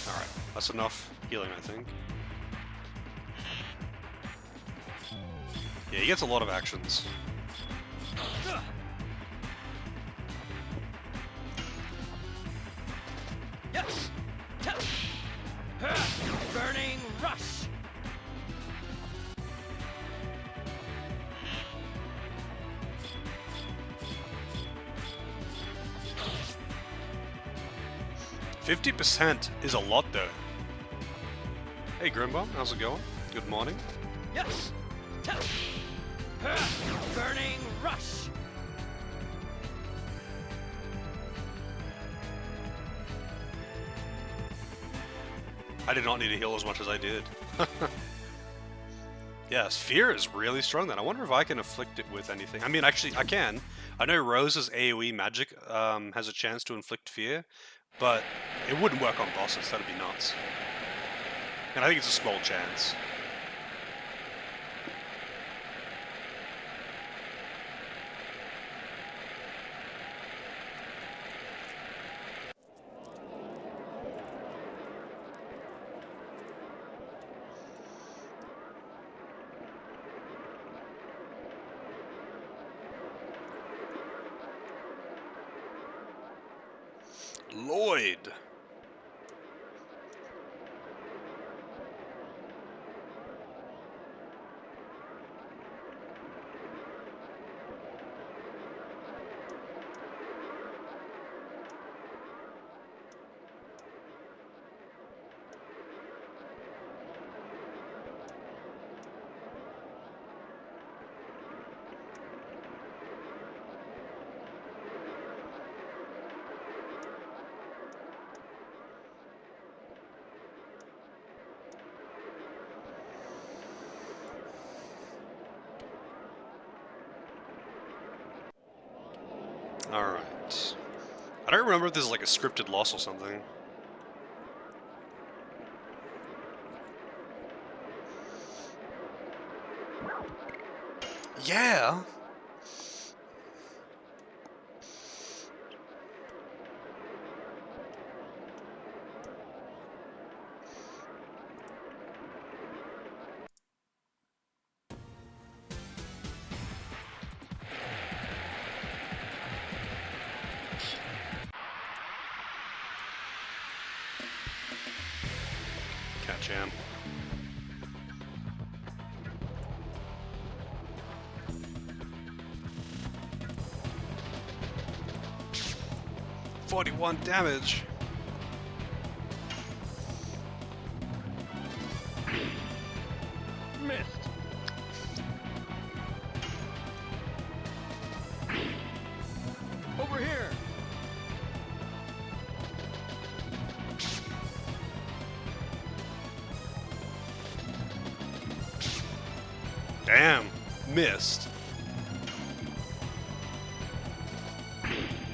Alright, that's enough healing, I think. Yeah, he gets a lot of actions. Yes. Burning rush. %50 is a lot, though. Hey, Grimbomb, how's it going? Good morning. Yes. Burning rush. I did not need to heal as much as I did. Yes, Fear is really strong then. I wonder if I can afflict it with anything. I mean, actually, I can. I know Rose's AoE magic has a chance to inflict Fear, but it wouldn't work on bosses. That'd be nuts. And I think it's a small chance. Lloyd. Alright. I don't remember if this is like a scripted loss or something. Yeah! Catch him. $41 damage. Missed. Over here. Damn. Missed.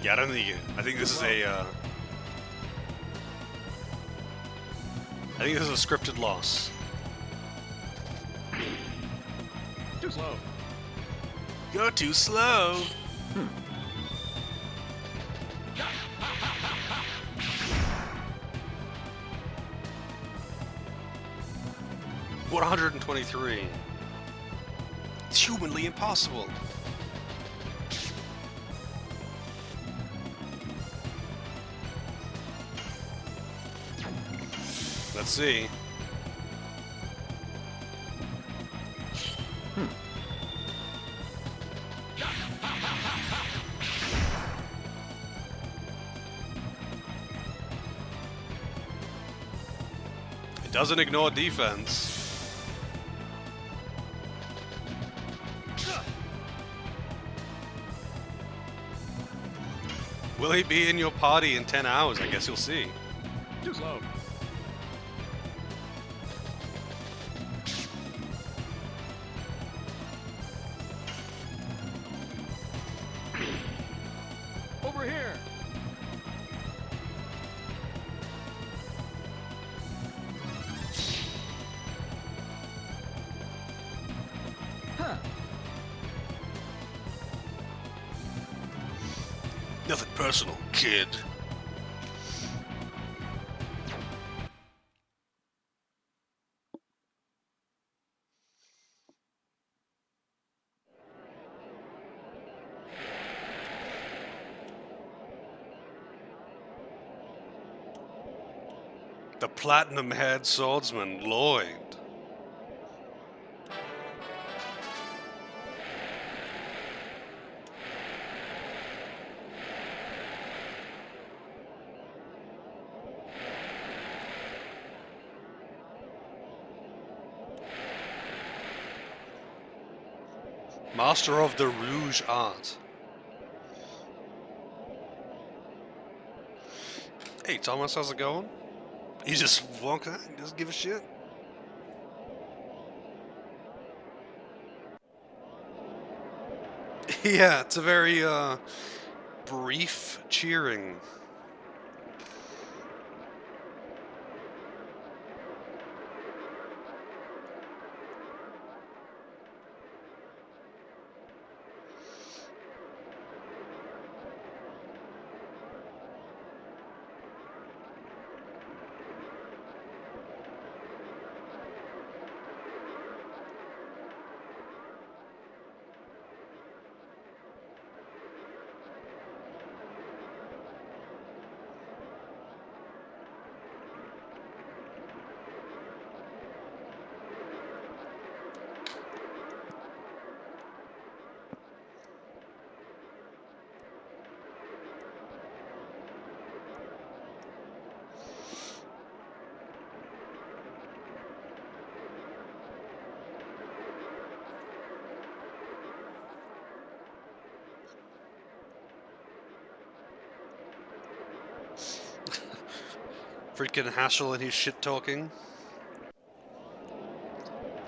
Yeah, I don't think I think this is a I think this is a scripted loss. Too slow. You're too slow. What 123? It's humanly impossible. Let's see. It doesn't ignore defense. Will he be in your party in 10 hours? I guess you'll see. Too slow. Over here. Huh. Nothing personal, kid. The platinum-haired swordsman, Lloyd. Master of the Rouge Art. Hey Thomas, how's it going? You just walk out and doesn't give a shit. Yeah, it's a very brief cheering. Freaking Haschel and his shit talking.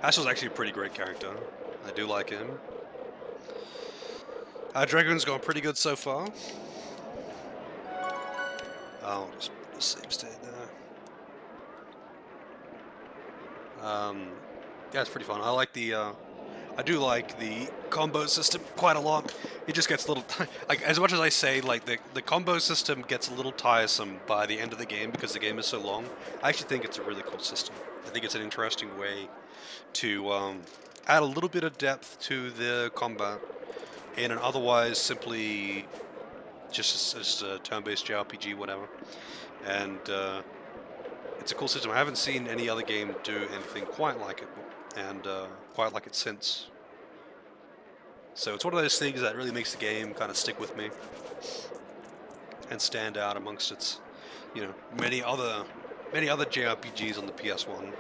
Haschel's actually a pretty great character. I do like him. Dragoon's going pretty good so far. I'll just put a save state there. Yeah, it's pretty fun. I like the, I do like the combo system quite a lot. It just gets a little, like, as much as I say, like, the combo system gets a little tiresome by the end of the game because the game is so long. I actually think it's a really cool system. I think it's an interesting way to add a little bit of depth to the combat in an otherwise simply just a turn-based JRPG, whatever. And it's a cool system. I haven't seen any other game do anything quite like it, and quite like it since. So it's one of those things that really makes the game kind of stick with me and stand out amongst its, you know, many other JRPGs on the PS1.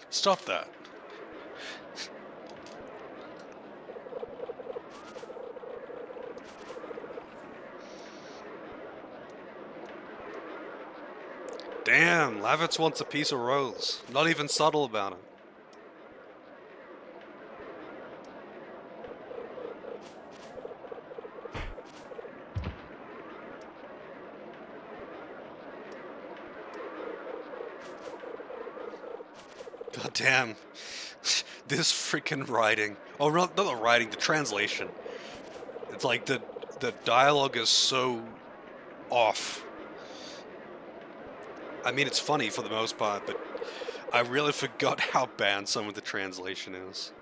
Stop that. Damn, Lavitz wants a piece of Rose. Not even subtle about it. God damn. This freaking writing. Oh, not the writing, the translation. It's like the dialogue is so off. I mean, it's funny for the most part, but I really forgot how bad some of the translation is.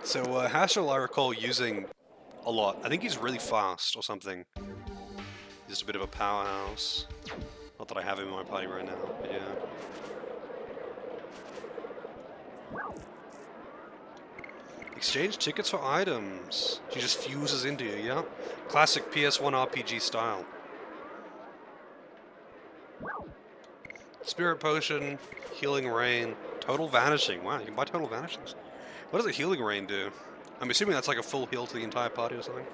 So, Haschel I recall using a lot. I think he's really fast or something. He's just a bit of a powerhouse. Not that I have him in my party right now, but yeah. Exchange tickets for items. She just fuses into you, yeah? Classic PS1 RPG style. Spirit Potion, Healing Rain, Total Vanishing. Wow, you can buy Total Vanishings. What does a Healing Rain do? I'm assuming that's like a full heal to the entire party or something.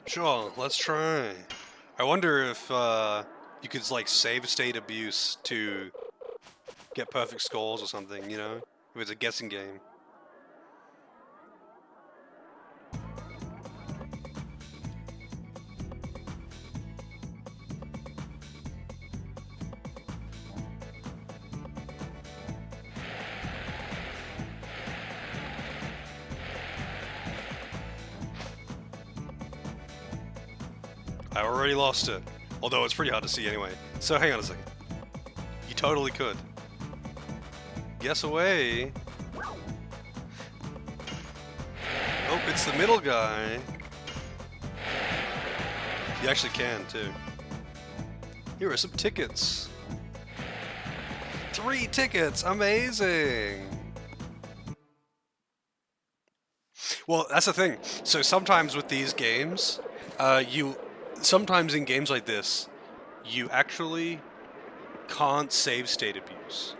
Sure, let's try. I wonder if you could like save state abuse to get perfect scores or something, you know? If it's a guessing game. I already lost it. Although it's pretty hard to see anyway. So hang on a second. You totally could. Guess away. Oh, it's the middle guy. You actually can, too. Here are some tickets. 3 tickets! Amazing! Well, that's the thing. So sometimes with these games, sometimes in games like this, you actually can't save state abuse.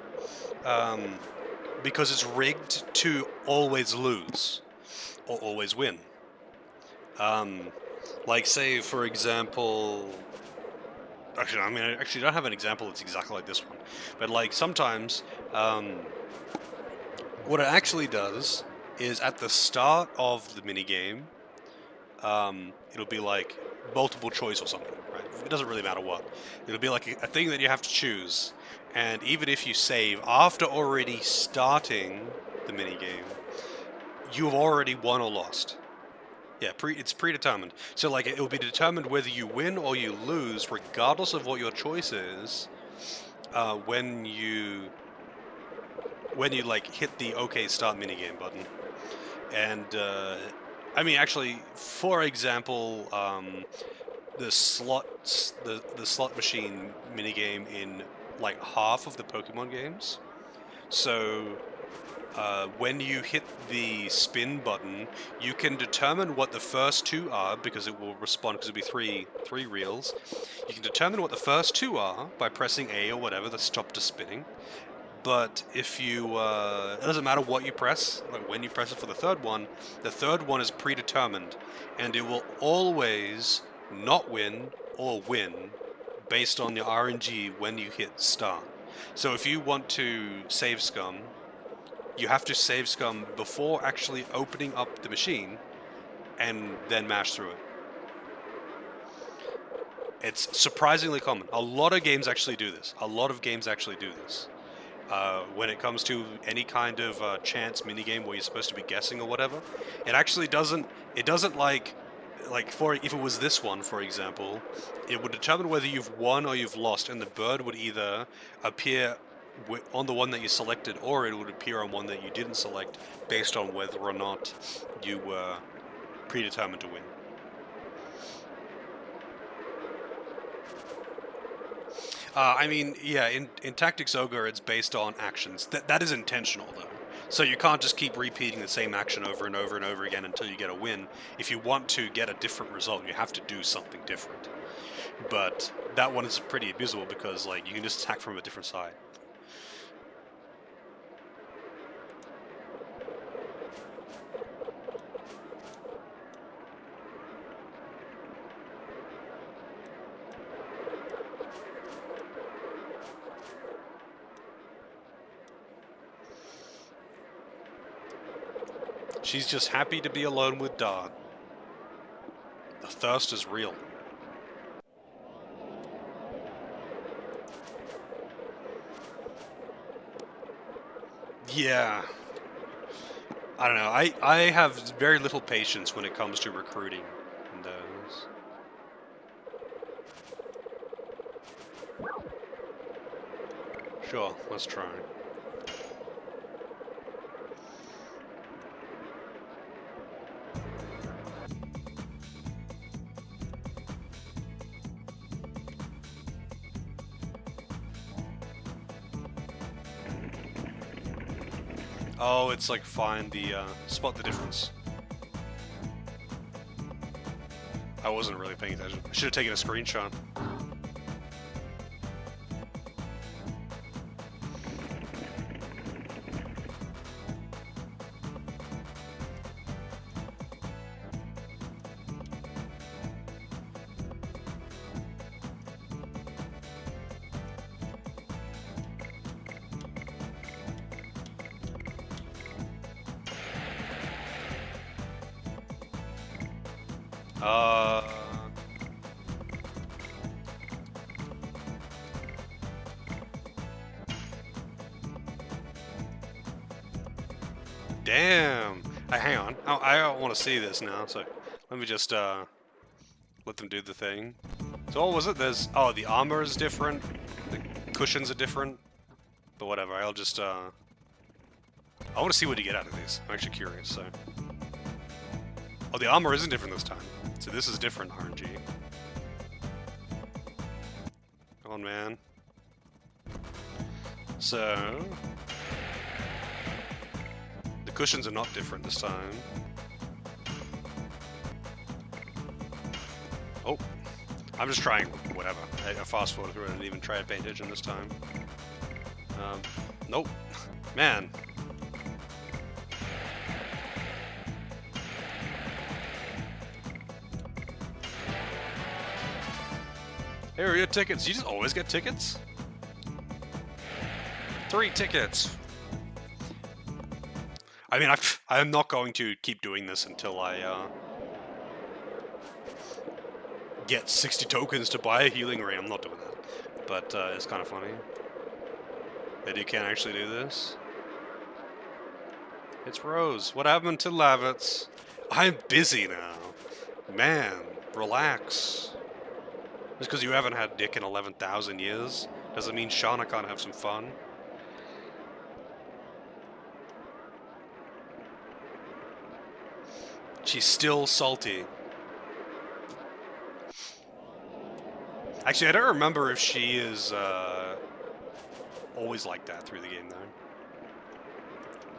Because it's rigged to always lose. Or always win. Like, say, for example... Actually, I mean, I actually don't have an example that's exactly like this one. But, like, sometimes, what it actually does is at the start of the minigame, it'll be like multiple choice or something, right? It doesn't really matter what. It'll be like a thing that you have to choose. And even if you save after already starting the minigame, you've already won or lost. Yeah, it's predetermined. So, like, it will be determined whether you win or you lose, regardless of what your choice is, when you like hit the OK Start minigame button. And I mean, actually, for example, the slot machine minigame in like half of the Pokemon games. So. When you hit the spin button, you can determine what the first 2 are, because it will respond, because it'll be three reels. You can determine what the first 2 are by pressing A or whatever, the stop to spinning. But if you, it doesn't matter what you press, like when you press it for the third one is predetermined, and it will always not win or win based on your RNG when you hit start. So if you want to save scum, you have to save scum before actually opening up the machine and then mash through it. It's surprisingly common. A lot of games actually do this. When it comes to any kind of chance minigame where you're supposed to be guessing or whatever, it actually doesn't. It doesn't like for if it was this one, for example, it would determine whether you've won or you've lost, and the bird would either appear on the one that you selected, or it would appear on one that you didn't select, based on whether or not you were predetermined to win. I mean, yeah, in Tactics Ogre, it's based on actions. That is intentional, though. So you can't just keep repeating the same action over and over and over again until you get a win. If you want to get a different result, you have to do something different. But that one is pretty abusable because, like, you can just attack from a different side. She's just happy to be alone with Dart. The thirst is real. Yeah. I don't know. I have very little patience when it comes to recruiting in those. Sure, let's try. Oh, it's like find the, spot the difference. I wasn't really paying attention. I should have taken a screenshot. Damn. Hang on. I don't want to see this now, so let me just let them do the thing. So what was it? There's the armor is different. The cushions are different, but whatever. I'll just I want to see what you get out of these. I'm actually curious. So, oh, the armor isn't different this time. So this is different RNG. Come on, man. So the cushions are not different this time. Oh, I'm just trying whatever. I fast forward through it and even try to pay attention this time. Nope. Man. Here are your tickets. You just always get tickets? 3 tickets. I mean, I'm not going to keep doing this until I get 60 tokens to buy a healing ray. I'm not doing that. But it's kind of funny that you can't actually do this. It's Rose. What happened to Lavitz? I'm busy now. Man, relax. Just because you haven't had dick in 11,000 years doesn't mean Shauna can't have some fun. She's still salty. Actually, I don't remember if she is always like that through the game, though.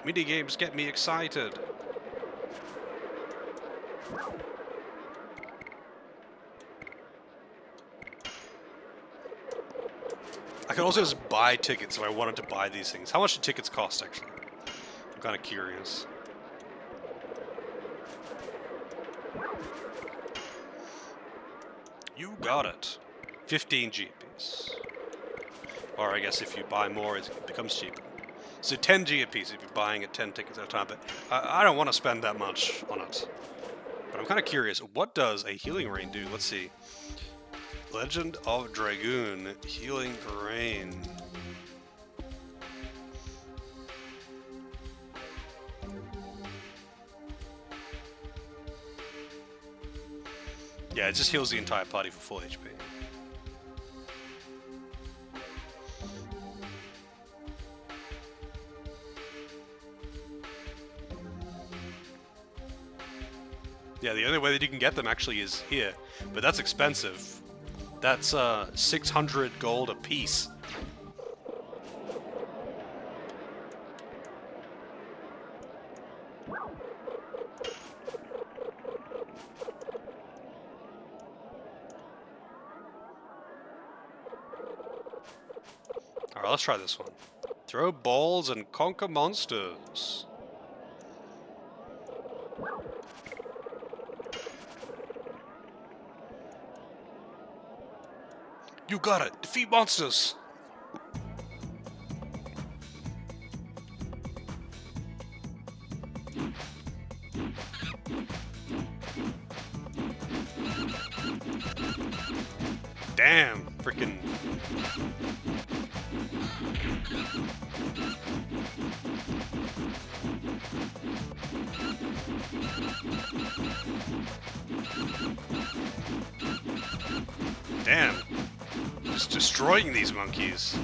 Mini games get me excited. I could also just buy tickets if I wanted to buy these things. How much do tickets cost, actually? I'm kind of curious. You got it. 15 GPs. Or I guess if you buy more, it becomes cheaper. So 10 GPs if you're buying it 10 tickets at a time. But I don't want to spend that much on it. But I'm kind of curious. What does a healing rain do? Let's see. Legend of Dragoon. Healing rain. Yeah, it just heals the entire party for full HP. Yeah, the only way that you can get them actually is here, but that's expensive. That's 600 gold a piece. Alright, let's try this one. Throw balls and conquer monsters. You got it! Defeat monsters! Damn, freaking. Damn. Just destroying these monkeys.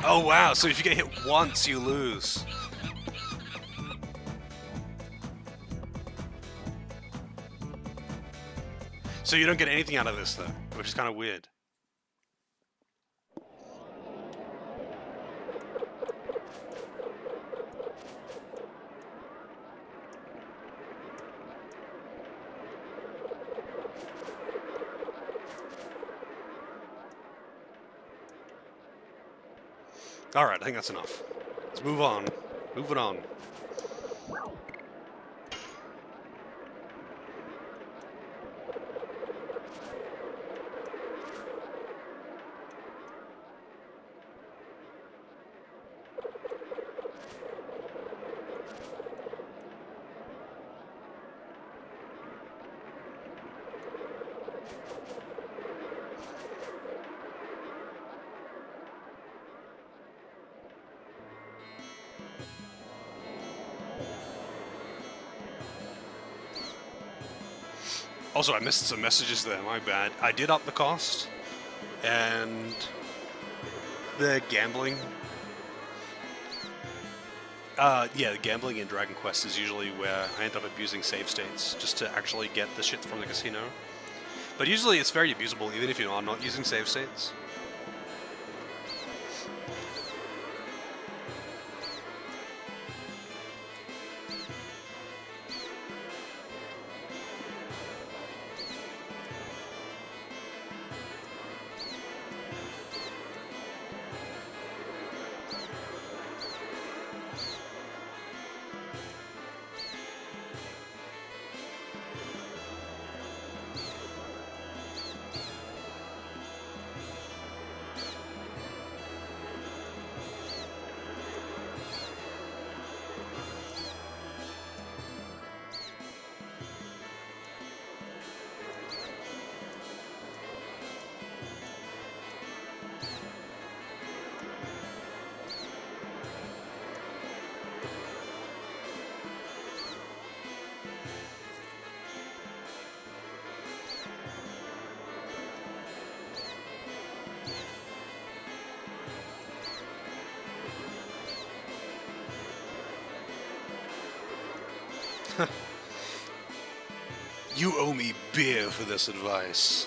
Oh wow, so if you get hit once, you lose. So you don't get anything out of this though, which is kind of weird. Alright, I think that's enough. Let's move on. Moving on. Also, I missed some messages there, my bad. I did up the cost, and the gambling. Yeah, the gambling in Dragon Quest is usually where I end up abusing save states just to actually get the shit from the casino. But usually it's very abusable even if you are not using save states. You owe me beer for this advice.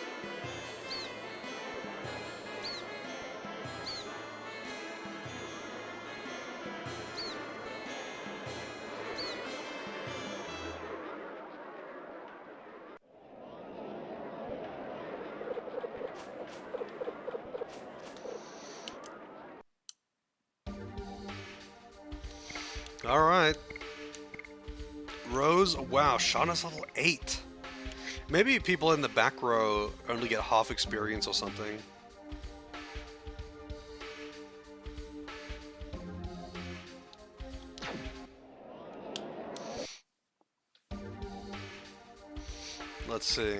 Alright. Rose, wow, Shauna's level 8. Maybe people in the back row only get half experience or something. Let's see.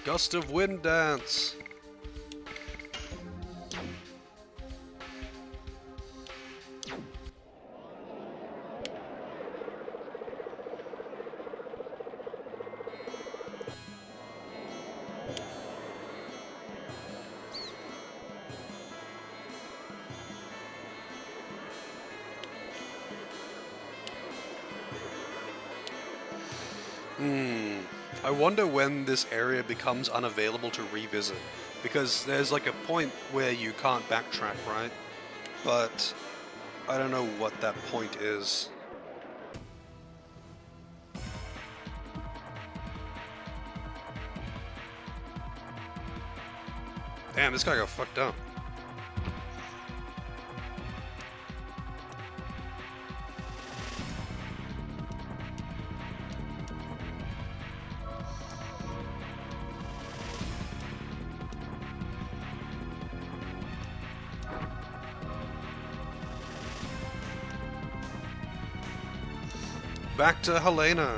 Gust of Wind Dance. I wonder when this area becomes unavailable to revisit, because there's like a point where you can't backtrack, right? But I don't know what that point is. Damn, this guy got fucked up. Back to Helena.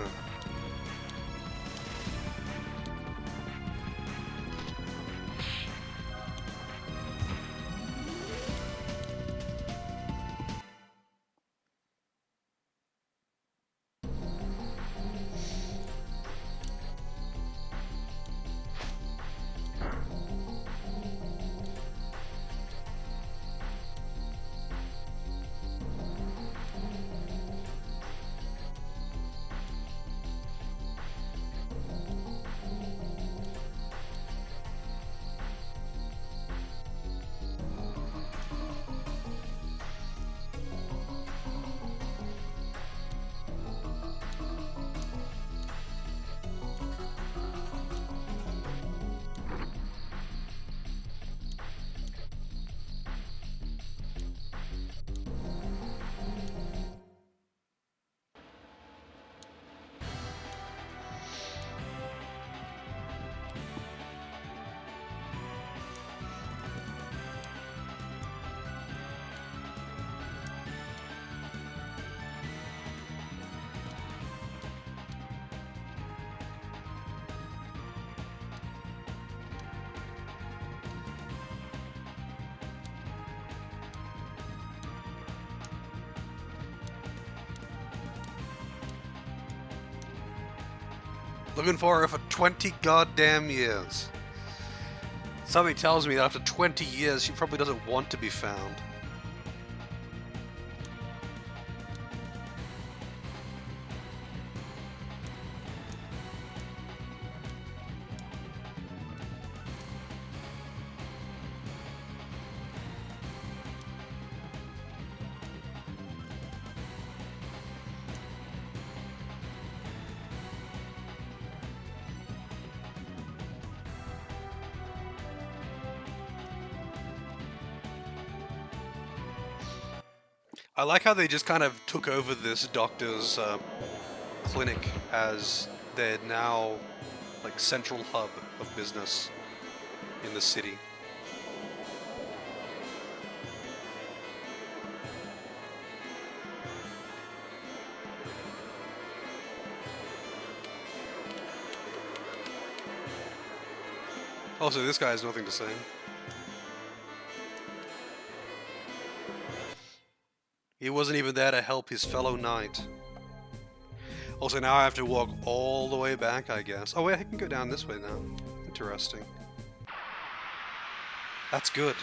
Looking for her for 20 goddamn years. Something tells me that after 20 years, she probably doesn't want to be found. I like how they just kind of took over this doctor's clinic as their now like central hub of business in the city. Also, this guy has nothing to say. He wasn't even there to help his fellow knight. Also, now I have to walk all the way back, I guess. Oh wait, I can go down this way now. Interesting. That's good.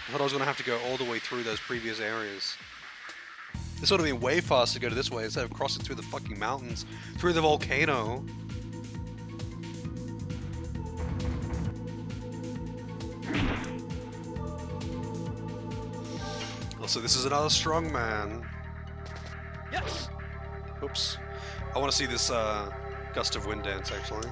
I thought I was going to have to go all the way through those previous areas. This would have been way faster to go to this way instead of crossing through the fucking mountains, through the volcano. Also, this is another strong man. Yes. Oops. I want to see this gust of wind dance, actually.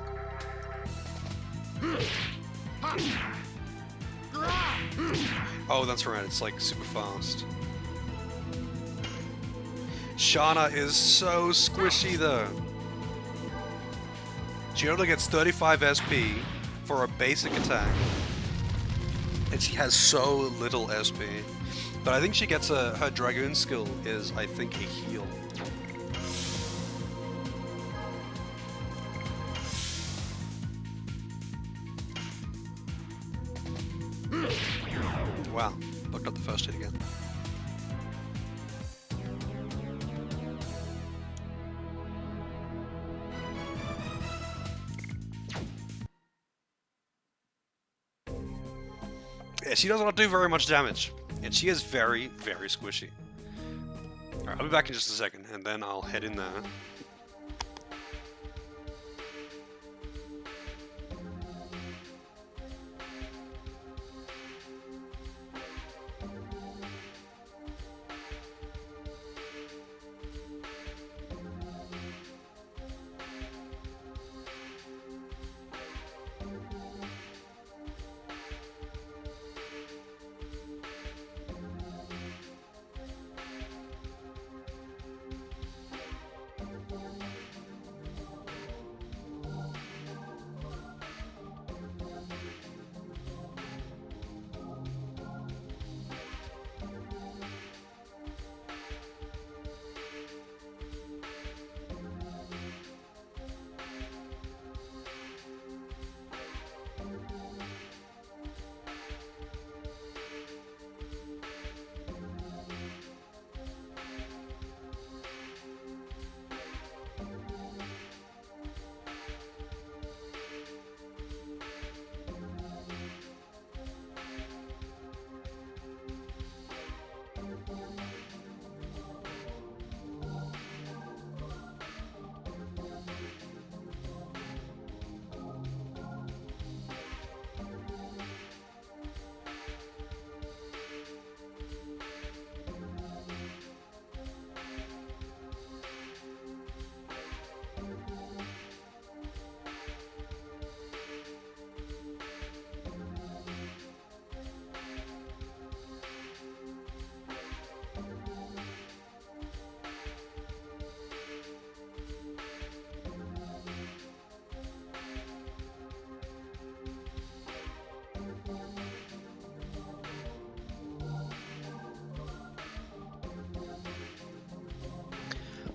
Oh, that's right. It's like super fast. Shana is so squishy, though. She only gets 35 SP for a basic attack. And she has so little SP. But I think she gets her Dragoon skill is, I think, a heal. Wow, fucked up the first hit again. Yeah, she does not do very much damage. And she is very, very squishy. Alright, I'll be back in just a second, and then I'll head in there.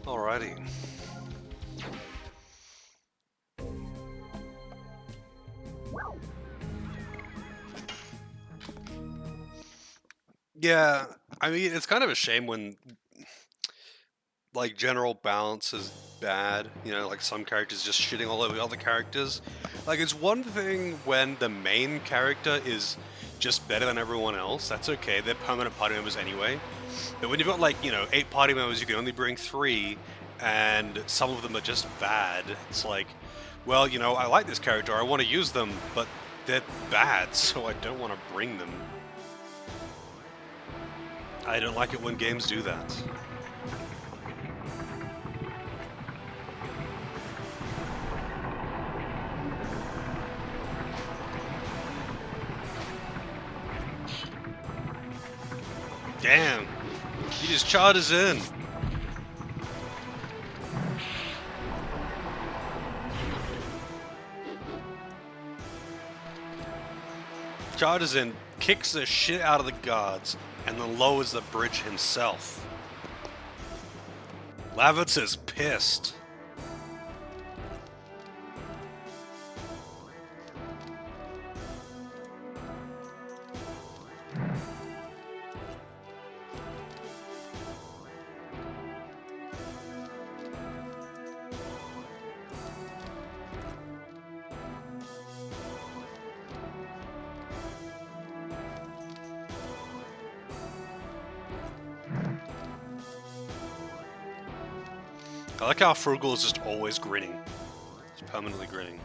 Alrighty. Yeah, I mean, it's kind of a shame when like general balance is bad. You know, like some characters just shitting all over the other characters. Like it's one thing when the main character is just better than everyone else. That's okay. They're permanent party members anyway. But when you've got like 8 party members, you can only bring 3, and some of them are just bad. It's like, well, I like this character. I want to use them, but they're bad, so I don't want to bring them. I don't like it when games do that. Damn! He just charges in! Charges in, kicks the shit out of the guards, and then lowers the bridge himself. Lavitz is pissed. I like how Frugal is just always grinning. He's permanently grinning.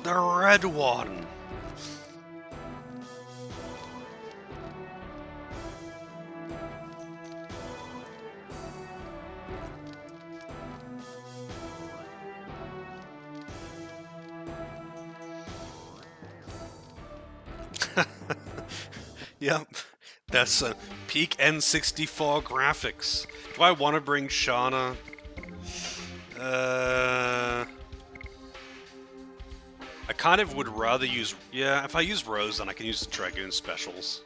The red one! Yep, that's peak N64 graphics. Do I want to bring Shauna? I kind of would rather use... Yeah, if I use Rose, then I can use the Dragoon specials.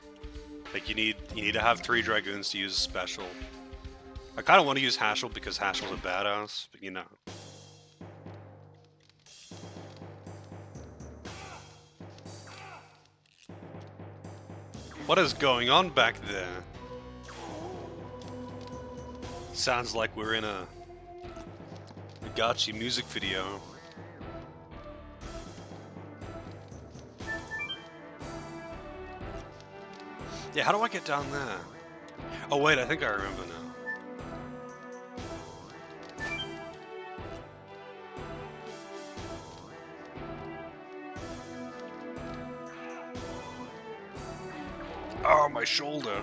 Like, you need to have 3 Dragoons to use a special. I kind of want to use Hashel because Hashel's a badass, but you know. What is going on back there? Sounds like we're in a Gachi music video. Yeah, how do I get down there? Oh wait, I think I remember now. Oh, my shoulder.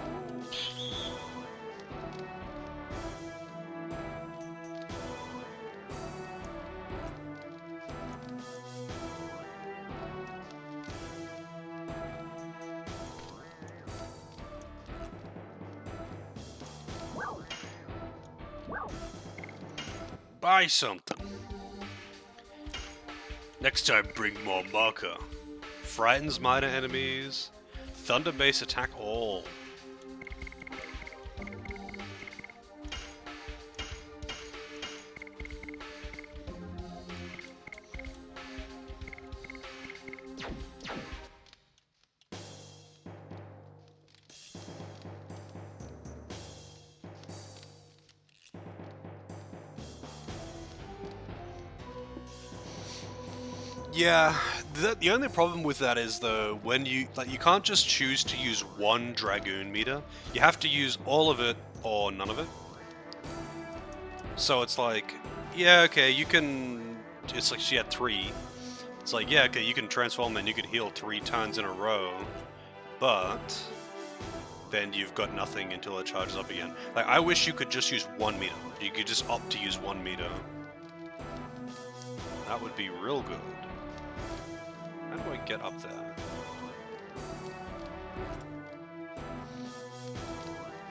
Buy something. Next time, bring more marker. Frightens minor enemies. Thunder base attack all. Yeah, the only problem with that is though, when you can't just choose to use one Dragoon meter. You have to use all of it or none of it. So it's like, yeah, okay, you can. It's like she had 3. It's like, yeah, okay, you can transform and you can heal 3 turns in a row, but then you've got nothing until it charges up again. Like, I wish you could just use 1 meter. You could just opt to use 1 meter. That would be real good. How do I get up there?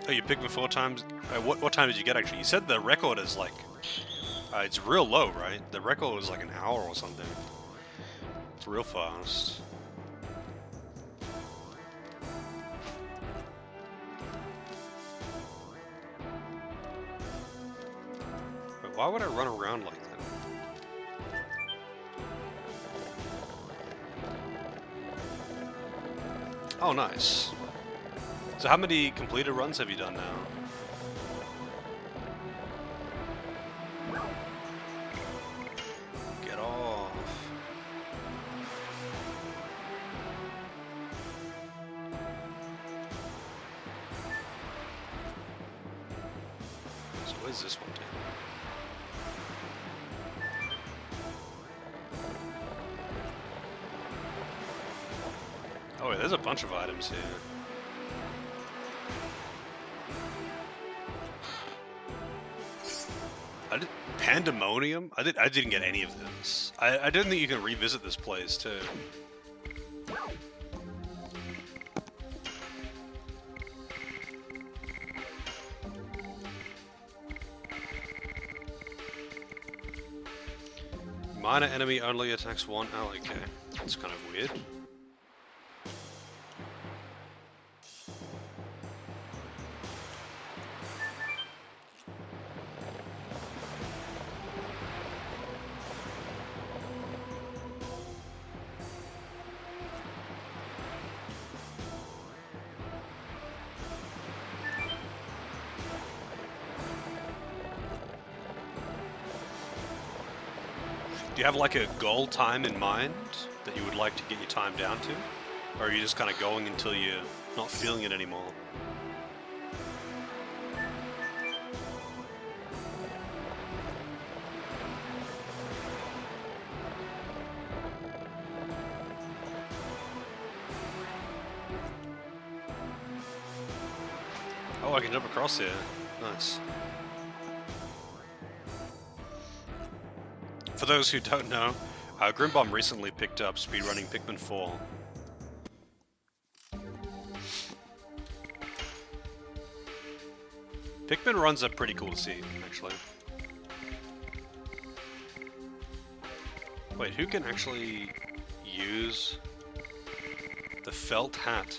Oh, you picked me 4 times? What time did you get, actually? You said the record is like... it's real low, right? The record was like an hour or something. It's real fast. Why would I run around like that? Oh, nice. So how many completed runs have you done now? Get off. So where's this one taking? Oh wait, there's a bunch of items here. Pandemonium? I didn't get any of this. I didn't think you can revisit this place too. Minor enemy only attacks one ally. Okay, that's kind of weird. Do you have like a goal time in mind that you would like to get your time down to? Or are you just kind of going until you're not feeling it anymore? Oh, I can jump across here. Nice. For those who don't know, Grimbomb recently picked up speedrunning Pikmin 4. Pikmin runs are pretty cool to see, actually. Wait, who can actually use the felt hat?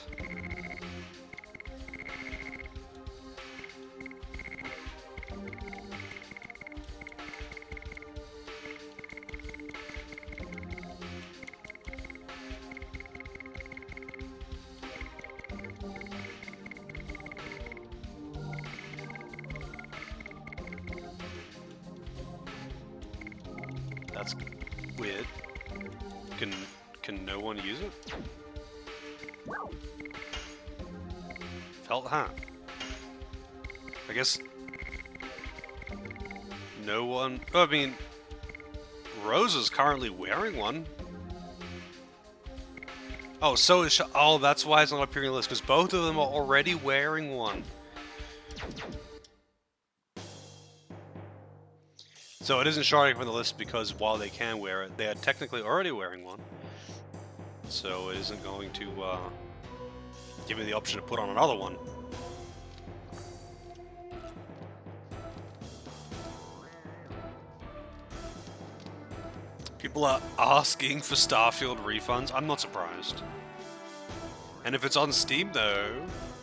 That's weird. Can no one use it? Felt hat. I guess no one. Oh, I mean, Rose is currently wearing one. Oh, so is oh, that's why it's not appearing on the list, because both of them are already wearing one. So it isn't showing from the list because while they can wear it, they are technically already wearing one. So it isn't going to give me the option to put on another one. People are asking for Starfield refunds. I'm not surprised. And if it's on Steam though,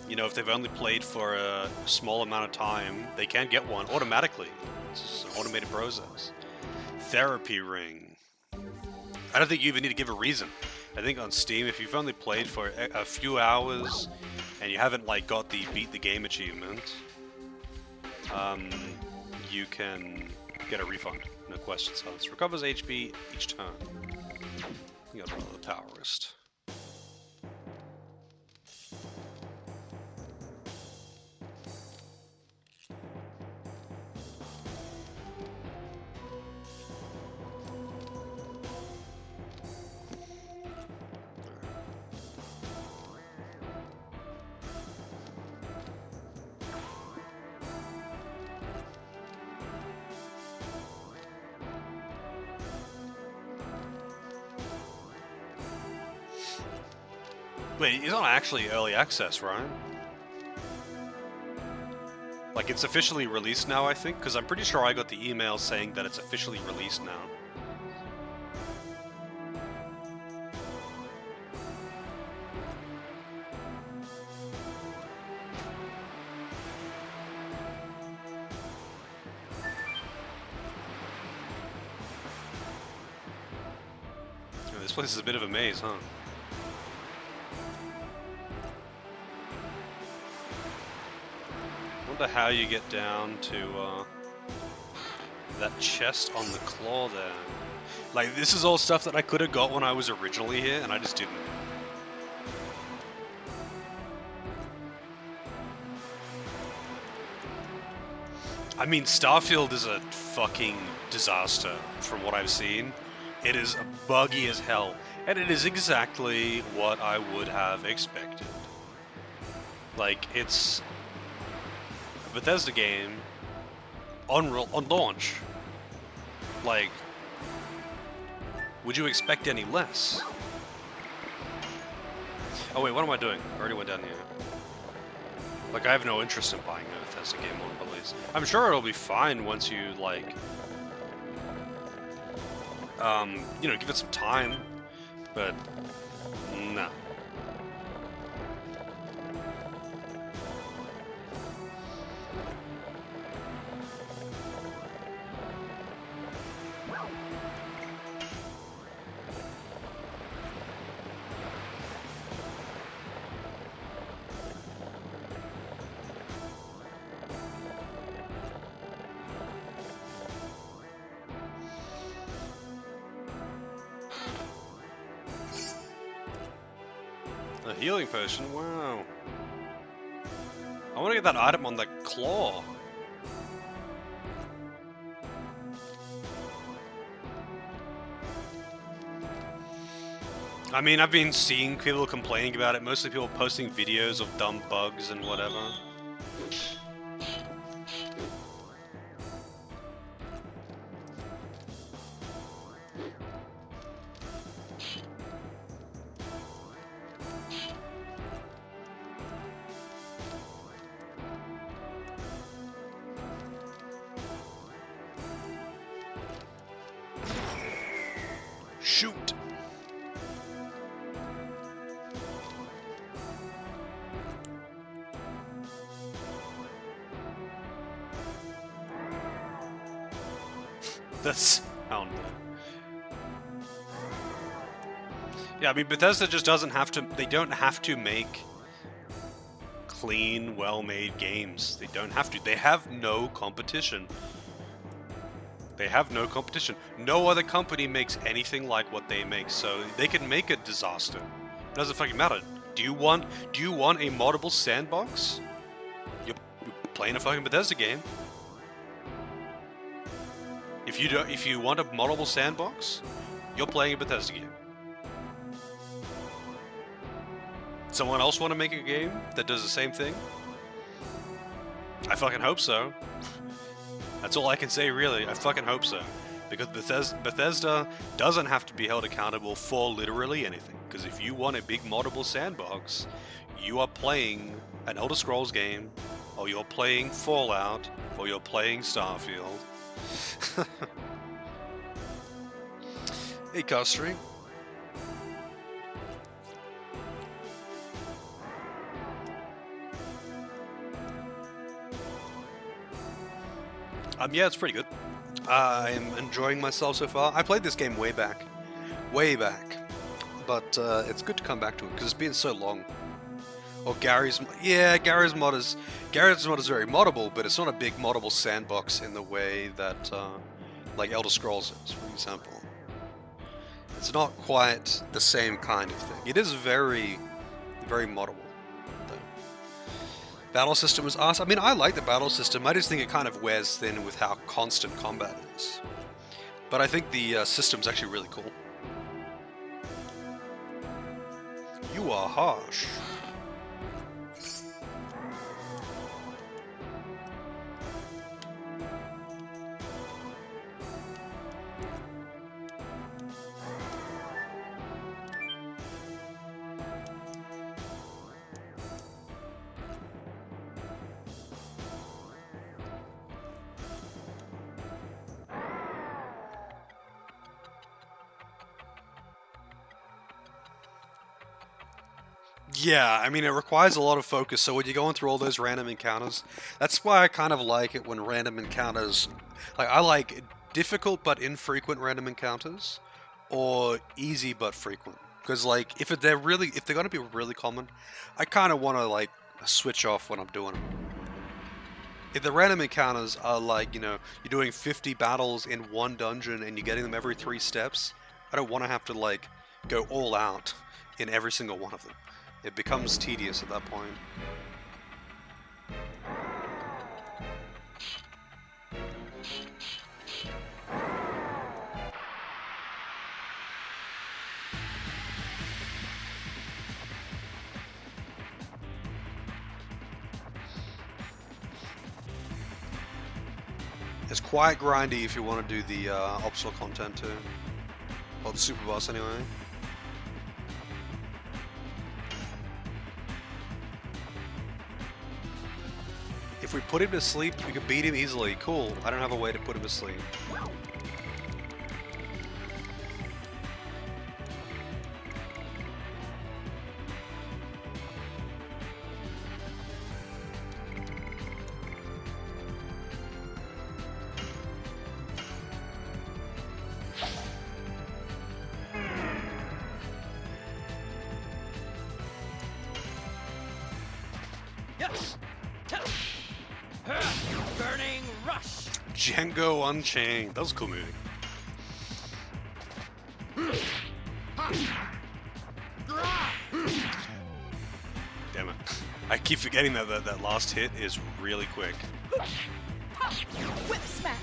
you know, if they've only played for a small amount of time, they can get one automatically. It's just an automated process. Therapy ring. I don't think you even need to give a reason. I think on Steam, if you've only played for a few hours and you haven't like got the beat the game achievement, you can get a refund. No questions asked. Recovers HP each turn. You got another power wrist. Wait, it's not actually early access, right? Like, it's officially released now, I think? Because I'm pretty sure I got the email saying that it's officially released now. this place is a bit of a maze, huh? Wonder how you get down to that chest on the claw there. Like, this is all stuff that I could have got when I was originally here, and I just didn't. I mean, Starfield is a fucking disaster from what I've seen. It is buggy as hell, and it is exactly what I would have expected. Like, it's a Bethesda game on launch. Like, would you expect any less? Oh wait, what am I doing? I already went down here. Like, I have no interest in buying a Bethesda game on release. I'm sure it'll be fine once you, like, you know, give it some time, but no. A healing potion, wow. I want to get that item on the claw. I mean, I've been seeing people complaining about it, mostly people posting videos of dumb bugs and whatever. Shoot! That's... I don't know. Yeah, I mean, Bethesda just doesn't have to... They don't have to make clean, well-made games. They don't have to. They have no competition. They have no competition. No other company makes anything like what they make, so they can make a disaster. It doesn't fucking matter. Do you want a moddable sandbox? You're playing a fucking Bethesda game. If you want a moddable sandbox, you're playing a Bethesda game. Someone else want to make a game that does the same thing? I fucking hope so. That's all I can say, really. I fucking hope so. Because Bethesda doesn't have to be held accountable for literally anything. Because if you want a big moddable sandbox, you are playing an Elder Scrolls game, or you're playing Fallout, or you're playing Starfield. Hey, Costry. Yeah, it's pretty good. I'm enjoying myself so far. I played this game way back, but it's good to come back to it because it's been so long. Or Garry's mod is very moddable, but it's not a big moddable sandbox in the way that like Elder Scrolls is, for example. It's not quite the same kind of thing. It is very, very moddable. Battle system is awesome. I mean, I like the battle system. I just think it kind of wears thin with how constant combat is. But I think the system's actually really cool. You are harsh. Yeah, I mean, it requires a lot of focus, so when you're going through all those random encounters, that's why I kind of like it when random encounters... Like, I like difficult but infrequent random encounters, or easy but frequent. Because like if they're gonna be really common, I kind of want to like switch off when I'm doing them. If the random encounters are like, you know, you're doing 50 battles in one dungeon and you're getting them every 3 steps, I don't want to have to like go all out in every single one of them. It becomes tedious at that point. It's quite grindy if you want to do the optional content too. Or the super boss anyway. If we put him to sleep, we can beat him easily. Cool. I don't have a way to put him to sleep. Yes. Burning rush. Django Unchained. That was a cool movie. Damn it. I keep forgetting that last hit is really quick. Whip smack.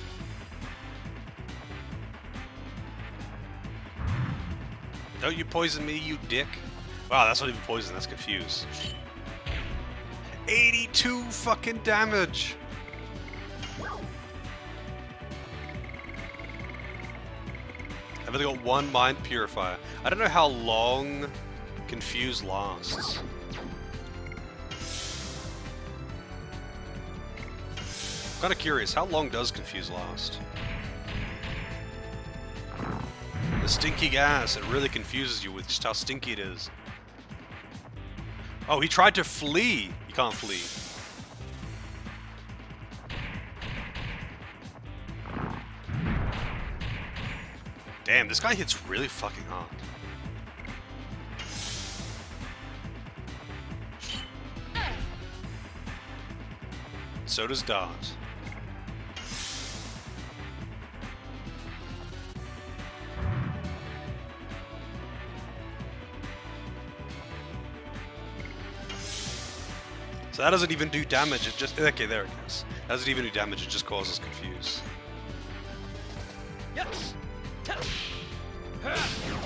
Don't you poison me, you dick. Wow, that's not even poison, that's confused. 82 fucking damage! I've only got 1 mind purifier. I don't know how long confuse lasts. I'm kinda curious, how long does confuse last? The stinky gas, it really confuses you with just how stinky it is. Oh, he tried to flee! You can't flee. Damn, this guy hits really fucking hard. So does Dart. So that doesn't even do damage, it just... Okay, there it goes. That doesn't even do damage, it just causes confuse. Yes.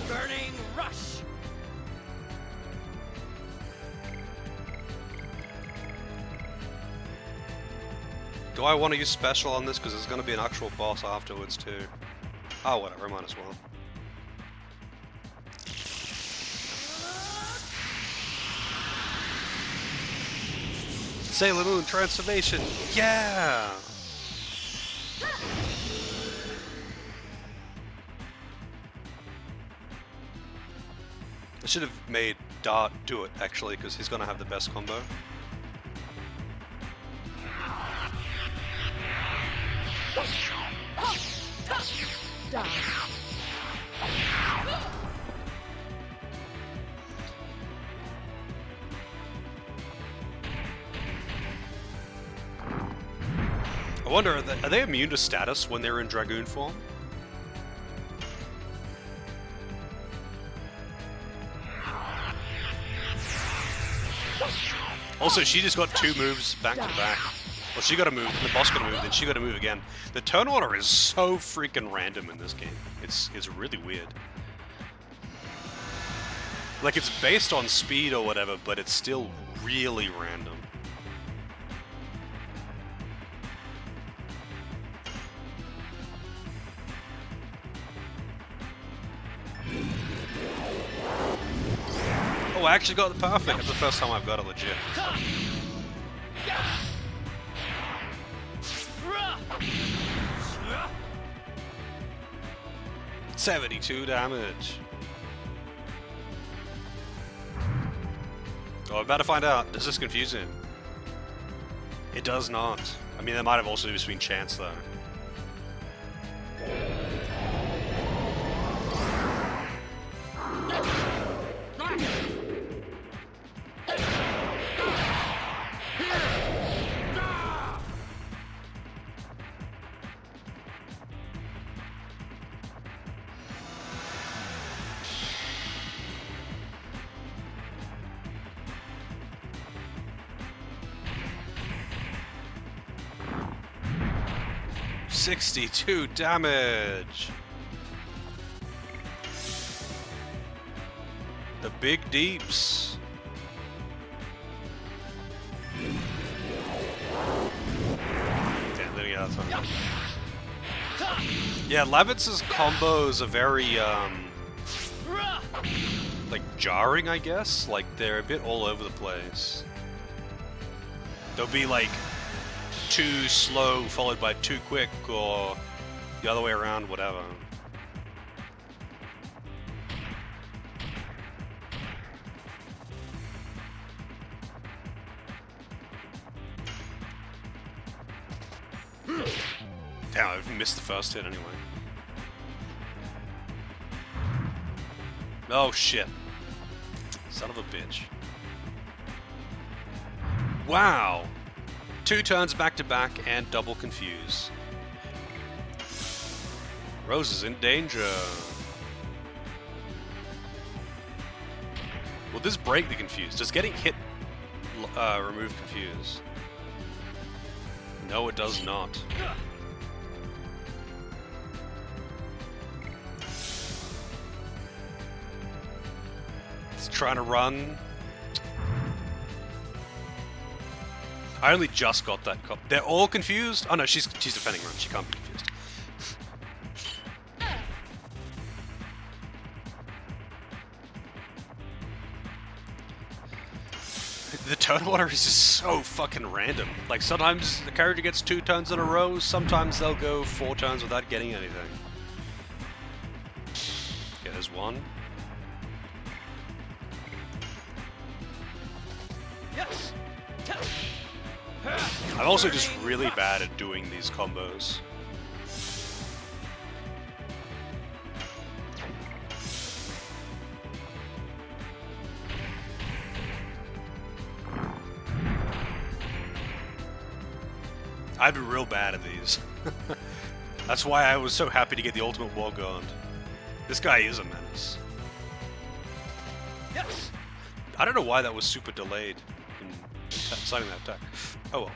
Burning rush. Do I want to use special on this? Because there's going to be an actual boss afterwards too. Oh, whatever, I might as well. Sailor Moon transformation! Yeah! I should have made Dart do it, actually, because he's going to have the best combo. Die. I wonder, are they immune to status when they're in Dragoon form? Also, she just got 2 moves back to back. Well, she got to move, the boss got to move, then she got to move again. The turn order is so freaking random in this game. It's really weird. Like, it's based on speed or whatever, but it's still really random. Oh, I actually got the perfect. It's the first time I've got it legit. 72 damage. Oh, I'm about to find out. Does this confuse him? It does not. I mean, that might have also just been chance, though. 62 damage. The big deeps. Damn, let me get out of time. Yeah, Labitz's combos are very, like, jarring, I guess. Like, they're a bit all over the place. They'll be, like, too slow followed by too quick, or the other way around, whatever. Damn, I missed the first hit anyway. Oh shit. Son of a bitch. Wow! 2 turns back to back and double confuse. Rose is in danger. Will this break the confuse? Does getting hit remove confuse? No, it does not. It's trying to run. I only just got that cop. They're all confused? Oh no, she's defending run. She can't be confused. The turn order is just so fucking random. Like, sometimes the character gets 2 turns in a row, sometimes they'll go 4 turns without getting anything. Okay, there's one. Yes. I'm also just really bad at doing these combos. I'd be real bad at these. That's why I was so happy to get the ultimate War God. This guy is a menace. Yes. I don't know why that was super delayed in starting that attack. Oh well.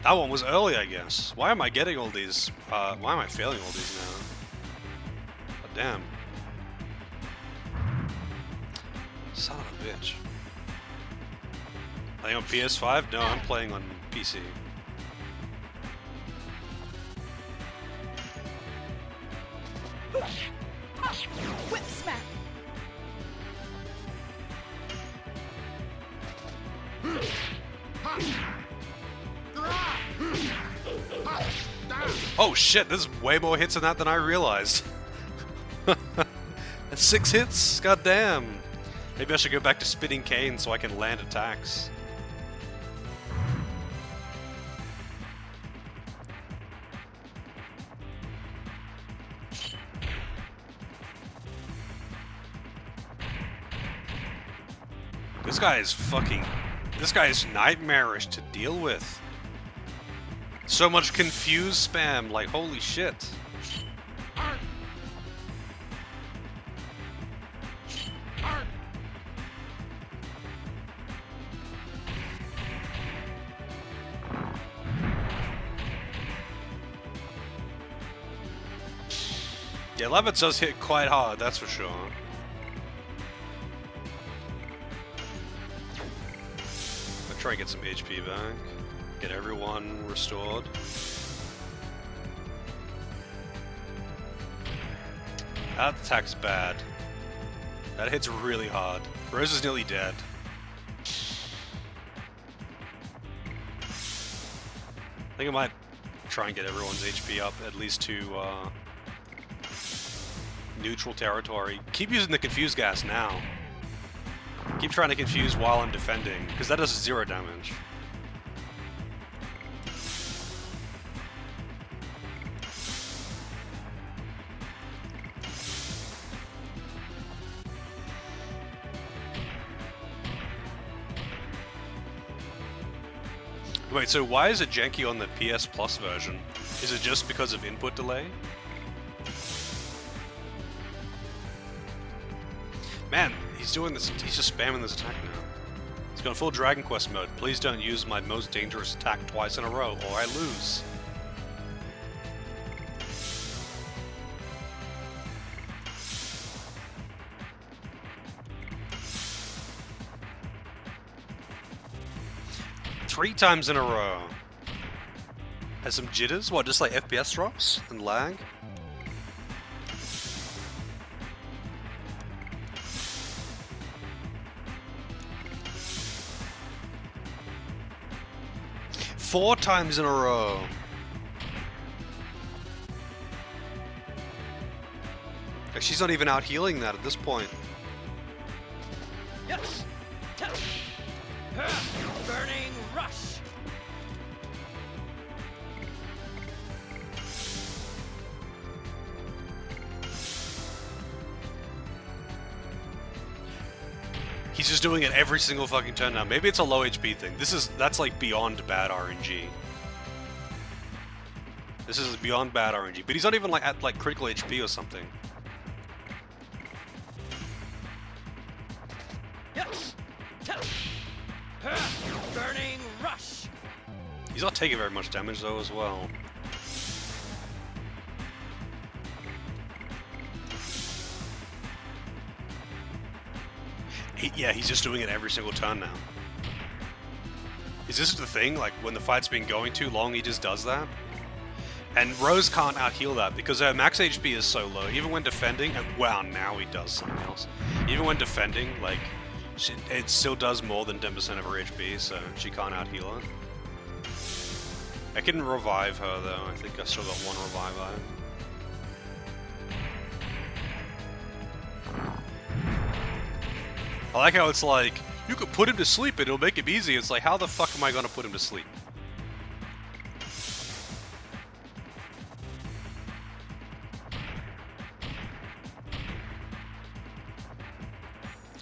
That one was early, I guess. Why am I getting all these? Why am I failing all these now? Oh, damn. Son of a bitch. Playing on PS5? No, I'm playing on PC. Whip smack. Oh shit, there's way more hits in that than I realized. That's 6 hits? God damn. Maybe I should go back to spitting cane so I can land attacks. This guy is fucking... This guy is nightmarish to deal with. So much confuse spam, like holy shit. Yeah, Levitz does hit quite hard, that's for sure. I'll try and get some HP back. Get everyone restored. That attack's bad. That hits really hard. Rose is nearly dead. I think I might try and get everyone's HP up, at least to neutral territory. Keep using the confuse gas now. Keep trying to confuse while I'm defending, because that does 0 damage. Wait, so why is it janky on the PS Plus version? Is it just because of input delay? Man, he's doing this, he's just spamming this attack now. It's going full Dragon Quest mode. Please don't use my most dangerous attack twice in a row, or I lose. Three times in a row. Has some jitters? What, just like FPS drops and lag? Four times in a row. Like, she's not even out healing that at this point. Yes. Burning rush. He's just doing it every single fucking turn now. Maybe it's a low HP thing. That's like beyond bad RNG. This is beyond bad RNG. But he's not even like at like critical HP or something. Yes. Burning rush. He's not taking very much damage though as well. Yeah, he's just doing it every single turn now. Is this the thing? Like, when the fight's been going too long, he just does that? And Rose can't out-heal that, because her max HP is so low. Even when defending, and wow, now he does something else. Even when defending, like, it still does more than 10% of her HP, so she can't out-heal her. I can revive her, though. I think I still got one revive item. I like how it's like, you could put him to sleep and it'll make him easy. It's like, how the fuck am I gonna put him to sleep?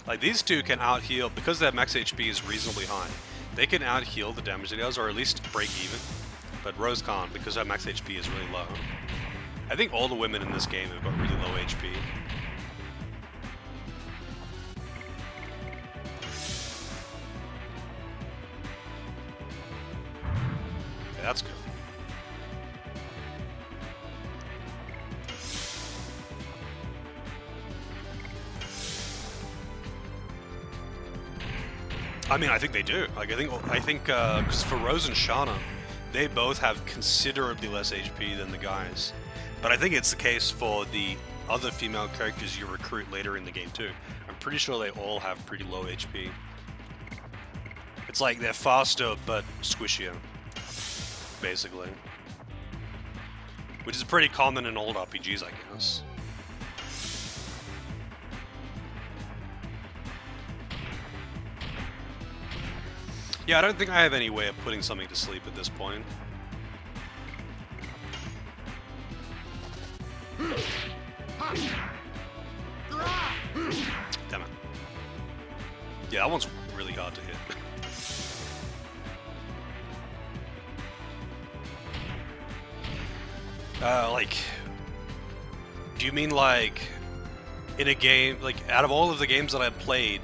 Like, these two can out-heal, because their max HP is reasonably high, they can out-heal the damage it does, or at least break even. But Rose can't, because her max HP is really low. I think all the women in this game have got really low HP. Okay, that's good. I mean, I think they do. Like, I think, because for Rose and Shauna, they both have considerably less HP than the guys. But I think it's the case for the other female characters you recruit later in the game too. I'm pretty sure they all have pretty low HP. It's like they're faster but squishier, basically. Which is pretty common in old RPGs, I guess. Yeah, I don't think I have any way of putting something to sleep at this point. Damn it. Yeah, that one's really hard to hit. Like, do you mean like in a game, like out of all of the games that I've played,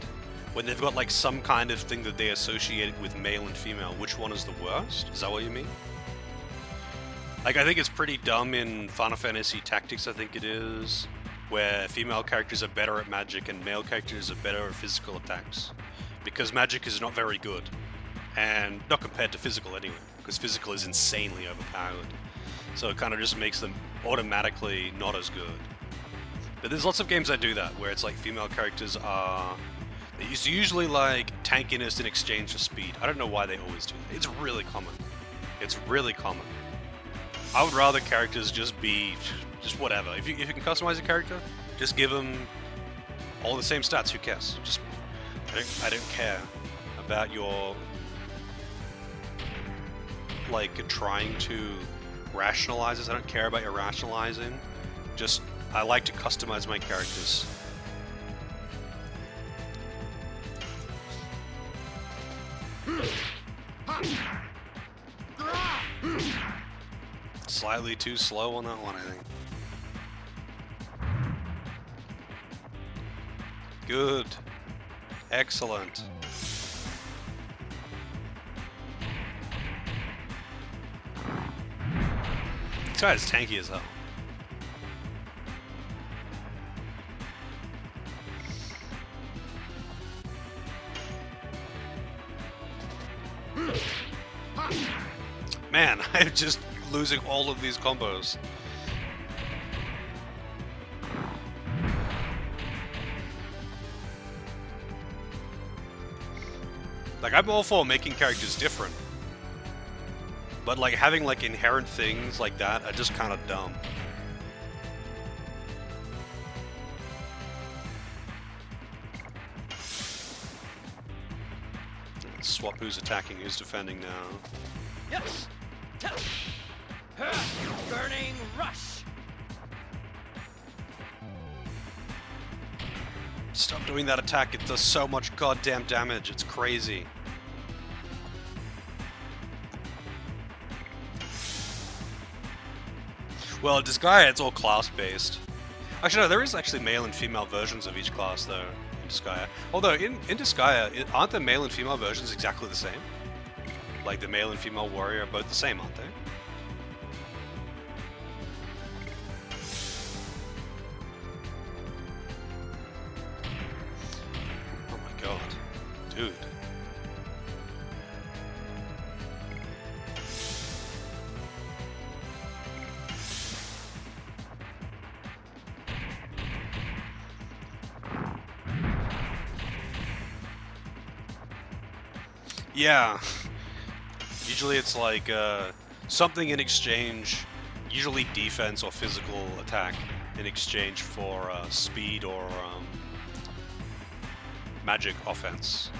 when they've got like some kind of thing that they associated with male and female, which one is the worst? Is that what you mean? Like, I think it's pretty dumb in Final Fantasy Tactics, I think it is, where female characters are better at magic and male characters are better at physical attacks. Because magic is not very good. And not compared to physical anyway, because physical is insanely overpowered. So it kind of just makes them automatically not as good. But there's lots of games that do that, where it's like female characters are... It's usually like tankiness in exchange for speed. I don't know why they always do that. It's really common. It's really common. I would rather characters just be... just whatever. If you can customize a character, just give them all the same stats. Who cares? Just... I don't care about your... like, trying to rationalize this. I don't care about your rationalizing. Just, I like to customize my characters. Slightly too slow on that one, I think. Good. Excellent. guy is tanky as hell. Man, I'm just losing all of these combos. Like, I'm all for making characters different. But, like, having, like, inherent things like that are just kind of dumb. Let's swap who's attacking, who's defending now. Yes. Burning rush. Stop doing that attack, it does so much goddamn damage, it's crazy. Well, Disgaea, it's all class-based. Actually, no, there is actually male and female versions of each class, though, in Disgaea. Although, in Disgaea, aren't the male and female versions exactly the same? Like, the male and female warrior are both the same, aren't they? Oh my god. Dude. Yeah. Usually it's like something in exchange, usually defense or physical attack in exchange for speed or magic offense.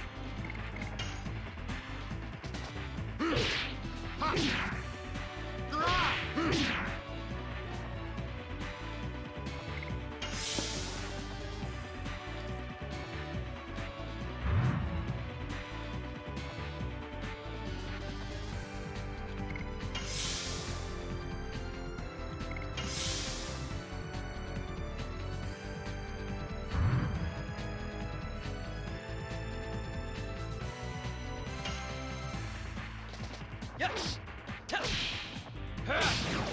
Yes.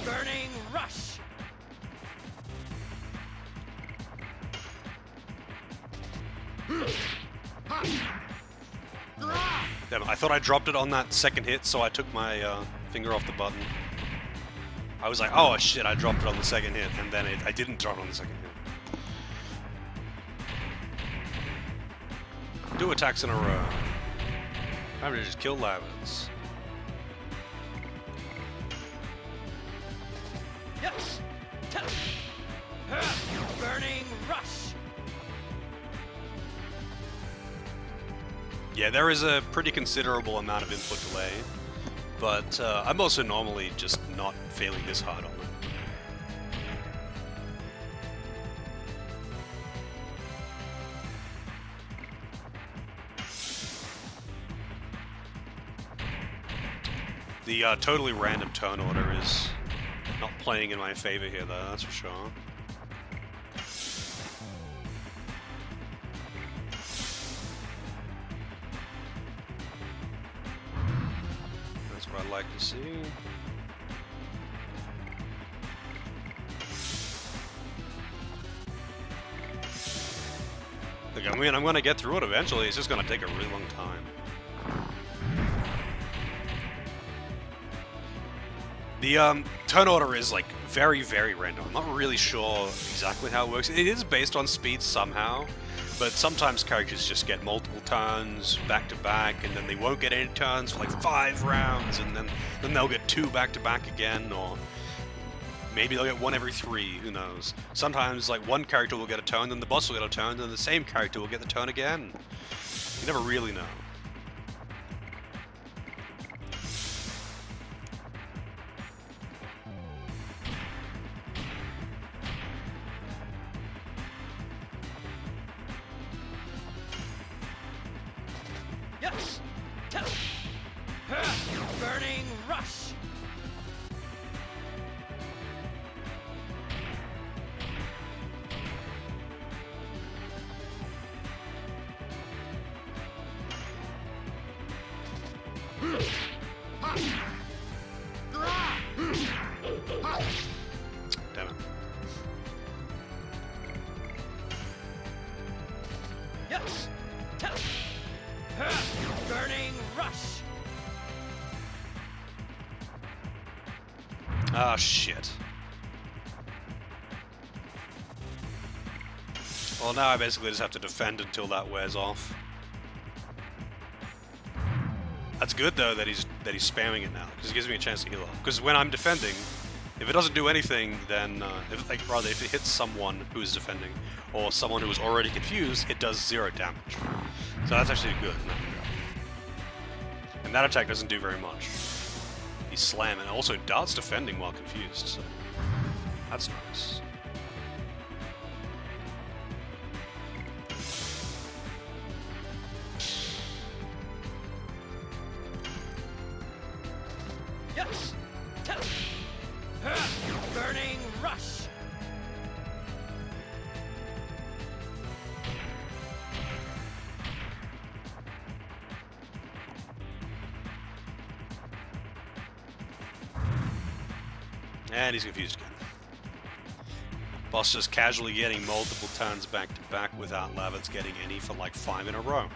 Burning rush. Damn, I thought I dropped it on that second hit, so I took my finger off the button. I was like, oh shit, I dropped it on the second hit, and then I didn't drop it on the second hit. Two attacks in a row. I'm gonna just kill Lavins. Yes. Burning rush. Yeah, there is a pretty considerable amount of input delay, but I'm also normally just not failing this hard on it. The totally random turn order is not playing in my favor here, though, that's for sure. That's what I'd like to see. Look, I mean, I'm going to get through it eventually, it's just going to take a really long time. The turn order is like very, very random. I'm not really sure exactly how it works. It is based on speed somehow, but sometimes characters just get multiple turns back to back, and then they won't get any turns for like 5 rounds, and then they'll get 2 back to back again, or maybe they'll get 1 every 3. Who knows? Sometimes like one character will get a turn, then the boss will get a turn, then the same character will get the turn again. You never really know. Yes. Burning rush. Yes. Burning rush. Ah, shit. Well, now I basically just have to defend until that wears off. That's good though that he's spamming it now, because it gives me a chance to heal up. Because when I'm defending, if it doesn't do anything, then if it hits someone who's defending or someone who is already confused, it does 0 damage. So that's actually good in that regard. And that attack doesn't do very much. He's slamming. Also, Dart's defending while confused, so that's nice. Yes. Burning rush. And he's confused again. Boss just casually getting multiple turns back to back without Lavitz getting any for like 5 in a row.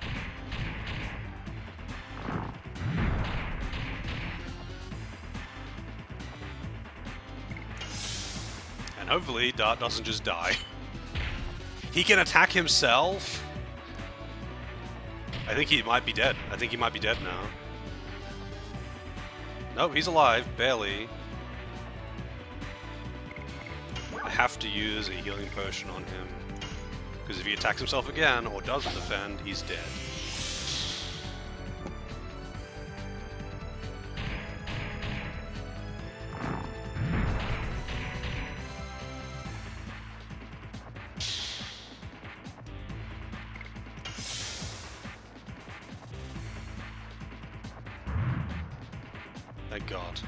And hopefully Dart doesn't just die. He can attack himself? I think he might be dead. I think he might be dead now. Nope, he's alive, barely. I have to use a healing potion on him. Because if he attacks himself again, or doesn't defend, he's dead. Thank God.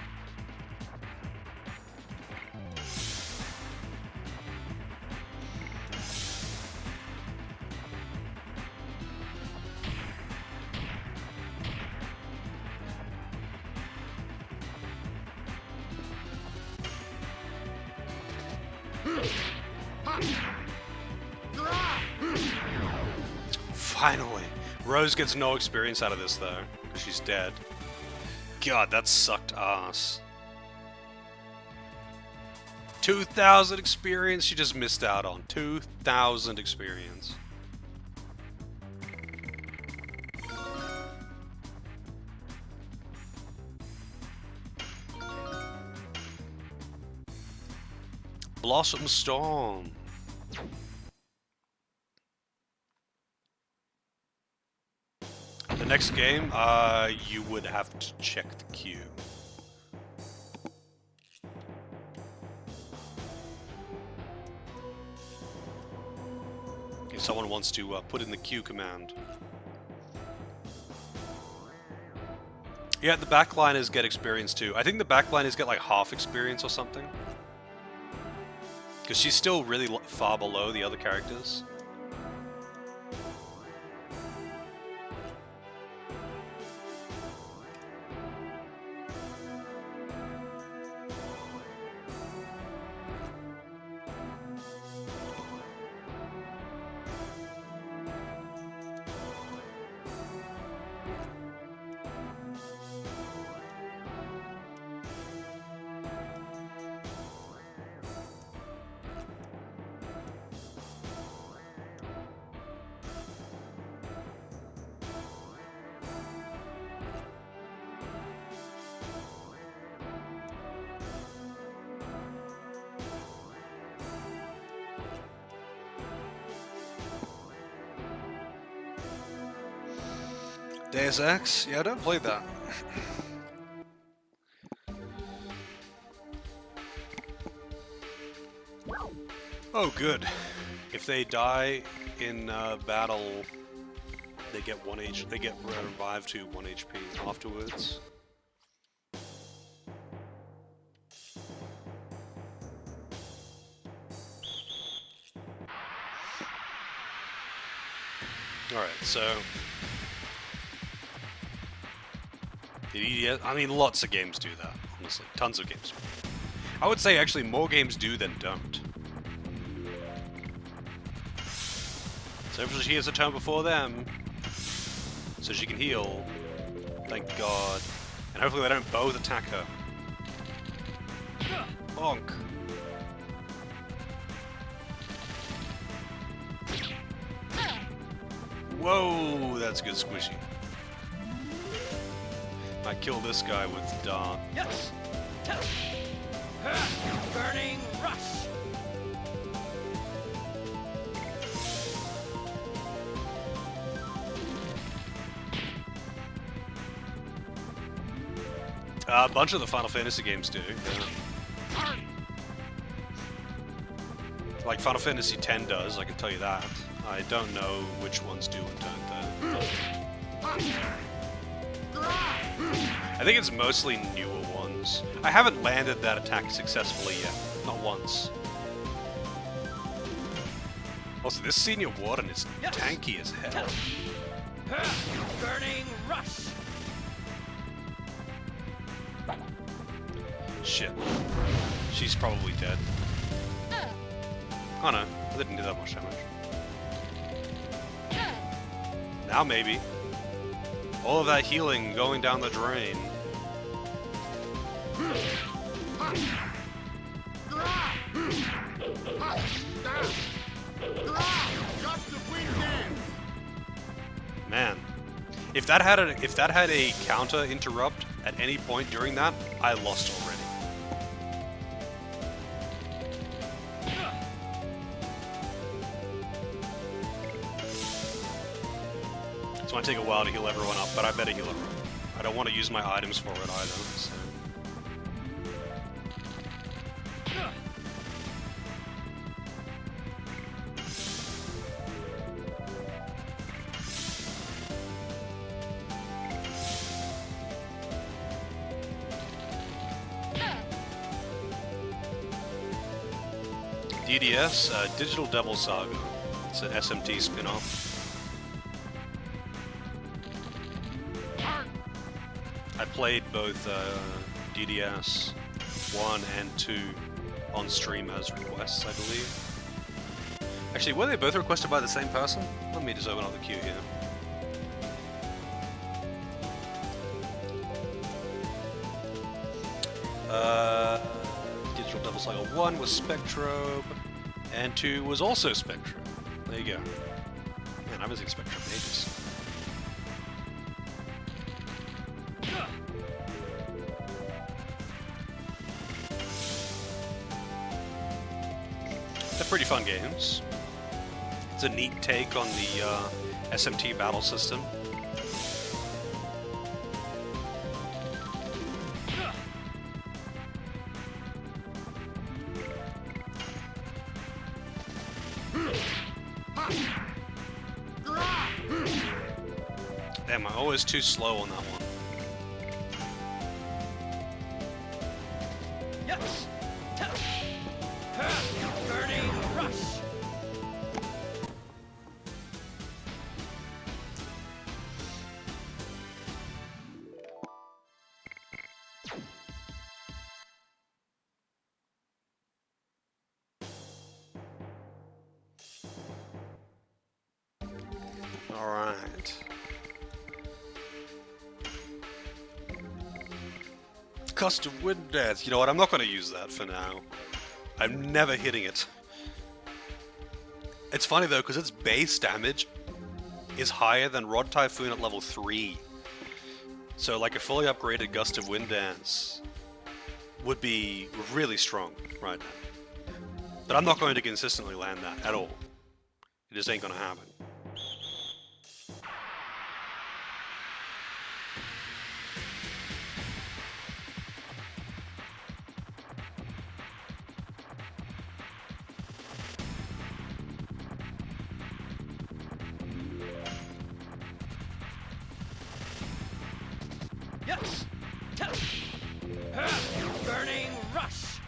Finally! Rose gets no experience out of this though, because she's dead. God, that sucked ass. 2,000 experience she just missed out on. 2,000 experience. Blossom Storm. The next game, you would have to check the queue. If someone wants to put in the queue command. Yeah, the backliners get experience too. I think the backliners get like half experience or something. Because she's still really far below the other characters. Deus Ex? Yeah, I don't play that. Oh, good. If they die in battle, they get they get revived to 1 HP afterwards. Alright, so I mean, lots of games do that, honestly. Tons of games do. I would say, actually, more games do than don't. So hopefully she gets a turn before them. So she can heal. Thank God. And hopefully they don't both attack her. Bonk. Whoa, that's good squishy. I kill this guy with dart. Yes. Burning rush. A bunch of the Final Fantasy games do. Like Final Fantasy X does, I can tell you that. I don't know which ones do and don't though. I think it's mostly newer ones. I haven't landed that attack successfully yet. Not once. Also, this senior warden is tanky as hell. Burning rush. Shit. She's probably dead. Oh no, I didn't do that much damage. Now maybe. All of that healing going down the drain. Man, if that had a counter interrupt at any point during that, I lost already. It's gonna take a while to heal everyone up, but I better heal everyone. I don't want to use my items for it either. So. DDS, Digital Devil Saga. It's an SMT spin-off. I played both DDS 1 and 2 on stream as requests, I believe. Actually, were they both requested by the same person? Let me just open up the queue here. Digital Devil Saga 1 was Spectrobe, and 2 was also Spectrobe. There you go. Man, I was in Spectrobe for ages. They're pretty fun games. It's a neat take on the SMT battle system. Damn, I'm always too slow on that one. Yes. Burning rush. All right. Custom wind dance. You know what? I'm not going to use that for now. I'm never hitting it. It's funny though, because its base damage is higher than Rod Typhoon at level 3. So like a fully upgraded Gust of Wind Dance would be really strong right now. But I'm not going to consistently land that at all. It just ain't going to happen. Yes. Burning rush.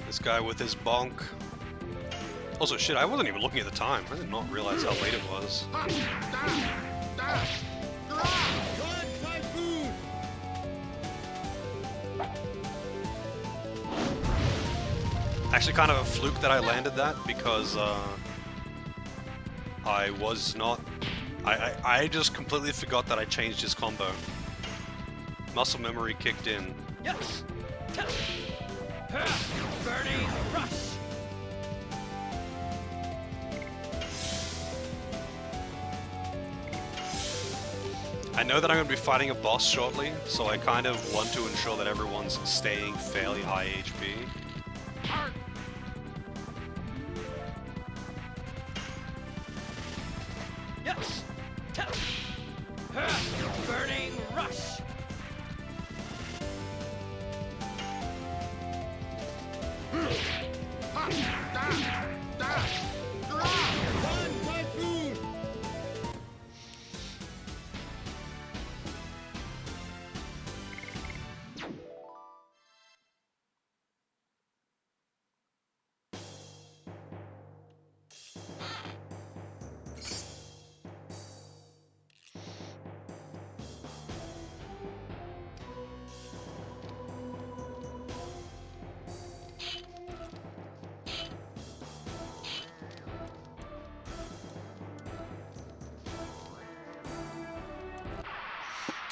This guy with his bonk. Also, shit, I wasn't even looking at the time. I did not realize how late it was. Good typhoon. Actually, kind of a fluke that I landed that because I was not. I just completely forgot that I changed his combo. Muscle memory kicked in. Yes. Burning rush. I know that I'm going to be fighting a boss shortly, so I kind of want to ensure that everyone's staying fairly high HP. Yes. Burning rush. Run, typhoon!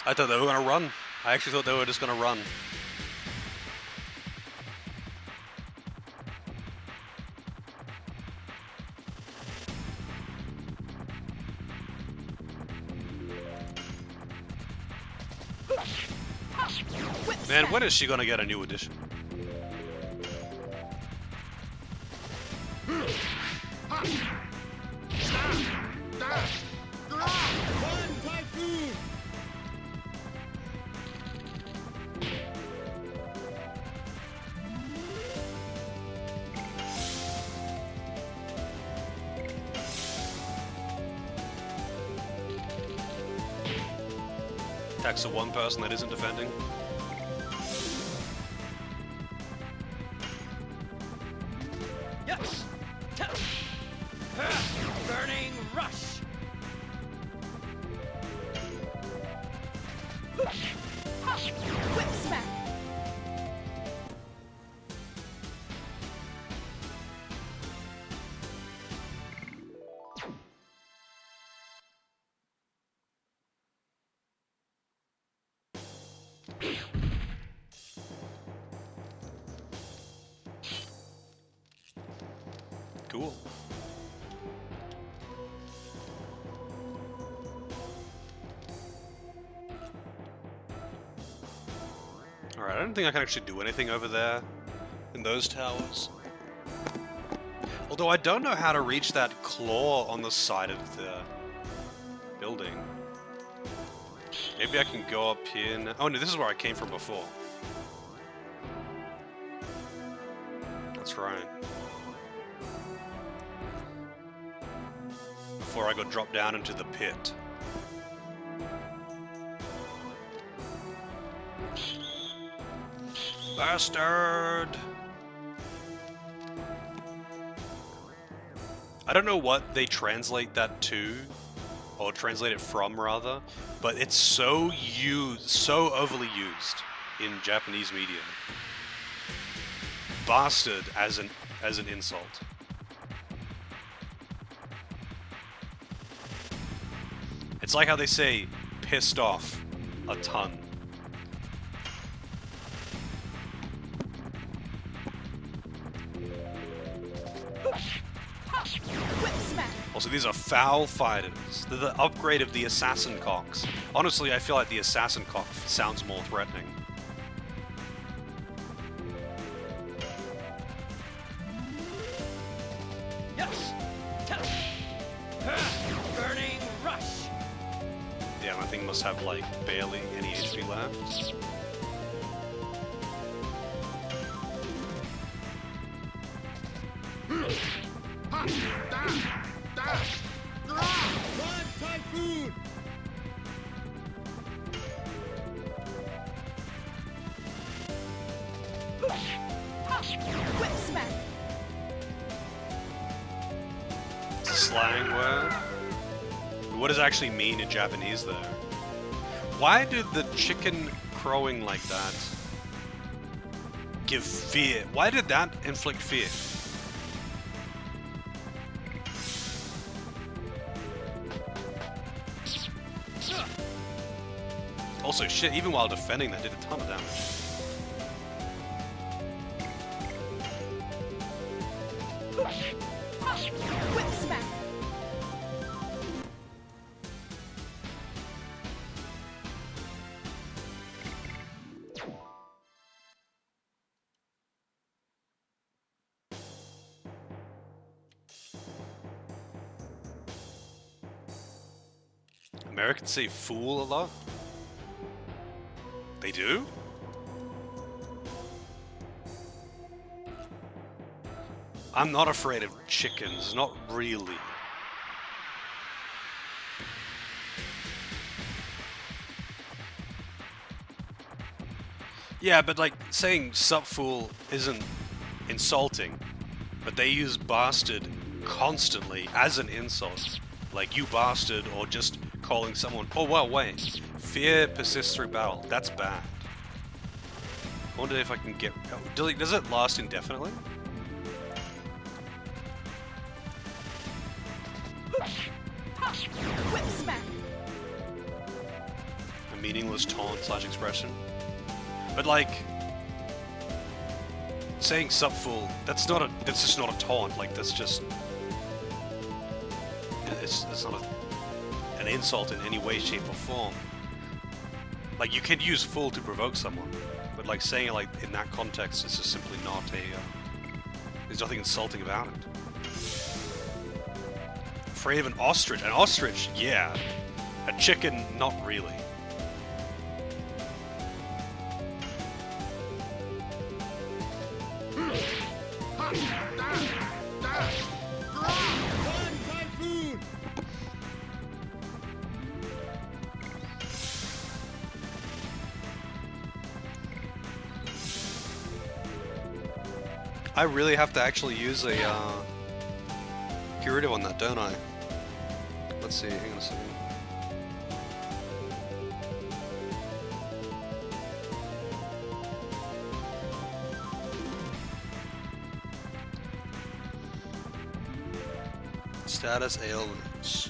I thought they were going to run. I actually thought they were just going to run. Man, when is she going to get a new edition? Run, typhoon! Attacks to one person that isn't defending. Yes. Burning rush. Whip smack. Cool. Alright, I don't think I can actually do anything over there in those towers. Although I don't know how to reach that claw on the side of the building. Maybe I can go up here now. Oh no, this is where I came from before. That's right. Before I got dropped down into the pit. Bastard! I don't know what they translate that to, or translate it from rather, but it's so overly used in Japanese media. Bastard as an insult. It's like how they say pissed off a ton. Whip smack. Also, these are foul fighters. They're the upgrade of the assassin cocks. Honestly, I feel like the assassin cock sounds more threatening. Yes. Burning rush. Yeah, my thing must have like barely any HP left. Run, typhoon! Whip smack. It's a slang word. What does it actually mean in Japanese there? Why did the chicken crowing like that Give fear. Why did that inflict fear? Also, shit, even while defending, that did a ton of damage. Whip smack. Americans say fool a lot? They do? I'm not afraid of chickens, not really. Yeah, but like saying sup fool isn't insulting, but they use bastard constantly as an insult. Like you bastard, or just calling someone, oh well, wait. Fear persists through battle. That's bad. I wonder if I can get... Does it last indefinitely? Whip smack. A meaningless taunt / expression. But like... saying sup fool, that's just not a taunt. Like that's just... It's not an insult in any way, shape, or form. Like, you can use fool to provoke someone, but like saying it like in that context is just simply not a... there's nothing insulting about it. Afraid of an ostrich? An ostrich, yeah. A chicken, not really. One typhoon. I really have to actually use a curative on that, don't I? Let's see, hang on a second. Status ailments.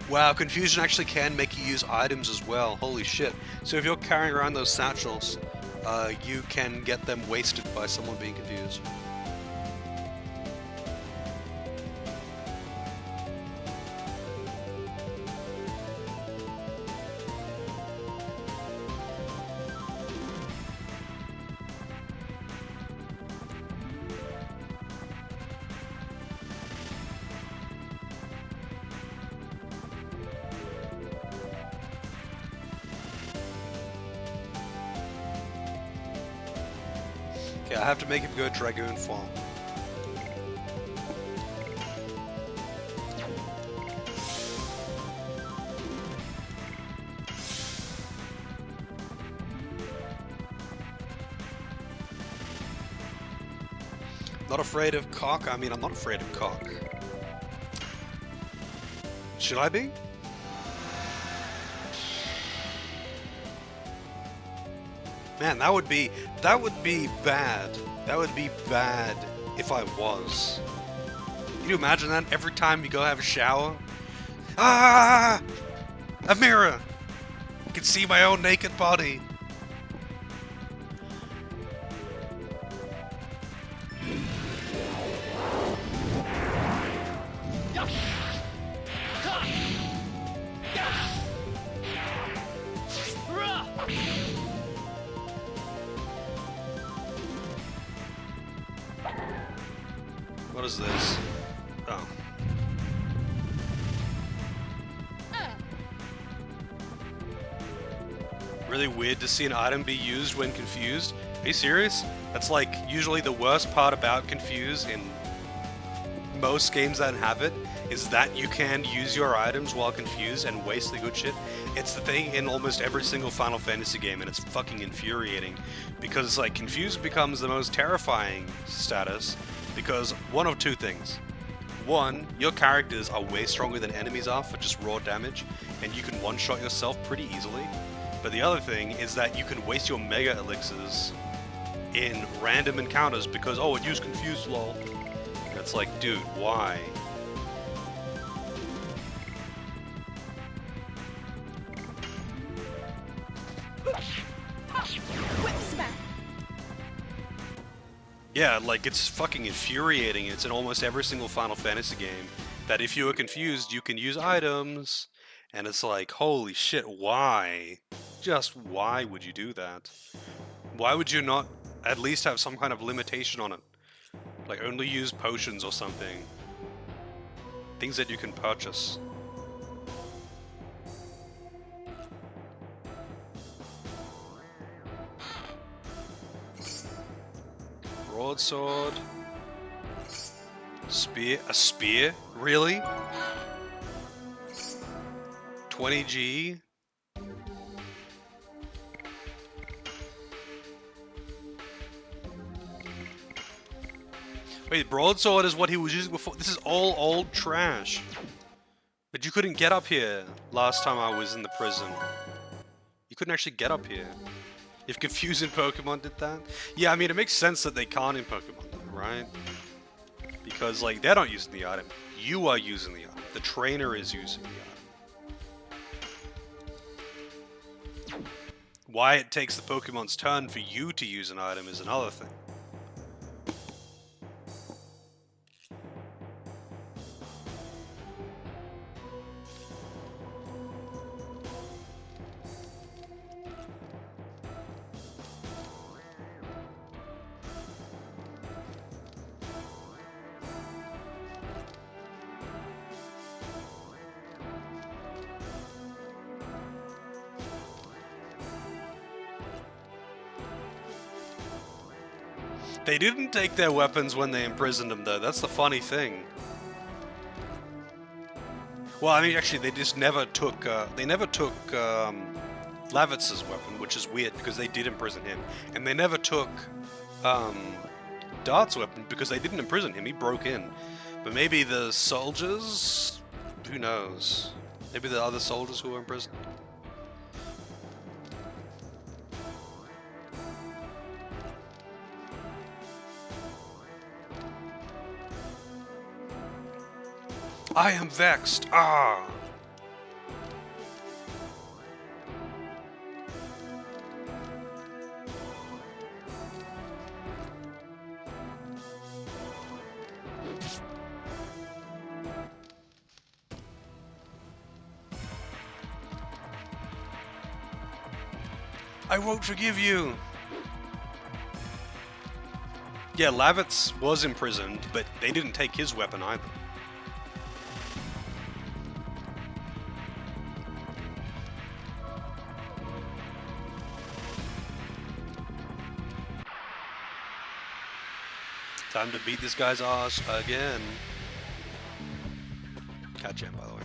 Wow, confusion actually can make you use items as well. Holy shit. So if you're carrying around those satchels, you can get them wasted by someone being confused. Okay, I have to make him go Dragoon form. Not afraid of cock? I mean, I'm not afraid of cock. Should I be? Man, that would be bad. That would be bad if I was. Can you imagine that every time you go have a shower? Ah! A mirror! I can see my own naked body. What is this? Oh. Really weird to see an item be used when confused. Are you serious? That's like usually the worst part about Confuse in most games that have it, is that you can use your items while confused and waste the good shit. It's the thing in almost every single Final Fantasy game, and it's fucking infuriating because it's like confused becomes the most terrifying status because one of two things. One, your characters are way stronger than enemies are for just raw damage, and you can one-shot yourself pretty easily. But the other thing is that you can waste your Mega Elixirs in random encounters because, oh, it used confused, lol. And it's like, dude, why? Whip smack. Yeah, like, it's fucking infuriating. It's in almost every single Final Fantasy game that if you are confused, you can use items. And it's like, holy shit, why? Just why would you do that? Why would you not at least have some kind of limitation on it? Like, only use potions or something. Things that you can purchase. Broadsword. Spear? A spear? Really? 20G? Wait, broadsword is what he was using before? This is all old trash. But you couldn't get up here last time I was in the prison. You couldn't actually get up here. If confusing Pokemon did that? Yeah, I mean, it makes sense that they can't in Pokemon, right? Because, like, they're not using the item. You are using the item. The trainer is using the item. Why it takes the Pokemon's turn for you to use an item is another thing. They didn't take their weapons when they imprisoned him, though. That's the funny thing. Well, I mean, actually, they just never took. They never took Lavitz's weapon, which is weird because they did imprison him, and they never took Dart's weapon because they didn't imprison him. He broke in, but maybe the soldiers. Who knows? Maybe the other soldiers who were imprisoned. I am vexed. Ah. I won't forgive you. Yeah, Lavitz was imprisoned, but they didn't take his weapon either. Time to beat this guy's ass again. Catch him, by the way.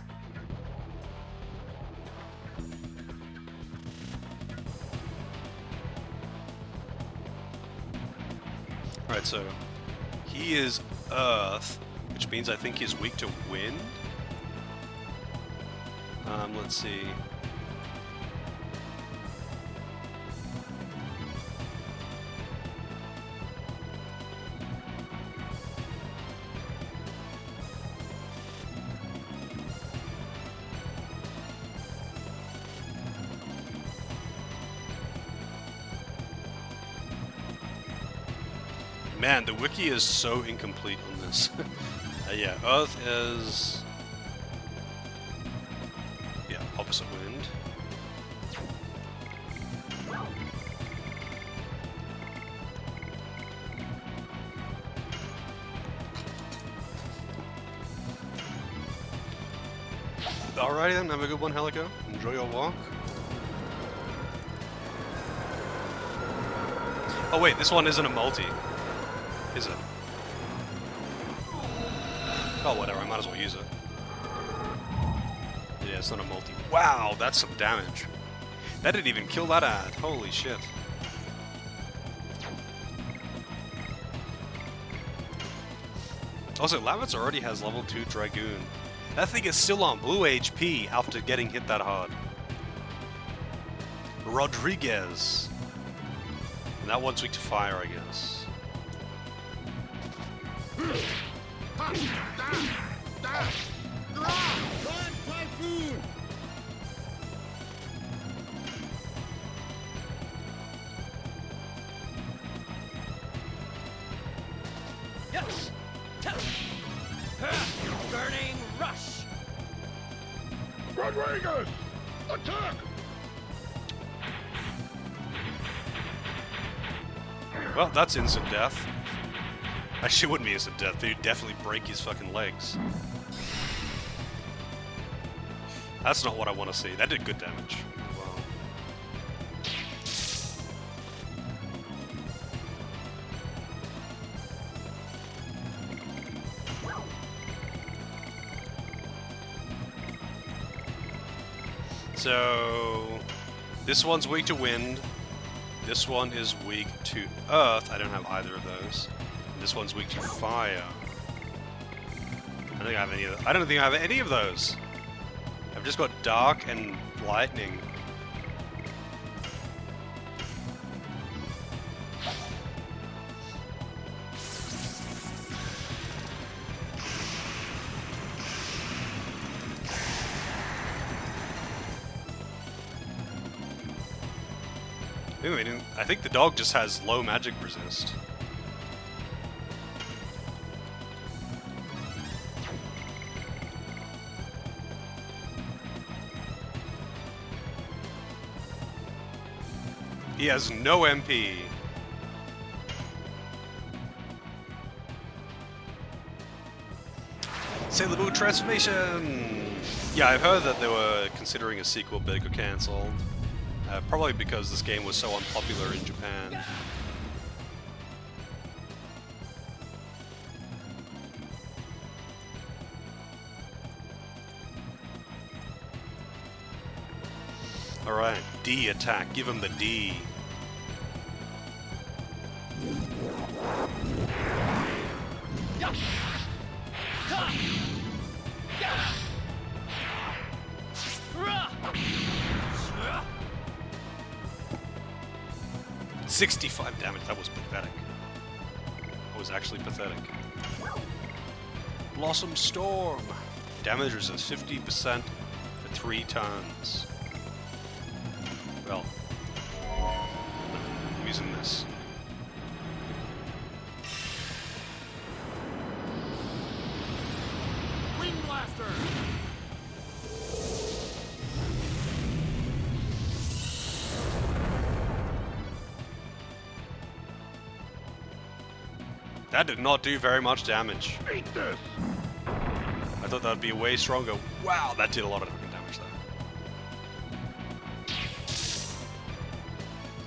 Alright, so he is Earth, which means I think he's weak to wind. Let's see. Man, the wiki is so incomplete on this. Yeah, Earth is... yeah, opposite wind. Alrighty then, have a good one, Helico. Enjoy your walk. Oh wait, this one isn't a multi. Is it? Oh, whatever, I might as well use it. Yeah, it's not a multi. Wow, that's some damage. That didn't even kill that ad. Holy shit. Also, Lavitz already has level 2 Dragoon. That thing is still on blue HP after getting hit that hard. Rodriguez. And that one's weak to fire, I guess. Run, Typhoon! Yes. Burning rush. Rodriguez! Attack! Well, that's instant death. Actually, it wouldn't be instant death. They'd definitely break his fucking legs. That's not what I want to see. That did good damage. Wow. So, this one's weak to wind. This one is weak to earth. I don't have either of those. And this one's weak to fire. I don't think I have any of those. I don't think I have any of those. I've just got dark and lightning. I think the dog just has low magic resist. He has no MP. Sailor Moon transformation! Yeah, I've heard that they were considering a sequel, but it got cancelled. Probably because this game was so unpopular in Japan. Alright, D attack. Give him the D. Yeah. 65 damage, that was pathetic. That was actually pathetic. Blossom Storm! Damage resist 50% for 3 turns. Well, I'm using this. Wing Blaster! That did not do very much damage. Eat this! I thought that would be way stronger. Wow, that did a lot of fucking damage though.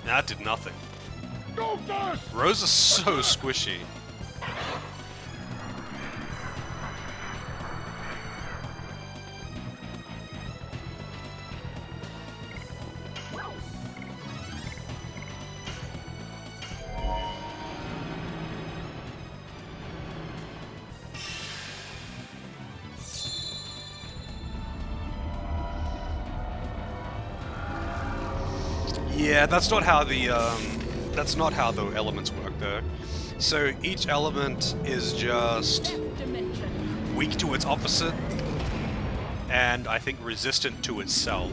That did nothing. Go fast! Rose is so squishy. Yeah, that's not how the elements work though. So each element is just Fifth dimension. weak to its opposite, and I think resistant to itself,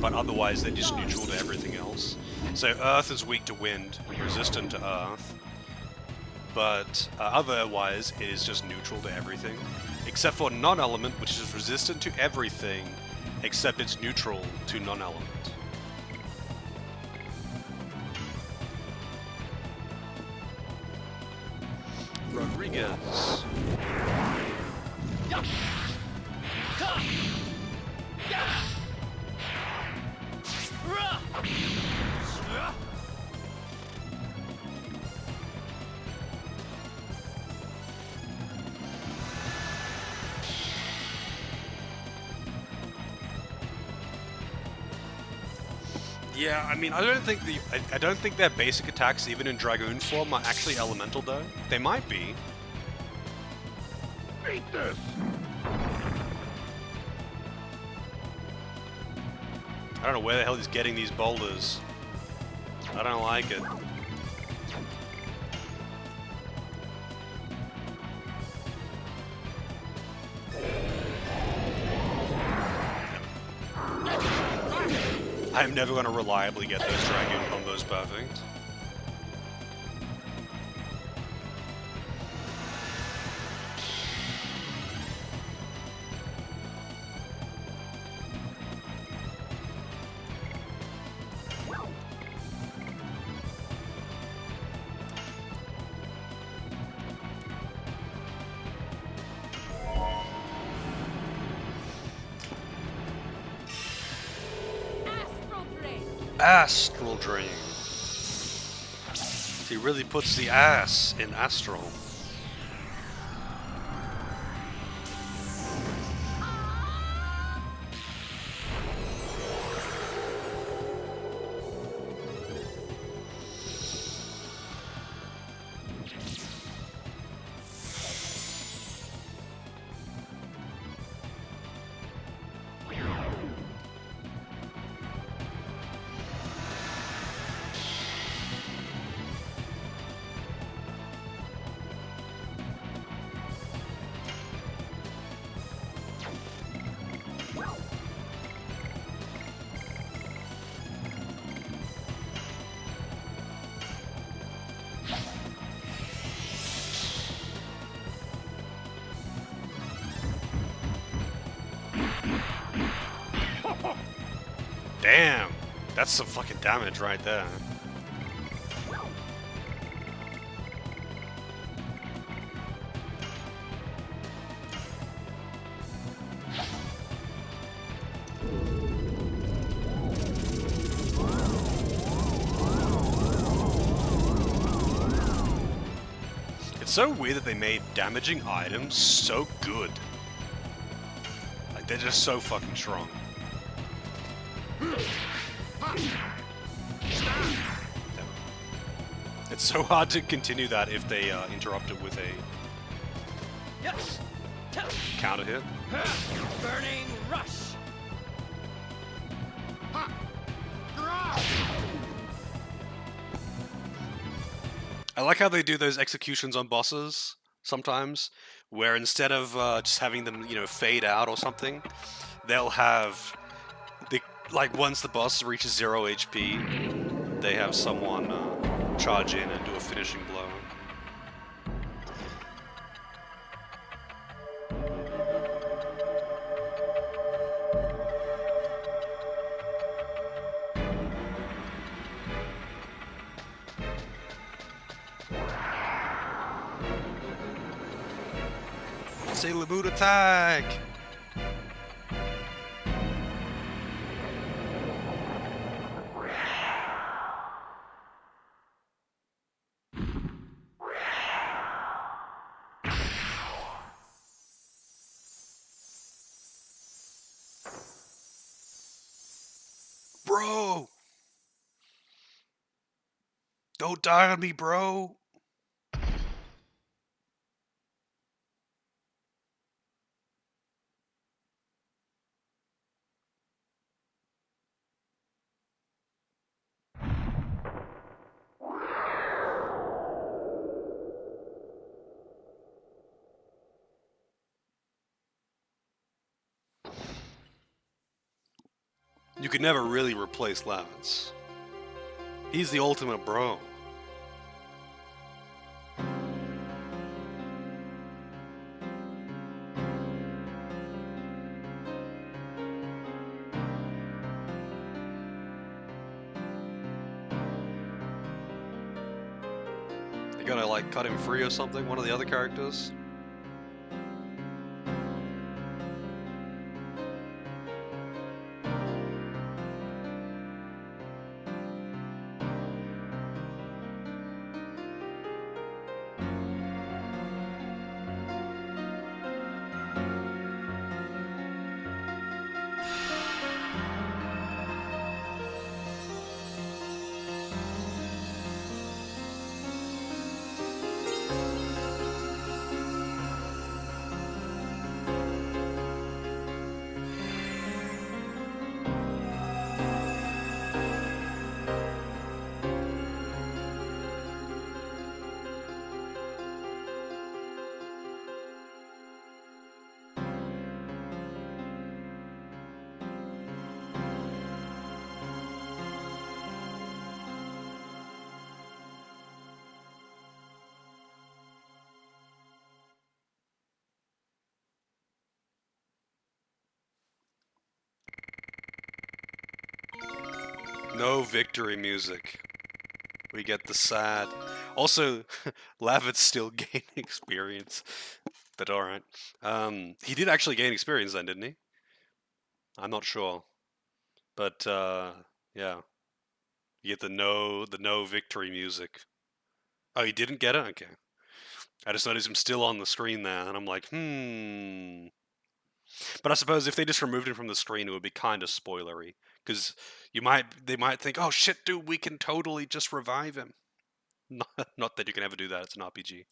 but otherwise they're just neutral to everything else. So Earth is weak to wind, resistant to Earth, but otherwise it is just neutral to everything, except for non-element, which is resistant to everything, except it's neutral to non-element. Rodriguez. Yeah, I mean, I don't think I don't think their basic attacks, even in Dragoon form, are actually elemental though. They might be. Beat this! I don't know where the hell he's getting these boulders. I don't like it. I'm never going to reliably get those Dragoon combos perfect. Astral Drain. Astral Drain. He really puts the ass in Astral. Damn! That's some fucking damage right there. It's so weird that they made damaging items so good. Like, they're just so fucking strong. It's so hard to continue that if they interrupt it with a Yes. counter hit. Burning rush. I like how they do those executions on bosses sometimes, where instead of just having them, you know, fade out or something, they'll have the once the boss reaches 0 HP, they have someone charge in and do a finishing blow. Sailor Boot attack! Bro! Don't die on me, bro! You could never really replace Lance. He's the ultimate bro. You gotta like cut him free or something, one of the other characters. No victory music. We get the sad. Also, Lavitt's still gaining experience. But alright. He did actually gain experience then, didn't he? I'm not sure. But, yeah. You get the no victory music. Oh, he didn't get it? Okay. I just noticed him still on the screen there, and I'm like, But I suppose if they just removed him from the screen, it would be kind of spoilery. Because they might think, oh shit, dude, we can totally just revive him. Not that you can ever do that, it's an RPG.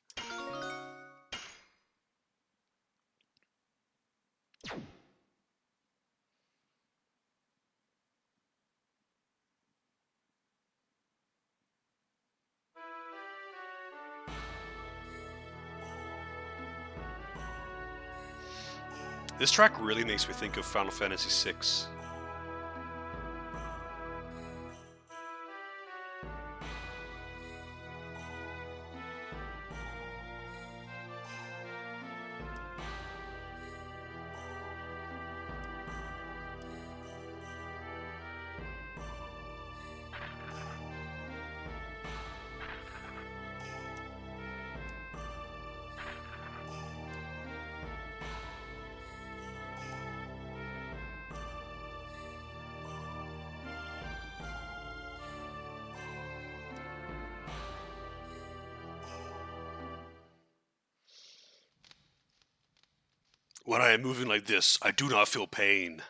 This track really makes me think of Final Fantasy VI. When I am moving like this, I do not feel pain.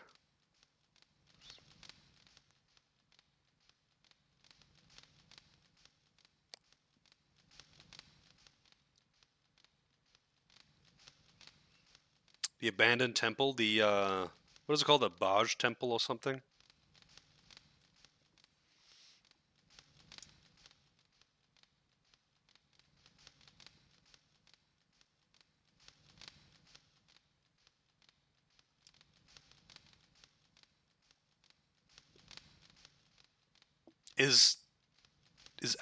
The abandoned temple, what is it called? The Baj temple or something? Is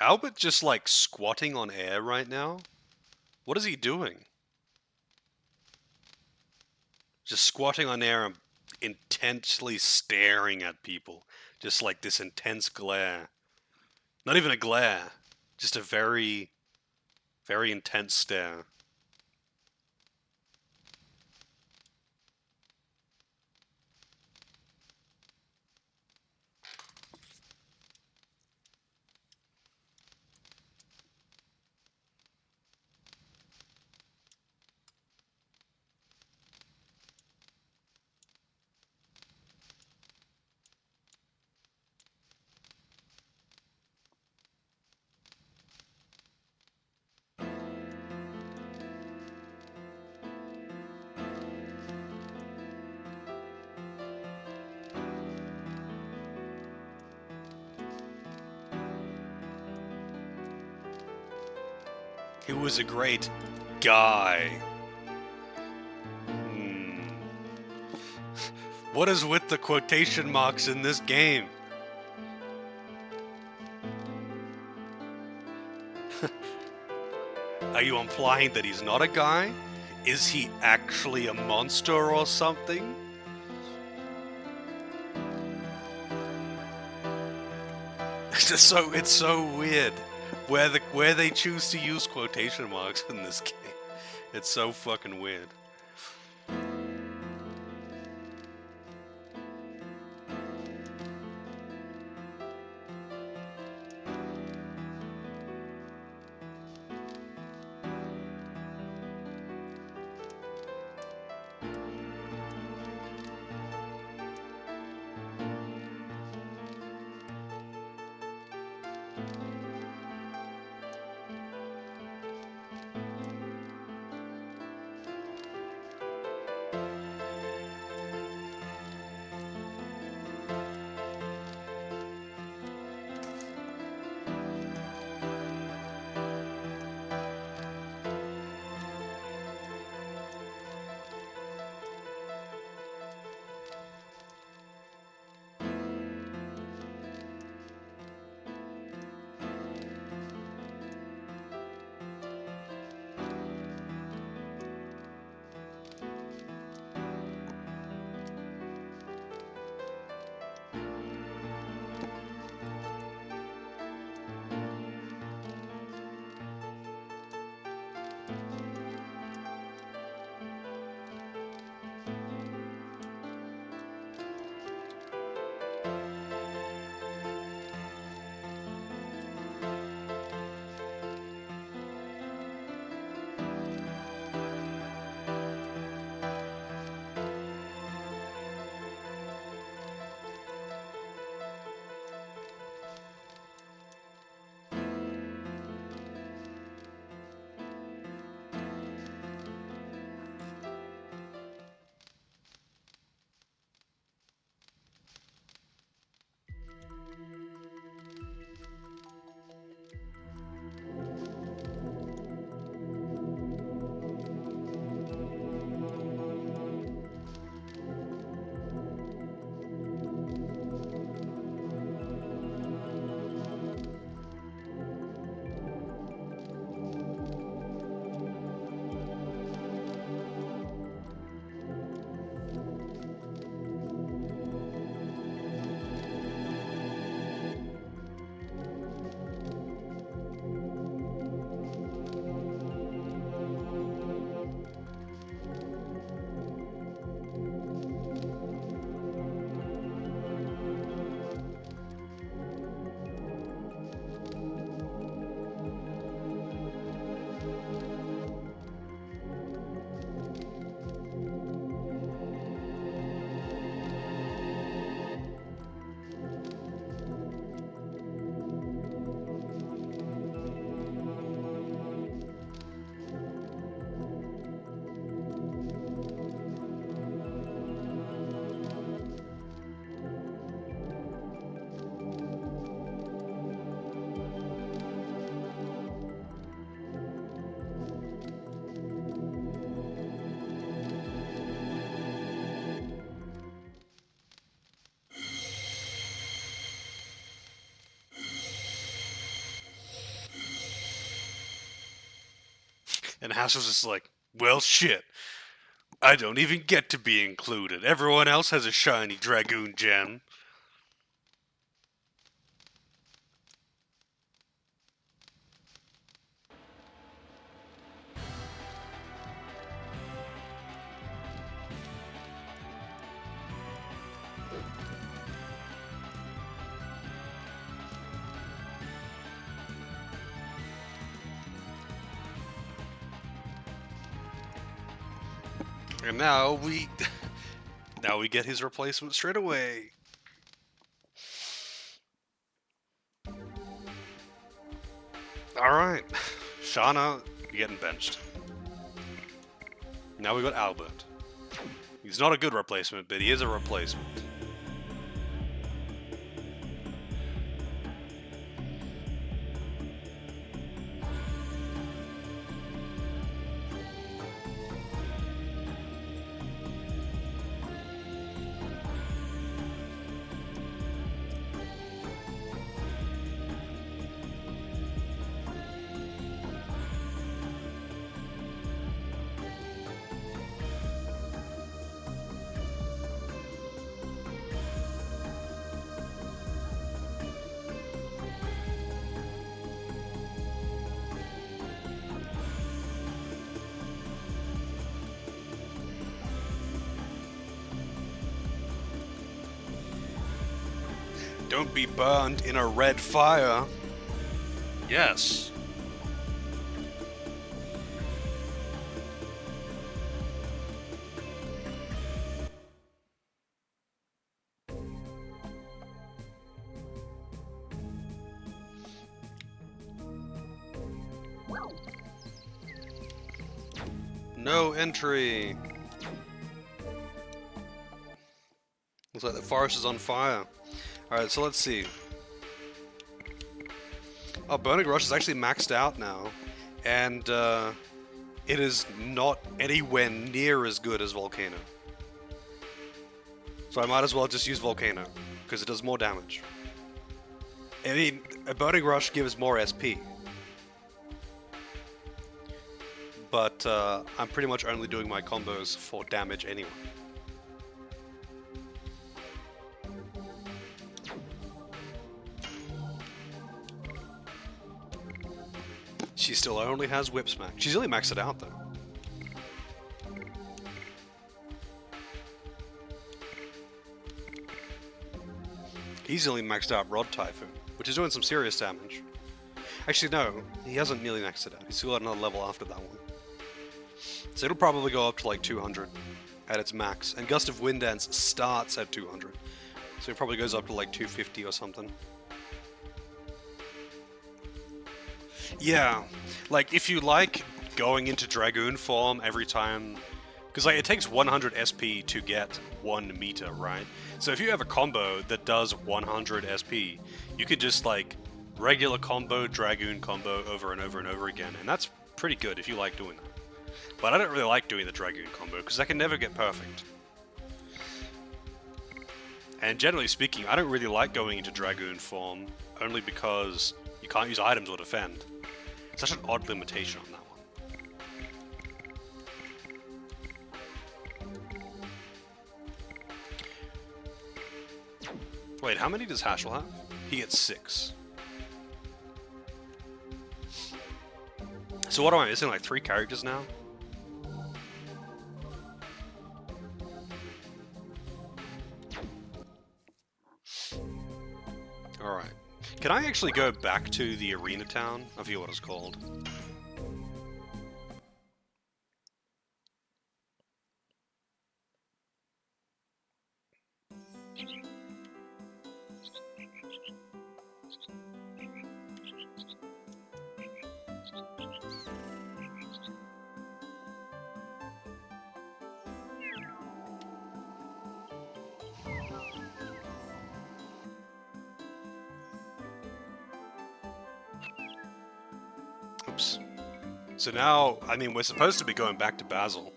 Albert just like squatting on air right now? What is he doing? Just squatting on air and intensely staring at people. Just like this intense glare. Not even a glare. Just a very, very intense stare. He was a great guy. What is with the quotation marks in this game? Are you implying that he's not a guy? Is he actually a monster or something? It's so weird where they choose to use quotation marks in this game. It's so fucking weird. And Hassel's just like, well, shit. I don't even get to be included. Everyone else has a shiny Dragoon gem. And now we get his replacement straight away. Alright. Shauna, you're getting benched. Now we got Albert. He's not a good replacement, but he is a replacement. Don't be burned in a red fire. Yes. No entry. Looks like the forest is on fire. Alright, so let's see. Oh, Burning Rush is actually maxed out now. And it is not anywhere near as good as Volcano. So I might as well just use Volcano, because it does more damage. I mean, a Burning Rush gives more SP. But I'm pretty much only doing my combos for damage anyway. She still only has Whip Smack. She's only maxed it out though. He's only maxed out Rod Typhoon, which is doing some serious damage. Actually, no, he hasn't nearly maxed it out. He's still got another level after that one. So it'll probably go up to like 200 at its max. And Gust of Wind Dance starts at 200. So it probably goes up to like 250 or something. Yeah, like if you like going into Dragoon form every time, because like it takes 100 SP to get 1 meter, right? So if you have a combo that does 100 SP, you could just like regular combo, Dragoon combo over and over and over again, and that's pretty good if you like doing that. But I don't really like doing the Dragoon combo because I can never get perfect. And generally speaking, I don't really like going into Dragoon form only because you can't use items or defend. It's such an odd limitation on that one. Wait, how many does Hashel have? He gets 6. So what am I missing? Like 3 characters now? Alright. Can I actually go back to the arena town? I forget what it's called. Oops. So now, I mean, we're supposed to be going back to Basil,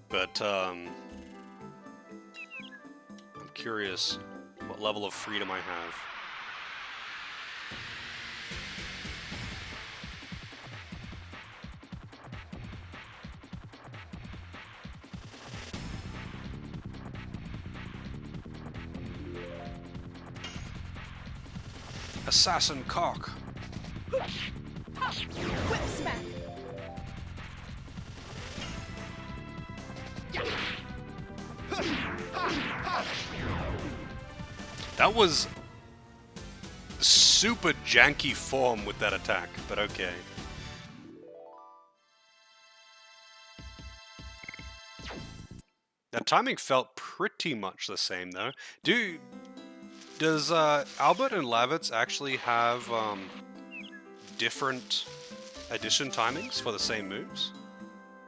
but I'm curious what level of freedom I have. assassin cock. Whip smack. That was super janky form with that attack, but okay. That timing felt pretty much the same though. Does Albert and Lavitz actually have different addition timings for the same moves?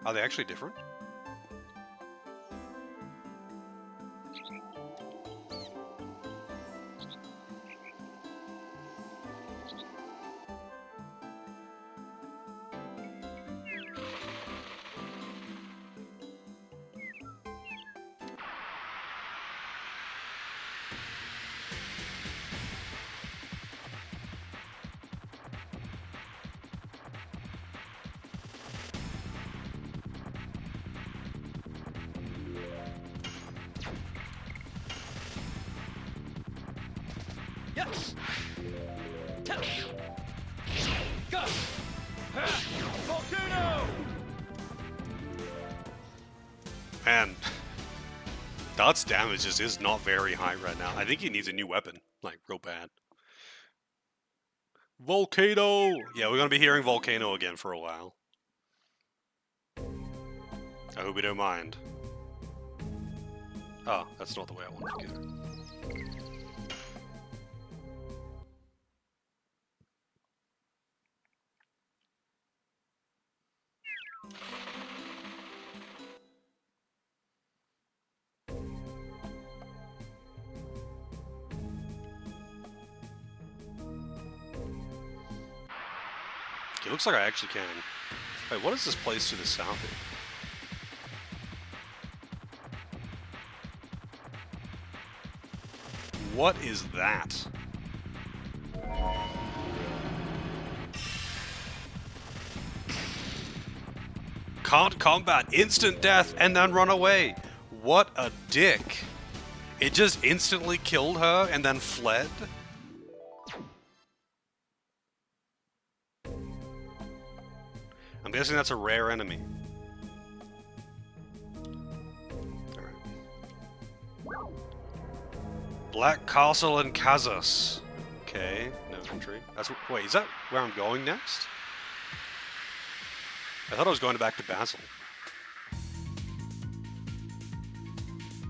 Are they actually different? Yes. Go. Volcano. Man, Dot's damage just is not very high right now. I think he needs a new weapon, like real bad. Volcano! Yeah, we're gonna be hearing Volcano again for a while. I hope you don't mind. Oh, that's not the way I wanted to go. It looks like I actually can. Wait, what is this place to the south? What is that? Can't combat, instant death, and then run away. What a dick. It just instantly killed her and then fled? I'm guessing that's a rare enemy. Alright. Black Castle and Kazas. Okay, no entry. Wait, is that where I'm going next? I thought I was going back to Basil.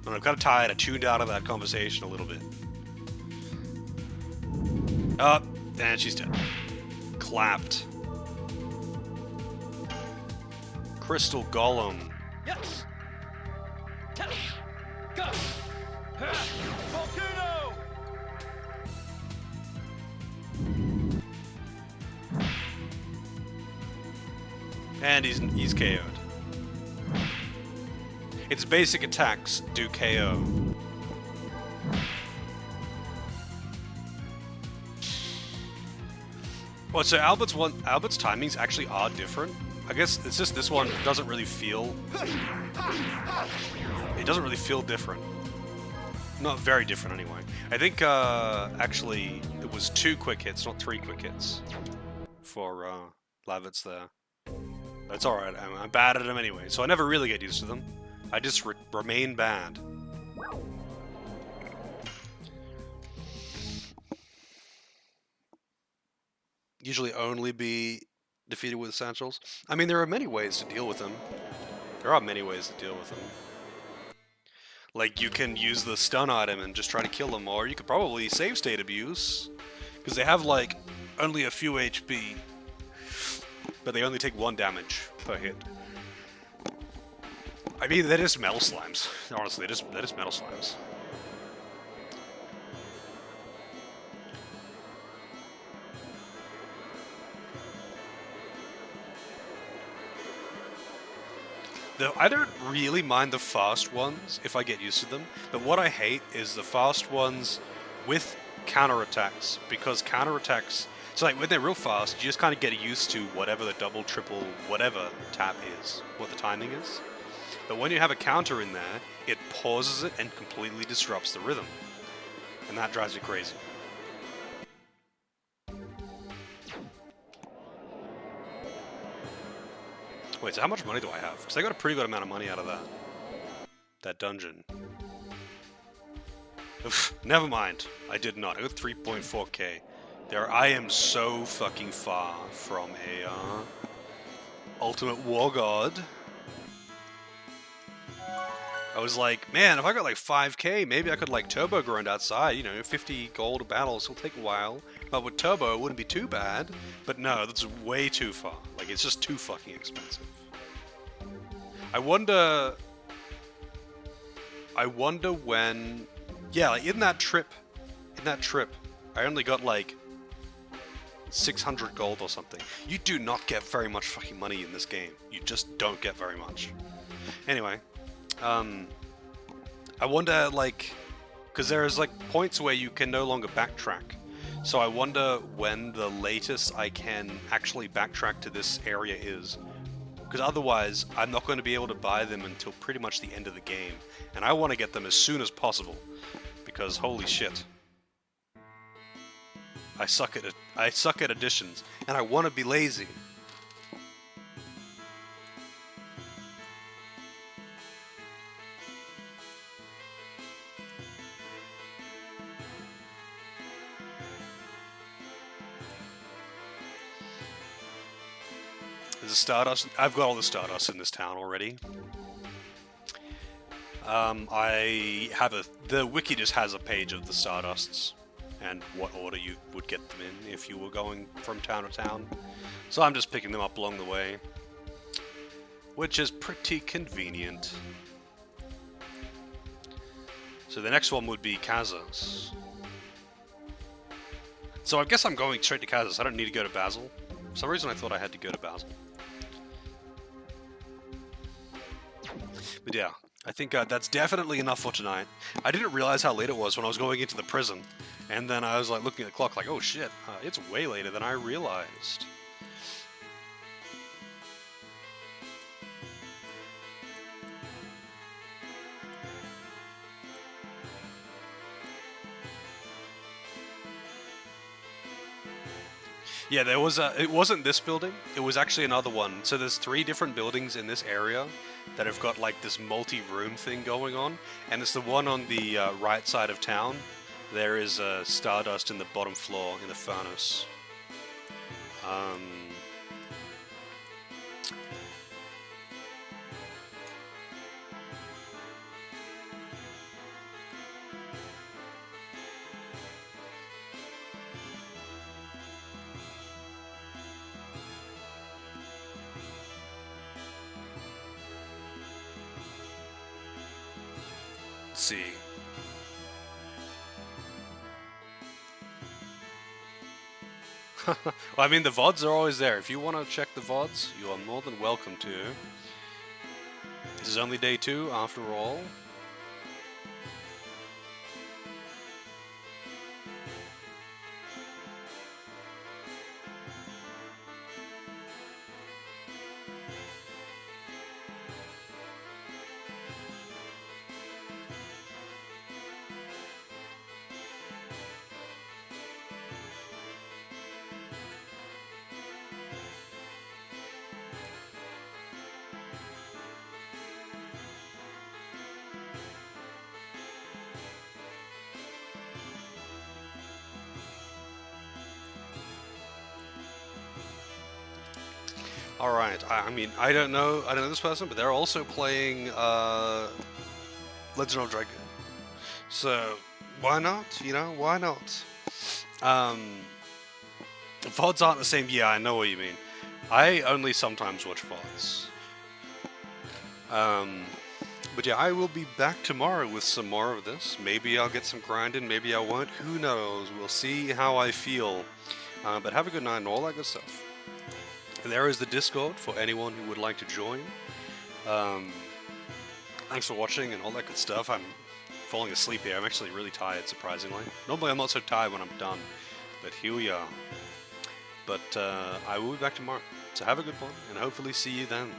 And I'm kind of tired. I tuned out of that conversation a little bit. Oh, and she's dead. Clapped. Crystal Golem. Yes. Go. Volcano. And he's KO'd. Its basic attacks do KO. Well, so Albert's timings actually are different. I guess it's just this one doesn't really feel... It doesn't really feel different. Not very different anyway. I think actually it was 2 quick hits, not 3 quick hits for Lavitz there. That's alright, I'm bad at them anyway, so I never really get used to them. I just remain bad. Usually only be defeated with essentials. I mean, there are many ways to deal with them. There are many ways to deal with them. Like, you can use the stun item and just try to kill them, or you could probably save state abuse, because they have, like, only a few HP, but they only take 1 damage per hit. I mean, they're just metal slimes. Honestly, they're just metal slimes. I don't really mind the fast ones if I get used to them, but what I hate is the fast ones with counterattacks, because counterattacks... So like when they're real fast, you just kind of get used to whatever the double, triple, whatever tap is, what the timing is. But when you have a counter in there, it pauses it and completely disrupts the rhythm. And that drives you crazy. Wait, so how much money do I have? Because I got a pretty good amount of money out of that dungeon. Oof, never mind. I did not. I got 3.4k. I am so fucking far from a ultimate war god. I was like, man, if I got like 5k, maybe I could like turbo grind outside. You know, 50 gold a battle, so it'll take a while. But with turbo, it wouldn't be too bad. But no, that's way too far. Like, it's just too fucking expensive. I wonder when... Yeah, like in that trip, I only got like 600 gold or something. You do not get very much fucking money in this game. You just don't get very much. Anyway, I wonder, like, because there's like points where you can no longer backtrack. So I wonder when the latest I can actually backtrack to this area is. Because otherwise, I'm not going to be able to buy them until pretty much the end of the game. And I want to get them as soon as possible. Because holy shit. I suck at additions, and I want to be lazy. There's a Stardust. I've got all the Stardust in this town already. The wiki just has a page of the Stardusts and what order you would get them in if you were going from town to town. So I'm just picking them up along the way, which is pretty convenient. So the next one would be Kazas. So I guess I'm going straight to Kazas. I don't need to go to Basil. For some reason I thought I had to go to Basil. But yeah, I think that's definitely enough for tonight. I didn't realize how late it was when I was going into the prison. And then I was like looking at the clock like, oh shit, it's way later than I realized. Yeah, there was it wasn't this building, it was actually another one. So there's 3 different buildings in this area that have got like this multi-room thing going on. And it's the one on the right side of town. There is Stardust in the bottom floor in the furnace. Let's see. Well, I mean, the VODs are always there. If you want to check the VODs, you are more than welcome to. This is only day 2, after all. Alright, I mean, I don't know this person, but they're also playing Legend of Dragoon. So, why not? You know, why not? VODs aren't the same. Yeah, I know what you mean. I only sometimes watch VODs. But yeah, I will be back tomorrow with some more of this. Maybe I'll get some grinding, maybe I won't. Who knows? We'll see how I feel. But have a good night and all that good stuff. There is the Discord for anyone who would like to join. Thanks for watching and all that good stuff. I'm falling asleep here. I'm actually really tired, surprisingly. Normally I'm not so tired when I'm done, but here we are. But I will be back tomorrow. So have a good one, and hopefully see you then.